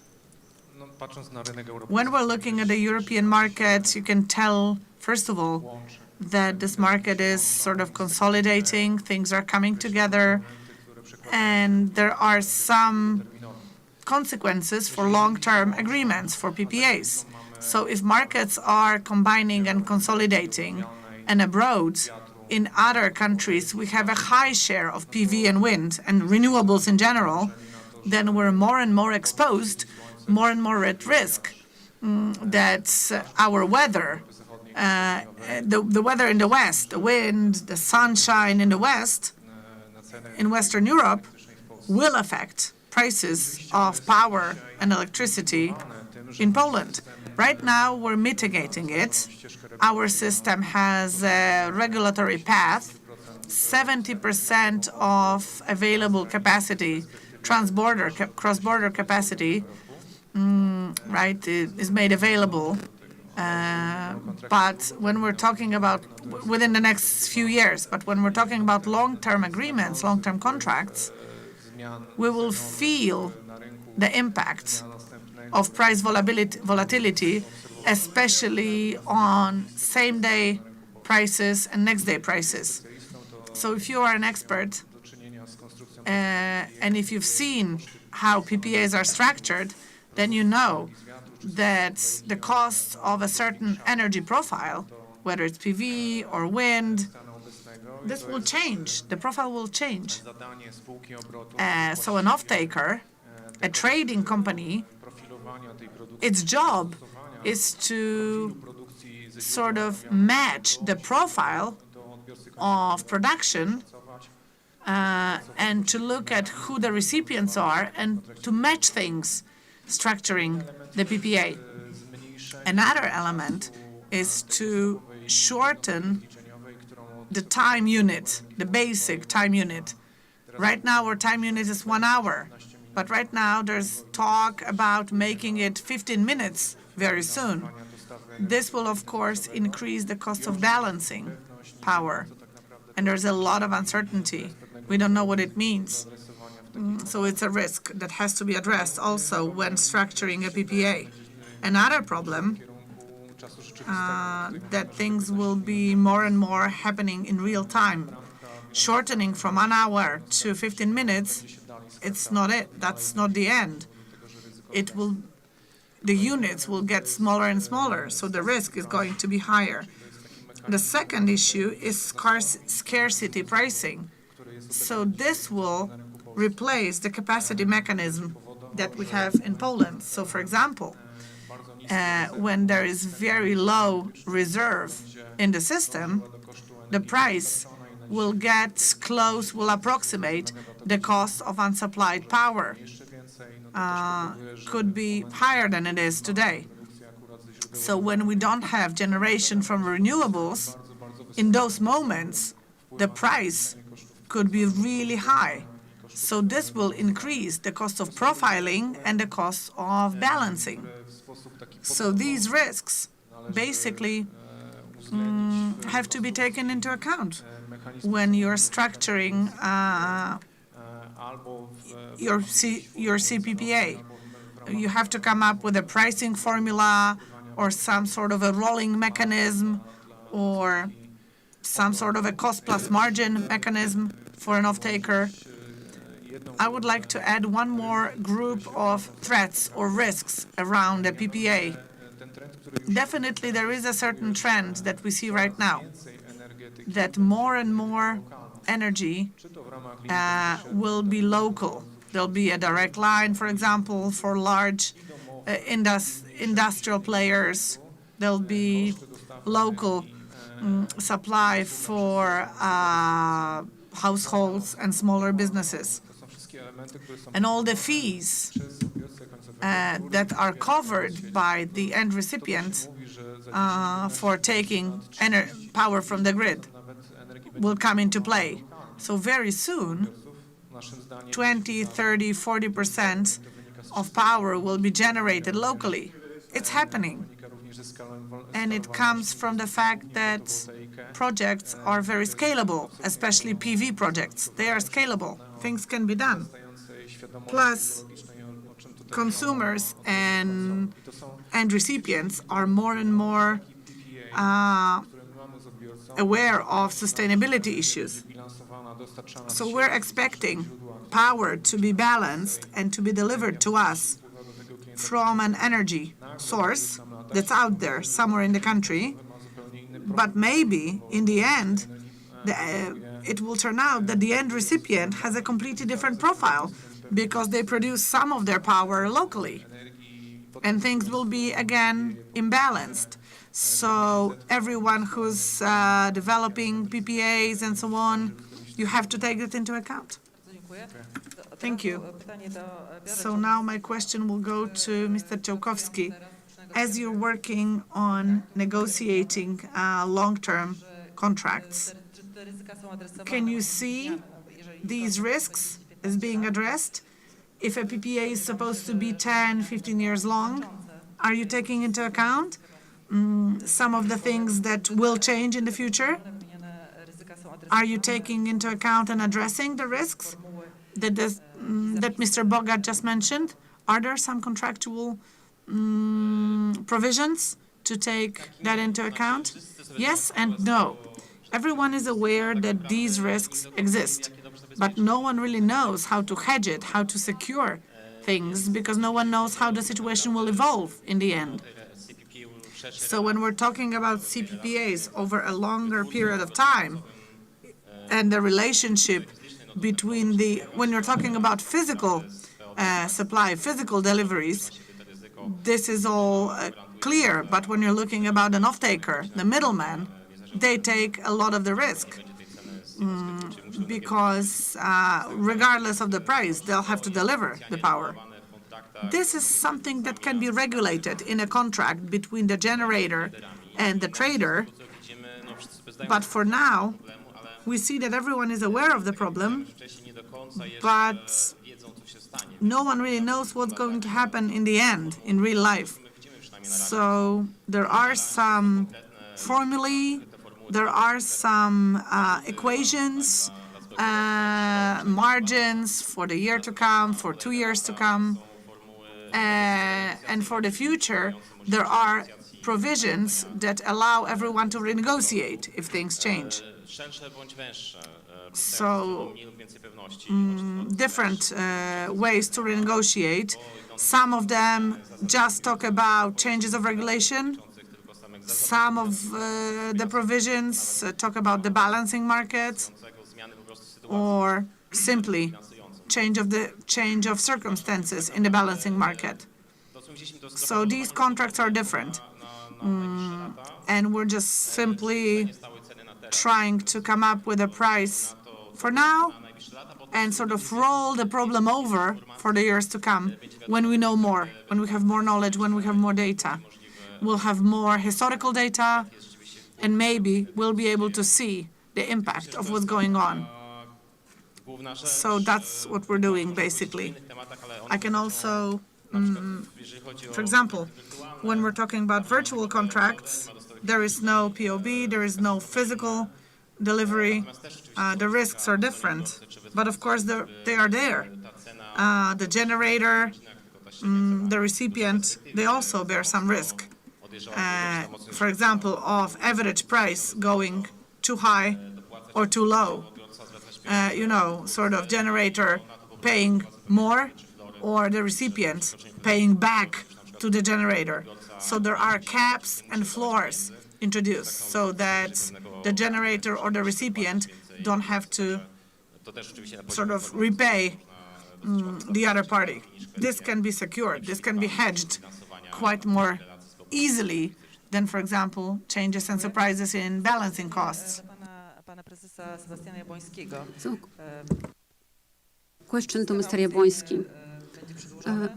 When we're looking at the European market, you can tell, first of all, that this market is sort of consolidating, things are coming together, and there are some consequences for long-term agreements for PPAs. So if markets are combining and consolidating, and abroad, in other countries, we have a high share of PV and wind and renewables in general, then we're more and more exposed, more and more at risk that our weather, the weather in the West, the wind, the sunshine in the West, in Western Europe, will affect prices of power and electricity in Poland. Right now, we're mitigating it. Our system has a regulatory path. 70% of available capacity, cross-border capacity, right, is made available. But when we're talking about within the next few years, but when we're talking about long-term agreements, long-term contracts, we will feel the impact of price volatility, especially on same-day prices and next-day prices. So if you are an expert, and if you've seen how PPAs are structured, then you know that the cost of a certain energy profile, whether it's PV or wind, this will change. The profile will change. So an off-taker, a trading company, its job is to sort of match the profile of production and to look at who the recipients are and to match things, structuring the PPA. Another element is to shorten the time unit, the basic time unit. Right now, our time unit is 1 hour, but right now there's talk about making it 15 minutes very soon. This will, of course, increase the cost of balancing power, and there's a lot of uncertainty. We don't know what it means. So it's a risk that has to be addressed also when structuring a PPA. Another problem, that things will be more and more happening in real time. Shortening from 1 hour to 15 minutes, it's not it. That's not the end. The units will get smaller and smaller, so the risk is going to be higher. The second issue is scarcity pricing. So this will replace the capacity mechanism that we have in Poland. So, for example, when there is very low reserve in the system, the price will approximate the cost of unsupplied power. Could be higher than it is today. So when we don't have generation from renewables, in those moments, the price could be really high. So this will increase the cost of profiling and the cost of balancing. So these risks basically have to be taken into account when you're structuring your CPPA. You have to come up with a pricing formula or some sort of a rolling mechanism or some sort of a cost plus margin mechanism for an off-taker. I would like to add one more group of threats or risks around the PPA. Definitely there is a certain trend that we see right now, that more and more energy will be local. There'll be a direct line, for example, for large industrial players. There'll be local supply for households and smaller businesses. And all the fees that are covered by the end recipient for taking power from the grid will come into play. So very soon, 20, 30, 40% of power will be generated locally. It's happening. And it comes from the fact that projects are very scalable, especially PV projects. They are scalable. Things can be done. Plus, consumers and recipients are more and more aware of sustainability issues. So we're expecting power to be balanced and to be delivered to us from an energy source that's out there somewhere in the country. But maybe in the end, it will turn out that the end recipient has a completely different profile because they produce some of their power locally. And things will be, again, imbalanced. So everyone who's developing PPAs and so on, you have to take it into account. Thank you. So now my question will go to Mr. Ciałkowski. As you're working on negotiating long-term contracts, can you see these risks as being addressed? If a PPA is supposed to be 10, 15 years long, are you taking into account some of the things that will change in the future? Are you taking into account and addressing the risks that Mr. Bogart just mentioned? Are there some contractual provisions to take that into account? Yes and no. Everyone is aware that these risks exist, but no one really knows how to hedge it, how to secure things, because no one knows how the situation will evolve in the end. So when we're talking about CPPAs over a longer period of time, and the relationship between when you're talking about physical supply, physical deliveries, this is all clear. But when you're looking about an off-taker, the middleman, they take a lot of the risk because regardless of the price, they'll have to deliver the power. This is something that can be regulated in a contract between the generator and the trader. But for now, we see that everyone is aware of the problem, but no one really knows what's going to happen in the end, in real life. So there are some formulae, there are some equations, margins for the year to come, for 2 years to come, and for the future, there are provisions that allow everyone to renegotiate if things change. So, different ways to renegotiate. Some of them just talk about changes of regulation. Some of the provisions talk about the balancing market, or simply change of circumstances in the balancing market. So these contracts are different. And we're just simply trying to come up with a price for now and sort of roll the problem over for the years to come when we know more, when we have more knowledge, when we have more data. We'll have more historical data, and maybe we'll be able to see the impact of what's going on. So that's what we're doing, basically. I can also, for example, when we're talking about virtual contracts, there is no POB, there is no physical delivery. The risks are different, but of course they are there. The generator, the recipient, they also bear some risk. For example, of average price going too high or too low. Sort of generator paying more or the recipient paying back to the generator. So there are caps and floors introduced so that the generator or the recipient don't have to sort of repay the other party. This can be secured. This can be hedged quite more easily than, for example, changes and surprises in balancing costs. So, question to Mr. Jabłoński.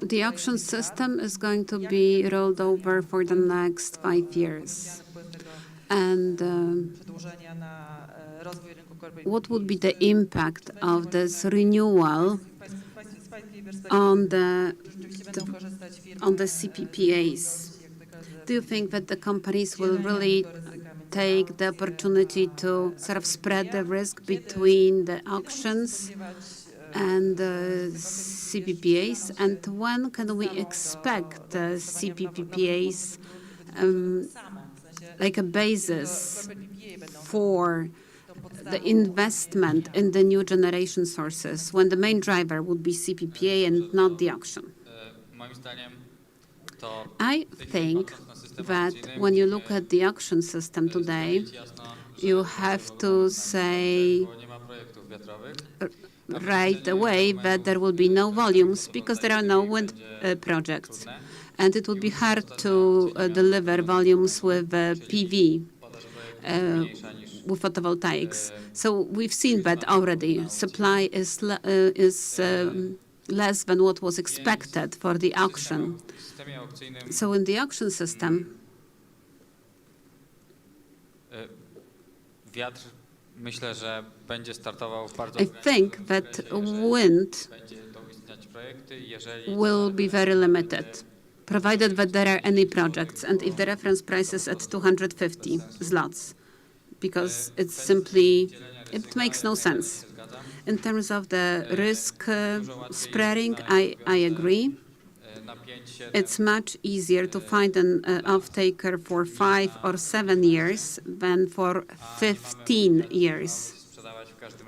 The auction system is going to be rolled over for the next 5 years. And what would be the impact of this renewal on the CPPAs? Do you think that the companies will really take the opportunity to sort of spread the risk between the auctions and the CPPAs? And when can we expect the CPPAs like a basis for the investment in the new generation sources, when the main driver would be CPPA and not the auction? I think that when you look at the auction system today, you have to say right away that there will be no volumes because there are no wind projects. And it would be hard to deliver volumes with PV. with photovoltaics. So we've seen that already. Supply is less than what was expected for the auction. So in the auction system, wiatr, myślę, że będzie startował w bardzo I think that wind will be very limited, provided that there are any projects, and if the reference price is at 250 zlotys, because it's simply, it makes no sense. In terms of the risk spreading, I agree. It's much easier to find an off-taker for 5 or 7 years than for 15 years.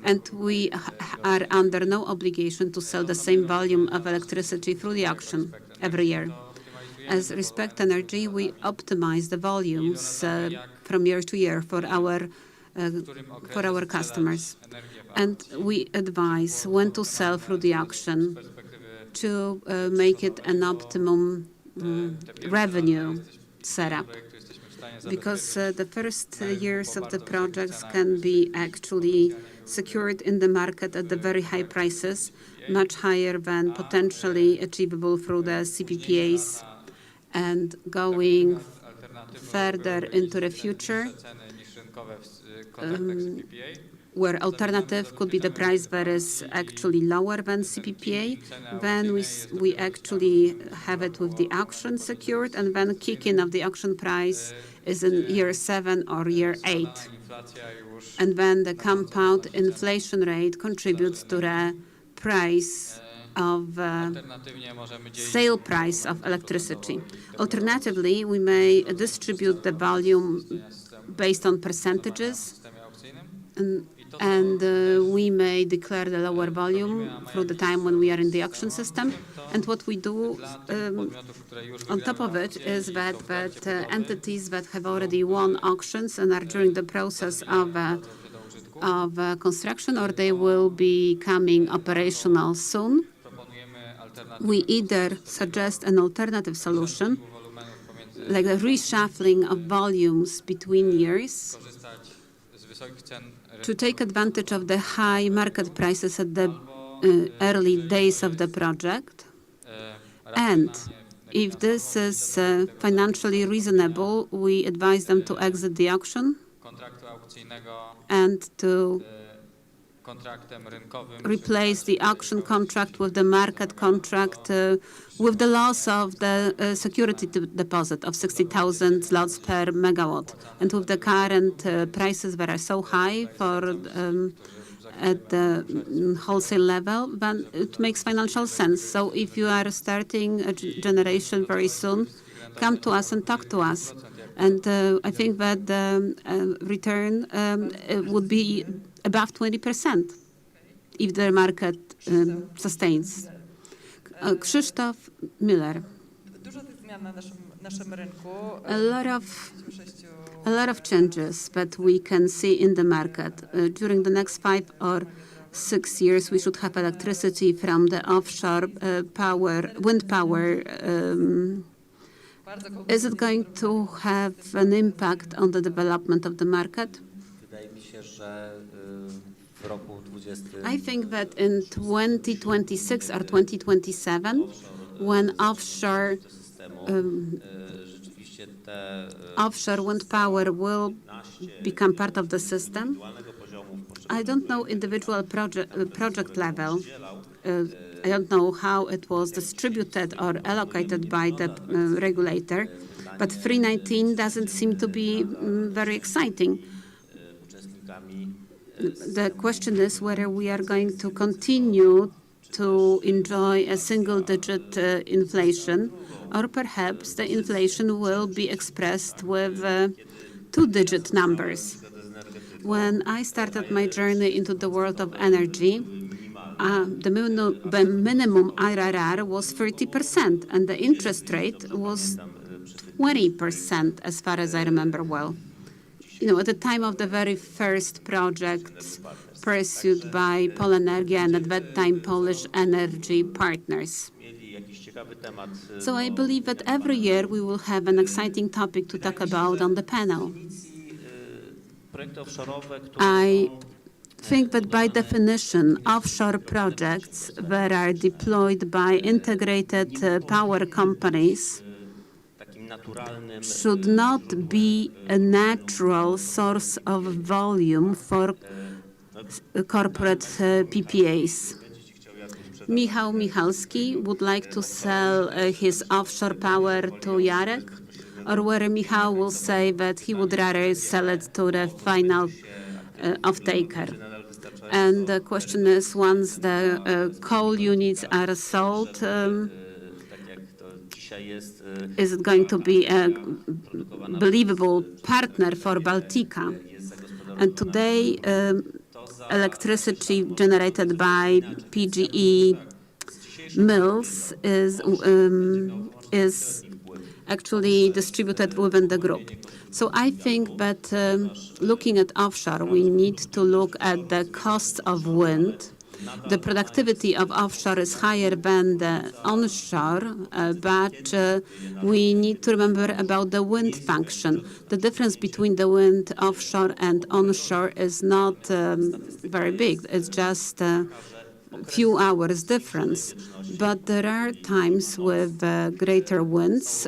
And we are under no obligation to sell the same volume of electricity through the auction every year. As respect energy, we optimize the volumes from year to year for our customers. And we advise when to sell through the auction to make it an optimum revenue setup. Because the first years of the projects can be actually secured in the market at the very high prices, much higher than potentially achievable through the CPPAs. And going further into the future, where alternative could be the price that is actually lower than CPPA, then we actually have it with the auction secured, and then kick-in of the auction price is in year 7 or year 8. And then the compound inflation rate contributes to the price of sale price of electricity. Alternatively, we may distribute the volume based on percentages, and we may declare the lower volume through the time when we are in the auction system. And what we do on top of it is that entities that have already won auctions and are during the process of construction, or they will be coming operational soon, we either suggest an alternative solution, like the reshuffling of volumes between years, to take advantage of the high market prices at the early days of the project. And if this is financially reasonable, we advise them to exit the auction and to replace the auction contract with the market contract with the loss of the security deposit of 60,000 zlotys per megawatt. And with the current prices that are so high for at the wholesale level, then it makes financial sense. So if you are starting a generation very soon, come to us and talk to us. And I think that the return would be above 20% if the market sustains. Krzysztof Miller. A lot of changes that we can see in the market. During the next 5 or 6 years, we should have electricity from the offshore wind power. Is it going to have an impact on the development of the market? I think that in 2026 or 2027, when offshore wind power will become part of the system, I don't know individual project level. I don't know how it was distributed or allocated by the regulator, but 319 doesn't seem to be very exciting. The question is whether we are going to continue to enjoy a single-digit inflation, or perhaps the inflation will be expressed with 2-digit numbers. When I started my journey into the world of energy, the minimum IRR was 30%, and the interest rate was 20%, as far as I remember well. At the time of the very first projects pursued by Polenergia and at that time Polish energy partners. So I believe that every year we will have an exciting topic to talk about on the panel. I think that by definition, offshore projects that are deployed by integrated power companies should not be a natural source of volume for corporate PPAs. Michał Michalski would like to sell his offshore power to Jarek, or whether Michał will say that he would rather sell it to the final off-taker. And the question is, once the coal units are sold, is it going to be a believable partner for Baltica? And today, electricity generated by PGE mills is actually distributed within the group. So I think that looking at offshore, we need to look at the cost of wind. The productivity of offshore is higher than the onshore, but we need to remember about the wind function. The difference between the wind offshore and onshore is not very big. It's just a few hours difference. But there are times with greater winds,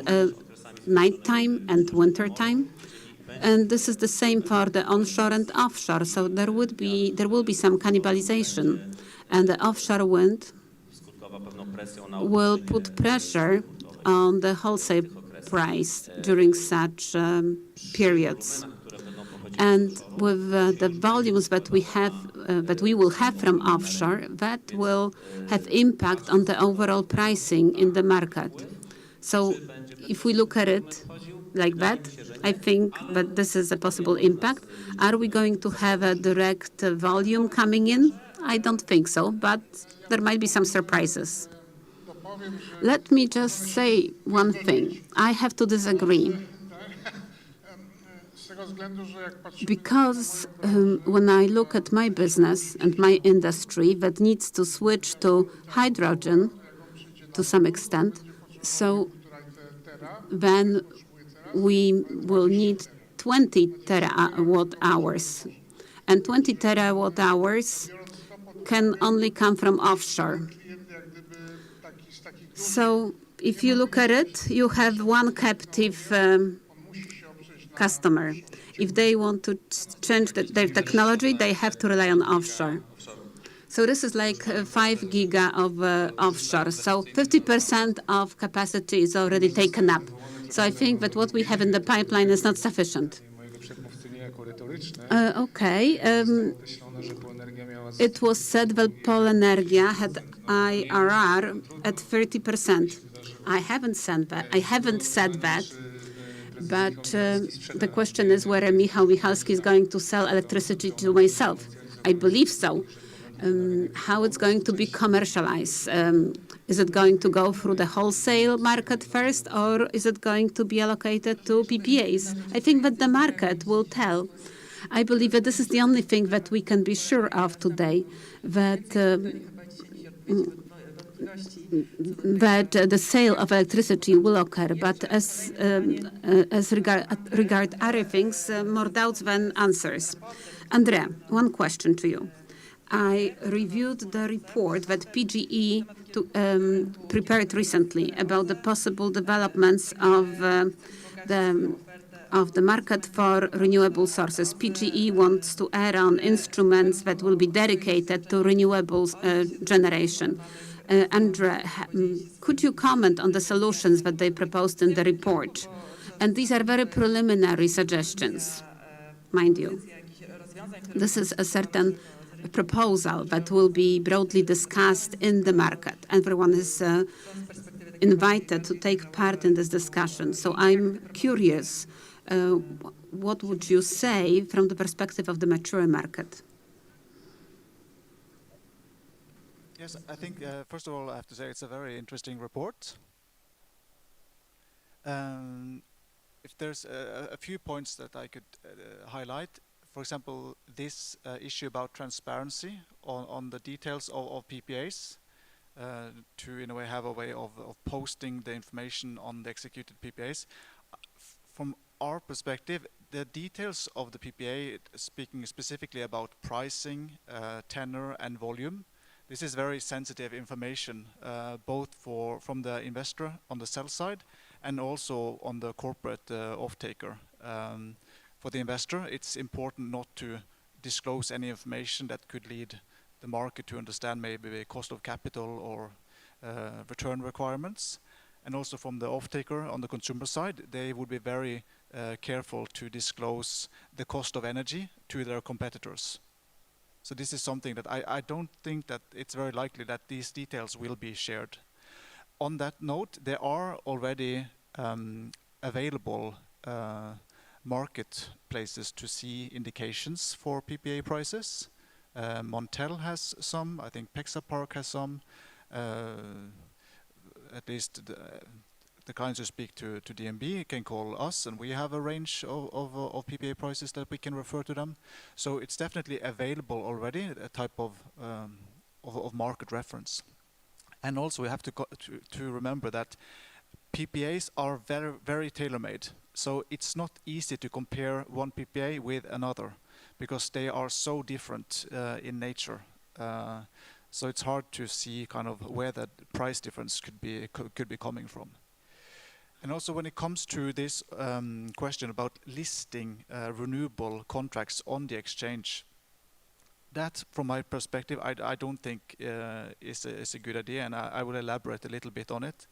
nighttime and wintertime. And this is the same for the onshore and offshore. So there will be some cannibalization, and the offshore wind will put pressure on the wholesale price during such periods. And with the volumes that we will have from offshore, that will have impact on the overall pricing in the market. So if we look at it like that, I think that this is a possible impact. Are we going to have a direct volume coming in? I don't think so, but there might be some surprises. Let me just say one thing. I have to disagree. Because when I look at my business and my industry that needs to switch to hydrogen to some extent, so then we will need 20 terawatt hours. And 20 terawatt hours can only come from offshore. So if you look at it, you have one captive customer. If they want to change their technology, they have to rely on offshore. So this is like 5 giga of offshore. So 50% of capacity is already taken up. So I think that what we have in the pipeline is not sufficient. Okay. It was said that Polenergia had IRR at 30%. I haven't said that. But the question is whether Michał Michalski is going to sell electricity to myself. I believe so. How it's going to be commercialized? Is it going to go through the wholesale market first, or is it going to be allocated to PPAs? I think that the market will tell. I believe that this is the only thing that we can be sure of today, that the sale of electricity will occur. But as regard other things, more doubts than answers. Andrea, one question to you. I reviewed the report that PGE prepared recently about the possible developments of the market for renewable sources. PGE wants to add on instruments that will be dedicated to renewables generation. Andrea, could you comment on the solutions that they proposed in the report? And these are very preliminary suggestions, mind you. This is a certain proposal that will be broadly discussed in the market. Everyone is invited to take part in this discussion. So I'm curious, what would you say from the perspective of the mature market? Yes, I think, first of all, I have to say it's a very interesting report. If there's a few points that I could highlight, for example, this issue about transparency on the details of PPAs, to in a way have a way of posting the information on the executed PPAs. From our perspective, the details of the PPA, speaking specifically about pricing, tenor, and volume, this is very sensitive information, both from the investor on the sell side and also on the corporate off-taker. For the investor, it's important not to disclose any information that could lead the market to understand maybe the cost of capital or return requirements. And also from the off-taker on the consumer side, they would be very careful to disclose the cost of energy to their competitors. So this is something that I don't think that it's very likely that these details will be shared. On that note, there are already available marketplaces to see indications for PPA prices. Montel has some, I think Pexapark has some, at least the clients who speak to DNB can call us, and we have a range of PPA prices that we can refer to them. So it's definitely available already, a type of market reference. And also we have to remember that PPAs are very, very tailor-made. So it's not easy to compare one PPA with another because they are so different in nature. So it's hard to see kind of where that price difference could be coming from. And also when it comes to this question about listing renewable contracts on the exchange, that from my perspective I don't think is a good idea, and I will elaborate a little bit on it.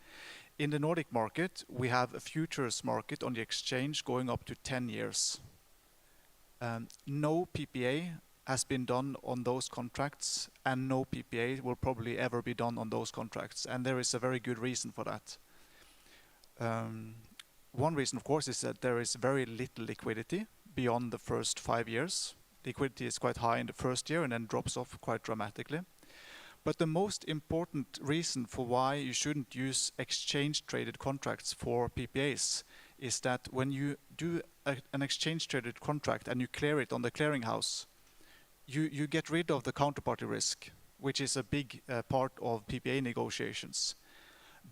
In the Nordic market, we have a futures market on the exchange going up to 10 years. No PPA has been done on those contracts, and no PPA will probably ever be done on those contracts, and there is a very good reason for that. One reason, of course, is that there is very little liquidity beyond the first 5 years. Liquidity is quite high in the first year and then drops off quite dramatically. But the most important reason for why you shouldn't use exchange-traded contracts for PPAs is that when you do an exchange-traded contract and you clear it on the clearinghouse, you get rid of the counterparty risk, which is a big part of PPA negotiations.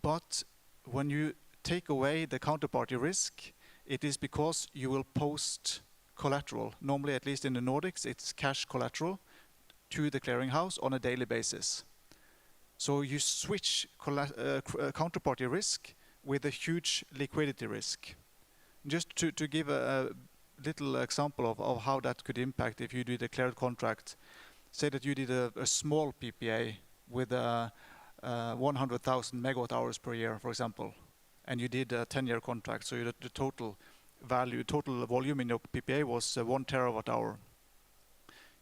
But when you take away the counterparty risk, it is because you will post collateral. Normally, at least in the Nordics, it's cash collateral to the clearinghouse on a daily basis. So you switch counterparty risk with a huge liquidity risk. Just to give a little example of how that could impact if you did a cleared contract. Say that you did a small PPA with 100,000 megawatt hours per year, for example, and you did a 10-year contract. So the total volume in your PPA was 1 terawatt hour.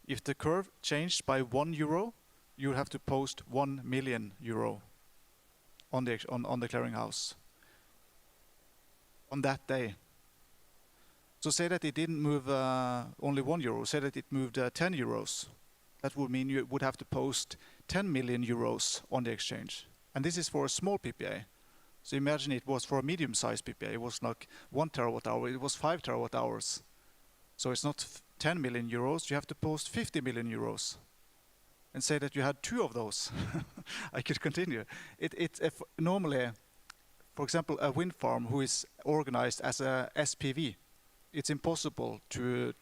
If the curve changed by €1, you would have to post €1 million on the clearinghouse on that day. So say that it didn't move only €1, say that it moved 10 euros. That would mean you would have to post 10 million euros on the exchange. And this is for a small PPA. So imagine it was for a medium-sized PPA. It was like 1 terawatt hour. It was 5 terawatt hours. So it's not 10 million euros. You have to post 50 million euros. And say that you had 2 of those. I could continue. If normally, for example, a wind farm who is organized as a SPV, it's impossible to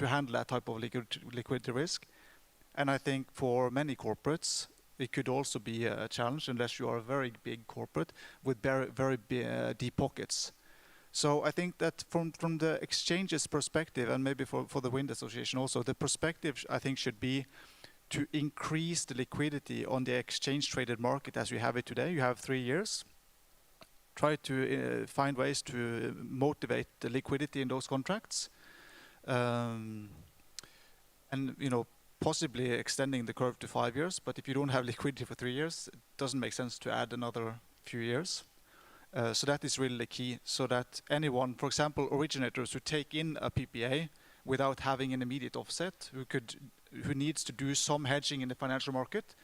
handle that type of liquidity risk. And I think for many corporates, it could also be a challenge unless you are a very big corporate with very deep pockets. So I think that from the exchange's perspective, and maybe for the Wind Association also, the perspective I think should be to increase the liquidity on the exchange-traded market as we have it today. You have 3 years. Try to find ways to motivate the liquidity in those contracts, and possibly extending the curve to 5 years. But if you don't have liquidity for 3 years, it doesn't make sense to add another few years. So that is really the key. So that anyone, for example, originators who take in a PPA without having an immediate offset, who needs to do some hedging in the financial market,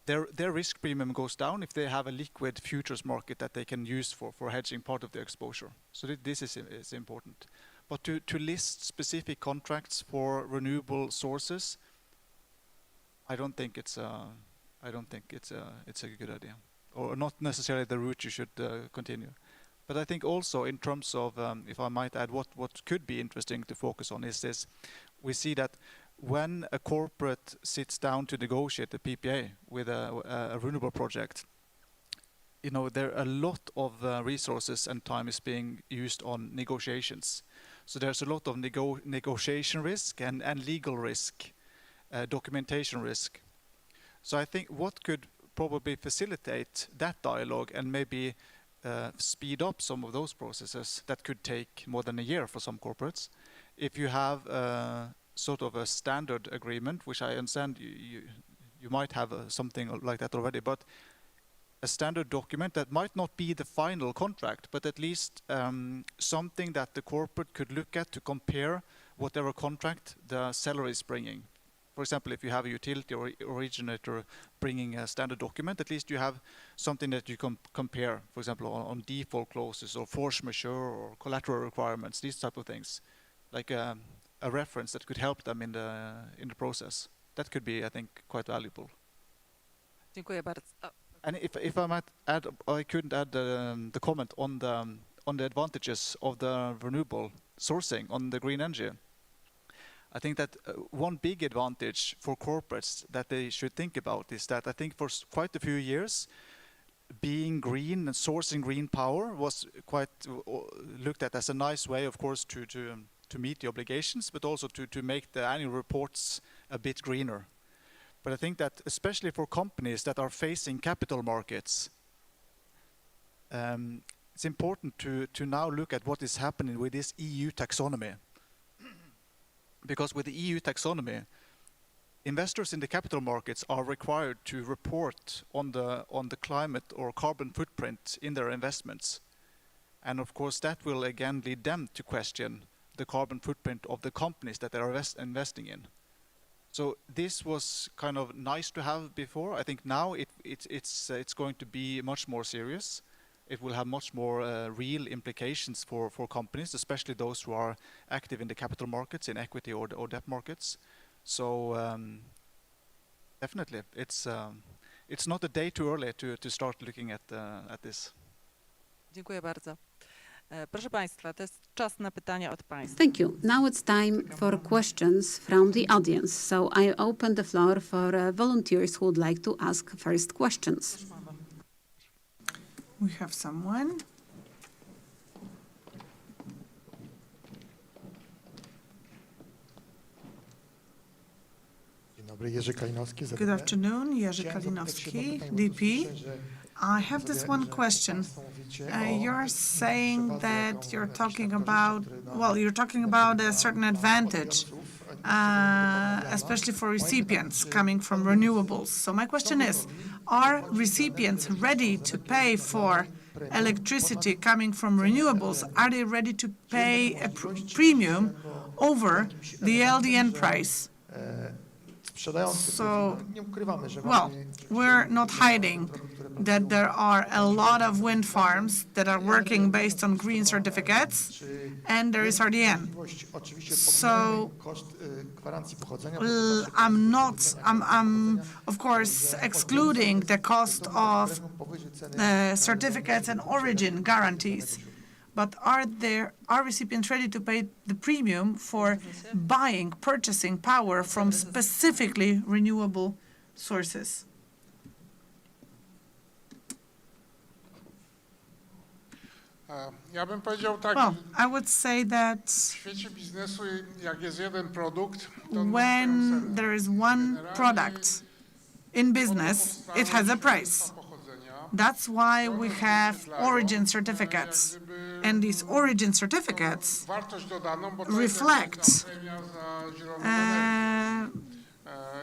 their risk premium goes down if they have a liquid futures market that they can use for hedging part of their exposure. So this is important. But to list specific contracts for renewable sources, I don't think it's a good idea, or not necessarily the route you should continue. But I think also in terms of, if I might add, what could be interesting to focus on is this. We see that when a corporate sits down to negotiate a PPA with a renewable project, you know, there are a lot of resources and time is being used on negotiations. So there's a lot of negotiation risk and legal risk, documentation risk. So I think what could probably facilitate that dialogue and maybe speed up some of those processes that could take more than a year for some corporates, if you have sort of a standard agreement, which I understand you might have something like that already, but a standard document that might not be the final contract, but at least something that the corporate could look at to compare whatever contract the seller is bringing. For example, if you have a utility or originator bringing a standard document, at least you have something that you can compare, for example, on default clauses or force majeure or collateral requirements, these type of things, like a reference that could help them in the process. That could be, I think, quite valuable. Dziękuję bardzo. And if I might add, I couldn't add the comment on the advantages of the renewable sourcing on the green energy. I think that one big advantage for corporates that they should think about is that I think for quite a few years, being green and sourcing green power was quite looked at as a nice way, of course, to meet the obligations, but also to make the annual reports a bit greener. But I think that especially for companies that are facing capital markets, it's important to now look at what is happening with this EU taxonomy. Because with the EU taxonomy, investors in the capital markets are required to report on the climate or carbon footprint in their investments. And of course that will again lead them to question the carbon footprint of the companies that they are investing in. So this was kind of nice to have before. I think now it's going to be much more serious. It will have much more real implications for companies, especially those who are active in the capital markets, in equity or debt markets. So definitely, it's not a day too early to start looking at this. Dziękuję bardzo. Proszę Państwa, to jest czas na pytania od Państwa. Thank you. Now it's time for questions from the audience. So I open the floor for volunteers who would like to ask first questions. We have someone. Good afternoon, Jerzy Kalinowski, DP. I have this one question. You're saying that you're talking about a certain advantage, especially for recipients coming from renewables. So my question is, are recipients ready to pay for electricity coming from renewables? Are they ready to pay a premium over the LDN price? So, well, we're not hiding that there are a lot of wind farms that are working based on green certificates, and there is RDN. So, I'm of course excluding the cost of certificates and origin guarantees. But are recipients ready to pay the premium for purchasing power from specifically renewable sources? Well, I would say that when there is one product in business, it has a price. That's why we have origin certificates. And these origin certificates reflect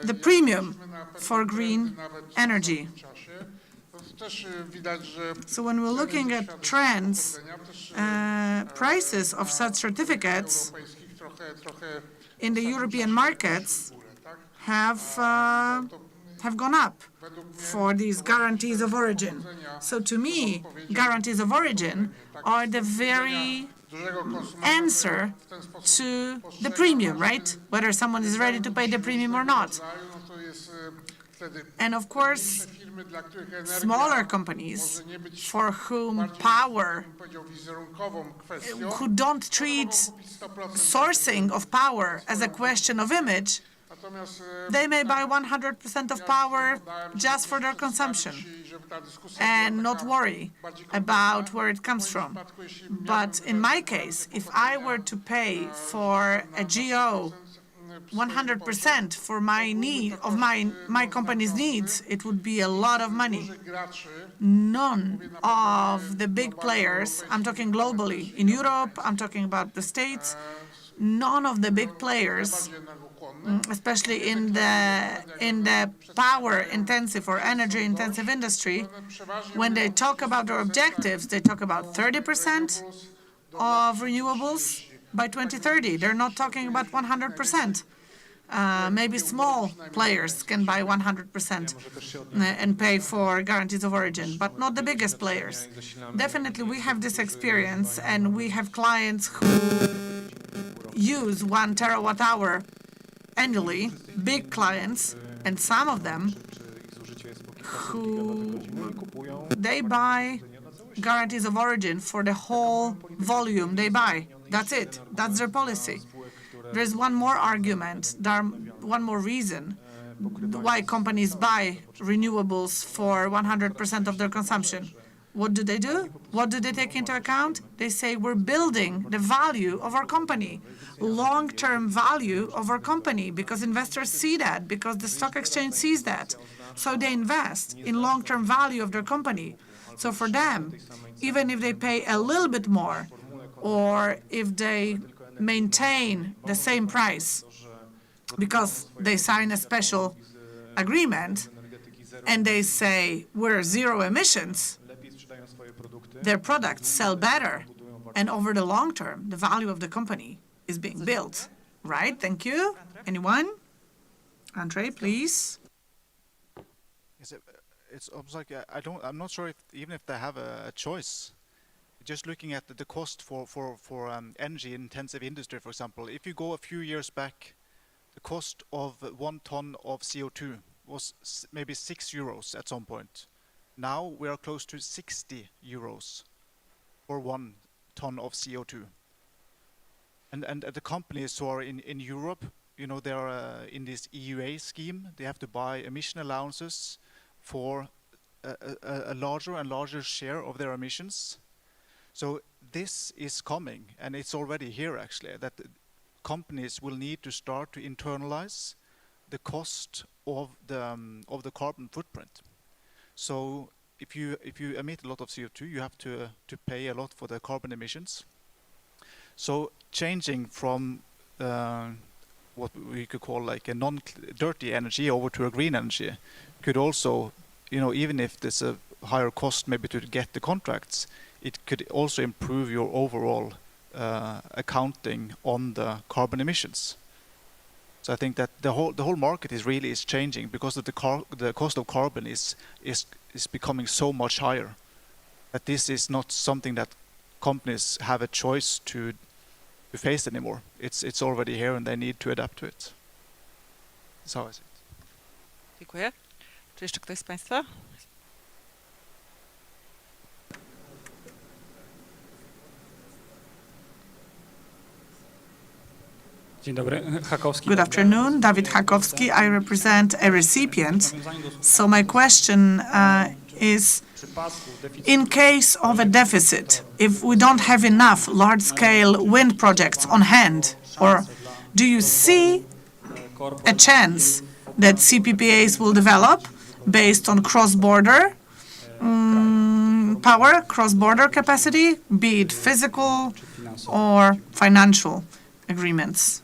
the premium for green energy. So when we're looking at trends, prices of such certificates in the European markets have gone up for these guarantees of origin. So to me, guarantees of origin are the very answer to the premium, right? Whether someone is ready to pay the premium or not. And of course, smaller companies for whom power, who don't treat sourcing of power as a question of image, they may buy 100% of power just for their consumption and not worry about where it comes from. But in my case, if I were to pay for a GO 100% for my need of my company's needs, it would be a lot of money. None of the big players, I'm talking globally, in Europe, I'm talking about the States, none of the big players, especially in the power-intensive or energy-intensive industry, when they talk about their objectives, they talk about 30% of renewables by 2030. They're not talking about 100%. Maybe small players can buy 100% and pay for guarantees of origin, but not the biggest players. Definitely, we have this experience, and we have clients who use 1 terawatt-hour annually, big clients, and some of them who they buy guarantees of origin for the whole volume they buy. That's it. That's their policy. There's one more argument, one more reason why companies buy renewables for 100% of their consumption. What do they do? What do they take into account? They say, we're building the value of our company, long-term value of our company, because investors see that, because the stock exchange sees that. So they invest in long-term value of their company. So for them, even if they pay a little bit more, or if they maintain the same price because they sign a special agreement and they say we're zero emissions, their products sell better, and over the long term, the value of the company is being built. Right? Thank you. Anyone? Andrei, please. It's almost like I'm not sure even if they have a choice. Just looking at the cost for energy-intensive industry, for example, if you go a few years back, the cost of 1 ton of CO2 was maybe €6 at some point. Now we are close to €60 for 1 ton of CO2. And the companies who are in Europe, you know, they are in this EUA scheme. They have to buy emission allowances for a larger and larger share of their emissions. So this is coming, and it's already here actually, that companies will need to start to internalize the cost of the carbon footprint. So if you emit a lot of CO2, you have to pay a lot for the carbon emissions. So changing from what we could call like a non-dirty energy over to a green energy could also, you know, even if there's a higher cost maybe to get the contracts, it could also improve your overall accounting on the carbon emissions. So I think that the whole market is changing because of the cost of carbon is becoming so much higher that this is not something that companies have a choice to face anymore. It's already here and they need to adapt to it. That's how I see it. Dziękuję. Czy jeszcze ktoś z Państwa? Good afternoon, Dawid Hakowski. I represent a recipient. So my question is, in case of a deficit, if we don't have enough large-scale wind projects on hand, or do you see a chance that CPPAs will develop based on cross-border power, cross-border capacity, be it physical or financial agreements,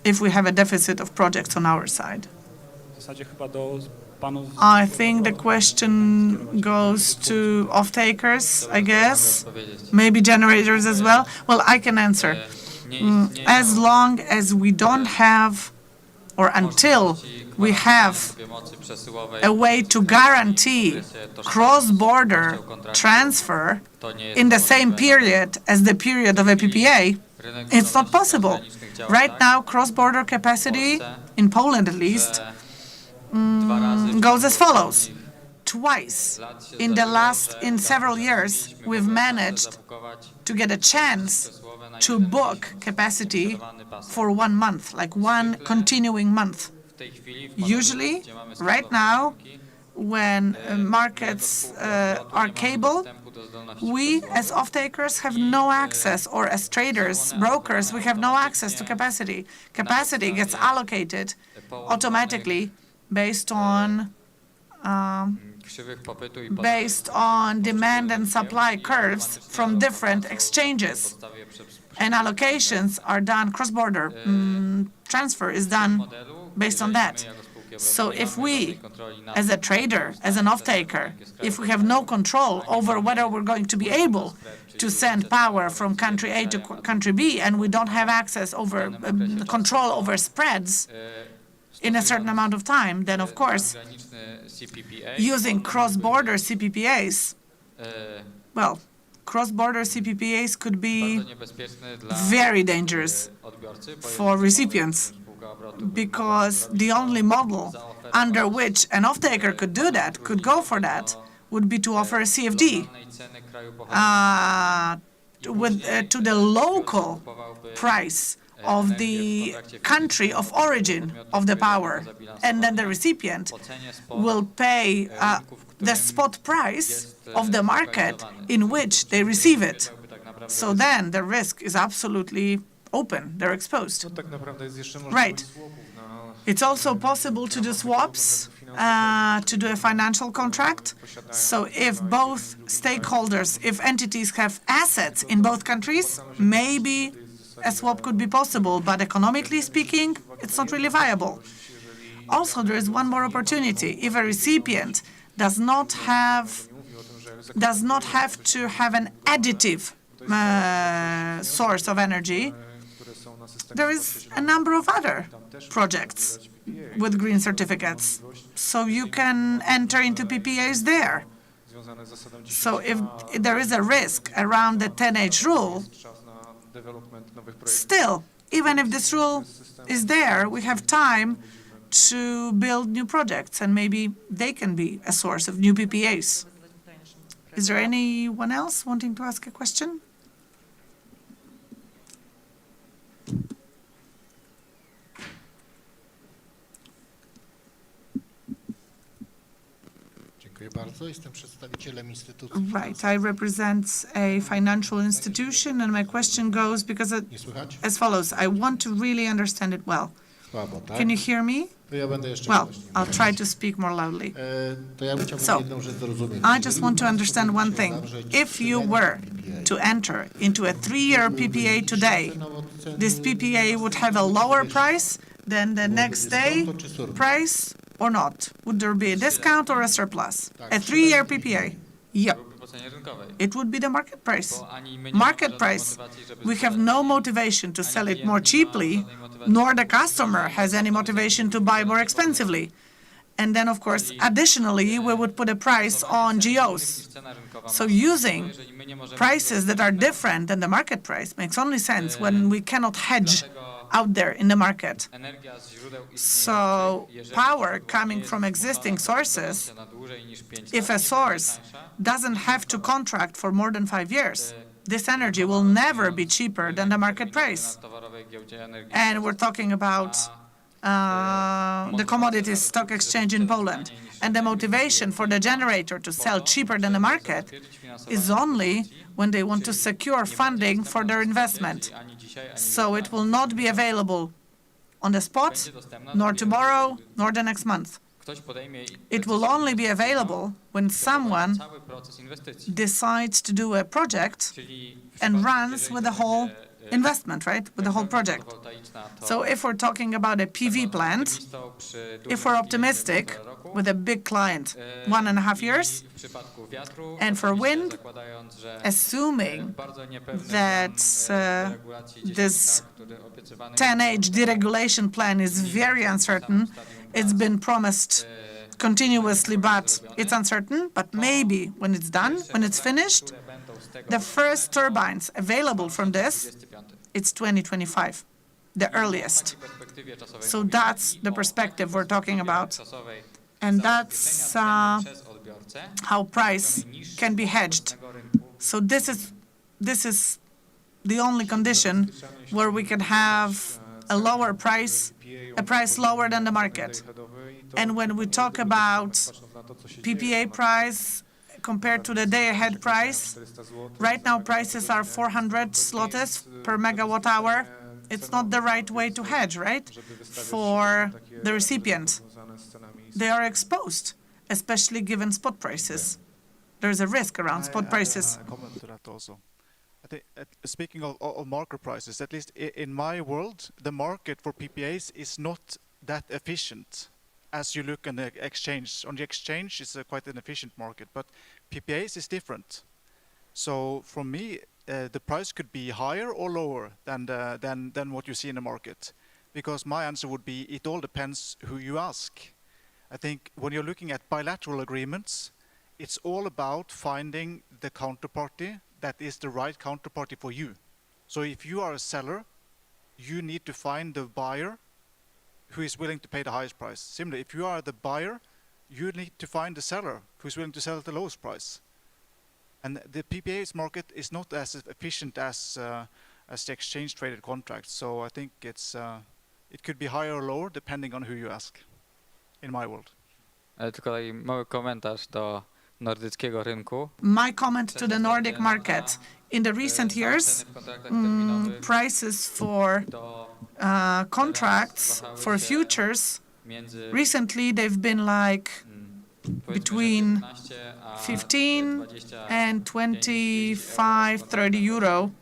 if we have a deficit of projects on our side? I think the question goes to off-takers, I guess, maybe generators as well. Well, I can answer. As long as we don't have, or until we have a way to guarantee cross-border transfer in the same period as the period of a PPA, it's not possible. Right now, cross-border capacity, in Poland at least, goes as follows. Twice in several years, we've managed to get a chance to book capacity for 1 month, like one continuing month. Usually, right now, when markets are cable, we as off-takers have no access, or as traders, brokers, we have no access to capacity. Capacity gets allocated automatically based on demand and supply curves from different exchanges. And allocations are done cross-border. Transfer is done based on that. So if we, as a trader, as an off-taker, if we have no control over whether we're going to be able to send power from country A to country B, and we don't have access over control over spreads in a certain amount of time, then of course, using cross-border CPPAs, well, cross-border CPPAs could be very dangerous for recipients, because the only model under which an off-taker could do that, could go for that, would be to offer a CFD to the local price of the country of origin of the power, and then the recipient will pay the spot price of the market in which they receive it. So then the risk is absolutely open, they're exposed. Right. It's also possible to do swaps, to do a financial contract. So if both stakeholders, if entities have assets in both countries, maybe a swap could be possible, but economically speaking, it's not really viable. Also, there is one more opportunity. If a recipient does not have to have an additive source of energy, there is a number of other projects with green certificates. So you can enter into PPAs there. So if there is a risk around the 10H rule, still, even if this rule is there, we have time to build new projects, and maybe they can be a source of new PPAs. Is there anyone else wanting to ask a question? Right, I represent a financial institution, and my question goes as follows. I want to really understand it well. Can you hear me? Well, I'll try to speak more loudly. So, I just want to understand one thing. If you were to enter into a 3-year PPA today, this PPA would have a lower price than the next day price or not? Would there be a discount or a surplus? A 3-year PPA? Yep. It would be the market price. Market price. We have no motivation to sell it more cheaply, nor the customer has any motivation to buy more expensively. And then, of course, additionally, we would put a price on GOs. So using prices that are different than the market price makes only sense when we cannot hedge out there in the market. So power coming from existing sources, if a source doesn't have to contract for more than 5 years, this energy will never be cheaper than the market price. And we're talking about the commodities stock exchange in Poland. And the motivation for the generator to sell cheaper than the market is only when they want to secure funding for their investment. So it will not be available on the spot, nor tomorrow, nor the next month. It will only be available when someone decides to do a project and runs with the whole investment, right, with the whole project. So if we're talking about a PV plant, if we're optimistic with a big client, 1.5 years, and for wind, assuming that this 10H deregulation plan is very uncertain, it's been promised continuously, but it's uncertain, but maybe when it's done, when it's finished, the first turbines available from this, it's 2025, the earliest. So that's the perspective we're talking about. And that's how price can be hedged. So this is the only condition where we can have a lower price, a price lower than the market. And when we talk about PPA price compared to the day-ahead price, right now prices are 400 zlotys per megawatt hour. It's not the right way to hedge, right, for the recipient. They are exposed, especially given spot prices. There's a risk around spot prices. I comment to that also. I think, speaking of market prices, at least in my world, the market for PPAs is not that efficient. As you look on the exchange, it's quite an efficient market, but PPAs is different. So for me, the price could be higher or lower than what you see in the market, because my answer would be it all depends who you ask. I think when you're looking at bilateral agreements, it's all about finding the counterparty that is the right counterparty for you. So if you are a seller, you need to find the buyer who is willing to pay the highest price. Similarly, if you are the buyer, you need to find the seller who is willing to sell at the lowest price. And the PPAs market is not as efficient as the exchange-traded contracts. So I think it could be higher or lower depending on who you ask, in my world. Tylko taki mały komentarz do nordyckiego rynku. My comment to the Nordic market. In the recent years, prices for contracts, for futures, recently they've been like between 15 and 25, 30 euro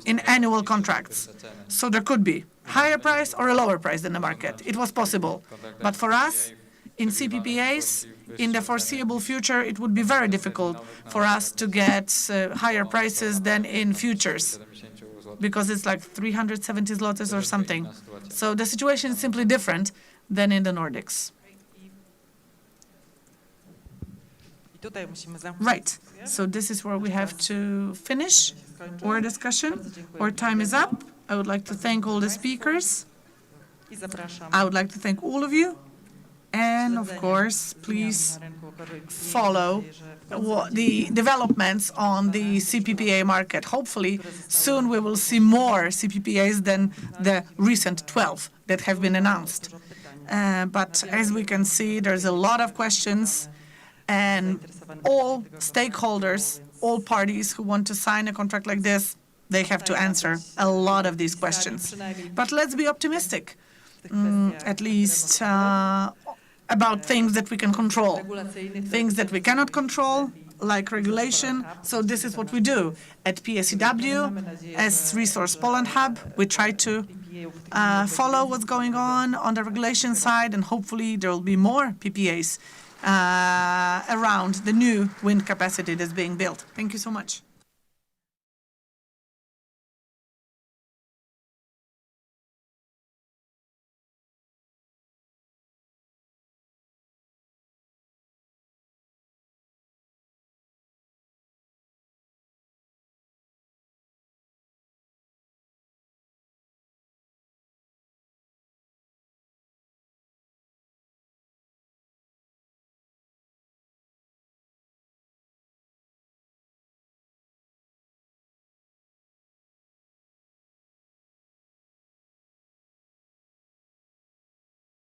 in annual contracts. So there could be higher price or a lower price than the market. It was possible. But for us, in CPPAs, in the foreseeable future, it would be very difficult for us to get higher prices than in futures, because it's like 370 zlotys or something. So the situation is simply different than in the Nordics. Right. So this is where we have to finish our discussion. Our time is up. I would like to thank all the speakers. I would like to thank all of you. And of course, please follow the developments on the CPPA market. Hopefully, soon we will see more CPPAs than the recent 12 that have been announced. But as we can see, there's a lot of questions, and all stakeholders, all parties who want to sign a contract like this, they have to answer a lot of these questions. But let's be optimistic, at least about things that we can control. Things that we cannot control, like regulation. So this is what we do. At PSEW, as Resource Poland Hub, we try to follow what's going on the regulation side, and hopefully there will be more PPAs around the new wind capacity that's being built. Thank you so much.